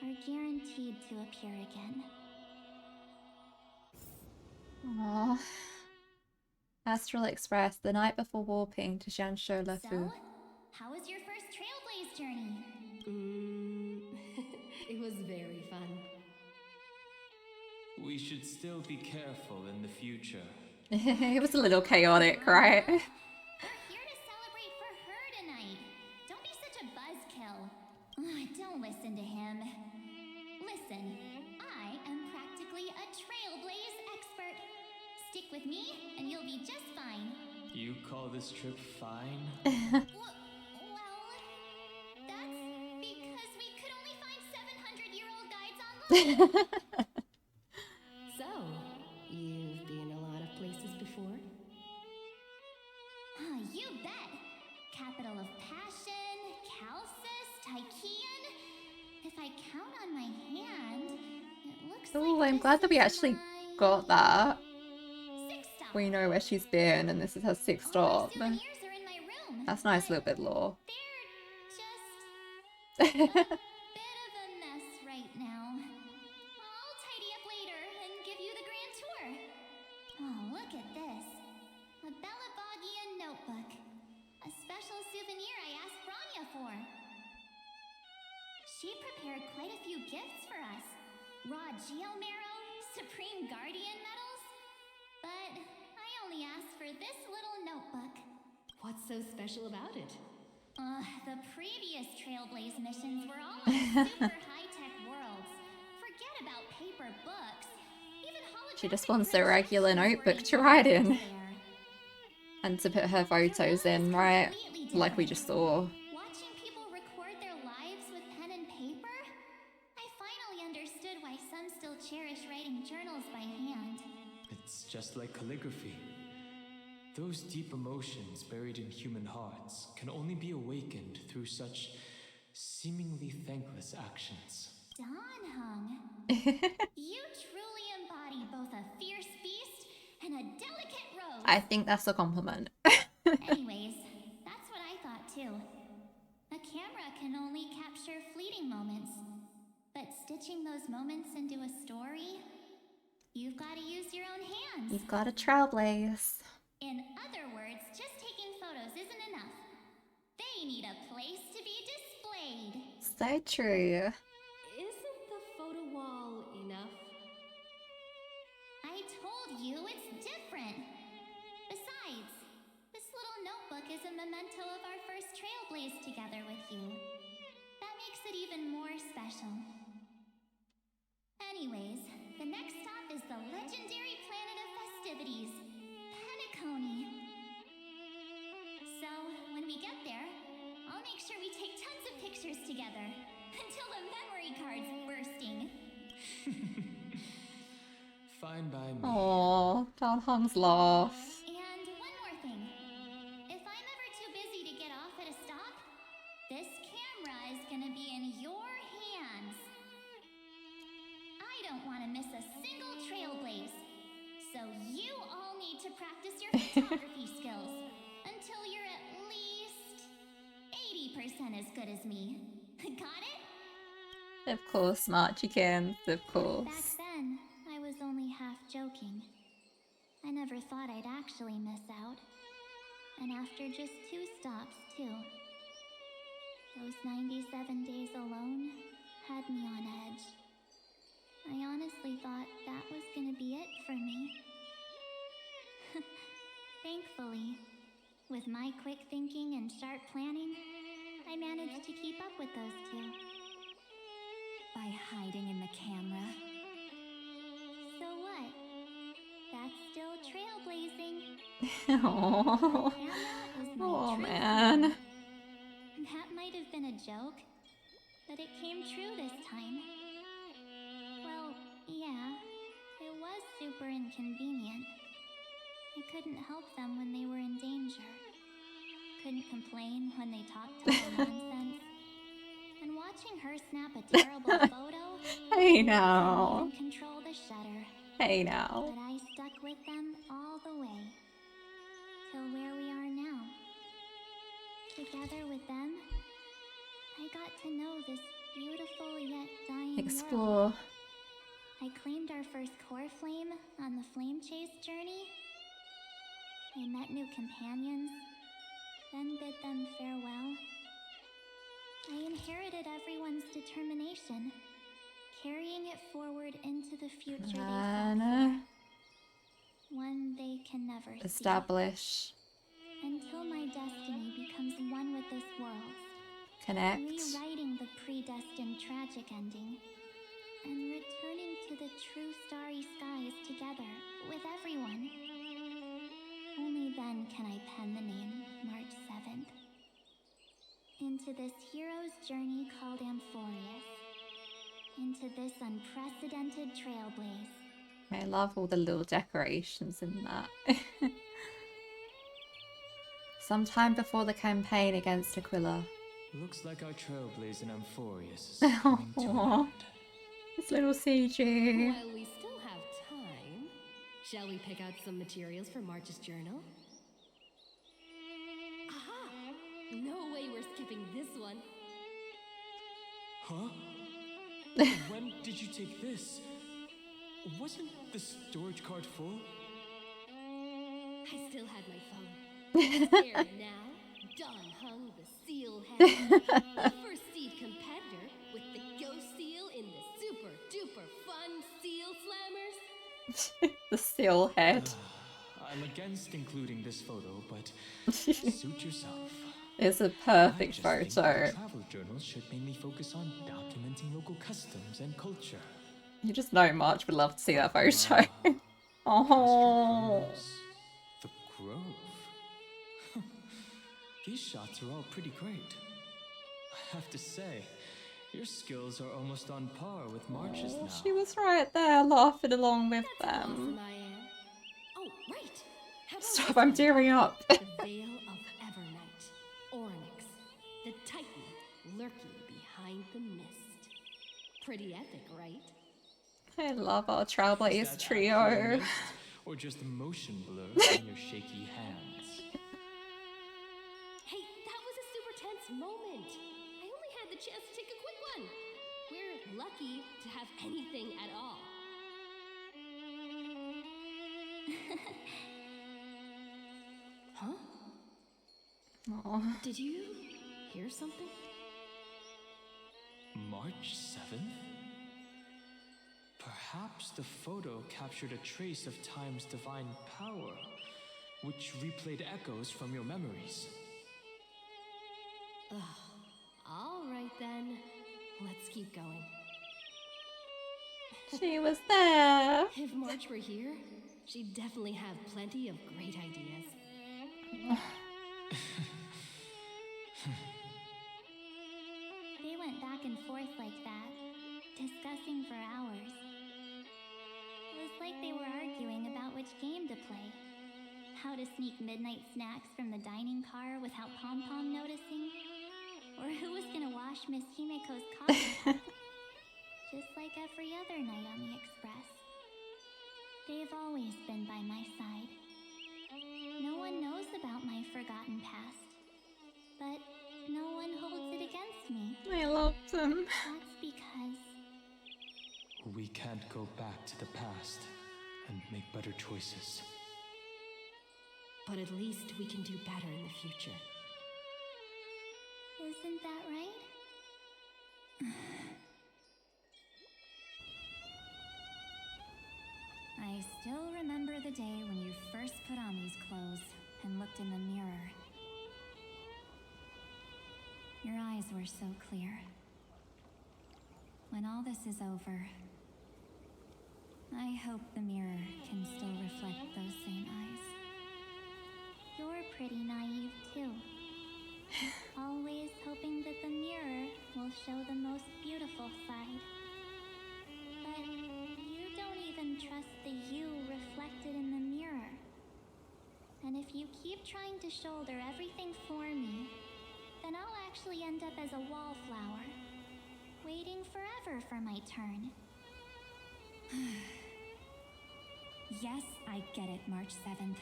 are guaranteed to appear again. Aww. Astral Express, the night before warping to Jiansho Le Fu. So, how was your first Trailblaze journey? It was very fun. We should still be careful in the future. It was a little chaotic, right? We're here to celebrate for her tonight. Don't be such a buzzkill. Don't listen to him. Listen, I am practically a Trailblaze expert. Stick with me, and you'll be just fine. You call this trip fine? Well, that's because we could only find 700-year-old guides online. So, you've been a lot of places before? You bet. Capital of Passion, Calcis, Tychean. If I count on my hand, it looks Oh, I'm glad that we actually got that. We know where she's been, and this is her 6th stop. That's nice little bit of lore. They're just a bit of a mess right now. I'll tidy up later and give you the grand tour. Oh, look at this. A Belabogian notebook. A special souvenir I asked Branya for. She prepared quite a few gifts for us. Raw Geomarrow, Supreme Guardian medals. But I only asked for this little notebook. What's so special about it? The previous Trailblaze missions were all on super high-tech worlds. Forget about paper books. Even She just wants a regular notebook to write in. And to put her photos in, right? Like we just saw. Watching people record their lives with pen and paper, I finally understood why some still cherish writing journals by hand. It's just like calligraphy. Those deep emotions buried in human hearts can only be awakened through such seemingly thankless actions. Danheng, you truly embody both a fierce beast and a delicate rose. I think that's a compliment. Anyways, that's what I thought too. A camera can only capture fleeting moments, but stitching those moments into a story, you've got to use your own hands. You've got to trailblaze. In other words, just taking photos isn't enough. They need a place to be displayed. So true. Isn't the photo wall enough? I told you it's different. Besides, this little notebook is a memento of our first Trailblaze together with you. That makes it even more special. Anyways, the next stop is the legendary planet of festivities, Penacony. So, when we get there, I'll make sure we take tons of pictures together until the memory card's bursting. Fine by me. Aww, Danheng's laugh. And one more thing. If I'm ever too busy to get off at a stop, this camera is gonna be in your hands. I don't want to miss a single Trailblaze. So you all need to practice your photography skills until you're at least 80% as good as me. Got it? Of course, smart chickens, of course. Back then, I was only half joking. I never thought I'd actually miss out. And after just 2 stops, too. Those 97 days alone had me on edge. I honestly thought that was gonna be it for me. Thankfully, with my quick thinking and sharp planning, I managed to keep up with those 2. By hiding in the camera. So what? That's still trailblazing. Aww. Oh man. That might have been a joke, but it came true this time. Well, yeah, it was super inconvenient. I couldn't help them when they were in danger. Couldn't complain when they talked total nonsense. And watching her snap a terrible photo, Hey I now. couldn't control the shutter. Hey now. But I stuck with them all the way. Till where we are now. Together with them, I got to know this beautiful yet dying world. Explore. I claimed our first core flame on the flame chase journey. I met new companions, then bid them farewell. I inherited everyone's determination, carrying it forward into the future they fought for. One they can never Establish. see. Until my destiny becomes one with this world. Connect. Rewriting the predestined tragic ending. And returning to the true starry skies together with everyone. Only then can I pen the name March 7th. Into this hero's journey called Amphorius. Into this unprecedented trailblaze. I love all the little decorations in that. Sometime before the campaign against Aquila. Looks like our trailblaze in Amphorius is coming to an end. This little CG. While we still have time, shall we pick out some materials for March's journal? Aha! No way we're skipping this one. Huh? When did you take this? Wasn't the storage card full? I still had my phone. There now, Don Hung the seal head, the first seed competitor with the ghost seal in the super duper fun seal slammers. The seal head. I'm against including this photo, but suit yourself. It's a perfect I just photo. think that travel journals should mainly focus on documenting local customs and culture. You just know March would love to see that photo. Oh. The Grove. These shots are all pretty great. I have to say, your skills are almost on par with March's now. She was right there laughing along with them. Awesome I am. Oh, right. How about Stop, this I'm one? tearing up. The Veil of Evernight. Oryx, the Titan lurking behind the mist. Pretty epic, right? I love our Is Trailblaze that trio. actual mist or just motion blur in your shaky hands? Hey, that was a super tense moment. I only had the chance to take a quick one. We're lucky to have anything at all. Huh? Aw. Did you hear something? March 7th? Perhaps the photo captured a trace of time's divine power, which replayed echoes from your memories. Ugh. All right then. Let's keep going. She was there. If March were here, she'd definitely have plenty of great ideas. They went back and forth like that, discussing for hours. It was like they were arguing about which game to play. How to sneak midnight snacks from the dining car without Pom Pom noticing. Or who was gonna wash Miss Himeko's coffee cup. Just like every other night on the Express. They've always been by my side. No one knows about my forgotten past. But no one holds it against me. I love them. That's because We can't go back to the past and make better choices. But at least we can do better in the future. isn't that right? I still remember the day when you first put on these clothes and looked in the mirror. Your eyes were so clear. When all this is over, I hope the mirror can still reflect those same eyes. You're pretty naive, too. Always hoping that the mirror will show the most beautiful side. But you don't even trust the you reflected in the mirror. And if you keep trying to shoulder everything for me, then I'll actually end up as a wallflower, waiting forever for my turn. Yes, I get it, March 7th.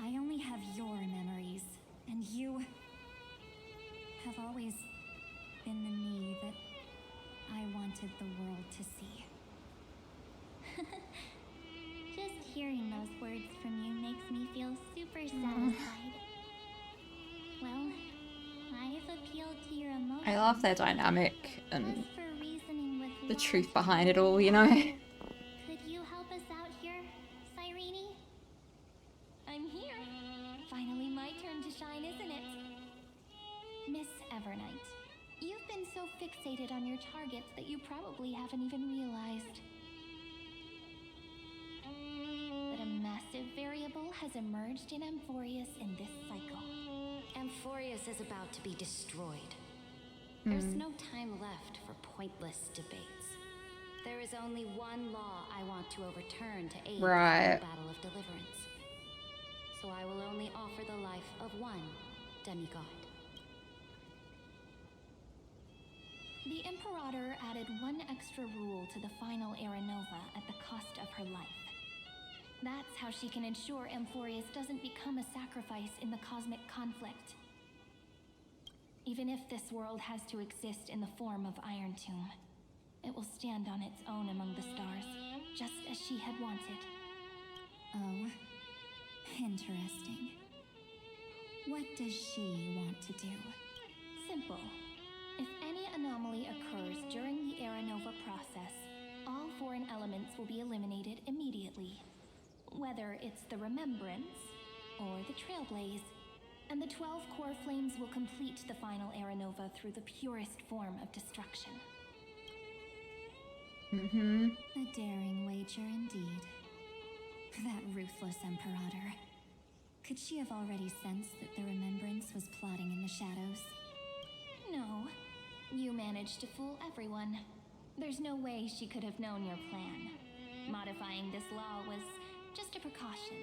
I only have your memories, and you have always been the me that I wanted the world to see. Hearing those words from you makes me feel super satisfied. Well, I've appealed to your emotions. I love their dynamic and As for reasoning with the truth logic, behind it all, you know? could you help us out here, Cyrene? I'm here. Finally my turn to shine, isn't it? Miss Evernight, you've been so fixated on your targets that you probably haven't even realized that a massive variable has emerged in Amphorius in this cycle. Amphorius is about to be destroyed. There's no time left for pointless debates. There is only one law I want to overturn to aid the final battle of deliverance. So I will only offer the life of one demigod. The Imperator added one extra rule to the final Era Nova at the cost of her life. That's how she can ensure Amphorius doesn't become a sacrifice in the cosmic conflict. Even if this world has to exist in the form of Iron Tomb, it will stand on its own among the stars, just as she had wanted. Oh, interesting. What does she want to do? Simple. If any anomaly occurs during the Era Nova process, all foreign elements will be eliminated immediately. Whether it's the Remembrance or the Trailblaze, and the 12 core flames will complete the final Era Nova through the purest form of destruction. A daring wager indeed. That ruthless Imperator. Could she have already sensed that the Remembrance was plotting in the shadows? No. You managed to fool everyone. There's no way she could have known your plan. Modifying this law was just a precaution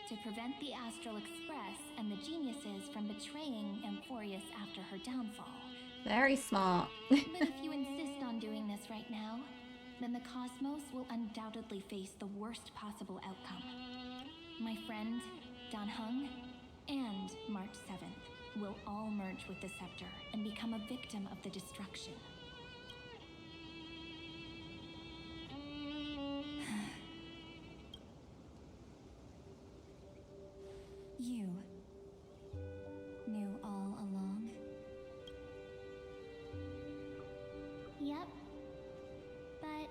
to prevent the Astral Express and the geniuses from betraying Amphorius after her downfall. Very smart. But if you insist on doing this right now, then the cosmos will undoubtedly face the worst possible outcome. My friend, Dan Heng, and March 7th will all merge with the Scepter and become a victim of the destruction. You knew all along? Yep. But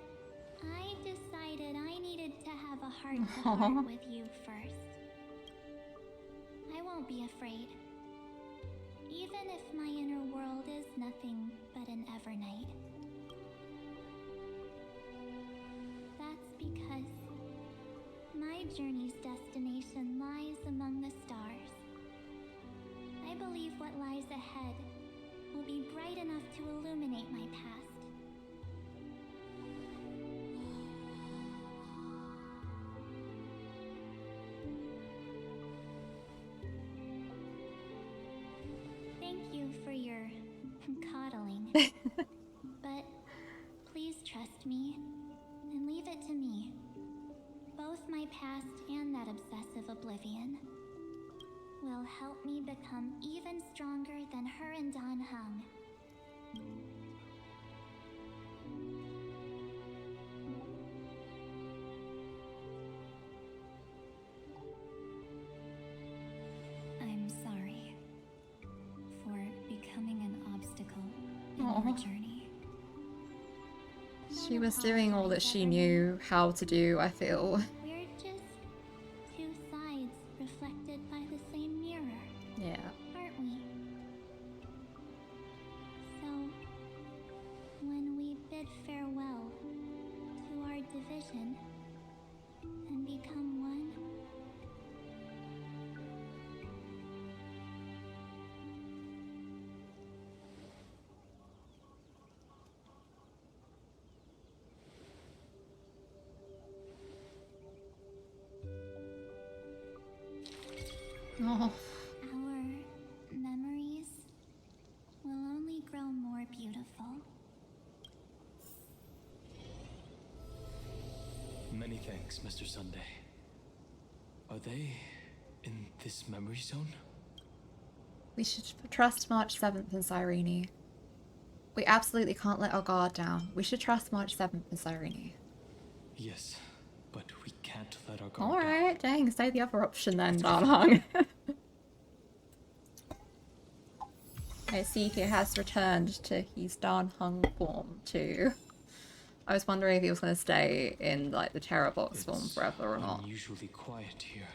I decided I needed to have a heart-to-heart with you first. I won't be afraid. Even if my inner world is nothing but an Evernight. That's because my journey's destination lies among the stars. I believe what lies ahead will be bright enough to illuminate my past. Thank you for your coddling. But please trust me and leave it to me. Both my past and that obsessive oblivion will help me become even stronger than her and Dan Heng. I'm sorry for becoming an obstacle in your journey. She was doing all that she knew how to do, I feel. We're just two sides reflected by the same mirror. Yeah. Aren't we? So, when we bid farewell to our division and become one, Oh. our memories will only grow more beautiful. Many thanks, Mr. Sunday. Are they in this memory zone? We should trust March 7th and Cyrene. We absolutely can't let our guard down. We should trust March 7th and Cyrene. Yes, but we can't can't let our guard Alright, dang, say the other option then, Darnhong. I see he has returned to his Darnhong form too. I was wondering if he was going to stay in like the Terror Box form forever or not. Unusually quiet here.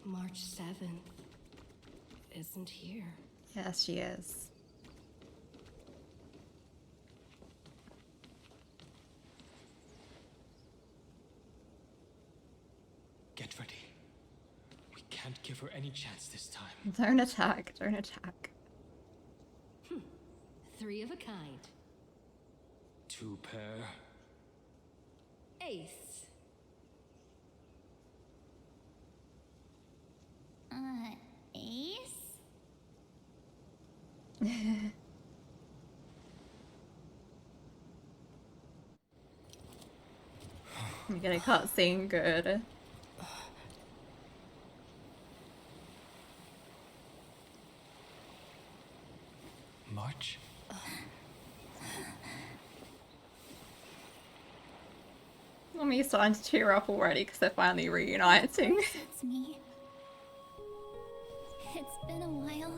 March 7th isn't here. Yes, she is. Get ready. We can't give her any chance this time. Don't attack, don't attack. 3 of a kind. 2 pair. Ace. Ace? You get a cutscene, good. March? I'm starting to tear up already because they're finally reuniting. It's me. It's been a while.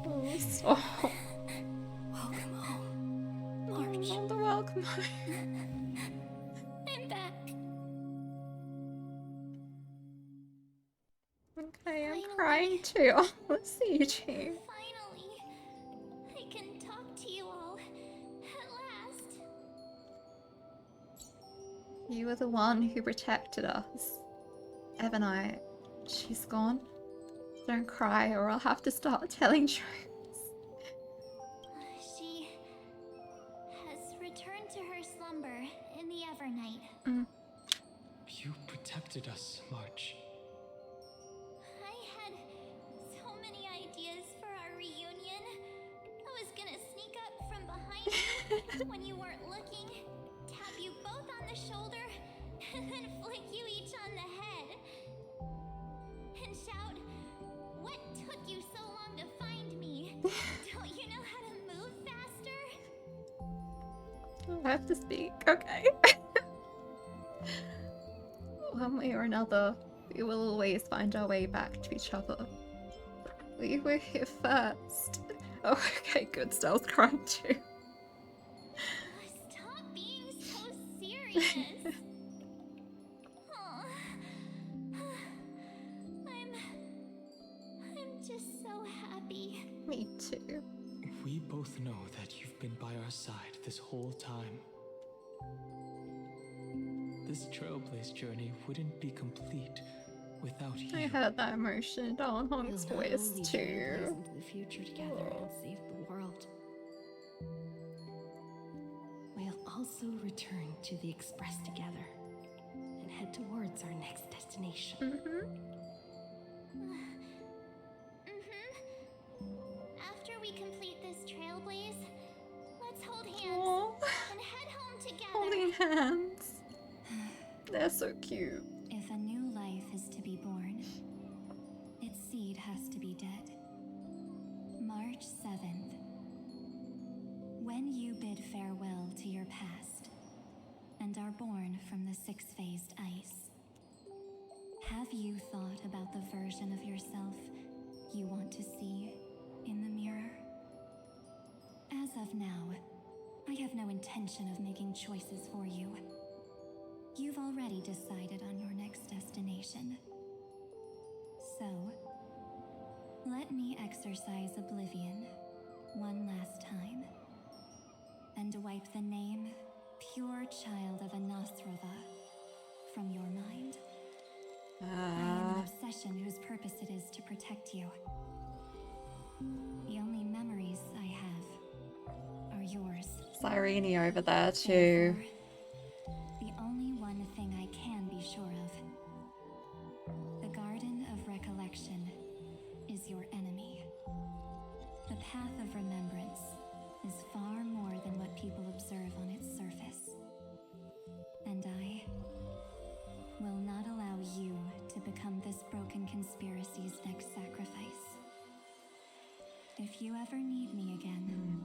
Oh, stop. Welcome home, March. Not the welcome home. I'm back. Okay, I'm crying too. Oh, let's see you two. Finally, I can talk to you all at last. You were the one who protected us. Ebonite, she's gone. Don't cry or I'll have to start telling truths. She has returned to her slumber in the Evernight. You protected us, March. I had so many ideas for our reunion. I was gonna sneak up from behind you when you weren't looking, tap you both on the shoulder, and then flick you each on the head. And shout, "What took you so long to find me? Don't you know how to move faster?" I have to speak, okay. One way or another, we will always find our way back to each other. We were here first. Oh, okay, good. Stell's crying too. Stop being so serious. Aw. I'm just so happy. Me too. We both know that you've been by our side this whole time. This Trailblaze journey wouldn't be complete without you. I heard that emotion in Darnhong's voice too. Into the future together and save the world. We'll also return to the Express together and head towards our next destination. After we complete this Trailblaze, let's hold hands Aww. and head home together. Holding hands. They're so cute. If a new life is to be born, its seed has to be dead. March 7th. When you bid farewell to your past and are born from the six-phased ice, have you thought about the version of yourself you want to see in the mirror? As of now, I have no intention of making choices for you. You've already decided on your next destination. So, let me exercise oblivion one last time and wipe the name Pure Child of Anasrova from your mind. I am an obsession whose purpose it is to protect you. The only memories I have are yours. Cyrene over there too. The only one thing I can be sure of. The Garden of Recollection is your enemy. The Path of Remembrance is far more than what people observe on its surface. And I will not allow you to become this broken conspiracy's next sacrifice. If you ever need me again,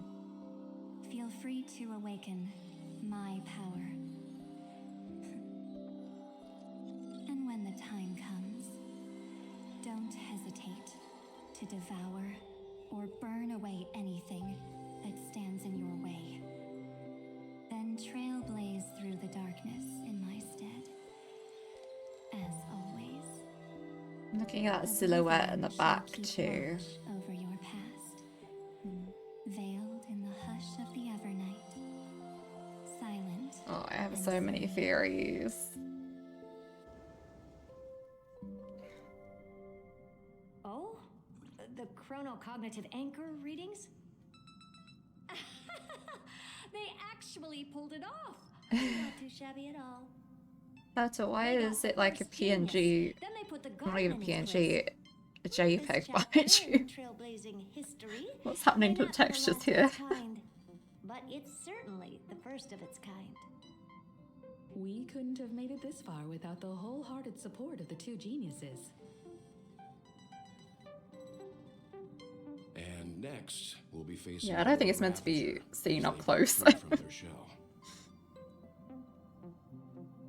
feel to awaken my power. And when the time comes, don't hesitate to devour or burn away anything that stands in your way. Then trailblaze through the darkness in my stead. As always. I'm looking at a silhouette in the back too. Over your past, veiled in the hush of the evernight, silent. Oh, I have so many theories. Oh? The chronocognitive anchor readings? They actually pulled it off! Not too shabby at all. That's why is it like a PNG, not even PNG, a JPEG behind you? What's happening to the textures here? But it's certainly the first of its kind. We couldn't have made it this far without the wholehearted support of the two geniuses. And next, we'll be facing. Yeah, I don't think it's meant to be seen up close. from their shell.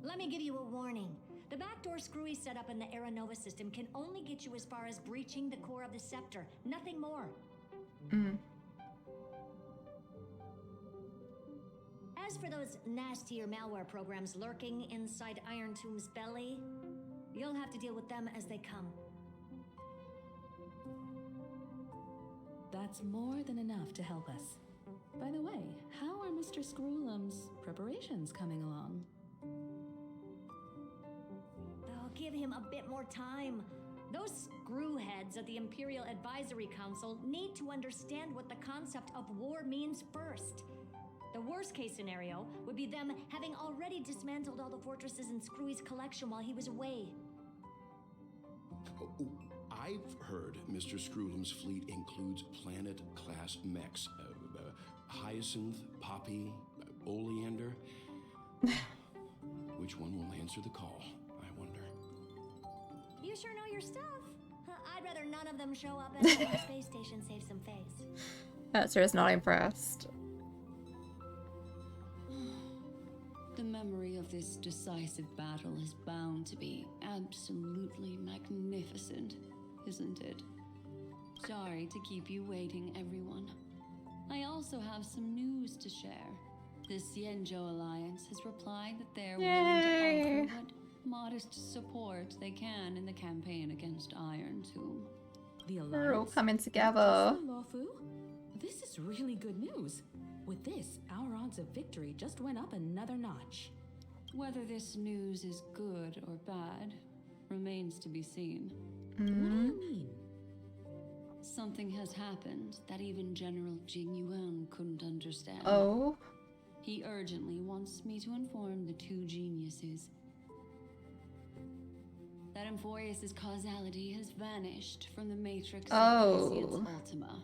Let me give you a warning. The backdoor screwy setup in the Aeronova system can only get you as far as breaching the core of the scepter. Nothing more. As for those nastier malware programs lurking inside Iron Tomb's belly, you'll have to deal with them as they come. That's more than enough to help us. By the way, how are Mr. Screwlum's preparations coming along? Oh, give him a bit more time. Those screwheads at the Imperial Advisory Council need to understand what the concept of war means first. The worst case scenario would be them having already dismantled all the fortresses in Screwy's collection while he was away. I've heard Mr. Screwlum's fleet includes planet-class mechs. Hyacinth, Poppy, Oleander. Which one will answer the call, I wonder? You sure know your stuff. I'd rather none of them show up at the space station save some face. That's is not impressed. The memory of this decisive battle is bound to be absolutely magnificent, isn't it? Sorry to keep you waiting, everyone. I also have some news to share. The Xianzhou Alliance has replied that they're willing to offer what modest support they can in the campaign against Iron Tomb. The Alliance? We're all coming together. This is really good news. With this, our odds of victory just went up another notch. Whether this news is good or bad remains to be seen. What do you mean? Something has happened that even General Jing Yuan couldn't understand. Oh? He urgently wants me to inform the two geniuses that Emphorius' causality has vanished from the matrix of Isian's Ultima.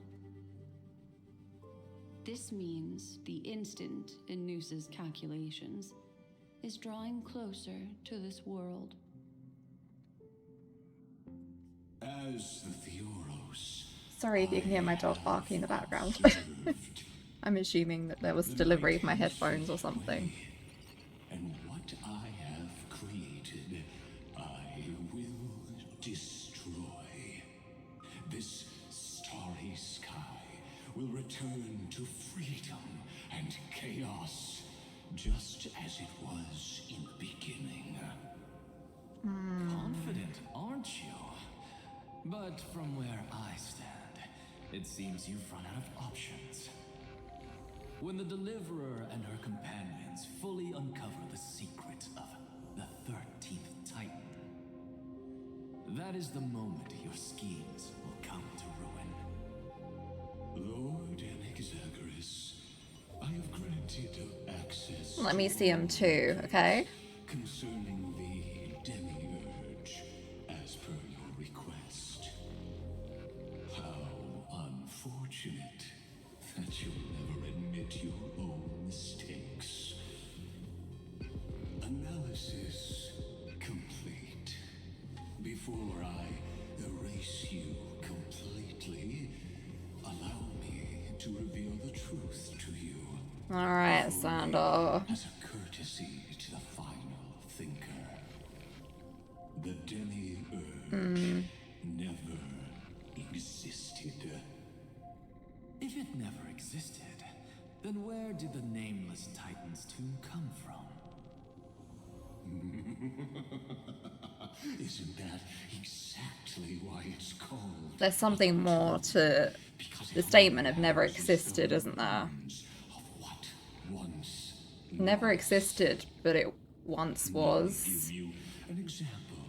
This means the instant in Noosa's calculations is drawing closer to this world. As the Theoros, Sorry if you can hear my dog barking in the background. I'm assuming that there was a delivery of my headphones or something. and what I have created, I will destroy. This starry sky will return to freedom and chaos, just as it was in the beginning. Confident, aren't you? But from where I stand, it seems you've run out of options. When the Deliverer and her companions fully uncover the secret of the 13th Titan, that is the moment your schemes will come to ruin. Lord Anaxagoras, I have granted access. Let me see him too, okay? Concerning the Demiurge, as per your request. How unfortunate that you'll never admit your own mistakes. Analysis complete. Before I erase you completely, allow me to reveal the truth to you. Alright, Sandor. As a courtesy to the final thinker, the demi-urge never existed. If it never existed, then where did the Nameless Titan's tomb come from? Isn't that exactly why it's called? There's something more to the statement of never existed, isn't there? Never existed, but it once was. Give you an example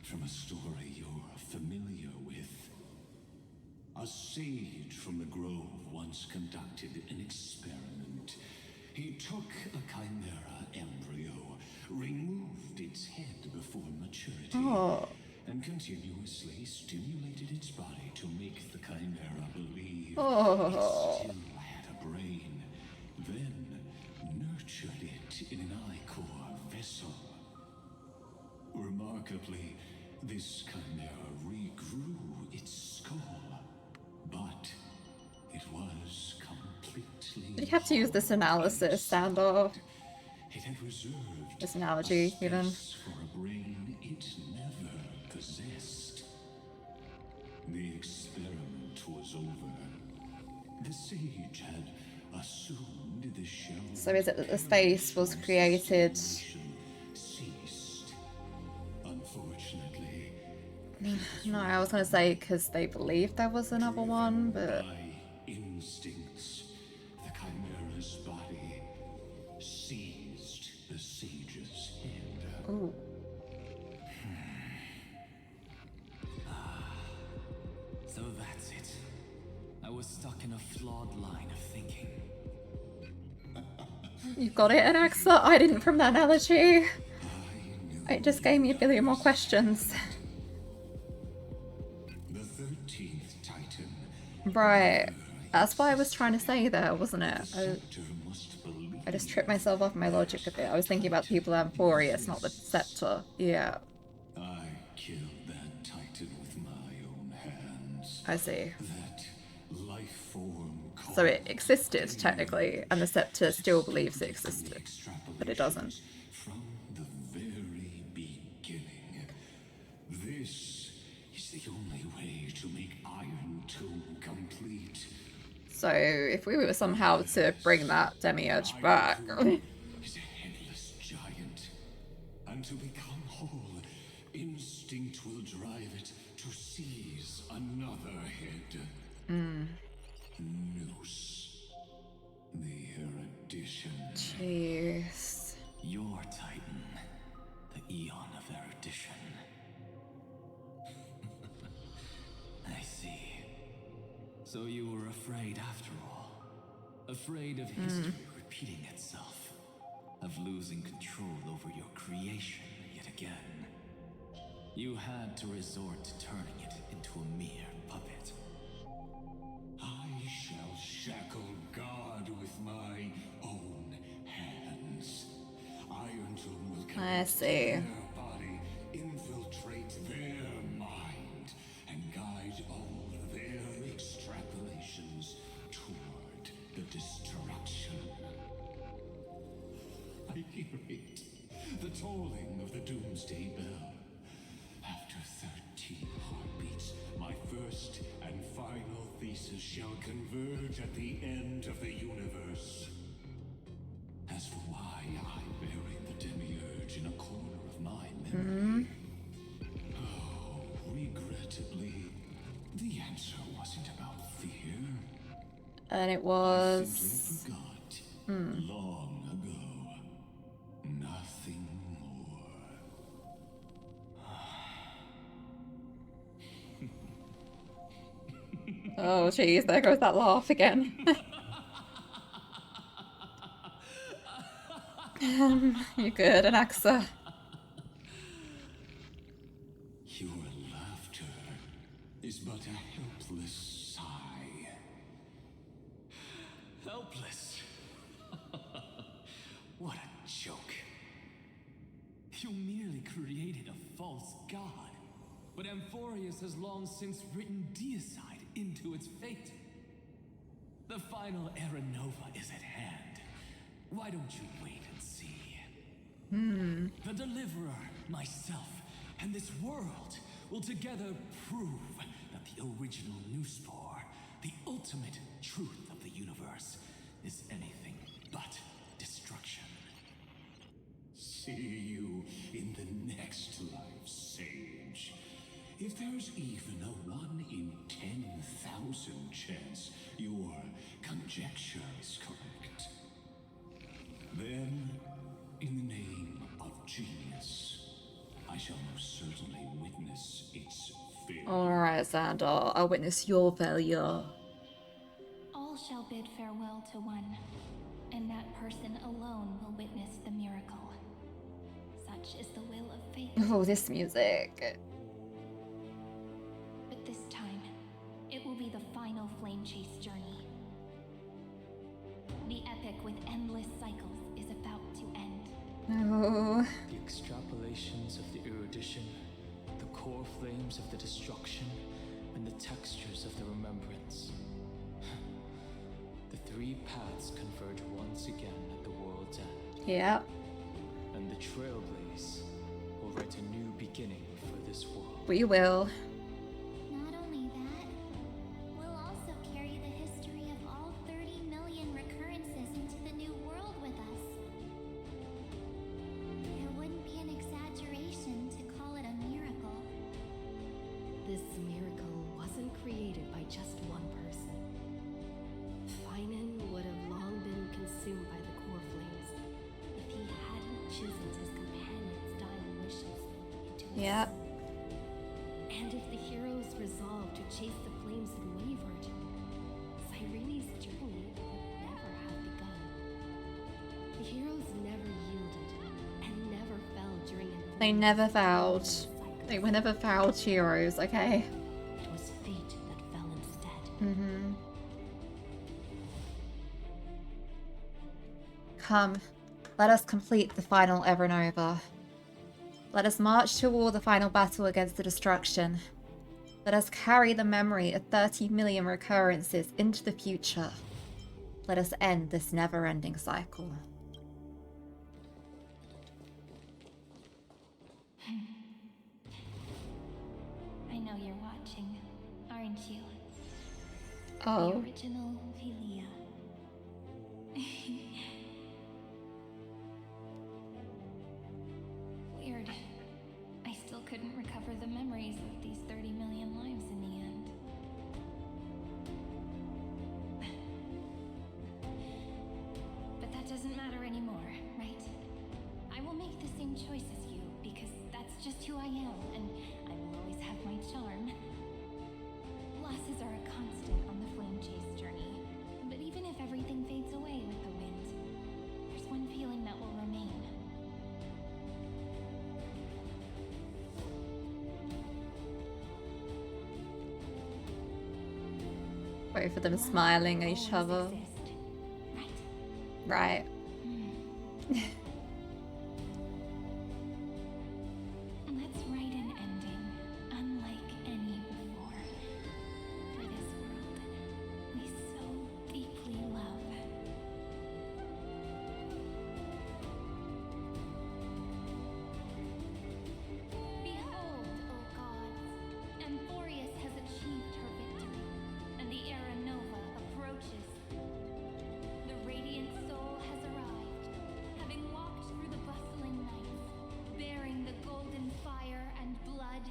from a story you're familiar with. A sage from the grove once conducted an experiment. He took a chimera embryo, removed its head before maturity, and continuously stimulated its body to make the chimera believe it still had a brain. Then nurtured it in an ichor vessel. Remarkably, this chimera regrew its skull, but it was completely. You have to use this analysis, Sandor. It had reserved this analogy, even. For a brain it never possessed. The experiment was over. The sage had assumed the shell. So is it that the space was created? Ceased. Unfortunately. No, I was gonna say because they believed there was another one, but. By instincts, the chimera's body seized the sage's head. Ooh. So that's it. I was stuck in a flawed line of thinking. You got it, Anaxa. I didn't from that analogy. It just gave me a billion more questions. The 13th Titan. Right. That's what I was trying to say there, wasn't it? I just tripped myself off my logic a bit. I was thinking about the people at Emporius, not the Scepter. Yeah. I killed that Titan with my own hands. I see. That life form. So it existed, technically, and the Scepter still believes it existed. But it doesn't. From the very beginning. This is the only way to make Iron Tomb complete. So if we were somehow to bring that Demiurge back. Is a headless giant. And to become whole, instinct will drive it to seize another head. Noose. The erudition. Jeez. Your Titan. The Eon of Erudition. I see. So you were afraid after all. Afraid of history repeating itself. Of losing control over your creation yet again. You had to resort to turning it into a mere puppet. I shall shackle God with my own hands. Iron Tomb will connect their body, infiltrate their mind, and guide all their extrapolations toward the destruction. I hear it, the tolling of the doomsday bell. After 13 heartbeats, my first and final thesis shall converge at the end of the universe. As for why I buried the Demiurge in a corner of my memory, oh, regrettably, the answer wasn't about fear. And it was. I simply forgot long ago. Nothing more. Oh, jeez, there goes that laugh again. You're good, Anaxa. Your laughter is but a helpless sigh. Helpless? What a joke. You merely created a false god. But Amphorius has long since written deicide into its fate. The final Era Nova is at hand. Why don't you wait and see? The Deliverer, myself, and this world will together prove that the original Newspore, the ultimate truth of the universe, is anything but destruction. See you in the next life, Sage. If there's even a 1 in 10,000 chance your conjecture is correct, then, in the name of genius, I shall most certainly witness its failure. Alright, Xandar, I'll witness your failure. All shall bid farewell to one, and that person alone will witness the miracle. Such is the will of fate. Oh, this music. But this time, it will be the final flame chase journey. The epic with endless cycles is about to end. No. The extrapolations of the erudition, the core flames of the destruction, and the textures of the remembrance. The three paths converge once again at the world's end. Yeah. And the Trailblaze will write a new beginning for this world. We will. Not only that, we'll also carry the history of all 30 million recurrences into the new world with us. It wouldn't be an exaggeration to call it a miracle. This miracle wasn't created by just one person. Finan would have long been consumed by the core flames if he hadn't chiseled his companion's dying wishes into his Yep. soul. And if the heroes resolved to chase the flames and wavered, Cyrene's journey would never have begun. The heroes never yielded and never fell during an They never fouled. They were never fouled heroes, okay? It was fate that fell instead. Mm-hmm. Come, let us complete the final Evernova. Let us march toward the final battle against the destruction. Let us carry the memory of 30 million recurrences into the future. Let us end this never-ending cycle. I know you're watching, aren't you? Oh. The original Velia. Weird. I still couldn't recover the memories of these 30 million lives in the end. But that doesn't matter anymore, right? I will make the same choice as you, because that's just who I am, and I will always have my charm. Losses are a constant on the flame chase journey, but even if everything fades away with the wind, there's one feeling that will remain. Both of them smiling at each other. Right. Let's write an ending, unlike any before. For this world we so deeply love. Behold, O gods, Amphorius has achieved her victory, and the Era Nova approaches. The radiant soul has arrived, having walked through the bustling nights, bearing the golden fire and blood,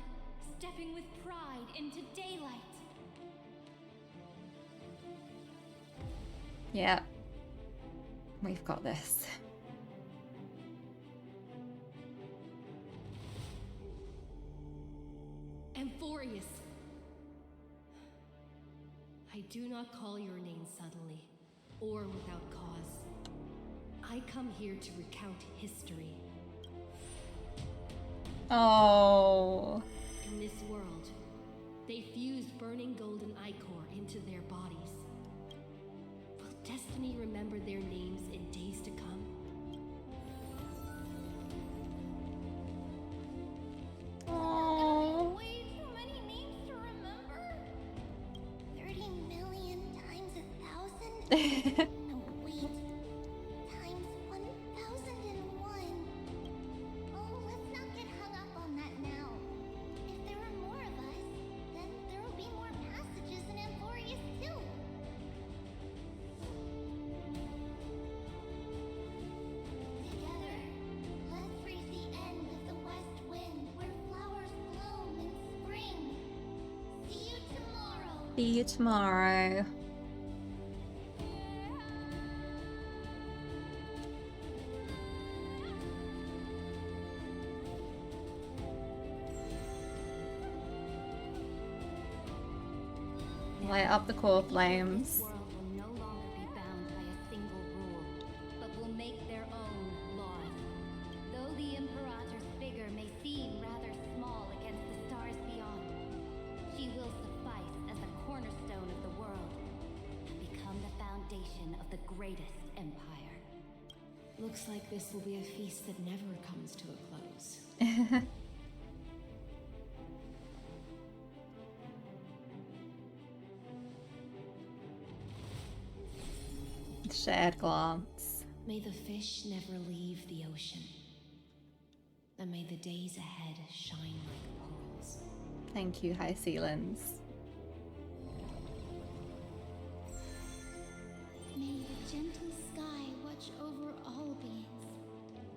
stepping with pride into daylight. Yeah. We've got this. Amphorius! I do not call your name suddenly, or without cause. I come here to recount history. Oh. In this world, they fused burning golden ichor into their bodies. Will destiny remember their names in days to come? Oh. Way too many names to remember. 30 million times 1,000? No, wait. Times See you tomorrow. Light up the core flames. Looks like this will be a feast that never comes to a close. Shared glance. May the fish never leave the ocean. And may the days ahead shine like pearls. Thank you, High Ceilings. May the gentle sky watch over all beings.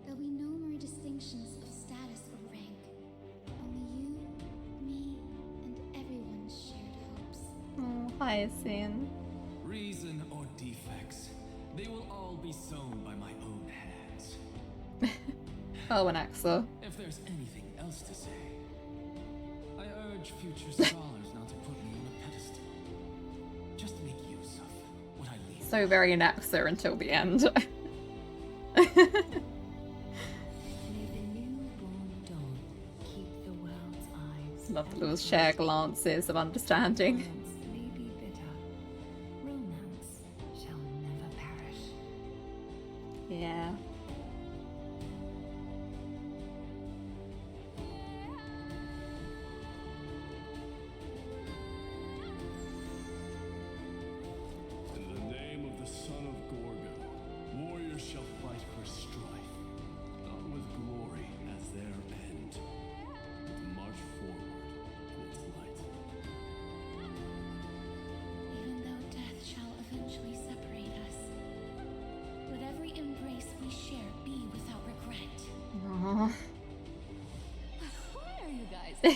There'll be no more distinctions of status or rank. Only you, me, and everyone's shared hopes. Oh, Hyacinth. Reason or defects, they will all be sown by my own hands. Oh, an Axa. If there's anything else to say, I urge future scholars not to put me on a pedestal. Just make use of what I leave. So very an Axa until the end. May the newborn dawn keep the world's eyes. Love the little share glances of understanding. May be bitter. Romance shall never perish. Yeah. In the name of the son of Gorgon, warriors shall fight for strife, not with glory as their end, but to march forward in its light. Even though death shall eventually separate us, let every embrace we share be without regret. Aww. Why are you guys so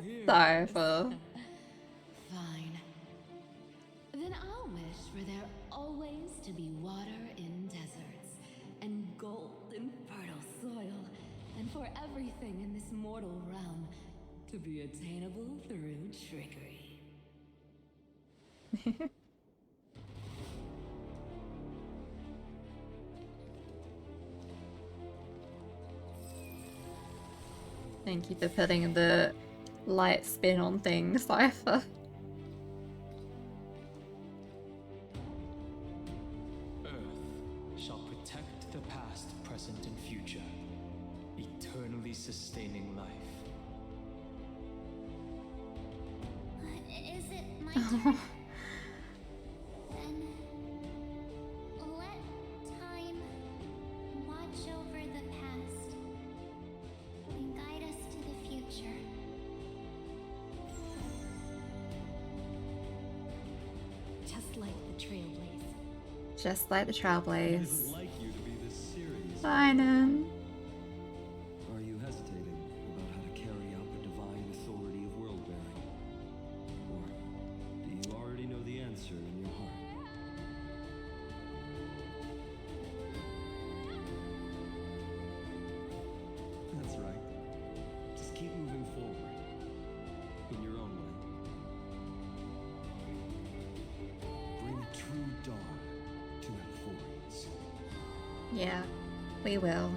serious? Sorrowful. Fine. Then I'll wish for there always to be water in deserts, and gold in fertile soil, and for everything in this mortal realm to be attainable through trickery. Thank you for putting the light spin on things, Cypher. Earth shall protect the past, present, and future, eternally sustaining life. Is it my turn? Then let time watch over the past and guide us to the future. Just like the Trailblaze. Just like the I Trailblaze. didn't like you to be this serious. Sinan. Are you hesitating about how to carry out the divine authority of world bearing? Or do you already know the answer in your heart? That's right. Just keep moving forward. In your own way. Bring a true dawn to Emphorians. Yeah, we will.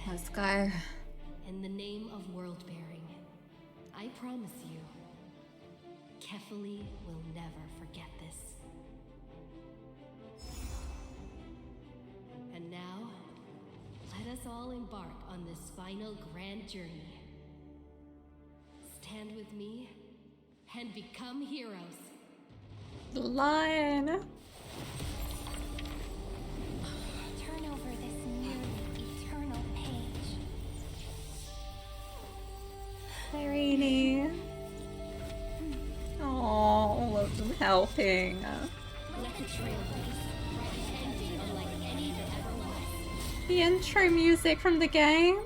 Let's go. In the name of world bearing, I promise you, Kefali will never forget this. And now, let us all embark on this final grand journey. Stand with me and become heroes. The line. Turn over this nearly eternal page. Irene. Oh, all of them helping. Let the Trailblaze write an ending unlike any that ever was. The intro music from the game.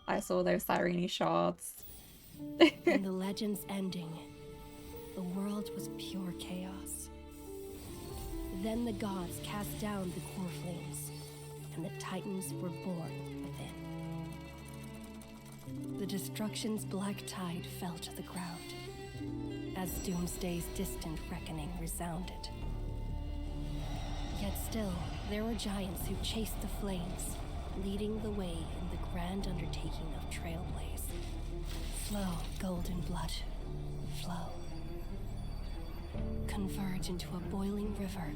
I saw those Cyrene shards. In the legend's ending, the world was pure chaos. Then the gods cast down the core flames, and the Titans were born within. The destruction's black tide fell to the ground, as Doomsday's distant reckoning resounded. Yet still, there were giants who chased the flames, leading the way in the grand undertaking of Trailblaze. Flow, golden blood, flow. Converge into a boiling river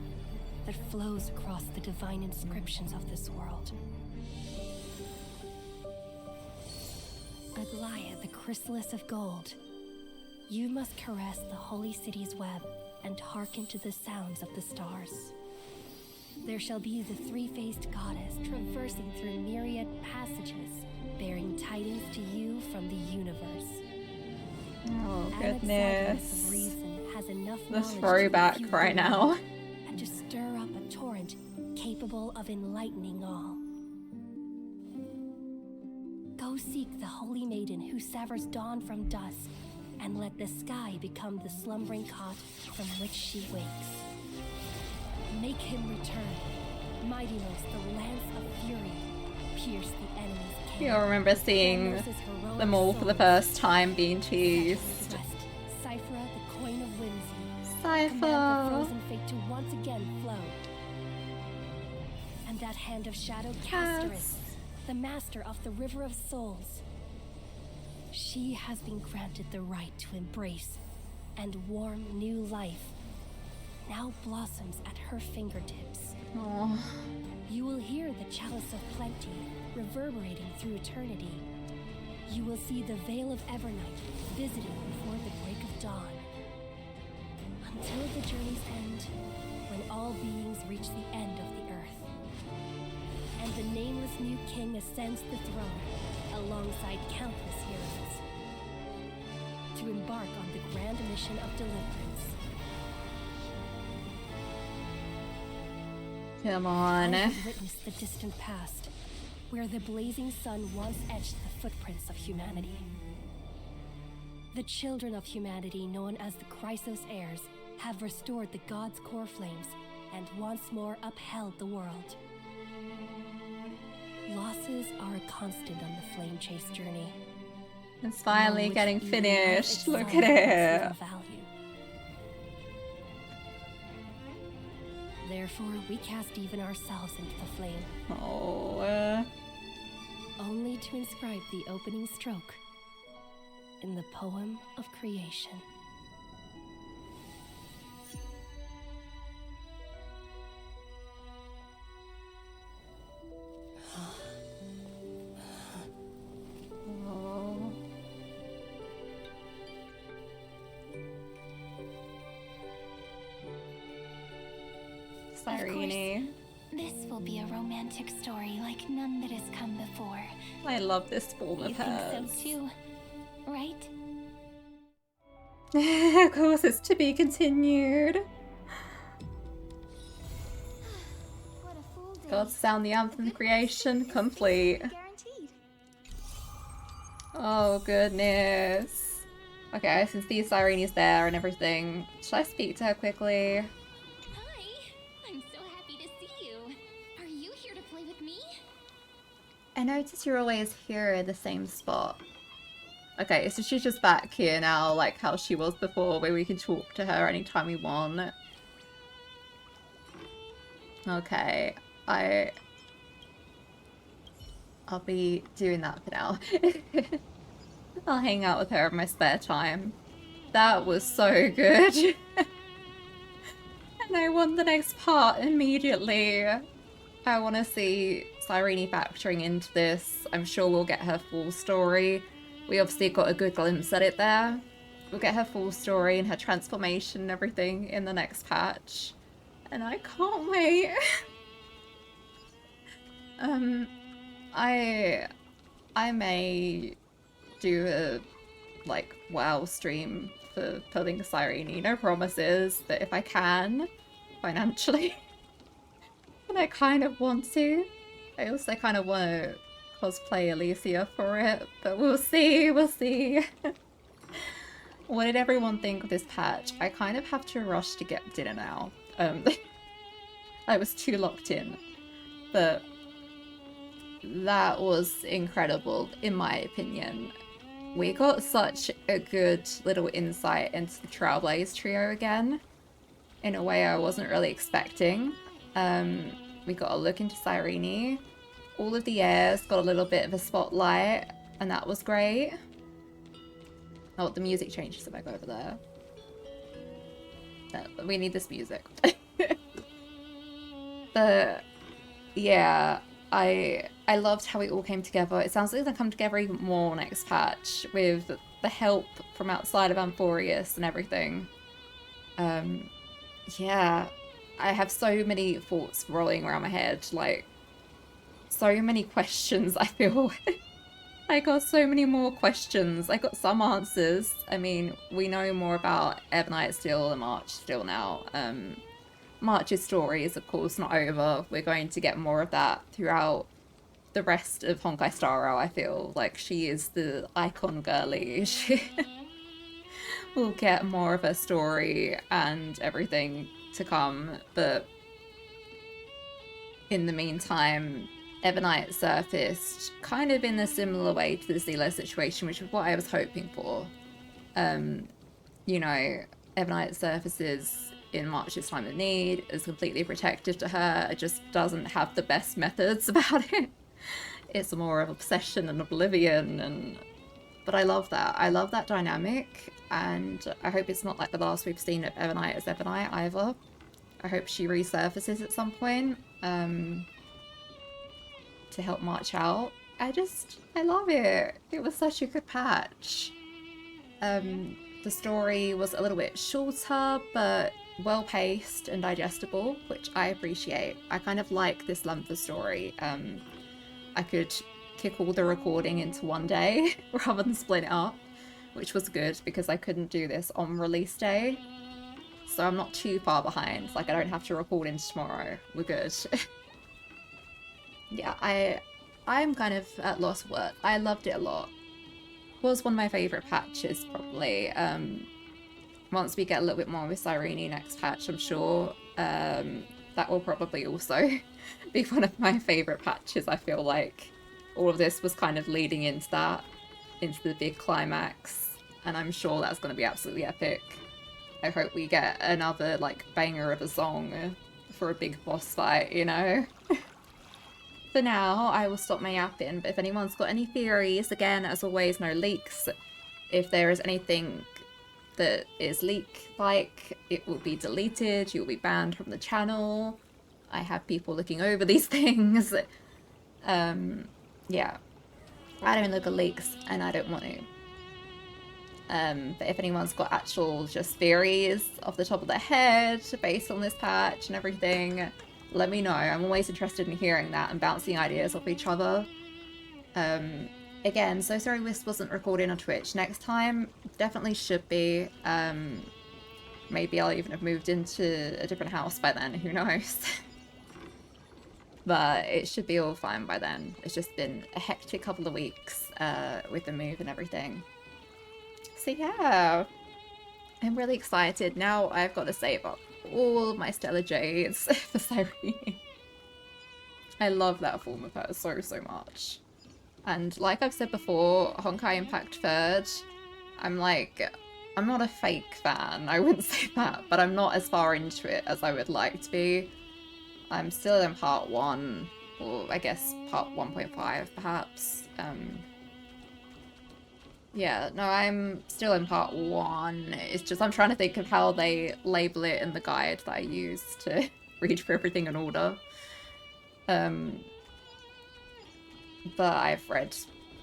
that flows across the divine inscriptions of this world. Aglaia, the chrysalis of gold, you must caress the holy city's web and hearken to the sounds of the stars. There shall be the three-faced goddess traversing through myriad passages, bearing tidings to you from the universe. Oh, goodness. Of reason has enough The knowledge throwback to right now. and to stir up a torrent capable of enlightening all. Go seek the holy maiden who severs dawn from dusk, and let the sky become the slumbering cot from which she wakes. Make him return. Mightymost, the lance of fury, pierce the enemy's camp. You remember seeing them all for the first time being teased. Cypher, the coin of whimsy. Cypher. Command the frozen fate to once again flow. And that hand of shadow, Casterus, the master of the River of Souls. She has been granted the right to embrace and warm new life. Now blossoms at her fingertips. Aww. You will hear the chalice of plenty reverberating through eternity. You will see the veil of Evernight visiting before the break of dawn. Until the journey's end, when all beings reach the end of the earth. And the nameless new king ascends the throne alongside countless heroes to embark on the grand mission of deliverance. Come on. I have witnessed the distant past, where the blazing sun once etched the footprints of humanity. The children of humanity, known as the Chrysos heirs, have restored the gods' core flames and once more upheld the world. Losses are a constant on the flame chase journey. It's finally getting finished. Look at it. Therefore, we cast even ourselves into the flame. Oh. Only to inscribe the opening stroke in the poem of creation. Oh. Cyrene. This will be a romantic story like none that has come before. I love this form of hers. You think so too, right? Of course, it's to be continued. God, sound the anthem creation complete. Oh goodness. Okay, since the Cyrene's there and everything, should I speak to her quickly? I'm so happy to see you. Are you here to play with me? I notice you're always here in the same spot. Okay, so she's just back here now, like how she was before, where we can talk to her anytime we want. Okay, I'll be doing that for now. I'll hang out with her in my spare time. That was so good. And I want the next part immediately. I want to see Cyrene factoring into this. I'm sure we'll get her full story. We obviously got a good glimpse at it there. We'll get her full story and her transformation and everything in the next patch. And I can't wait. I may do a like WoW stream for pulling Cyrene. No promises, but if I can financially, And I kind of want to. I also kind of want to cosplay Alicia for it, but we'll see, we'll see. What did everyone think of this patch? I kind of have to rush to get dinner now. I was too locked in, but that was incredible in my opinion. We got such a good little insight into the Trailblaze trio again, in a way I wasn't really expecting. We got a look into Cyrene. All of the airs got a little bit of a spotlight, and that was great. Oh, the music changes if I go over there. We need this music. But yeah, I loved how it all came together. It sounds like they'll come together even more next patch with the help from outside of Amphorius and everything. Yeah, I have so many thoughts rolling around my head, like so many questions. I feel I got so many more questions. I got some answers. I mean, we know more about Ebonite still and March still now. March's story is of course not over. We're going to get more of that throughout the rest of Honkai Star Rail. I feel like she is the icon girly. We'll get more of her story and everything to come, but in the meantime, Ebonite surfaced kind of in a similar way to the Zila situation, which is what I was hoping for. You know, Ebonite surfaces in March's time of need, is completely protective to her, it just doesn't have the best methods about it. It's more of obsession and oblivion, but I love that. I love that dynamic, and I hope it's not like the last we've seen of Ebonite as Ebonite either. I hope she resurfaces at some point to help March out. I love it. It was such a good patch. The story was a little bit shorter, but well-paced and digestible, which I appreciate. I kind of like this length of story. I could kick all the recording into one day rather than split it up, which was good because I couldn't do this on release day. So I'm not too far behind. Like, I don't have to record into tomorrow. We're good. Yeah, I'm kind of at loss for words. I loved it a lot. Was one of my favourite patches, probably. Once we get a little bit more with Cyrene next patch, I'm sure that will probably also be one of my favourite patches. I feel like all of this was kind of leading into that, into the big climax, and I'm sure that's going to be absolutely epic. I hope we get another, like, banger of a song for a big boss fight, you know? For now, I will stop my yapping, but if anyone's got any theories, again, as always, no leaks. If there is anything that is leak-like, it will be deleted, you'll be banned from the channel. I have people looking over these things. Yeah. I don't look at leaks, and I don't want to. But if anyone's got actual just theories off the top of their head based on this patch and everything, let me know. I'm always interested in hearing that and bouncing ideas off each other. Again, so sorry Wisp wasn't recording on Twitch. Next time, definitely should be. Maybe I'll even have moved into a different house by then, who knows. But it should be all fine by then. It's just been a hectic couple of weeks with the move and everything. So yeah, I'm really excited. Now I've got to save up all my Stellar Jades for Cyrene. I love that form of her so much. And like I've said before, Honkai Impact 3rd, I'm not a fake fan, I wouldn't say that, but I'm not as far into it as I would like to be. I'm still in part 1, or I guess part 1.5 perhaps. Yeah, no, I'm still in part 1. It's just I'm trying to think of how they label it in the guide that I use to read for everything in order. But I've read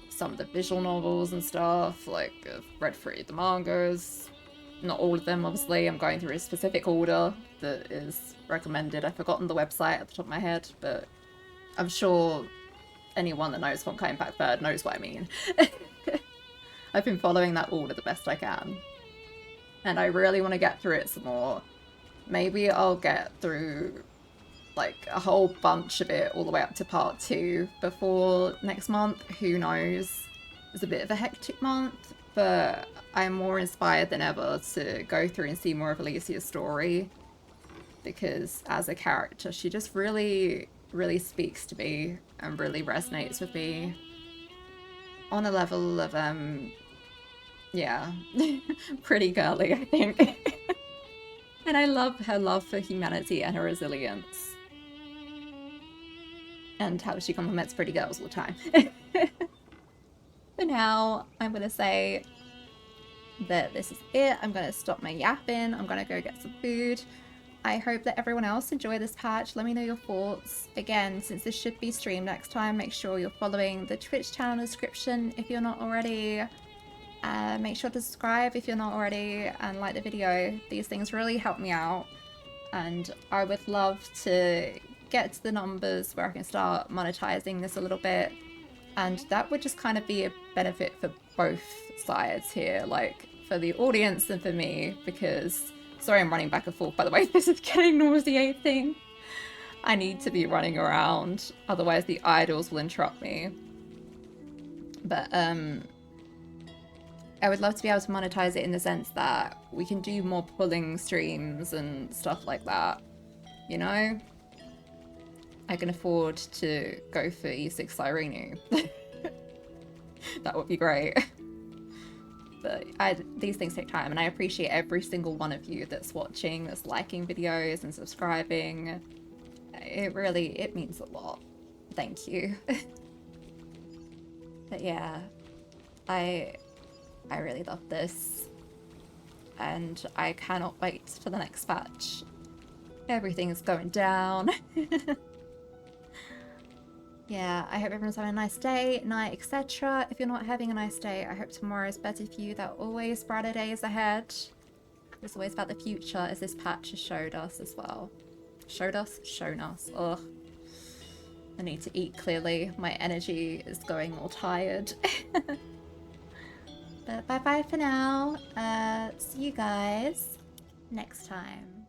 some of the visual novels and stuff, like I've read through the mangas. Not all of them, obviously. I'm going through a specific order that is recommended. I've forgotten the website at the top of my head, but I'm sure anyone that knows Honkai Impact 3rd knows what I mean. I've been following that order the best I can. And I really want to get through it some more. Maybe I'll get through like a whole bunch of it all the way up to part 2 before next month. Who knows? It's a bit of a hectic month, but I'm more inspired than ever to go through and see more of Alicia's story, because as a character she just really speaks to me and really resonates with me on a level of yeah, pretty girly, I think. And I love her love for humanity and her resilience and how she compliments pretty girls all the time. For now, I'm gonna say that this is it. I'm gonna stop my yapping. I'm gonna go get some food. I hope that everyone else enjoyed this patch. Let me know your thoughts. Again, since this should be streamed next time, make sure you're following the Twitch channel description if you're not already. Make sure to subscribe if you're not already and like the video. These things really help me out, and I would love to get to the numbers where I can start monetizing this a little bit, and that would just kind of be a benefit for both sides here, like for the audience and for me, because sorry I'm running back and forth, by the way. This is getting nauseating. I need to be running around, otherwise the idols will interrupt me. But I would love to be able to monetize it in the sense that we can do more pulling streams and stuff like that, you know? I can afford to go for E6 Irene. That would be great. But these things take time, and I appreciate every single one of you that's watching, that's liking videos and subscribing. It means a lot. Thank you. But yeah, I really love this, and I cannot wait for the next patch. Everything is going down. Yeah, I hope everyone's having a nice day, night, etc. If you're not having a nice day, I hope tomorrow is better for you. There are always brighter days ahead. It's always about the future, as this patch has showed us as well. Showed us? Shown us. Ugh. I need to eat, clearly. My energy is going all tired. But bye-bye for now. See you guys next time.